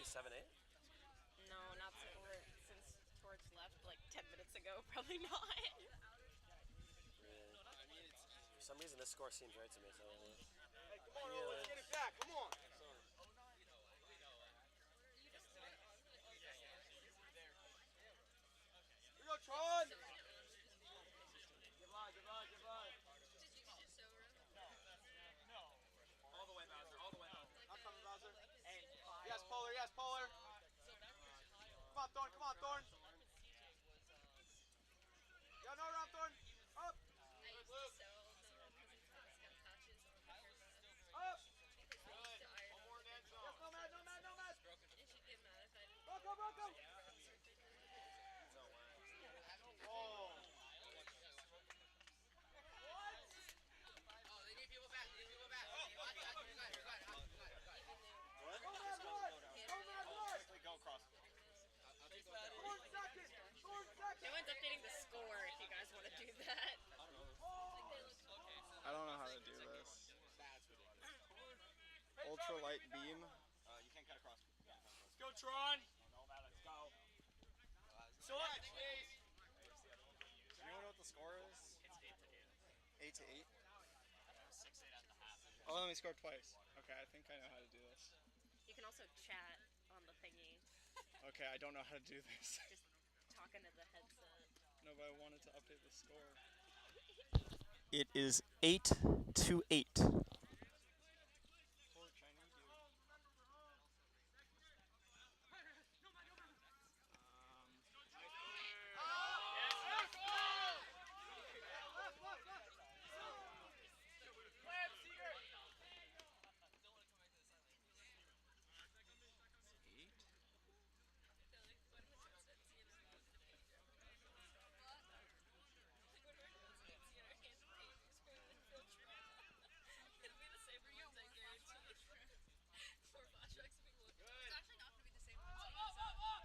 7-8? No, not since Torch left like 10 minutes ago. Probably not. Really? For some reason, this score seems right to me. So, Hey, come on, let's get it back. Come on. Here we go, Tron. Give line. No. All the way, Bowser. All the way. I'm coming, Bowser. Yes, Polar. Come on, Thorn. Yeah, no, round, Thorn. Up. I used to sell them because it's got patches on my hair. Up. Good. One more net zone. Yes, no mad. You should get mad if I didn't. Bronco. Oh. Oh, they need people back. What? Go mad. Quickly go across. Thorn second. No one's updating the score if you guys want to do that. I don't know how to do this. Ultralight beam. You can't cut across. Let's go, Tron. No, man, let's go. So what? Do you know what the score is? It's 8-8. 8-8. 6-8 at the half. Oh, let me score twice. Okay, I think I know how to do this. You can also chat on the thingy. Okay, I don't know how to do this. Just talk into the headset. No, but I wanted to update the score. It is 8-8.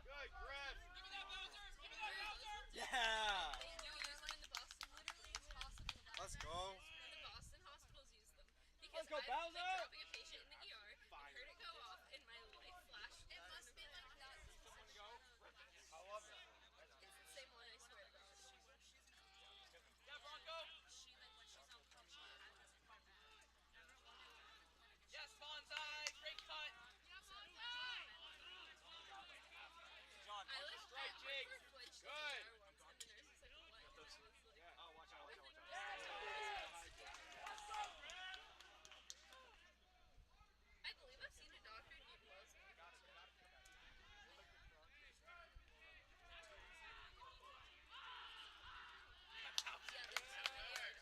Good, Griff. Yeah! Let's go. The Boston hospitals use them. Let's Because go, I've Bowser! been dropping a patient in the ER and heard it go off and my life flashed. It must be like that. I love it. It's the same one, I swear to God. Yeah, Bronco. Yes, bonsai, great cut. John, I like straight Jake. flinched Good. once and the nurse was like, what? And I was like, Yeah. Oh, watch out. I believe I've seen a doctor and he blows me. Yeah,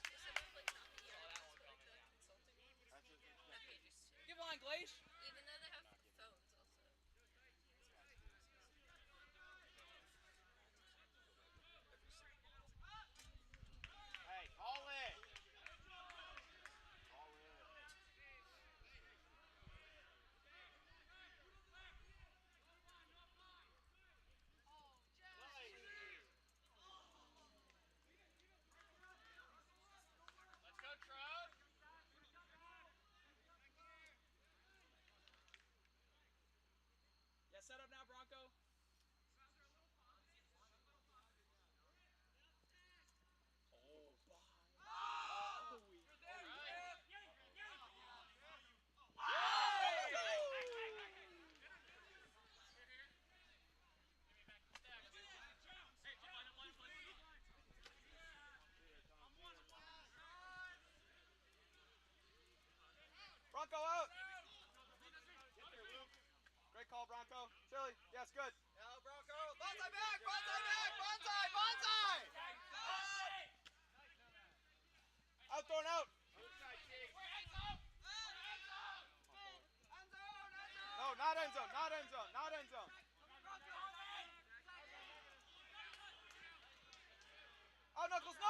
they said like not the ER, but like the consulting one. That pages too. Give line, Glacier. Even though they have phones also. Hey, call it. Let's go, Tron. Yeah, set up now, Bronco. Bronco out. Great call, Bronco. Chili. Yes, good. Yeah, Bronco. Bonsai back. Bonsai. Out, Thorn out. No, not end zone. Oh, Knuckles, no!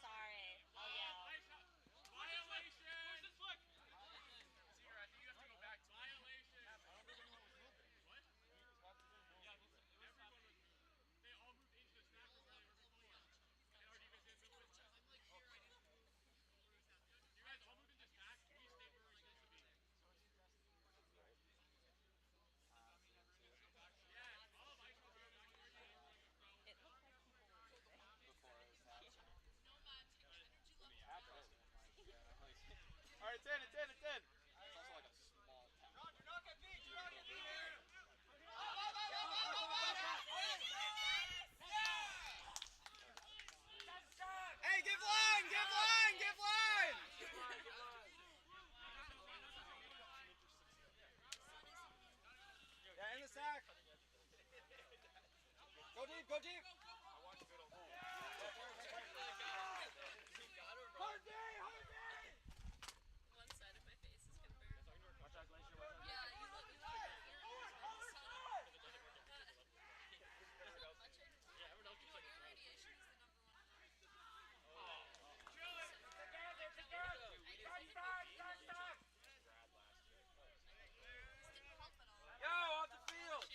Sorry. Oh yeah. Violation. Where's this look? Zero. I think you have to go back to violation. What? Yeah, everyone. They all moved into the Go deep, go deep. One side of my face is gonna burn. Yeah, you look irradiation is the number one. Yo, off the field.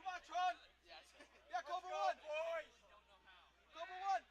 Come on, Tron! Yeah, Cobra 1! Cobra 1!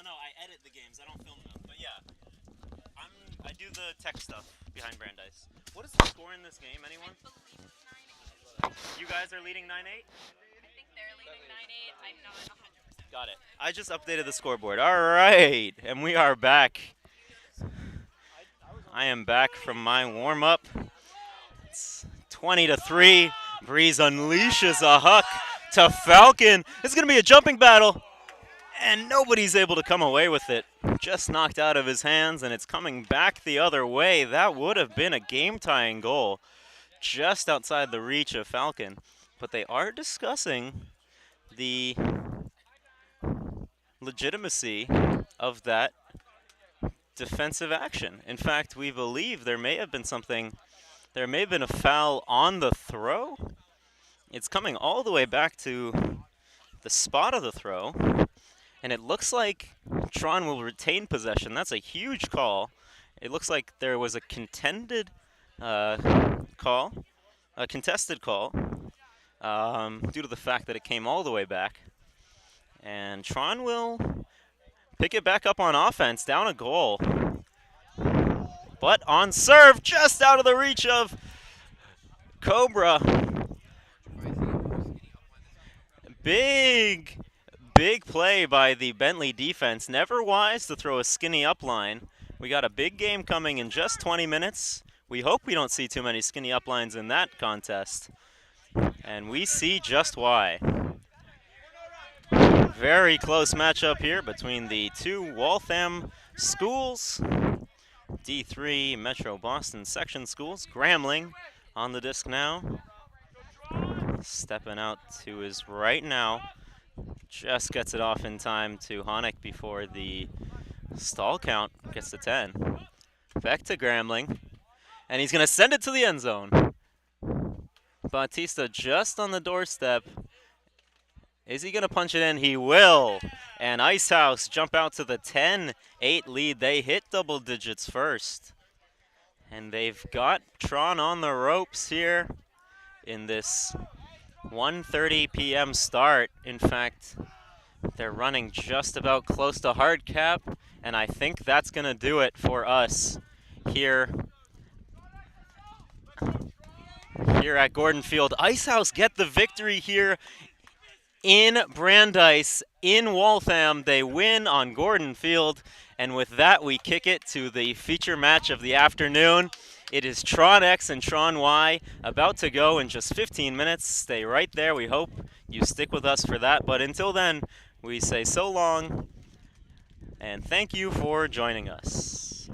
No. I edit the games. I don't film them. But yeah, I do the tech stuff behind Brandeis. What is the score in this game? Anyone? You guys are leading 9-8. I think they're leading 9-8. I'm not 100%. Got it. I just updated the scoreboard. All right, and we are back. I am back from my warm-up. It's 20-3. Breeze unleashes a huck to Falcon. It's going to be a jumping battle, and nobody's able to come away with it. Just knocked out of his hands, and it's coming back the other way. That would have been a game-tying goal just outside the reach of Falcon. But they are discussing the legitimacy of that defensive action. In fact, we believe there may have been a foul on the throw. It's coming all the way back to the spot of the throw, and it looks like Tron will retain possession. That's a huge call it looks like there was a contested call, due to the fact that it came all the way back. And Tron will pick it back up on offense, down a goal. But on serve, just out of the reach of Cobra. Big play by the Bentley defense. Never wise to throw a skinny up line. We got a big game coming in just 20 minutes. We hope we don't see too many skinny up lines in that contest. And we see just why. Very close matchup here between the two Waltham schools. D3 Metro Boston section schools. Grambling on the disc now. Stepping out to his right now. Just gets it off in time to Honeck before the stall count gets to 10. Back to Grambling. And he's going to send it to the end zone. Bautista just on the doorstep. Is he going to punch it in? He will. And Icehouse jump out to the 10-8 lead. They hit double digits first. And they've got Tron on the ropes here in this 1:30 p.m. start. In fact, they're running just about close to hard cap, and I think that's going to do it for us here at Gordon Field. Icehouse get the victory here in Brandeis, in Waltham. They win on Gordon Field, and with that, we kick it to the feature match of the afternoon. It is TRON X and TRON Y about to go in just 15 minutes. Stay right there. We hope you stick with us for that. But until then, we say so long, and thank you for joining us.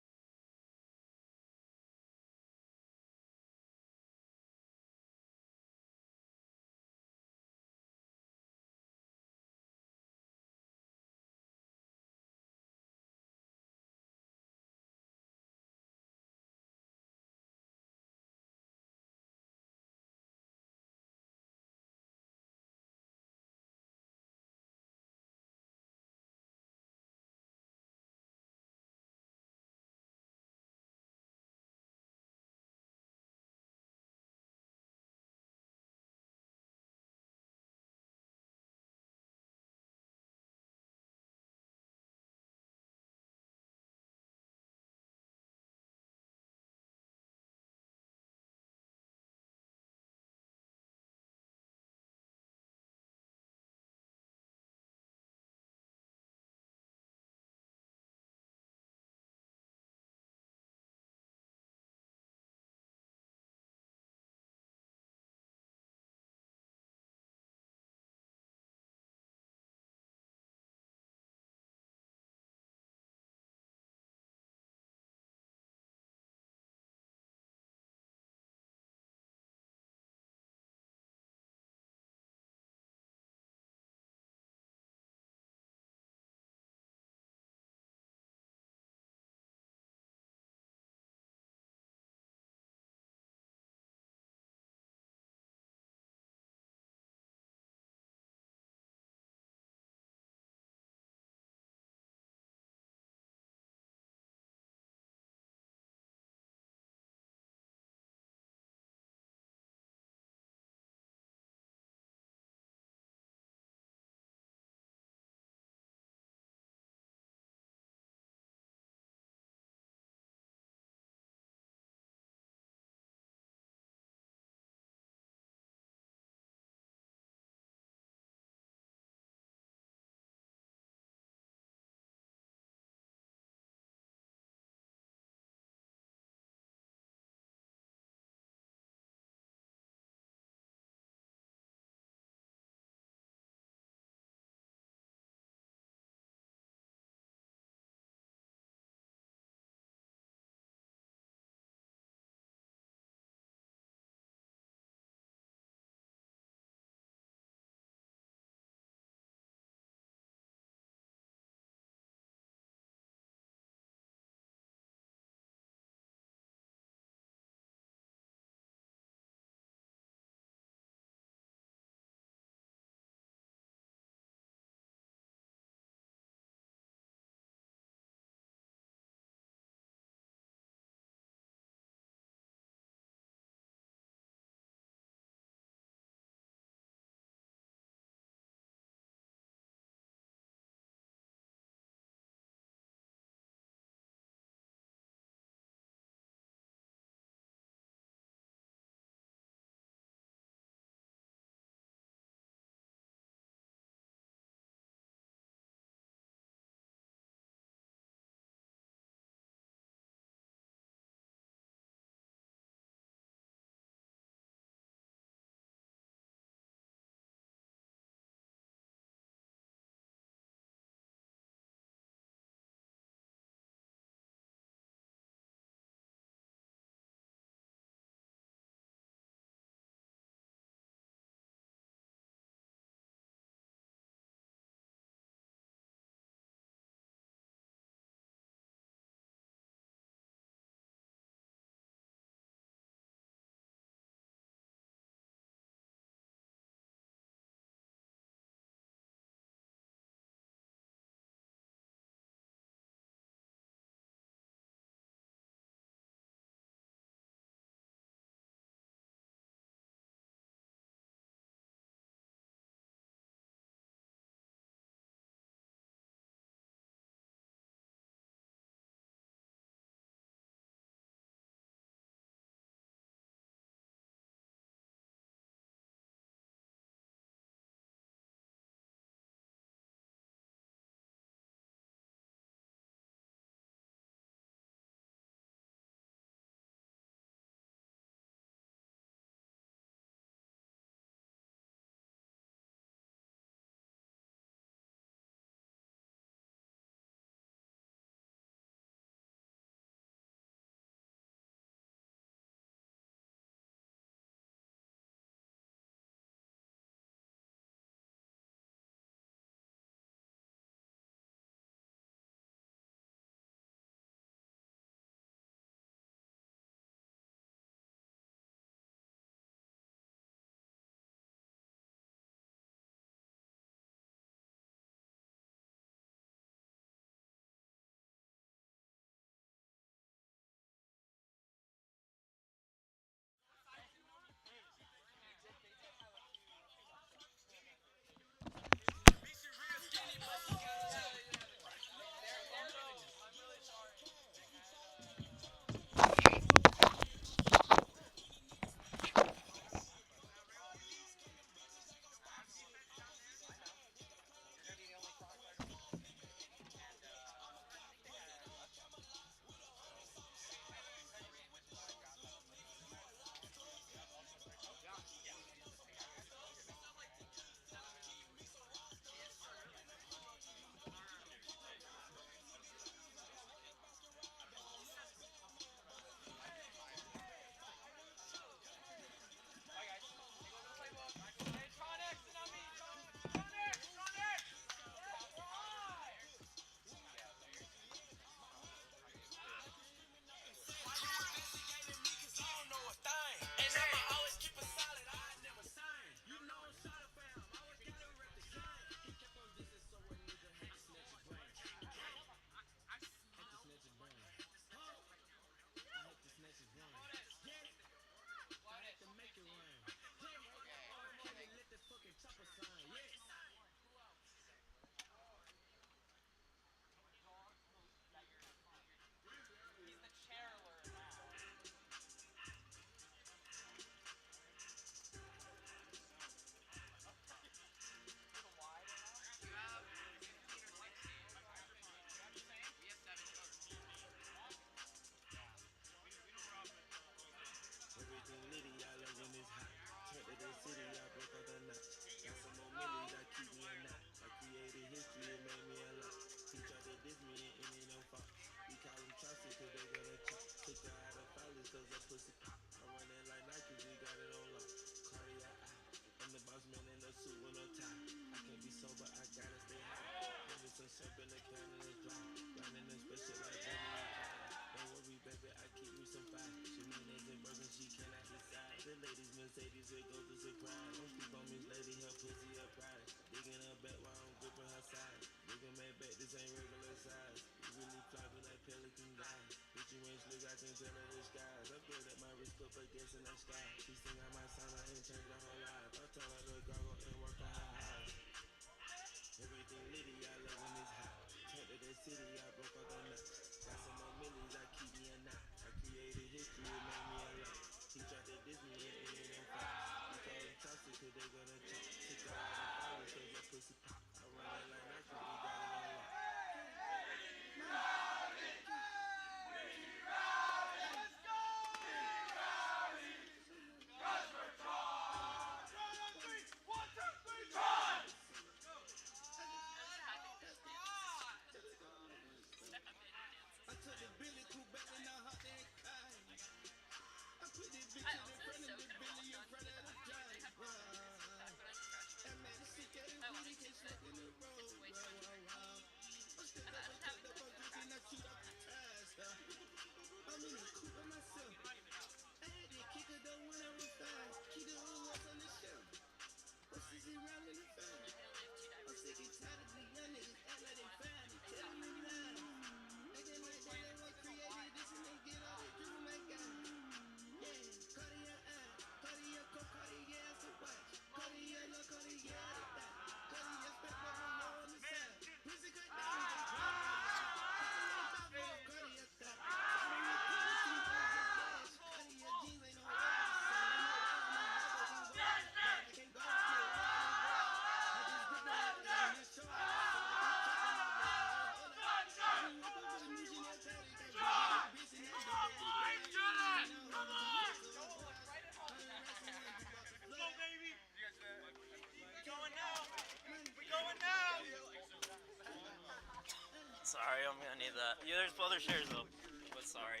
Sorry, I'm gonna need that. Yeah, there's other shares though, but sorry.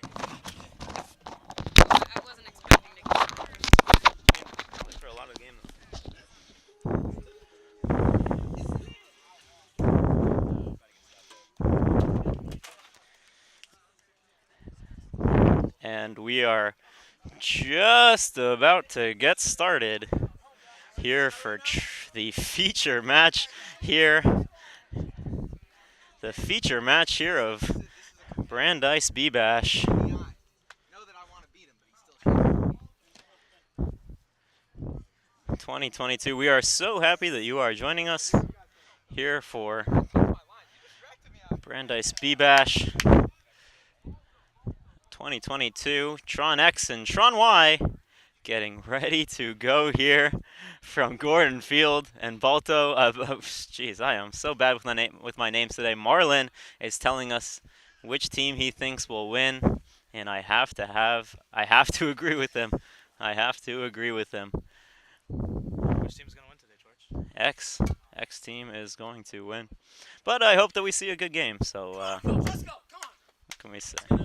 I wasn't expecting to get Probably for a lot of the game though. And we are just about to get started here for the feature match here. The feature match here of Brandeis BBash. 2022. We are so happy that you are joining us here for Brandeis BBash 2022. TRON X and TRON Y getting ready to go here from Gordon Field and Balto. Jeez, I am so bad with my names today. Marlon is telling us which team he thinks will win, and I have to agree with him. I have to agree with him. Which team's gonna win today, George? X team is going to win, but I hope that we see a good game. So let's go. Come on. What can we say? What's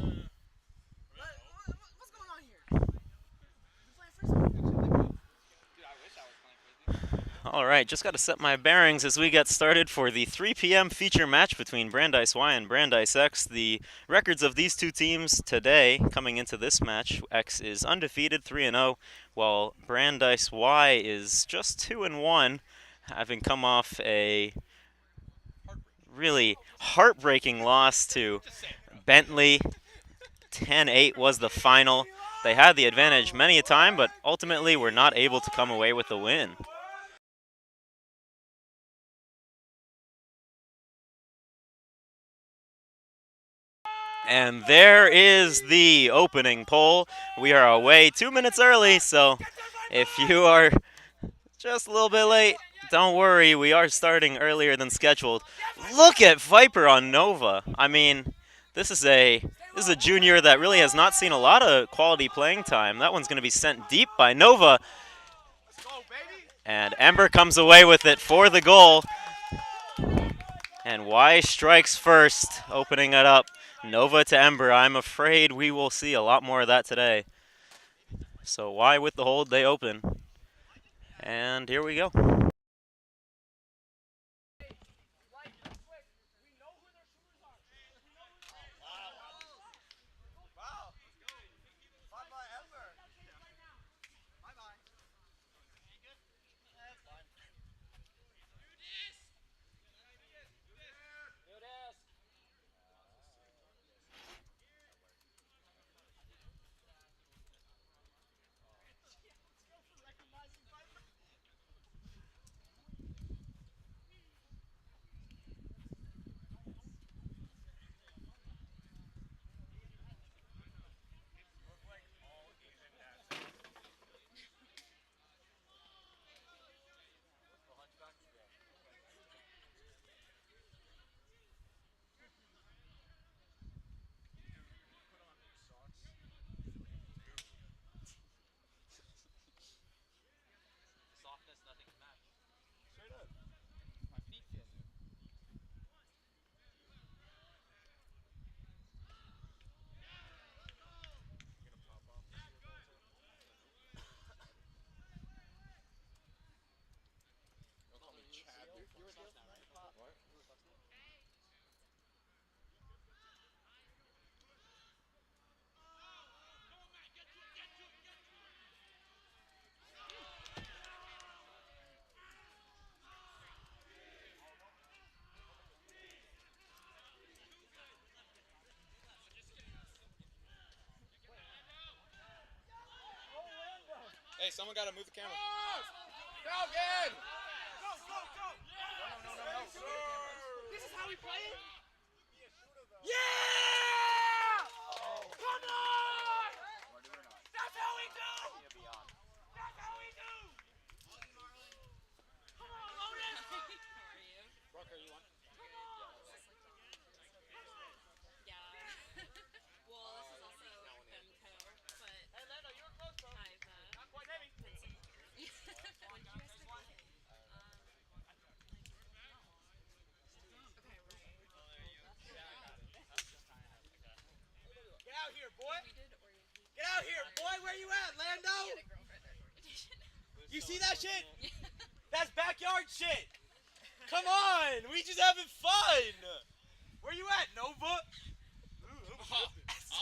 going on here? All right, just got to set my bearings as we get started for the 3 p.m. feature match between Brandeis Y and Brandeis X. The records of these two teams today, coming into this match, X is undefeated, 3-0, while Brandeis Y is just 2-1, having come off a really heartbreaking loss to Bentley. 10-8 was the final. They had the advantage many a time, but ultimately were not able to come away with the win. And there is the opening poll. We are away 2 minutes early, so if you are just a little bit late, don't worry. We are starting earlier than scheduled. Look at Viper on Nova. I mean, this is a junior that really has not seen a lot of quality playing time. That one's going to be sent deep by Nova. And Ember comes away with it for the goal. And Y strikes first, opening it up. Nova to Ember. I'm afraid we will see a lot more of that today. So Y with the hold, they open. And here we go. Hey, someone got to move the camera. Falcon! Go, go, go! No. This is how we play it? Yeah! Come on! That's how we do! That's how we do! Come on, Lotus! Brooker, you want? Yeah. Well, this is also Femco, but Hey, Lando, you were close, bro. Not quite heavy. When did you guys start playing? Okay, right. Get out here, boy! Get out here, boy! Where you at, Lando? You see that shit? That's backyard shit! Come on! We just having fun! Where you at, Nova?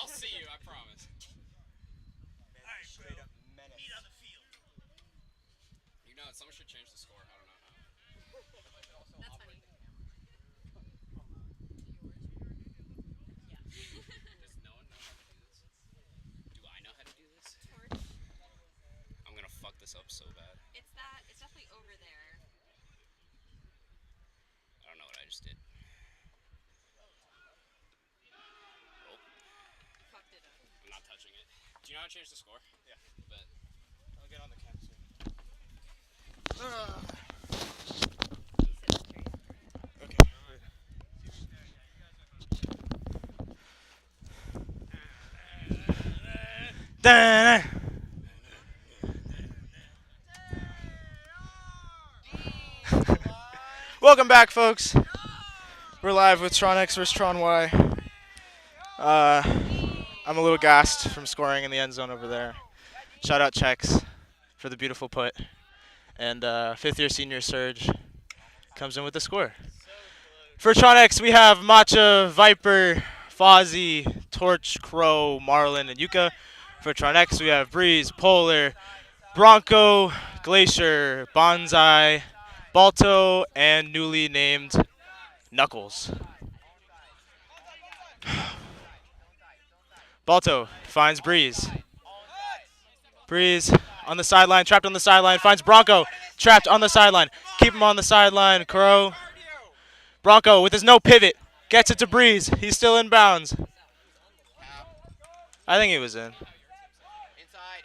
I'll see you, I promise. Alright, straight up menace. Meet on the field. You know, someone should change the score. I don't know how. That's funny. Does no one know how to do this? Do I know how to do this? I'm gonna fuck this up so bad. It's definitely over there. I don't know what I just did. Oh. Fucked it up. I'm not touching it. Do you know how to change the score? Yeah. Bet. I'll get on the cam soon. Okay. Da-na. Welcome back, folks. We're live with TRON X versus TRON Y. I'm a little gassed from scoring in the end zone over there. Shout out Chex for the beautiful put. And fifth-year senior Surge comes in with the score. For TRON X, we have Matcha, Viper, Fozzie, Torch, Crow, Marlin, and Yuka. For TRON X, we have Breeze, Polar, Bronco, Glacier, Bonsai, Balto, and newly named Knuckles. Balto finds Breeze. Breeze on the sideline, trapped on the sideline, finds Bronco, trapped on the sideline. Keep him on the sideline, Crow. Bronco with his no pivot, gets it to Breeze. He's still in bounds. I think he was in.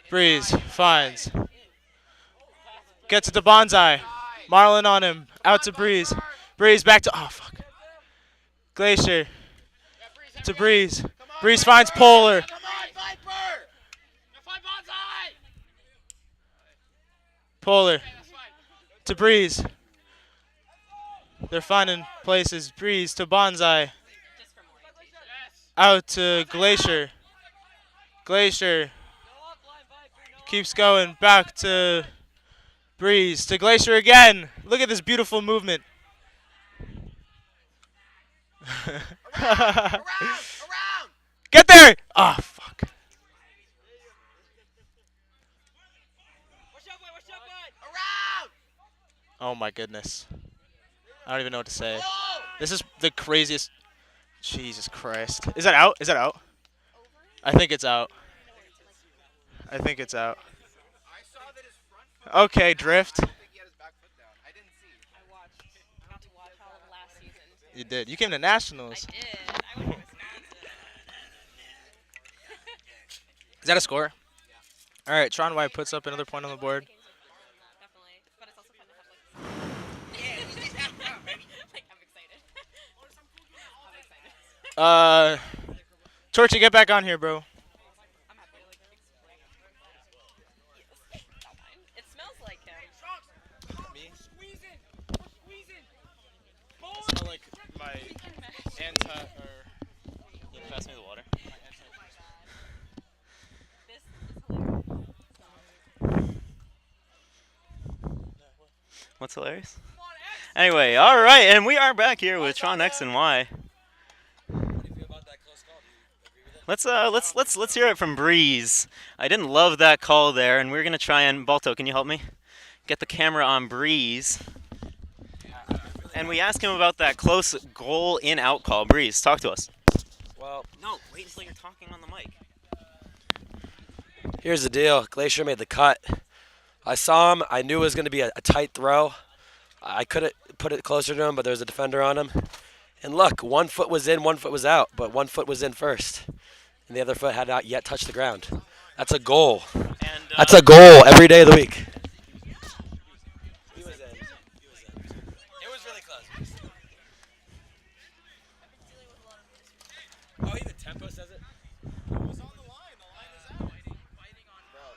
Breeze finds. Gets it to Bonsai. Marlin on him, out to Breeze. Breeze back to, oh fuck. Glacier to Breeze. Breeze finds Polar. Polar to Breeze. They're finding places. Breeze to Bonsai. Out to Glacier. Glacier keeps going. Back to Breeze. To Glacier again. Look at this beautiful movement. Get there! Ah, oh, fuck. Oh my goodness. I don't even know what to say. This is the craziest. Jesus Christ. Is that out? Is that out? I think it's out. I think it's out. Okay, drift. You did. You came to nationals. I did. Is that a score? All right, Tron White puts up another point on the board. Torchy, get back on here, bro. It smells like him. Me? I smell like my You can pass me the water. What's hilarious? Anyway, all right, and we are back here with TRON X and Y. Let's hear it from Breeze. I didn't love that call there, and we're gonna try and Balto. Can you help me get the camera on Breeze? And we asked him about that close goal in out call. Breeze, talk to us. Well, no, wait until you're talking on the mic. Here's the deal. Glacier made the cut. I saw him. I knew it was going to be a tight throw. I couldn't put it closer to him, but there was a defender on him. And look, 1 foot was in, 1 foot was out, but 1 foot was in first. And the other foot had not yet touched the ground. That's a goal. That's a goal every day of the week. He was in. It was really close. Oh, even Tempo says it? It was on the line. The line is out.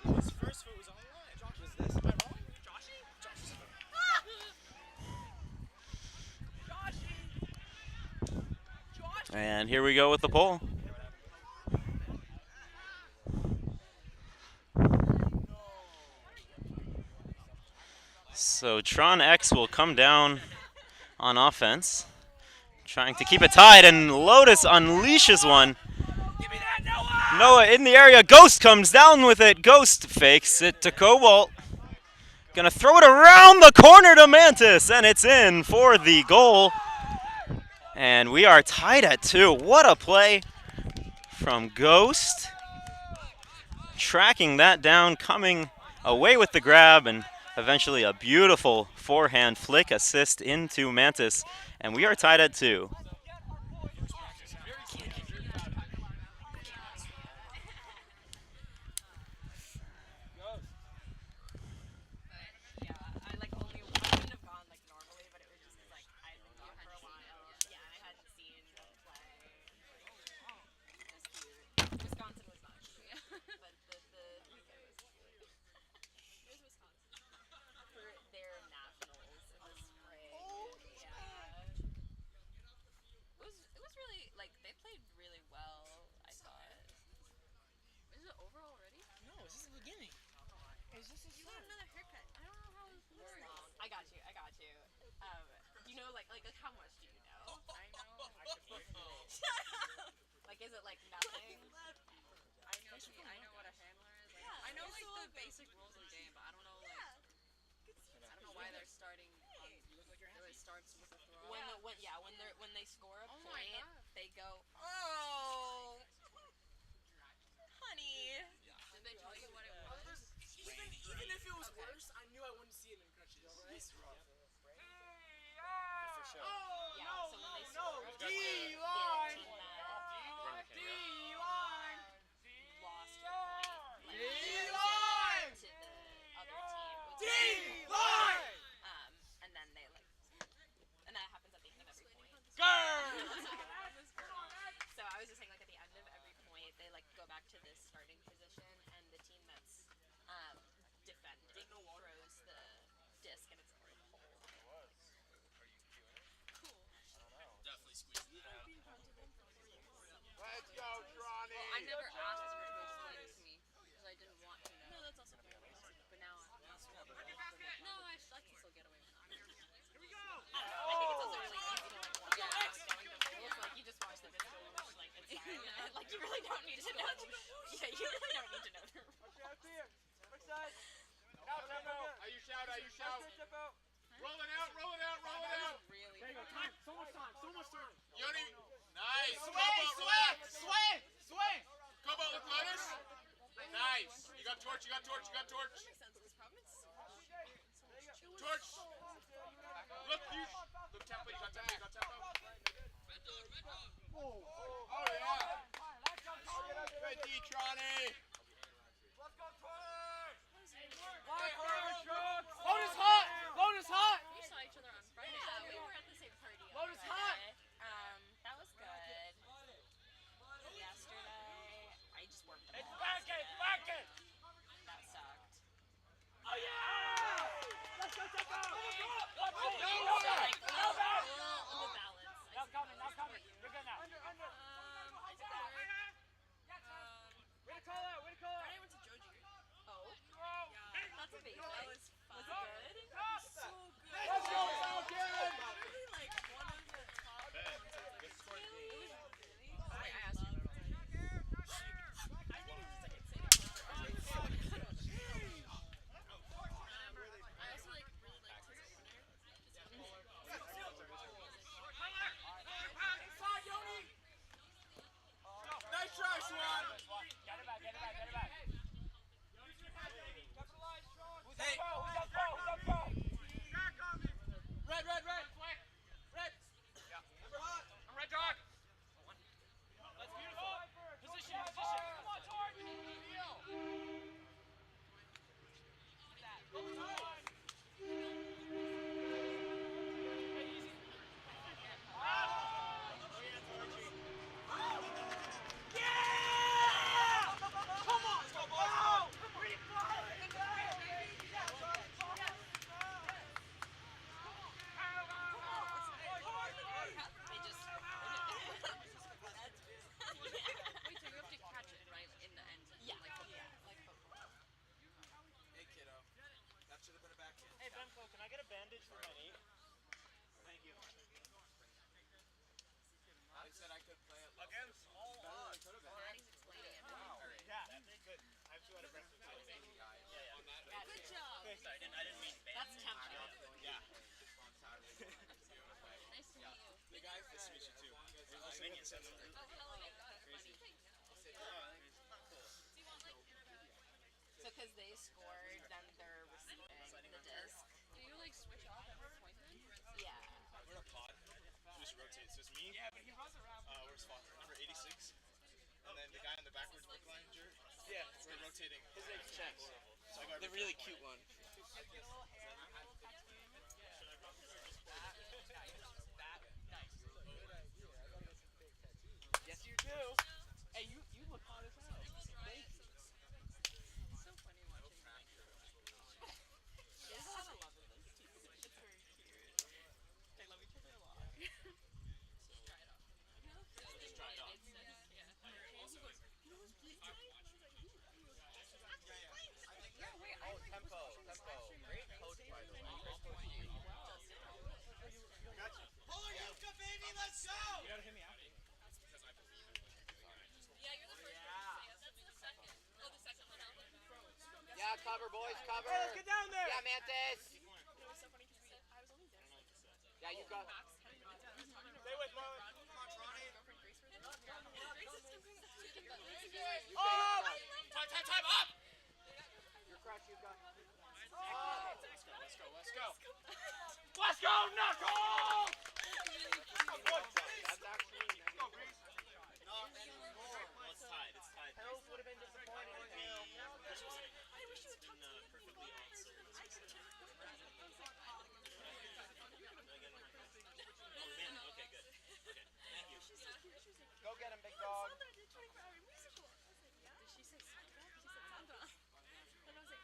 Bro, his first foot was on the line. Josh was this. Am I wrong? Joshy? And here we go with the poll. So TRON X will come down on offense, trying to keep it tied, and Lotus unleashes one. Noah in the area. Ghost comes down with it. Ghost fakes it to Cobalt. Gonna throw it around the corner to Mantis, and it's in for the goal. And we are tied at 2. What a play from Ghost. Tracking that down, coming away with the grab, and eventually a beautiful forehand flick assist into Mantis. And we are tied at 2. Is it like nothing? I know what a handler is. Like, I know like the basic rules of the game, but I don't know like I don't know why they're starting. It starts with a throw. When they score a point, they go. Oh, honey. Did they tell you what it was? Even if it was worse, I knew I wouldn't see it in crutches. This rough. For sure. Oh, yeah. So when they score a point, D-line. And then they like, and that happens at the end of every point. So I was just saying, like at the end of every point, they like go back to this starting position, and the team that's defending throws the disc, and it's you shout. Roll it out, roll it out, roll it out. Really There you go, time. So much time, so much time. Yoni, Nice. swing. Cobalt, look lettuce. Nice. You got torch, you got torch, you got torch. That makes sense. This problem is Torch. Look, you. Look, tempo, you got tempo, you got tempo. Oh, yeah. Good D, Tronny. Let's go, Tronny. Lotus hot! Lotus hot! We saw each other on Friday. Yeah, we were at the same party. Lotus hot! That was good. Yesterday, I just worked. It's back it! That sucked. Oh, yeah! Let's go, tempo! Let's go! Now coming. You're good now. I did work. Way to call out, Friday I went to Joji. Oh. Yeah. That's amazing. That was fun. Was it good? So good. Let's go, Falcons! Probably like one of the top. Good score. It was really. I asked you. I think it was just like insane. I also like really liked his opener. Inside, Yoni! Nice try, Swan! Get it back. Hey! Who's up, bro? Red! Yeah. I'm red dog! That's beautiful! Position! Come on, Torch! Wait, so you have to catch it right in the end. Yeah. Like football. Hey, kiddo. That should have been a backhand. Hey, Benko, can I get a bandage for my knee? Thank you. They said I could play it against all odds. Daddy's explaining it. Wow. Yeah, good. I have 2 out of breath. Yeah. Good job. Sorry, I didn't mean bandage. That's tempting. Yeah. Nice to meet you. Hey guys, nice to meet you too. Minions. Oh, hell of a funny. So because they scored, then they're receiving the disc. Do you like switch off every point then? Yeah. We're in a pod. We just rotate. So it's me. Yeah, but he runs around. Where's Foster? Number 86. And then the guy in the backwards book line shirt. Yeah. We're rotating. His name's Checks. So I got The really cute one. Yes, you do. Hey, you look hot as hell. Thank you. So funny watching Mike. I love it. It's very cute. They love each other a lot. Just try it off. Just try it off. Yeah, wait, I like tempo. Great coach, by the way. Polar Yucca, baby, let's go! You gotta hit me after. That's because I believe in what you're doing. Yeah, you're the first one to say it. That's the second. Oh, the second one. Yeah, cover, boys, cover. Hey, let's get down there! Yeah, Mantis. It was so funny because I was only there. Yeah, you got. Stay with Marlon. Come on, Tronny. Oh! Time up! Your crush, you got. Let's go. Let's go, Knuckles! That's actually. It's tied. Hills would have been disappointed in you. I wish you would talk to me. Perfectly on service. Oh, man. Okay, good. Okay, thank you. She's so cute. She was like, Go get him, big dog. Sandra did 24-hour musical. I was like, yeah. Did she say Sandra? She said Sandra. And I was like,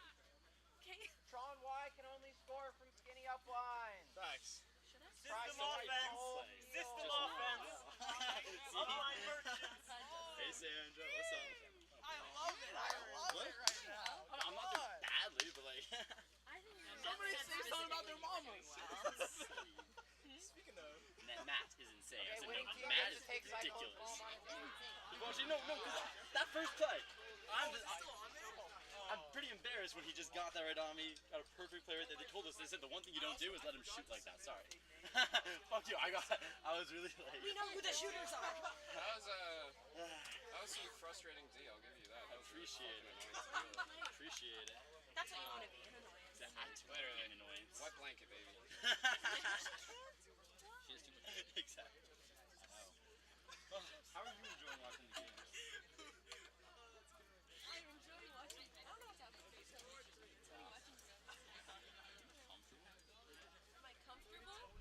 okay. Tron Y can only score from skinny up line. Thanks. Should I? System offense. System offense. Upline merchants. Hey, Sandra, what's up? I love it. I love it right now. I'm not doing badly, but like. Somebody say something about their mamas. Speaking of. Matt is insane. Okay, winning team Matt gets is to take Cyclone's ridiculous. ball on his Well, actually, no, because that first play, I'm pretty embarrassed when he just got that right on me. Got a perfect play right there. They told do is let him shoot like that. Sorry. Fuck you. I was really like. We know who the shooters are. That was some frustrating D, I'll give you that. Appreciate it. Appreciate it. That's what you want to be, an annoyance. That's literally an annoyance. Wet blanket, baby. She has too much. Exactly. I know. How are you enjoying watching the games? I enjoy watching. I don't know what's happening. So watching Am I comfortable?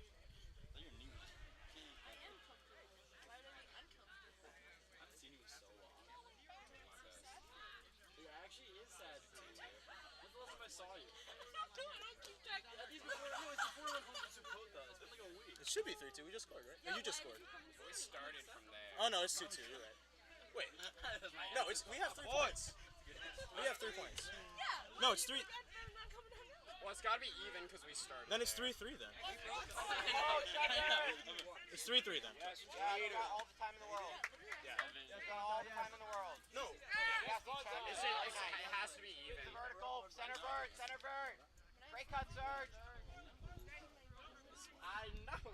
You're new. I am comfortable. Why would I be uncomfortable? I haven't seen you in so long. It actually is sad to see you. When's the last time I saw you? I don't keep track of It's before the Home Support though. It's been like a week. It should be 3-2. We just scored, right? Or you just scored. We started from there. Oh no, it's 2-2. You're right. Wait. No, we have 3 points. We have 3 points. Yeah. No, it's 3. Well, it's gotta be even because we started. Then it's 3-3 then. It's 3-3 then. Yes, all the time in the world. Yeah. All the time in the world. No. It has to be even. Vertical, center bird. Great cut, Surge. I know.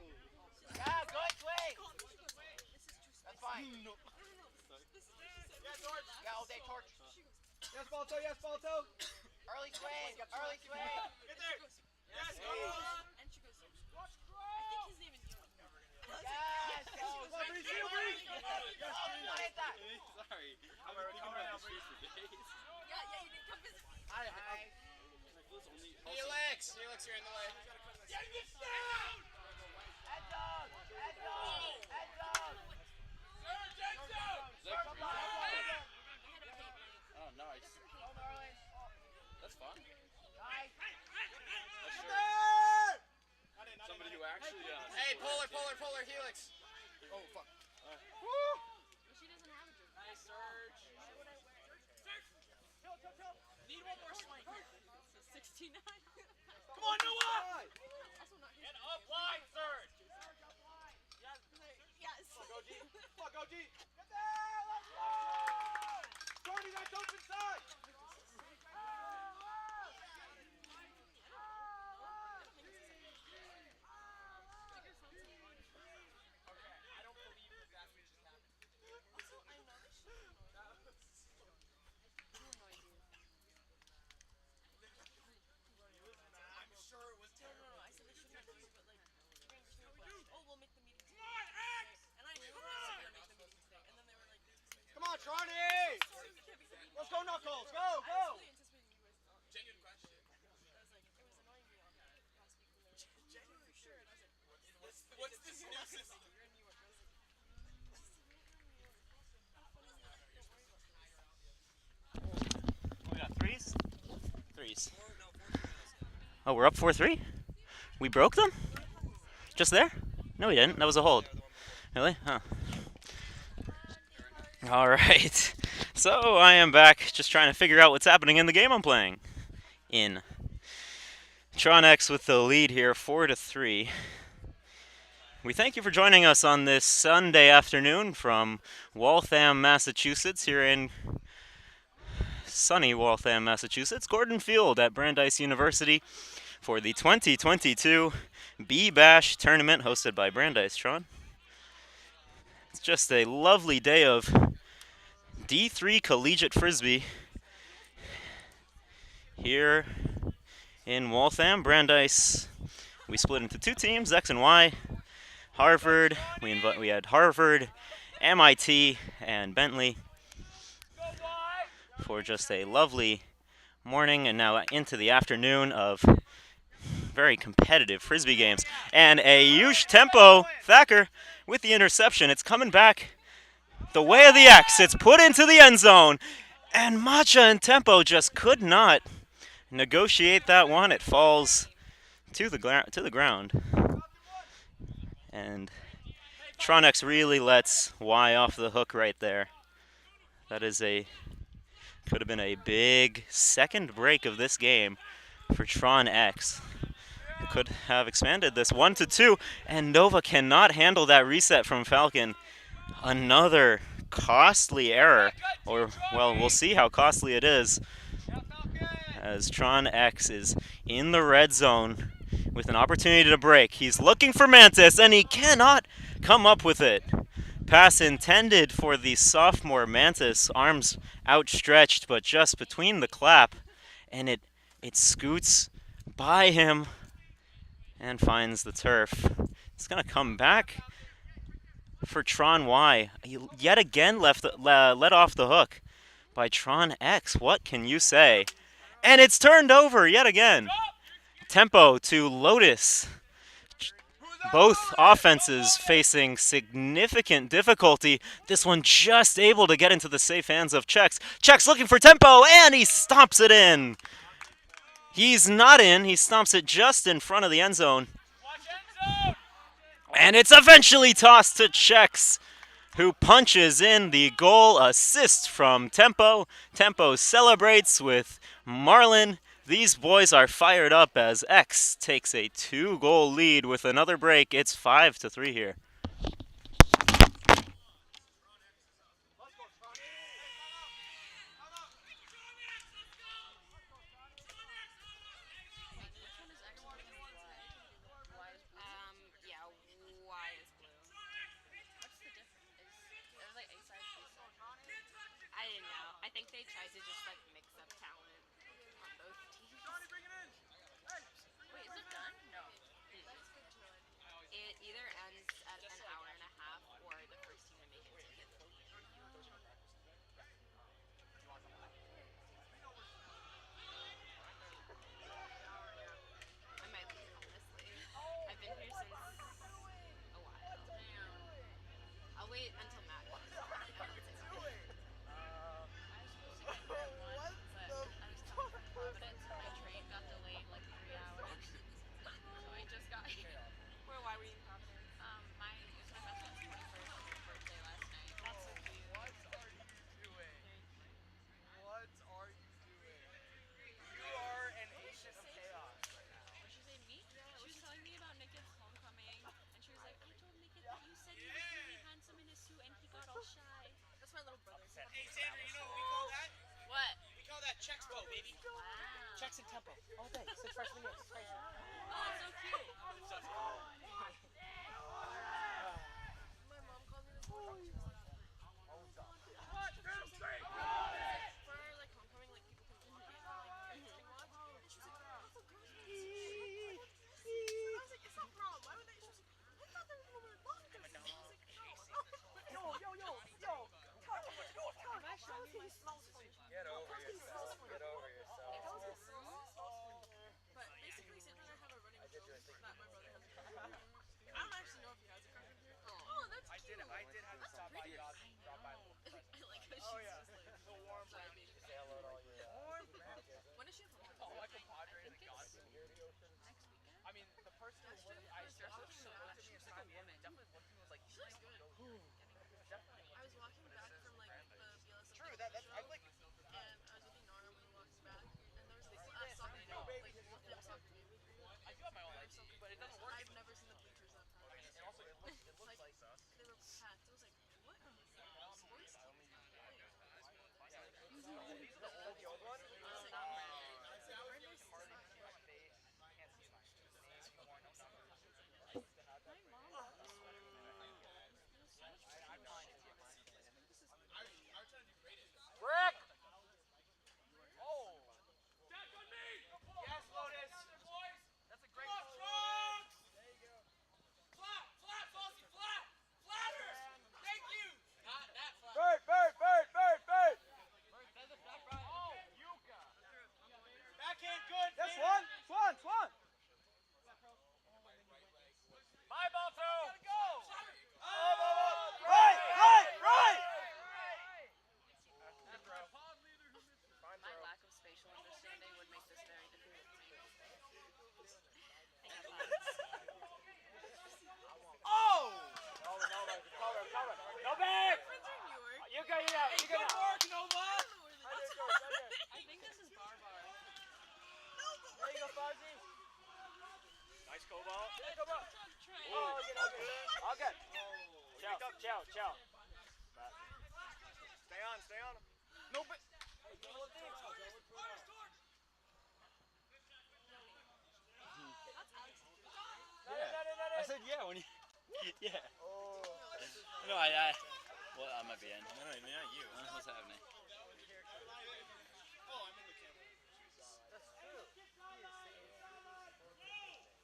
Yeah, good swing. That's fine. No. Yeah, all day torch. Yes, Balto. Yes, Balto. Early swing. Get there. Yes, go. And she goes. I think his name is Ewan. Yes, go. Sorry. I'm already coming out the streets for days. Yeah, you didn't come visit. Helix, you're in the way. Get down! Head dog. Oh, nice. That's fun. Somebody who actually. Hey, polar, Helix. Oh, fuck. She doesn't have a drink. Nice, Surge. Need one more swing. So 69. Come on, Noah! Also not his. And up wide, Surge. Yes. Fuck OG. Fuck OG. Get there! Let's go! Jordy, that dope inside. Come on, Tronny! Let's go, Knuckles! Go! Genuine question. What's this nuisance? We got threes? Threes. Oh, we're up 4-3? We broke them? Just there? No, we didn't. That was a hold. Really? Huh. All right. So I am back just trying to figure out what's happening in the game I'm playing. In TRON X with the lead here, 4-3. We thank you for joining us on this Sunday afternoon from Waltham, Massachusetts, here in sunny Waltham, Massachusetts. Gordon Field at Brandeis University for the 2022 BBash tournament hosted by Brandeis, Tron. It's just a lovely day of D3 collegiate frisbee here in Waltham. Brandeis, we split into 2 teams, X and Y. Harvard, we had Harvard, MIT, and Bentley for just a lovely morning and now into the afternoon of very competitive frisbee games. And a huge tempo, Thacker with the interception. It's coming back the way of the X. It's put into the end zone. And Matcha and Tempo just could not negotiate that one. It falls to the ground. And TRON X really lets Y off the hook right there. That is could have been a big second break of this game for TRON X. Could have expanded this 1-2, and Nova cannot handle that reset from Falcon. Another costly error, or, well, we'll see how costly it is, as TRON X is in the red zone with an opportunity to break. He's looking for Mantis, and he cannot come up with it. Pass intended for the sophomore Mantis, arms outstretched, but just between the clap, and it scoots by him and finds the turf. It's going to come back for TRON Y. He yet again let off the hook by TRON X. What can you say? And it's turned over yet again. Tempo to Lotus. Both offenses facing significant difficulty. This one just able to get into the safe hands of Chex. Chex looking for tempo, and he stomps it in. He's not in. He stomps it just in front of the end zone. And it's eventually tossed to Chex, who punches in the goal assist from Tempo. Tempo celebrates with Marlon. These boys are fired up as X takes a 2-goal lead with another break. It's 5-3 here. I didn't know. I think they tried to just like mix up talent on both teams. Wait, is it done? No. It either ends at an hour and a half or the first team to make it take it. I might leave, honestly. I've been here since a while. I'll wait until Matt goes. Why were you in Providence? It was my best friend's 21st birthday last night. That's so cute. What are you doing? What are you doing? You are an agent of chaos right now. What she say to me? She was telling me about Nicket's homecoming, and she was like, I told Nicket that you said he was really handsome in his suit, and he got all shy. That's my little brother. Hey, Sandra, you know what we call that? What? We call that Chex Bow, baby. Wow. Chex and tempo. All day. Since freshman year. It's crazy. Oh, it's so cute. My mom called me this morning. She was like, for like homecoming, like people can come in and like texting watch. And she was like, oh, the girls are so shit. I was like, it's not prom. Why would they? She was like, I thought they were gonna wear lockers. I was like, no. Yo. Get over yourself. Get over yourself. But basically, Sandra and I have a running joke that my brother has a crush on. I don't actually know if he has a crush on her. Oh, that's cute. I did have to stop by the office. Drop by. I like how she's just like, the warm baby. Say hello to all your warm. When is she home? Oh, like a Padre and a God from here to the ocean. Next weekend? I mean, the person who I looked at me and definitely looking was like, She looks good. I was walking back from like the BLS. True, that's I like. And I was with Inara when we were walking back, and there was this soccer game, like a soccer game. I do have my own life, but it doesn't work. I've never seen the bleachers that packed. And also, it looks like us. They were packed. It was like, what? Sports team? These are the old ones. Rick! Oh! That's on me! Yes, Lotus! That's a great goal. There you go. Flat! Bossy, flat! Flatter! Thank you! Not that flat. Bird! Oh, Yuka! Backhand good! Yes, Swan! My ball throw! Go! Right! My lack of spatial understanding would make this very difficult for me. Oh! No back! You got it out. You got it out. Nova! I think this is bar. There you go, Fuzzy. Nice go ball. Oh, all good. Chow. Stay on. No, but. Yeah, when you. Yeah. No, well, I might be in. No, not you. What's happening?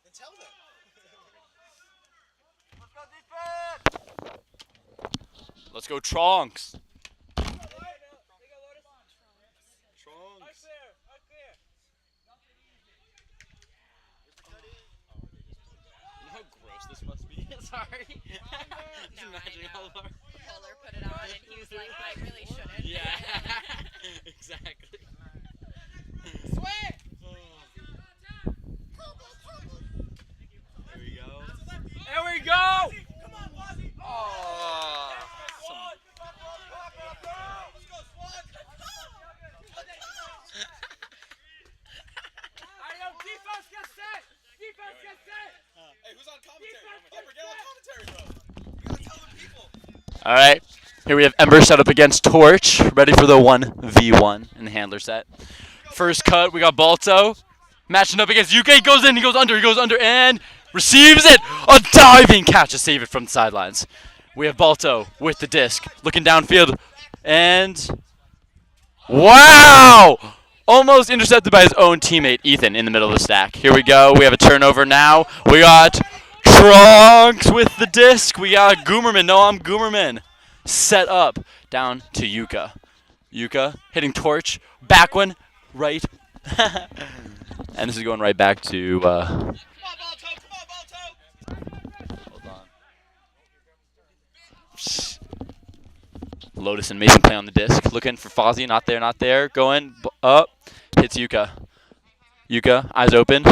Then tell them. Let's go, Tronks. You know how gross this must be? Sorry. Just imagining all of our. Polar put it on and he was like, I really shouldn't. Yeah. Exactly. Sweat! There we go. There we go! Oh. Defense get set! Defense get set! Hey, who's on commentary? Ember, get on commentary, bro. You gotta tell the people. All right. Here we have Ember set up against Torch, ready for the 1v1 in the handler set. First cut, we got Balto matching up against UK. He goes in, he goes under, and receives it. A diving catch to save it from the sidelines. We have Balto with the disc, looking downfield, and wow! Almost intercepted by his own teammate, Ethan, in the middle of the stack. Here we go. We have a turnover now. We got Trunks with the disc. We got Goomerman. No, I'm Goomerman. Set up down to Yuka. Yuka hitting Torch. Back one. Right. And this is going right back to... Hold on. Lotus and Mason play on the disc. Looking for Fozzie. Not there, not there. Going up. Hits Yuka. Yuka, eyes open.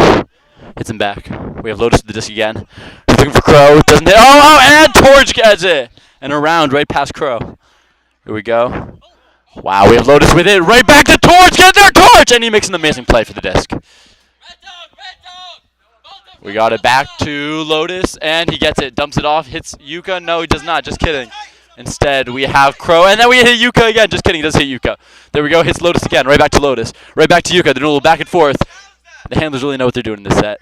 Hits him back. We have Lotus with the disc again. Looking for Crow. Doesn't hit. Oh, and Torch gets it. And around right past Crow. Here we go. Wow, we have Lotus with it. Right back to Torch. Get there, Torch! And he makes an amazing play for the disc. We got it back to Lotus, and he gets it. Dumps it off. Hits Yuka. No, he does not. Just kidding. Instead, we have Crow, and then we hit Yuka again. Just kidding, he does hit Yuka. There we go, hits Lotus again. Right back to Lotus. Right back to Yuka. They're doing a little back and forth. The handlers really know what they're doing in this set.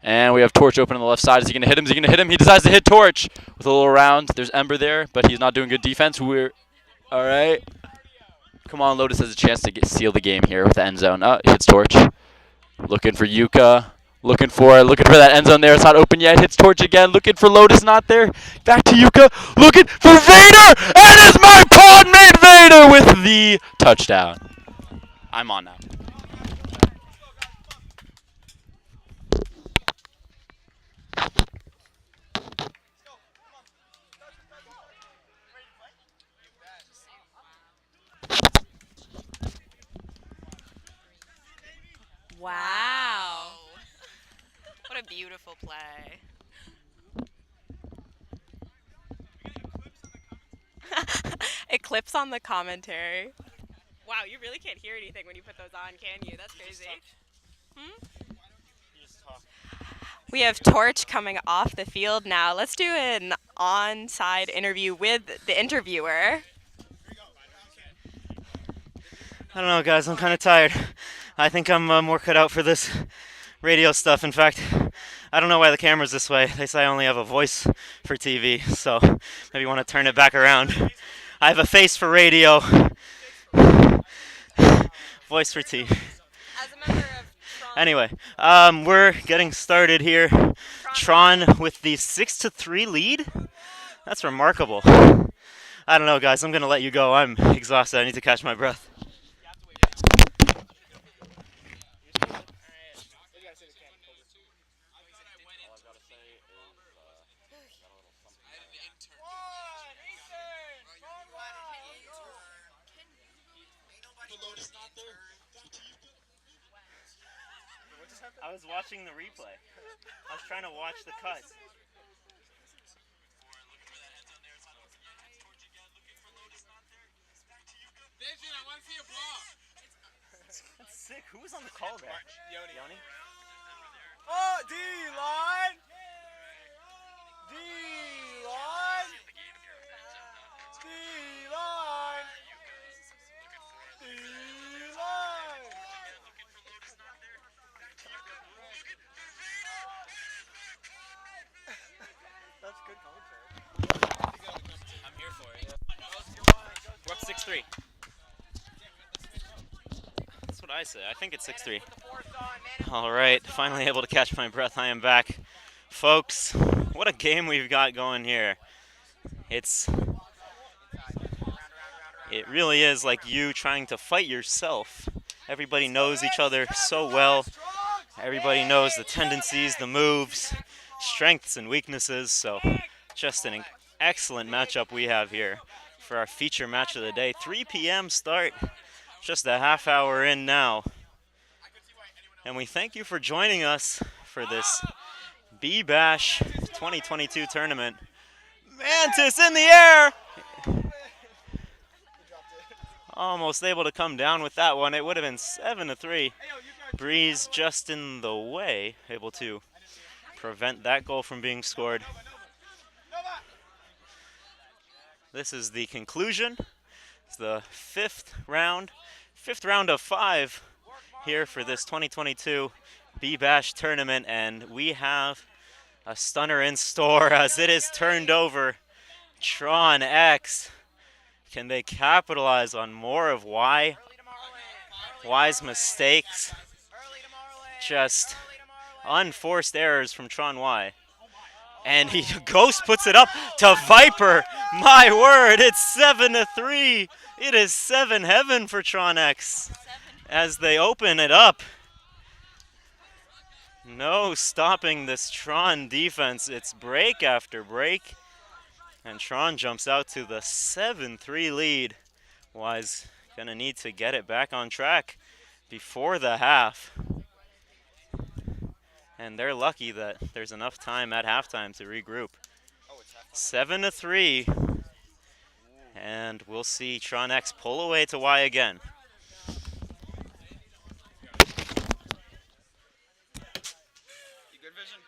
And we have Torch open on the left side. Is he going to hit him? Is he going to hit him? He decides to hit Torch with a little round. There's Ember there, but he's not doing good defense. We're all right. Come on, Lotus has a chance to seal the game here with the end zone. Oh, he hits Torch. Looking for Yuka. Looking for that end zone there. It's not open yet. Hits Torch again. Looking for Lotus. Not there. Back to Yuka. Looking for Vader. And it's my pod mate Vader with the touchdown. I'm on now. Wow. What a beautiful play. Eclipse on the commentary. Wow, you really can't hear anything when you put those on, can you? That's crazy. We have Torch coming off the field now. Let's do an on-side interview with the interviewer. I don't know, guys. I'm kind of tired. I think I'm more cut out for this radio stuff. In fact, I don't know why the camera's this way. They say I only have a voice for TV, so maybe you want to turn it back around. I have a face for radio, voice for TV. Anyway, we're getting started here. Tron with the 6-3 lead. That's remarkable. I don't know, guys. I'm going to let you go. I'm exhausted. I need to catch my breath. I was watching the replay. I was trying to watch the cut. That's sick. Who was on the call there? Yoni? Oh, D-line! D-line! D-line! D-line! 6-3. That's what I say. I think it's 6-3. All right, finally able to catch my breath. I am back. Folks, what a game we've got going here. It really is like you trying to fight yourself. Everybody knows each other so well. Everybody knows the tendencies, the moves, strengths and weaknesses. So just an excellent matchup we have here for our feature match of the day. 3 p.m. start, just a half hour in now. And we thank you for joining us for this BBash 2022 tournament. Mantis in the air! Almost able to come down with that one. It would have been 7-3. Breeze just in the way, able to prevent that goal from being scored. This is the conclusion. It's the fifth round of 5 here for this 2022 BBash tournament, and we have a stunner in store as it is turned over. TRON X. Can they capitalize on more of Y's mistakes? Just unforced errors from TRON Y. And Ghost puts it up to Viper. My word, it's 7-3. It is 7 heaven for TRON X as they open it up. No stopping this TRON defense. It's break after break. And TRON jumps out to the 7-3 lead. Y's gonna need to get it back on track before the half. And they're lucky that there's enough time at halftime to regroup. 7-3. And we'll see TRON X pull away to Y again. You good, Vision?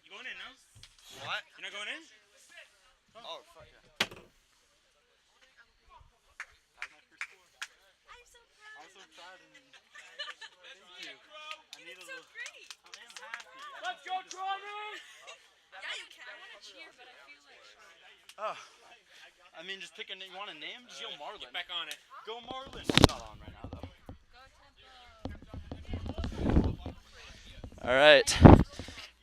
You going in, no? What? You're not going in? Oh, fuck yeah. I'm so proud. I'm so proud of you. Thank you. I need a So little. great. I am happy. Let's go, Trolley! Yeah, you can. I want to cheer, but I feel like. Oh. I mean, just pick a name. You want a name? Just go Marlin. Get back on it. Go Marlin. It's not on right now, though. All right.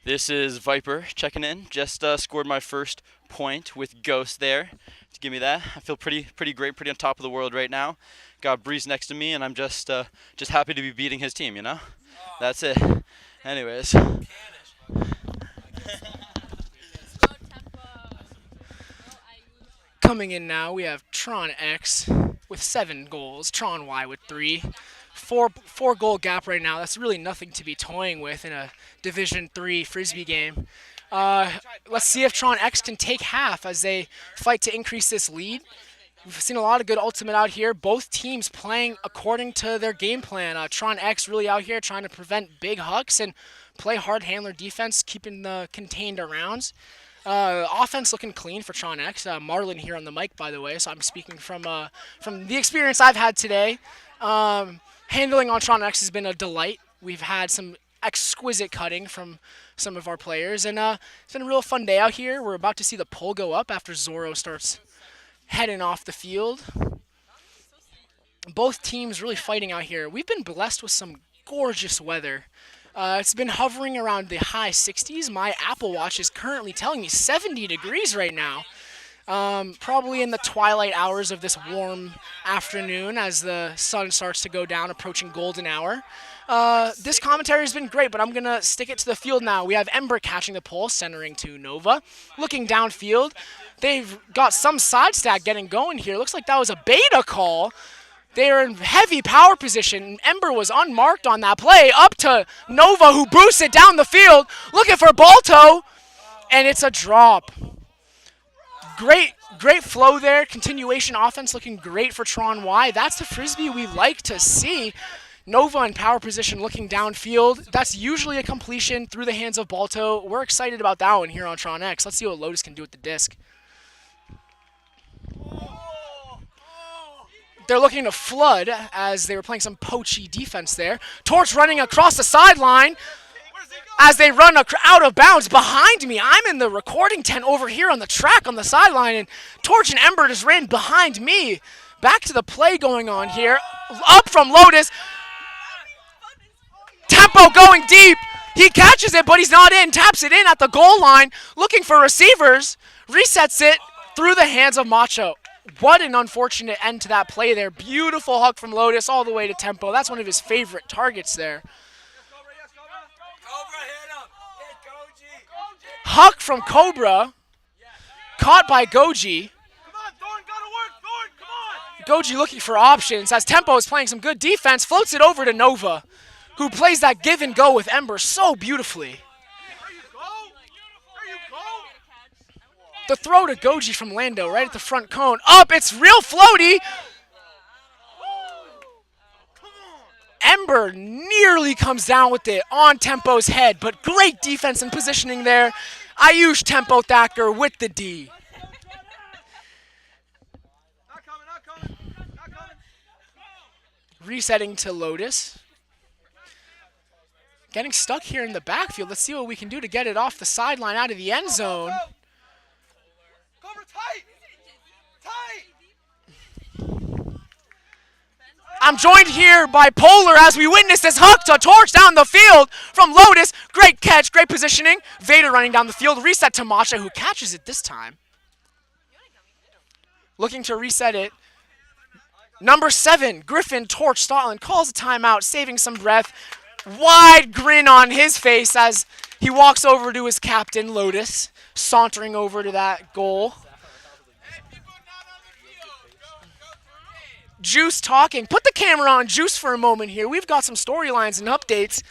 This is Viper checking in. Just scored my first point with Ghost there to give me that. I feel pretty great, pretty on top of the world right now. Got Breeze next to me, and I'm just happy to be beating his team. You know, that's it. Anyways. Coming in now, we have TRON X with 7 goals, TRON Y with 3. Four goal gap right now. That's really nothing to be toying with in a Division 3 Frisbee game. Let's see if TRON X can take half as they fight to increase this lead. We've seen a lot of good ultimate out here. Both teams playing according to their game plan. TRON X really out here trying to prevent big hucks and play hard handler defense, keeping the contained arounds. Offense looking clean for TRON X. Marlin here on the mic, by the way, so I'm speaking from the experience I've had today. Handling on TRON X has been a delight. We've had some exquisite cutting from some of our players, and it's been a real fun day out here. We're about to see the poll go up after Zorro starts heading off the field. Both teams really fighting out here. We've been blessed with some gorgeous weather. It's been hovering around the high 60s. My Apple Watch is currently telling me 70 degrees right now. Probably in the twilight hours of this warm afternoon as the sun starts to go down, approaching golden hour. This commentary has been great, but I'm going to stick it to the field now. We have Ember catching the pole, centering to Nova. Looking downfield, they've got some side stack getting going here. Looks like that was a beta call. They are in heavy power position. Ember was unmarked on that play. Up to Nova, who boosts it down the field. Looking for Balto, and it's a drop. Great flow there. Continuation offense looking great for TRON Y. That's the Frisbee we like to see. Nova in power position looking downfield. That's usually a completion through the hands of Balto. We're excited about that one here on TRON X. Let's see what Lotus can do with the disc. They're looking to flood as they were playing some poachy defense there. Torch running across the sideline as they run out of bounds behind me. I'm in the recording tent over here on the track on the sideline, and Torch and Ember just ran behind me. Back to the play going on here. Up from Lotus. Tempo going deep. He catches it, but he's not in. Taps it in at the goal line, looking for receivers. Resets it through the hands of Macho. What an unfortunate end to that play there. Beautiful hook from Lotus all the way to Tempo. That's one of his favorite targets there. Huck from Cobra. Caught by Goji. Goji looking for options as Tempo is playing some good defense. Floats it over to Nova, who plays that give and go with Ember so beautifully. The throw to Goji from Lando right at the front cone. Up, it's real floaty. Ember nearly comes down with it on Tempo's head, but great defense and positioning there. Ayush Tempo Thacker with the D. Resetting to Lotus. Getting stuck here in the backfield. Let's see what we can do to get it off the sideline out of the end zone. I'm joined here by Polar as we witness this hook to torch down the field from Lotus. Great catch, great positioning. Vader running down the field. Reset to Masha, who catches it this time. Looking to reset it. Number 7, Griffin Torch Scotland calls a timeout, saving some breath. Wide grin on his face as he walks over to his captain, Lotus, sauntering over to that goal. Juice talking. Put the camera on Juice for a moment here. We've got some storylines and updates.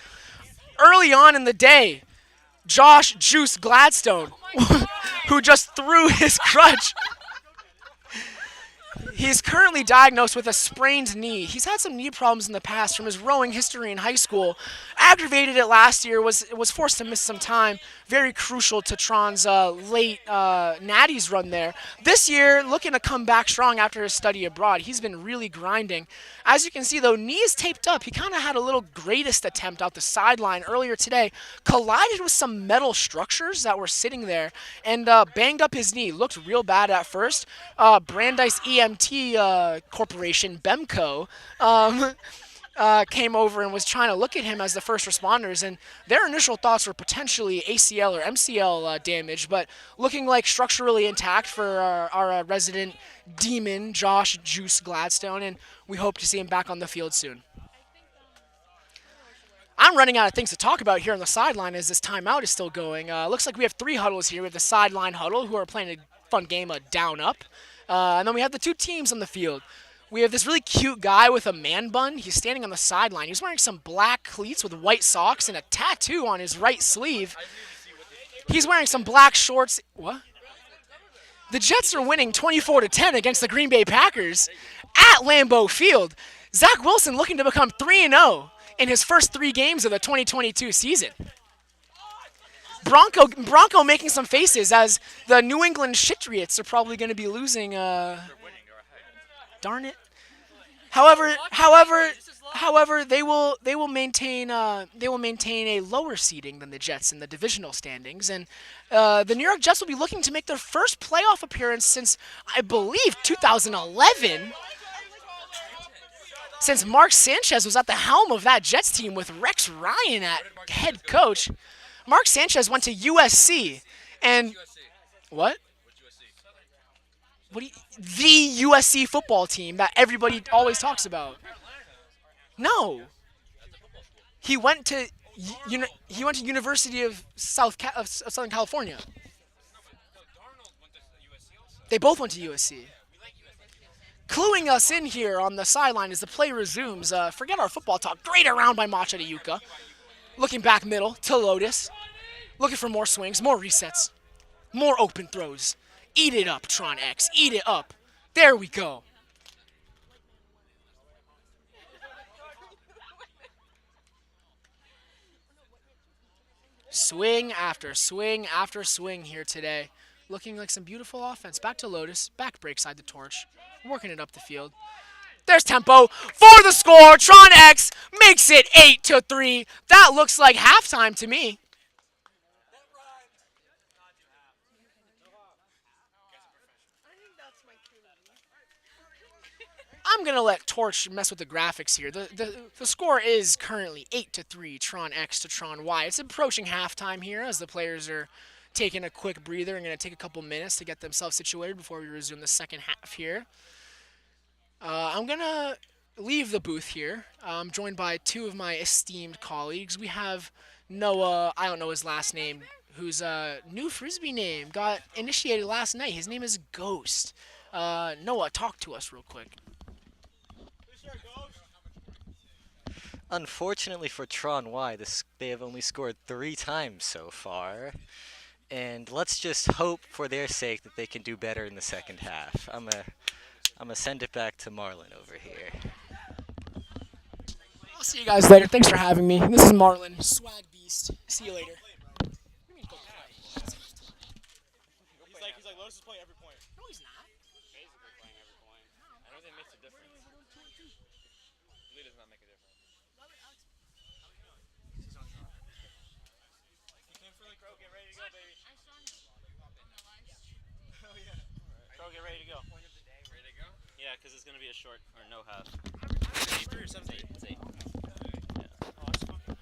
Early on in the day, Josh Juice Gladstone, who just threw his crutch. He's currently diagnosed with a sprained knee. He's had some knee problems in the past from his rowing history in high school. Aggravated it last year, was forced to miss some time. Very crucial to Tron's late Natties run there. This year, looking to come back strong after his study abroad. He's been really grinding. As you can see, though, knee is taped up. He kind of had a little greatest attempt out the sideline earlier today. Collided with some metal structures that were sitting there and banged up his knee. Looked real bad at first. Brandeis EMT Corporation, BEMCO, came over and was trying to look at him as the first responders, and their initial thoughts were potentially ACL or MCL damage, but looking like structurally intact for our resident demon, Josh Juice Gladstone, and we hope to see him back on the field soon. I'm running out of things to talk about here on the sideline as this timeout is still going. Looks like we have 3 huddles here. We have the sideline huddle, who are playing a fun game of down up. And then we have the 2 teams on the field. We have this really cute guy with a man bun. He's standing on the sideline. He's wearing some black cleats with white socks and a tattoo on his right sleeve. He's wearing some black shorts. What? The Jets are winning 24-10 against the Green Bay Packers at Lambeau Field. Zach Wilson looking to become 3-0 in his first 3 games of the 2022 season. Bronco making some faces as the New England Shitriots are probably going to be losing. Darn it. However, they will maintain a lower seeding than the Jets in the divisional standings, and the New York Jets will be looking to make their first playoff appearance since, I believe, 2011. Since Mark Sanchez was at the helm of that Jets team with Rex Ryan at head coach. Mark Sanchez went to USC, and what? The USC football team that everybody always talks about. No, he went to University of Southern California. They both went to USC. Cluing us in here on the sideline as the play resumes. Forget our football talk. Great around by Macha to Yuka. Looking back middle to Lotus. Looking for more swings, more resets, more open throws. Eat it up, TRON X. Eat it up. There we go. Swing after swing after swing here today. Looking like some beautiful offense. Back to Lotus. Back break side the torch. Working it up the field. There's Tempo for the score. TRON X makes it 8-3. That looks like halftime to me. I'm gonna let Torch mess with the graphics here. The score is currently 8-3, Tron X to Tron Y. It's approaching halftime here as the players are taking a quick breather and gonna take a couple minutes to get themselves situated before we resume the second half here. I'm gonna leave the booth here. I'm joined by two of my esteemed colleagues. We have Noah, I don't know his last name, whose new Frisbee name got initiated last night. His name is Ghost. Noah, talk to us real quick. Unfortunately for Tron Y, they have only scored 3 times so far. And let's just hope for their sake that they can do better in the second half. I'm gonna send it back to Marlon over here. I'll see you guys later. Thanks for having me. This is Marlon, Swag Beast. See you later. He's like, Lotus is playing every point. No, he's not. Basically playing every point. I don't think it makes a difference. Really does not make a difference. He came for like, Crow, get ready to go, baby. Oh, yeah. Crow, get ready to go. Ready to go? Yeah, because it's going to be a short or no half. 3 or 7? It's 8. Oh, that's fucking.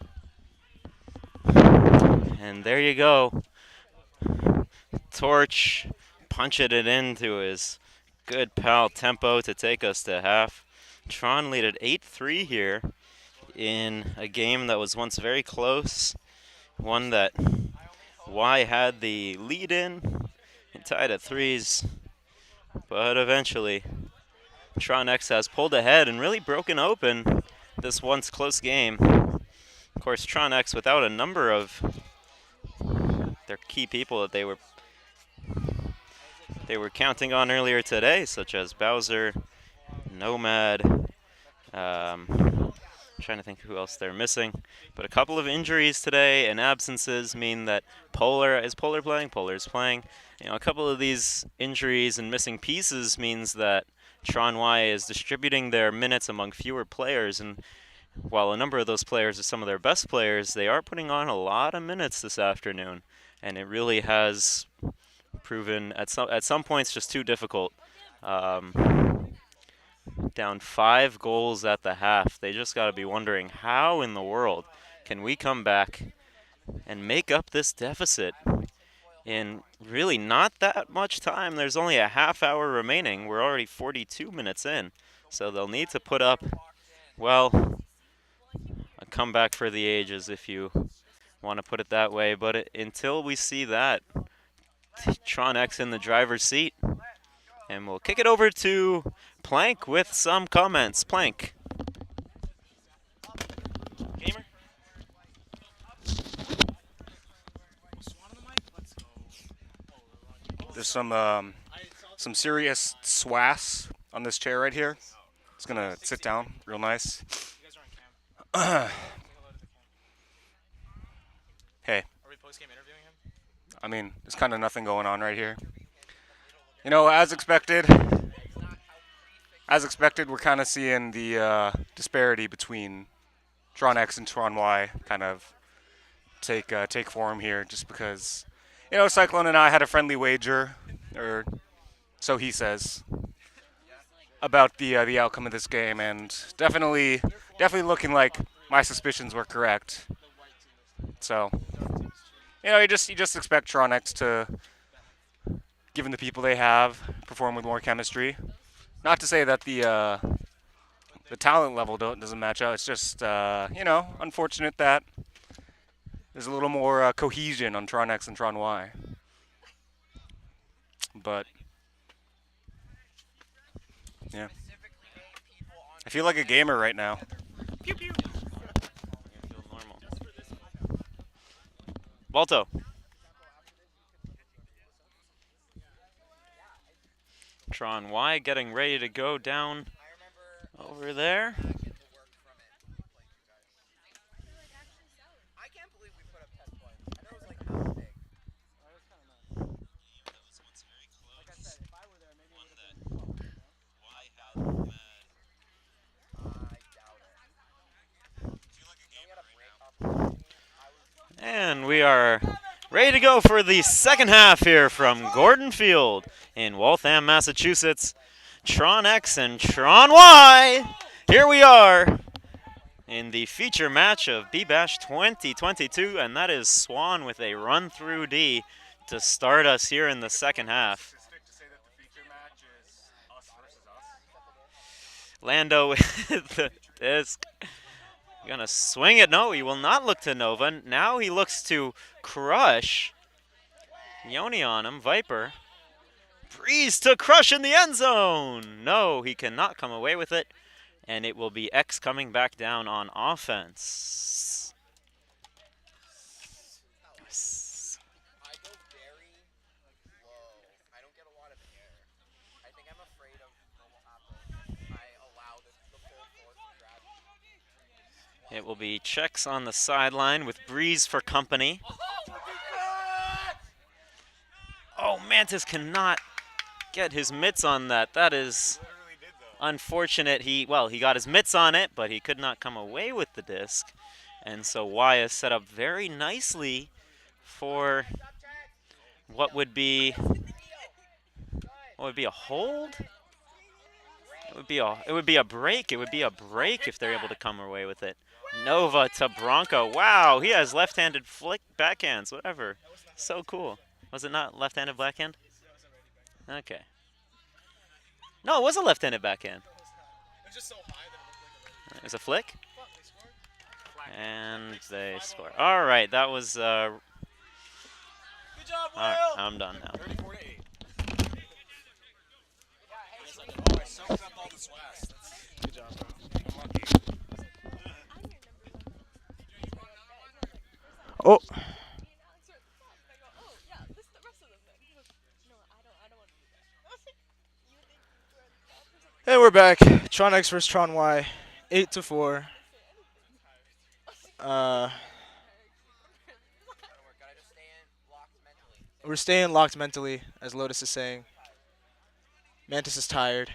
And there you go. Torch punching it into his good pal Tempo to take us to half. Tron lead at 8-3 here in a game that was once very close. One that Y had the lead in and tied at 3s. But eventually, Tron X has pulled ahead and really broken open this once close game. Of course, Tron X without a number of their key people that they were counting on earlier today, such as Bowser, Nomad, trying to think who else they're missing. But a couple of injuries today and absences mean that Polar is playing? Polar's playing. You know, a couple of these injuries and missing pieces means that Tron Y is distributing their minutes among fewer players, and while a number of those players are some of their best players, they are putting on a lot of minutes this afternoon, and it really has proven at some points just too difficult. Down 5 goals at the half. They just got to be wondering, how in the world can we come back and make up this deficit in really not that much time? There's only a half hour remaining. We're already 42 minutes in. So they'll need to put up, well, a comeback for the ages, if you want to put it that way. But until we see that, Tron X in the driver's seat. And we'll kick it over to Plank with some comments. Plank. Gamer? There's some serious swass on this chair right here. It's gonna sit down real nice. Hey. Are we post-game interviewing him? I mean, there's kind of nothing going on right here. You know, as expected, we're kind of seeing the disparity between Tron X and Tron Y kind of take form here, just because, you know, Cyclone and I had a friendly wager, or so he says, about the outcome of this game, and definitely looking like my suspicions were correct. So, you know, you just expect Tron X to, given the people they have, perform with more chemistry. Not to say that the talent level doesn't match up. It's just you know, unfortunate that there's a little more cohesion on Tron X and Tron Y. But yeah, I feel like a gamer right now. Pew pew. Feel normal. Balto. Tron Y getting ready to go down over there. And we are ready to go for the second half here from Gordon Field in Waltham, Massachusetts. TRON X and TRON Y. Here we are in the feature match of BBash 2022, and that is Swan with a run-through D to start us here in the second half. Lando with the disc. Gonna swing it. No, he will not look to Nova. Now he looks to Crush. Yoni on him. Viper. Breeze to Crush in the end zone. No, he cannot come away with it. And it will be X coming back down on offense. It will be checks on the sideline with Breeze for company. Oh, Mantis cannot get his mitts on that. That is unfortunate. He got his mitts on it, but he could not come away with the disc. And so Y is set up very nicely for what would be a hold? It would be a break. It would be a break if they're able to come away with it. Nova to Bronco. Wow, he has left-handed flick backhands, whatever. So cool. Was it not left-handed backhand? Okay. No, it was a left-handed backhand. It was a flick? And they score. All right, that was... All right, I'm done now. Good job, bro. Oh. And we're back. TRON X versus TRON Y. 8-4. We're staying locked mentally, as Lotus is saying. Mantis is tired.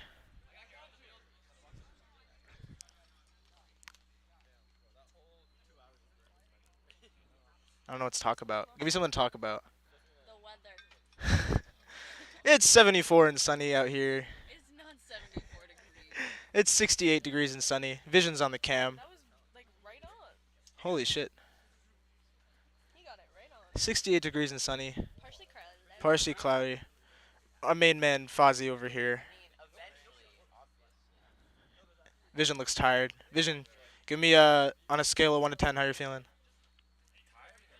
I don't know what to talk about. Give me something to talk about. The weather. It's 74 and sunny out here. It's not 74 degrees. It's 68 degrees and sunny. Vision's on the cam. That was like right on. Holy shit. He got it right on. 68 degrees and sunny. Partially cloudy. Partially cloudy. Our main man Fozzie over here. Vision looks tired. Vision, give me on a scale of 1 to 10 how you're feeling.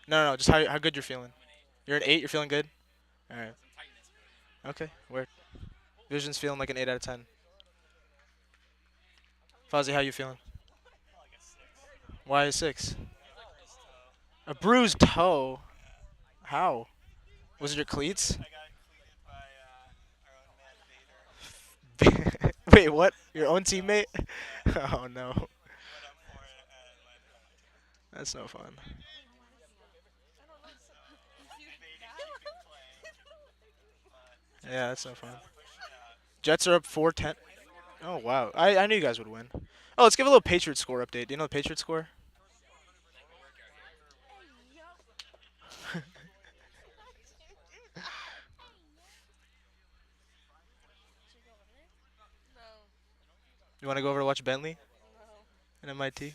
No, just how good you're feeling. You're an 8. You're feeling good. All right. Okay. Where? Vision's feeling like an 8 out of 10. Fozzie, how you feeling? Why a 6? A bruised toe. How? Was it your cleats? Wait, what? Your own teammate? Oh no. That's no fun. Yeah, that's no fun. Jets are up 4-10. Oh wow. I knew you guys would win. Oh, let's give a little Patriot score update. Do you know the Patriot score? You want to go over to watch Bentley? No. And MIT?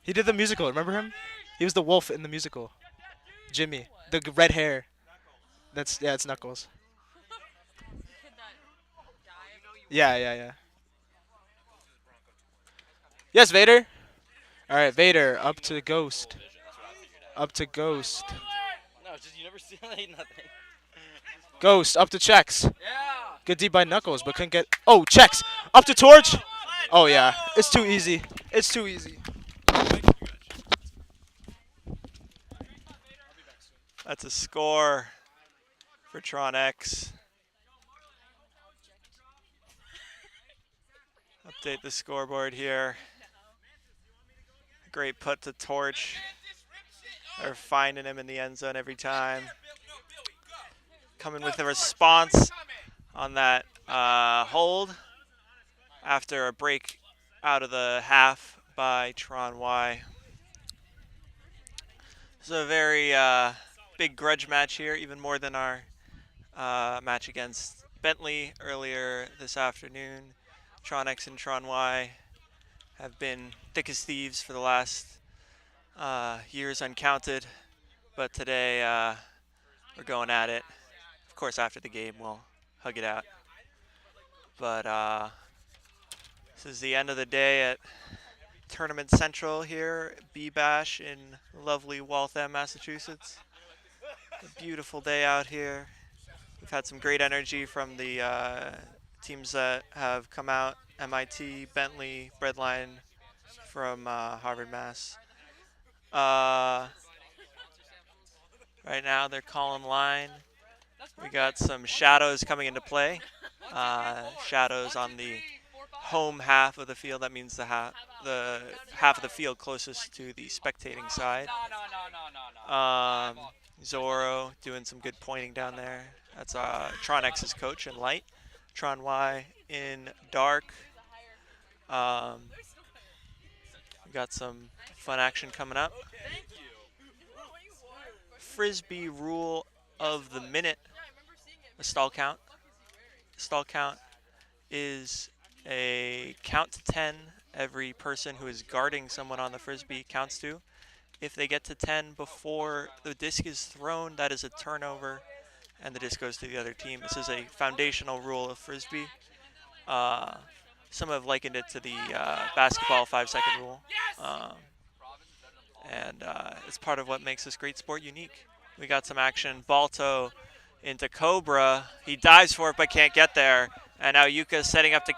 He did the musical. Remember him? He was the wolf in the musical. Jimmy. The red hair. It's Knuckles. Yeah. Yes, Vader. All right, Vader up to Ghost. Up to Ghost. No, just you never see nothing. Ghost up to Checks. Good D by Knuckles, but couldn't get. Oh, Checks up to Torch. Oh yeah, it's too easy. It's too easy. That's a score for TRON X. Update the scoreboard here. Great put to Torch. They're finding him in the end zone every time. Coming with a response on that hold after a break out of the half by TRON Y. This is a very big grudge match here, even more than our match against Bentley earlier this afternoon. TRON X and TRON Y have been thick as thieves for the last years uncounted, but today we're going at it. Of course, after the game, we'll hug it out. But this is the end of the day at Tournament Central here, BBash in lovely Waltham, Massachusetts. A beautiful day out here. We've had some great energy from the teams that have come out, MIT, Bentley, Breadline from Harvard, Mass. Right now they're calling line. We got some shadows coming into play. Shadows on the home half of the field. That means the half of the field closest to the spectating side. Zorro doing some good pointing down there. That's TRON X's coach in light. TRON Y in dark. We got some fun action coming up. Frisbee rule of the minute. A stall count. Stall count is a count to 10 every person who is guarding someone on the Frisbee counts to. If they get to 10 before the disc is thrown, that is a turnover, and the disc goes to the other team. This is a foundational rule of Frisbee. Some have likened it to the basketball 5-second rule. And it's part of what makes this great sport unique. We got some action. Balto into Cobra. He dives for it but can't get there. And now Yuka's setting up to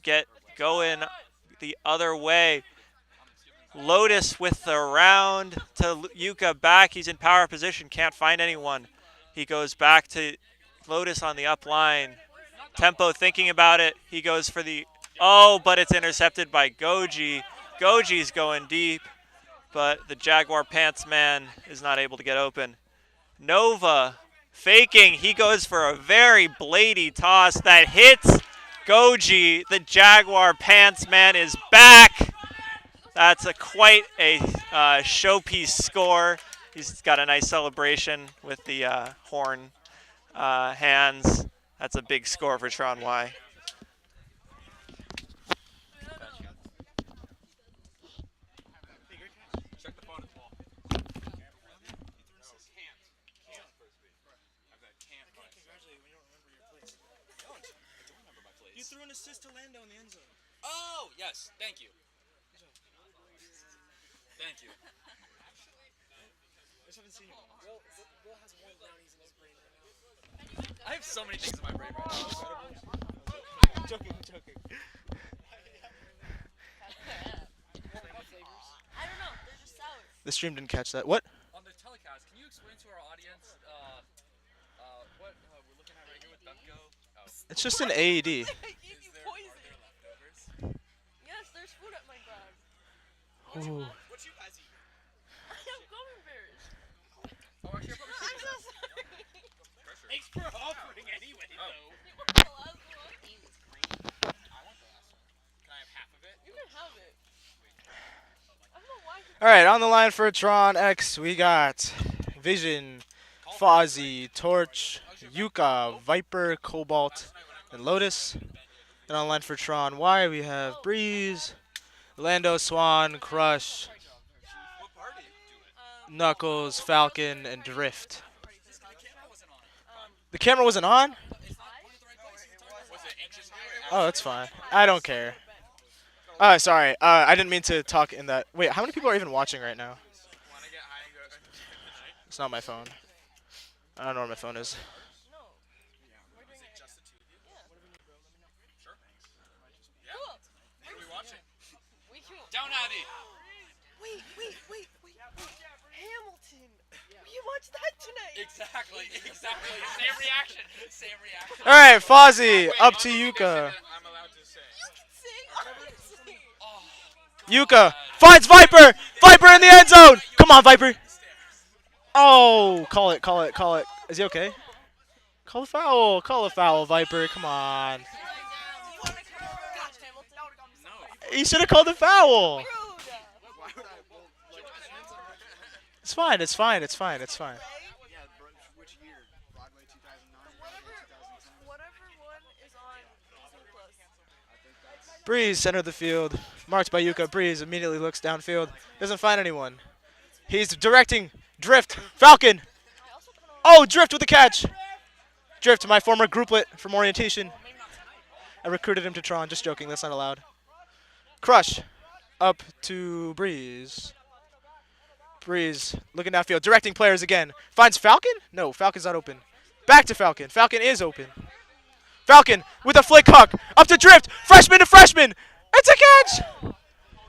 get going the other way. Lotus with the round to Yuka back. He's in power position. Can't find anyone. He goes back to Lotus on the up line. Tempo thinking about it. He goes for the... Oh, but it's intercepted by Goji. Goji's going deep, but the Jaguar Pants man is not able to get open. Nova faking. He goes for a very bladey toss that hits Goji. The Jaguar Pants man is back. That's quite a showpiece score. He's got a nice celebration with the horn hands. That's a big score for TRON Y. You threw an assist to Lando in the end zone. Oh, yes. Thank you. Thank you. I just haven't seen you. Will has one brownies in his brain right now. I have so many things in my brain right now. I'm joking. I don't know. They're just sour. The stream didn't catch that. What? On the telecast, can you explain to our audience what we're looking at right here with Bemco? Oh. It's just an AED. Yes, there's food at my bag. Ooh. What you guys eat? I have gummy bears. Oh, actually, I'm so sorry. Thanks for offering anyway, though. You want the last one? I want the last one. Can I have half of it? You can have it. I don't know why. All right, on the line for TRON X, we got Vision, Fozzie, Torch, Yuka, Viper, Cobalt, and Lotus. And on the line for TRON Y, we have Breeze, Lando, Swan, Crush, Knuckles, Falcon, and Drift. The camera wasn't on? Oh, that's fine. I don't care. Oh, sorry. I didn't mean to talk in that. Wait, how many people are even watching right now? It's not my phone. I don't know where my phone is. Down Addy. Wait. Hamilton. We watched that tonight. Exactly. Same reaction. All right, Fozzie, up to Yuka. I'm allowed to say. Yuka finds Viper. Viper in the end zone. Come on, Viper. Oh, call it. Is he okay? Call a foul, Viper. Come on. He should have called a foul. It's fine. It's fine. It's fine. It's fine. Yeah, which year? Broadway 2009? Whatever one is on Disney Plus. Breeze, center of the field. Marked by Yuka. Breeze immediately looks downfield. Doesn't find anyone. He's directing. Drift. Falcon. Oh, Drift with the catch. Drift, my former grouplet from orientation. I recruited him to Tron. Just joking. That's not allowed. Crush. Up to Breeze. Breeze looking downfield. Directing players again. Finds Falcon? No, Falcon's not open. Back to Falcon. Falcon is open. Falcon with a flick huck. Up to Drift. Freshman to freshman. It's a catch.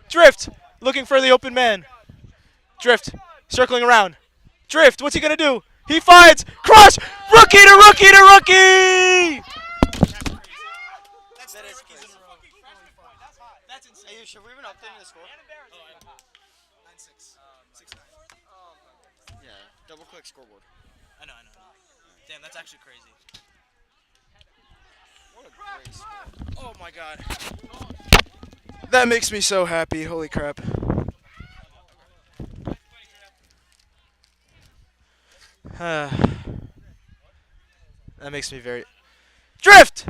Drift looking for the open man. Drift circling around. Drift, what's he going to do? He finds Crush. Rookie to rookie to rookie. That's insane. Hey, should we even update the score? 9-6. 6-9. Yeah, double click scoreboard. I know. Damn, that's actually crazy. What a great score. Oh my god. That makes me so happy. Holy crap. That makes me very... Drift!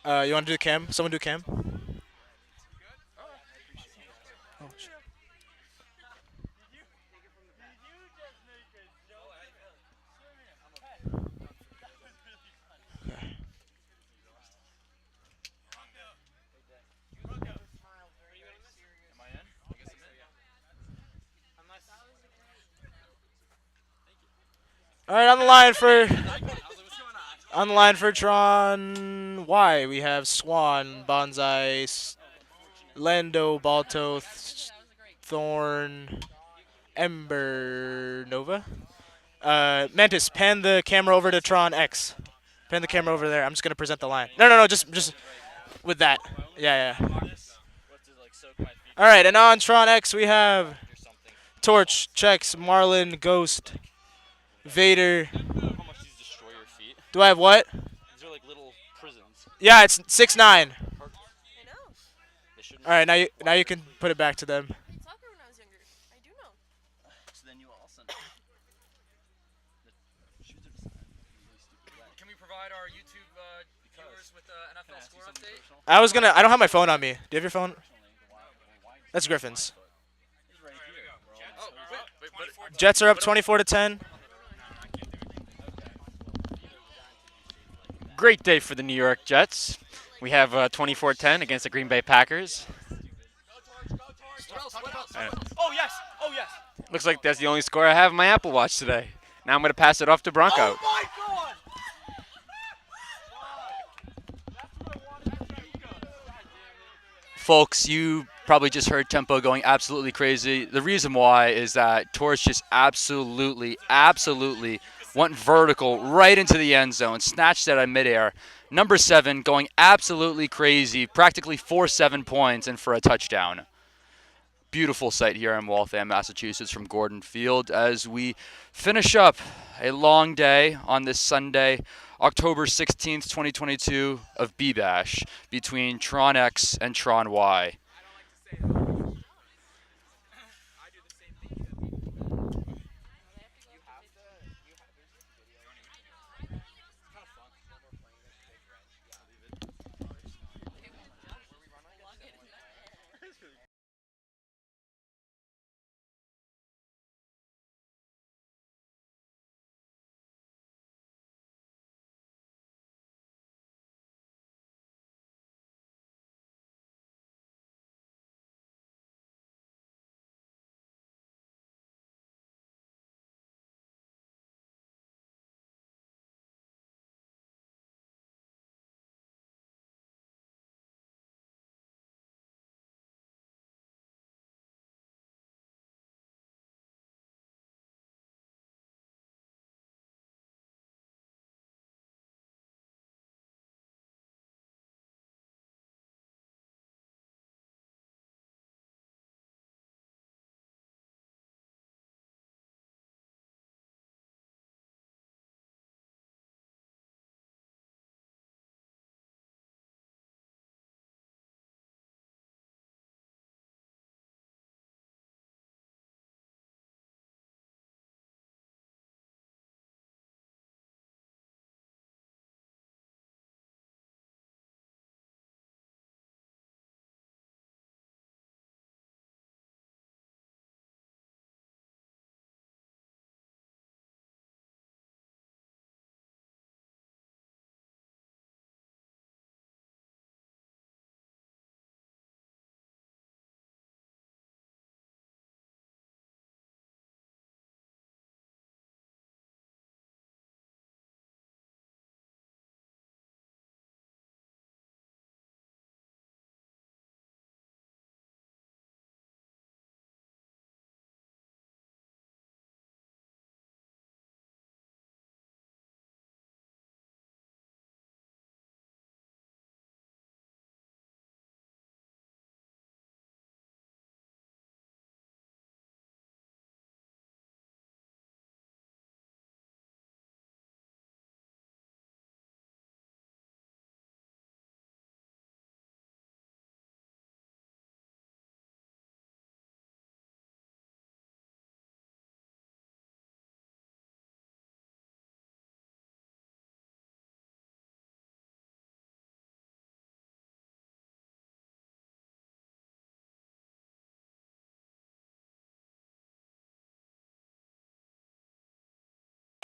You want to do cam? Someone do cam? Oh, shit. All right, on the line for Tron Y, we have Swan, Bonsai, Lando, Balto, Thorn, Ember, Nova. Mantis, pan the camera over to Tron X. Pan the camera over there. I'm just gonna present the line. No, just with that. Yeah. All right, and on Tron X we have Torch, Chex, Marlin, Ghost, Vader. How much these destroy your feet? Do I have what? These are like little prisons. Yeah, it's 6'9". All right, now you can put it back to them. Soccer when I was younger. I do know. So then you also Can we provide our YouTube viewers with the NFL score update? I don't have my phone on me. Do you have your phone? That's Griffin's. Jets are up 24-10. Great day for the New York Jets. We have 24-10 against the Green Bay Packers. Oh yes! Looks like that's the only score I have in my Apple Watch today. Now I'm going to pass it off to Bronco. Oh my god! Folks, you probably just heard Tempo going absolutely crazy. The reason why is that Torch just absolutely went vertical right into the end zone, snatched that in midair. Number 7 going absolutely crazy, practically 4-7 points and for a touchdown. Beautiful sight here in Waltham, Massachusetts from Gordon Field as we finish up a long day on this Sunday, October 16th, 2022 of BBash between TRON X and TRON Y.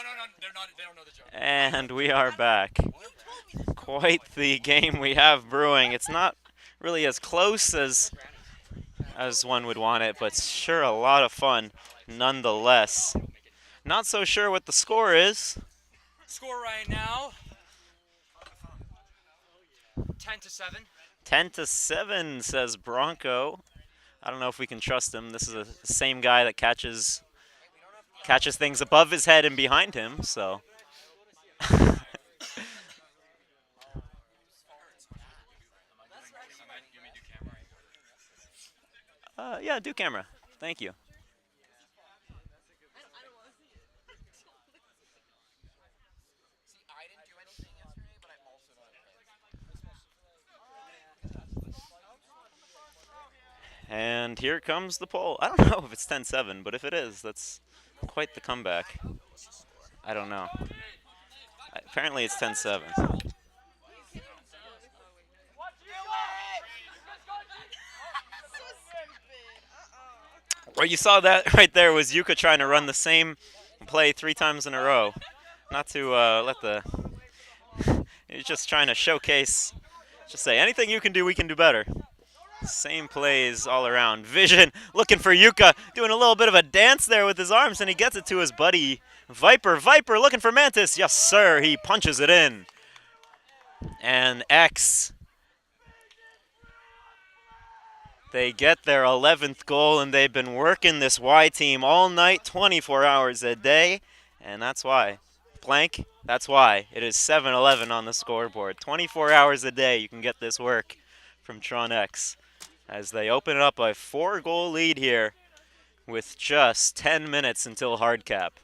They don't know the joke. And we are back. Quite the game we have brewing. It's not really as close as one would want it, but sure a lot of fun nonetheless. Not so sure what the score is. Score right now. 10-7. 10-7 says Bronco. I don't know if we can trust him. This is the same guy that catches things above his head and behind him, so. Yeah, do camera. Thank you. And here comes the poll. I don't know if it's 10-7, but if it is, that's quite the comeback. I don't know. Apparently it's 10-7. Well, you saw that right there was Yuka trying to run the same play 3 times in a row. Not to let the... He's just trying to showcase, just say, anything you can do, we can do better. Same plays all around. Vision looking for Yuka, doing a little bit of a dance there with his arms, and he gets it to his buddy Viper. Viper looking for Mantis. Yes, sir. He punches it in. And X, they get their 11th goal, and they've been working this Y team all night, 24 hours a day, and that's why. Blank, that's why. It is 7-11 on the scoreboard. 24 hours a day you can get this work from TRON X as they open up a 4-goal lead here with just 10 minutes until hard cap.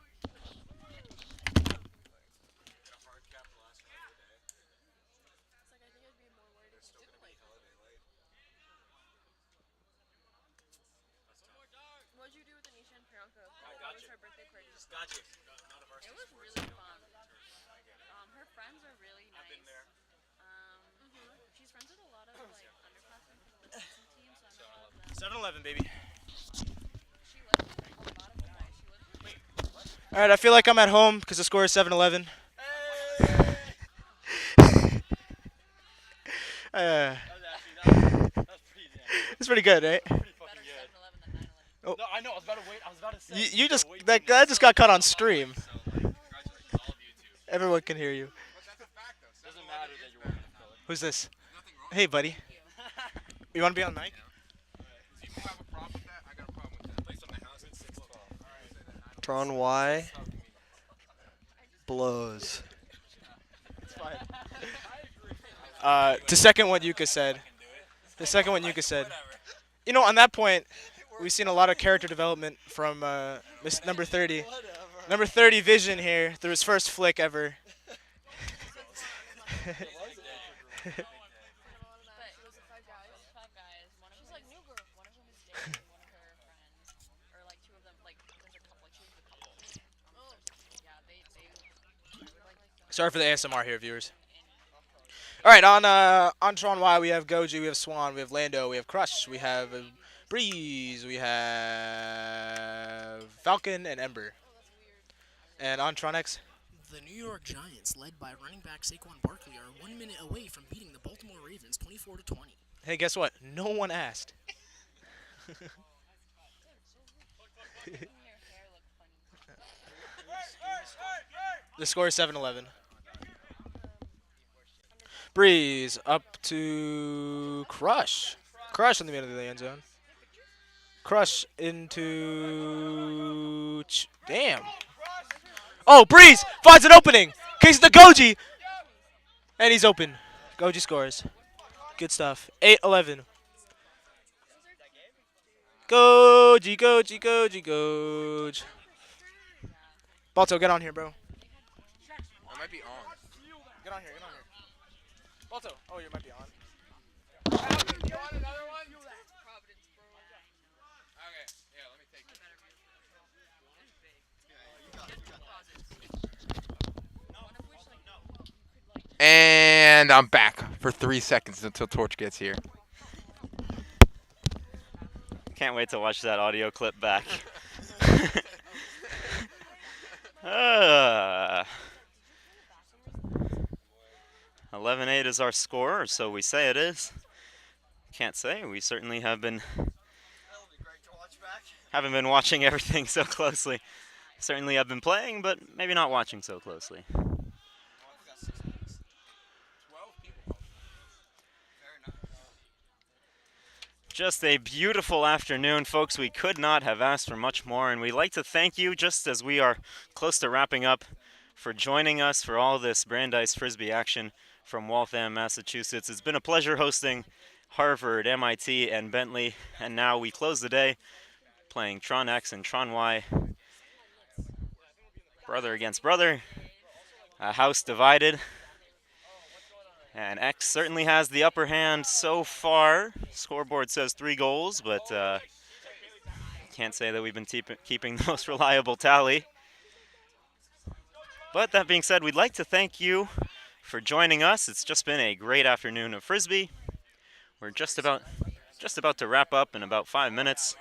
What'd you do with Anisha and Priyanka? Got It was you. her birthday party. Got you. It was really fun. Her friends are really nice. I've been there. She's friends with a lot of like underclassmen from the Wisconsin team, so I know a lot of them. 7-11, baby. She lives with a lot of guys. She lives with All right, I feel like I'm at home because the score is 7-11. It's pretty good, right? Oh. No, I know. I was about to wait. I was about to say. You just that just got cut on stream. Everyone can hear you. Doesn't matter that you're wearing a color. Who's this? Hey, buddy. You want to be on mic? TRON Y blows. To second what Yuka said. You know, on that point, we've seen a lot of character development from Miss number 30. Number 30 Vision here through his first flick ever. Sorry for the ASMR here, viewers. All right, on TRON Y, we have Goji, we have Swan, we have Lando, we have Crush, we have Breeze, we have Falcon, and Ember. And on TRON X, the New York Giants, led by running back Saquon Barkley, are 1 minute away from beating the Baltimore Ravens 24-20. Hey, guess what? No one asked. The score is 7-11. Breeze up to Crush. Crush in the middle of the end zone. Crush into... Damn. Oh, Breeze finds an opening. Kicks the Goji. And he's open. Goji scores. Good stuff. 8-11. Goji, Goji, Goji, Goji. Balto, get on here, bro. I might be on. Get on here, get on here. Balto, oh, you might be on. You want another one? Okay, yeah, let me take it. And I'm back for 3 seconds until Torch gets here. Can't wait to watch that audio clip back. 11-8 is our score, or so we say it is. Can't say. We certainly haven't been watching everything so closely. Certainly I've been playing, but maybe not watching so closely. Just a beautiful afternoon, folks. We could not have asked for much more, and we'd like to thank you, just as we are close to wrapping up, for joining us for all this Brandeis Frisbee action from Waltham, Massachusetts. It's been a pleasure hosting Harvard, MIT, and Bentley, and now we close the day playing TRON X and TRON Y. Brother against brother, a house divided. And X certainly has the upper hand so far. Scoreboard says 3 goals, but can't say that we've been keeping the most reliable tally. But that being said, we'd like to thank you for joining us. It's just been a great afternoon of Frisbee. We're just about to wrap up in about 5 minutes.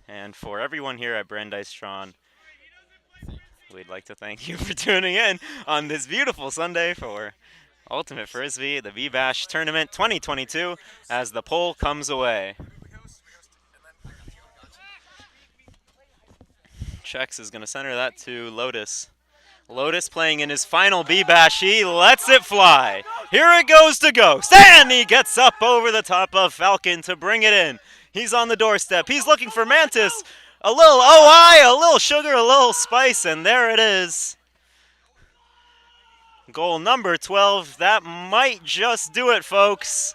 And for everyone here at Brandeis TRON, we'd like to thank you for tuning in on this beautiful Sunday for Ultimate Frisbee, the BBash Tournament 2022, as the poll comes away. Chex is going to center that to Lotus. Lotus playing in his final BBash. He lets it fly. Here it goes to Ghost. And he gets up over the top of Falcon to bring it in. He's on the doorstep. He's looking for Mantis. A little OI, a little sugar, a little spice, and there it is. Goal number 12. That might just do it, folks.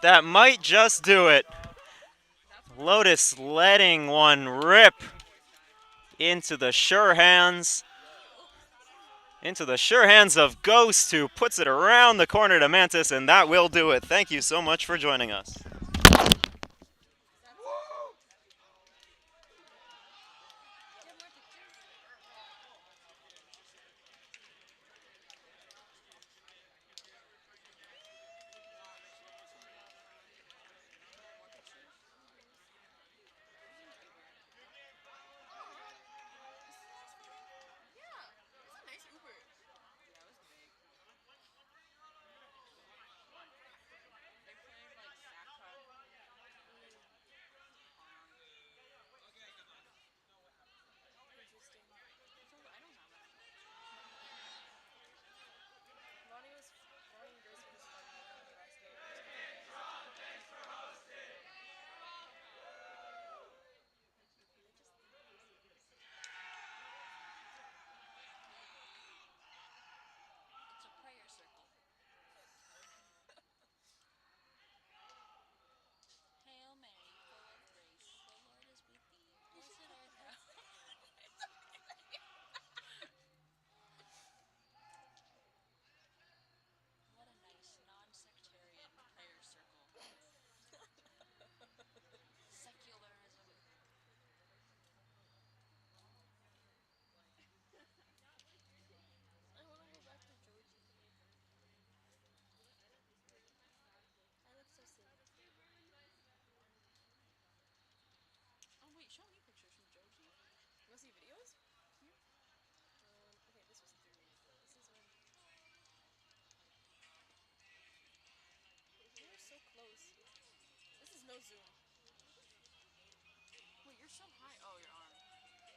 That might just do it. Lotus letting one rip into the sure hands. Into the sure hands of Ghost, who puts it around the corner to Mantis, and that will do it. Thank you so much for joining us. Zoom. Wait, you're so high. Oh, your arm.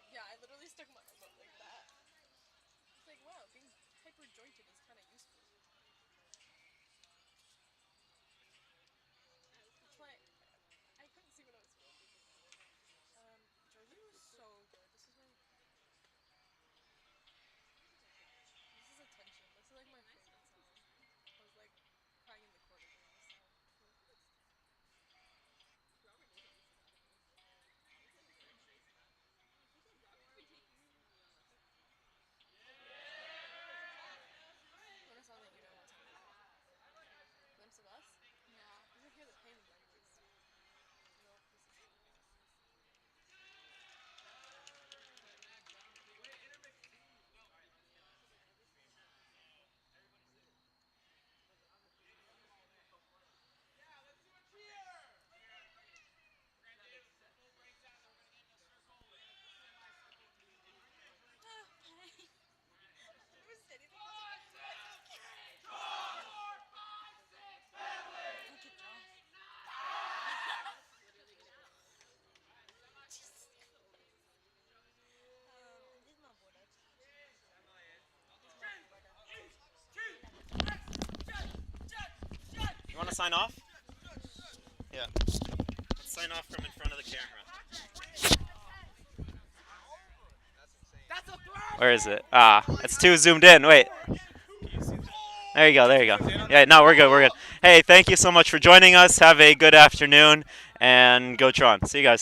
Yeah, I literally stuck my arm up like that. It's like, wow, being hyper jointed is kind of useful. That's why I couldn't see what I was filming. Georgie was so good. This is attention. This is like my favorite song. I was like crying in the corner during this song. sign off? Yeah. Let's sign off from in front of the camera. Where is it? Ah, it's too zoomed in. Wait. There you go. There you go. Yeah, no, we're good. We're good. Hey, thank you so much for joining us. Have a good afternoon, and go Tron. See you guys.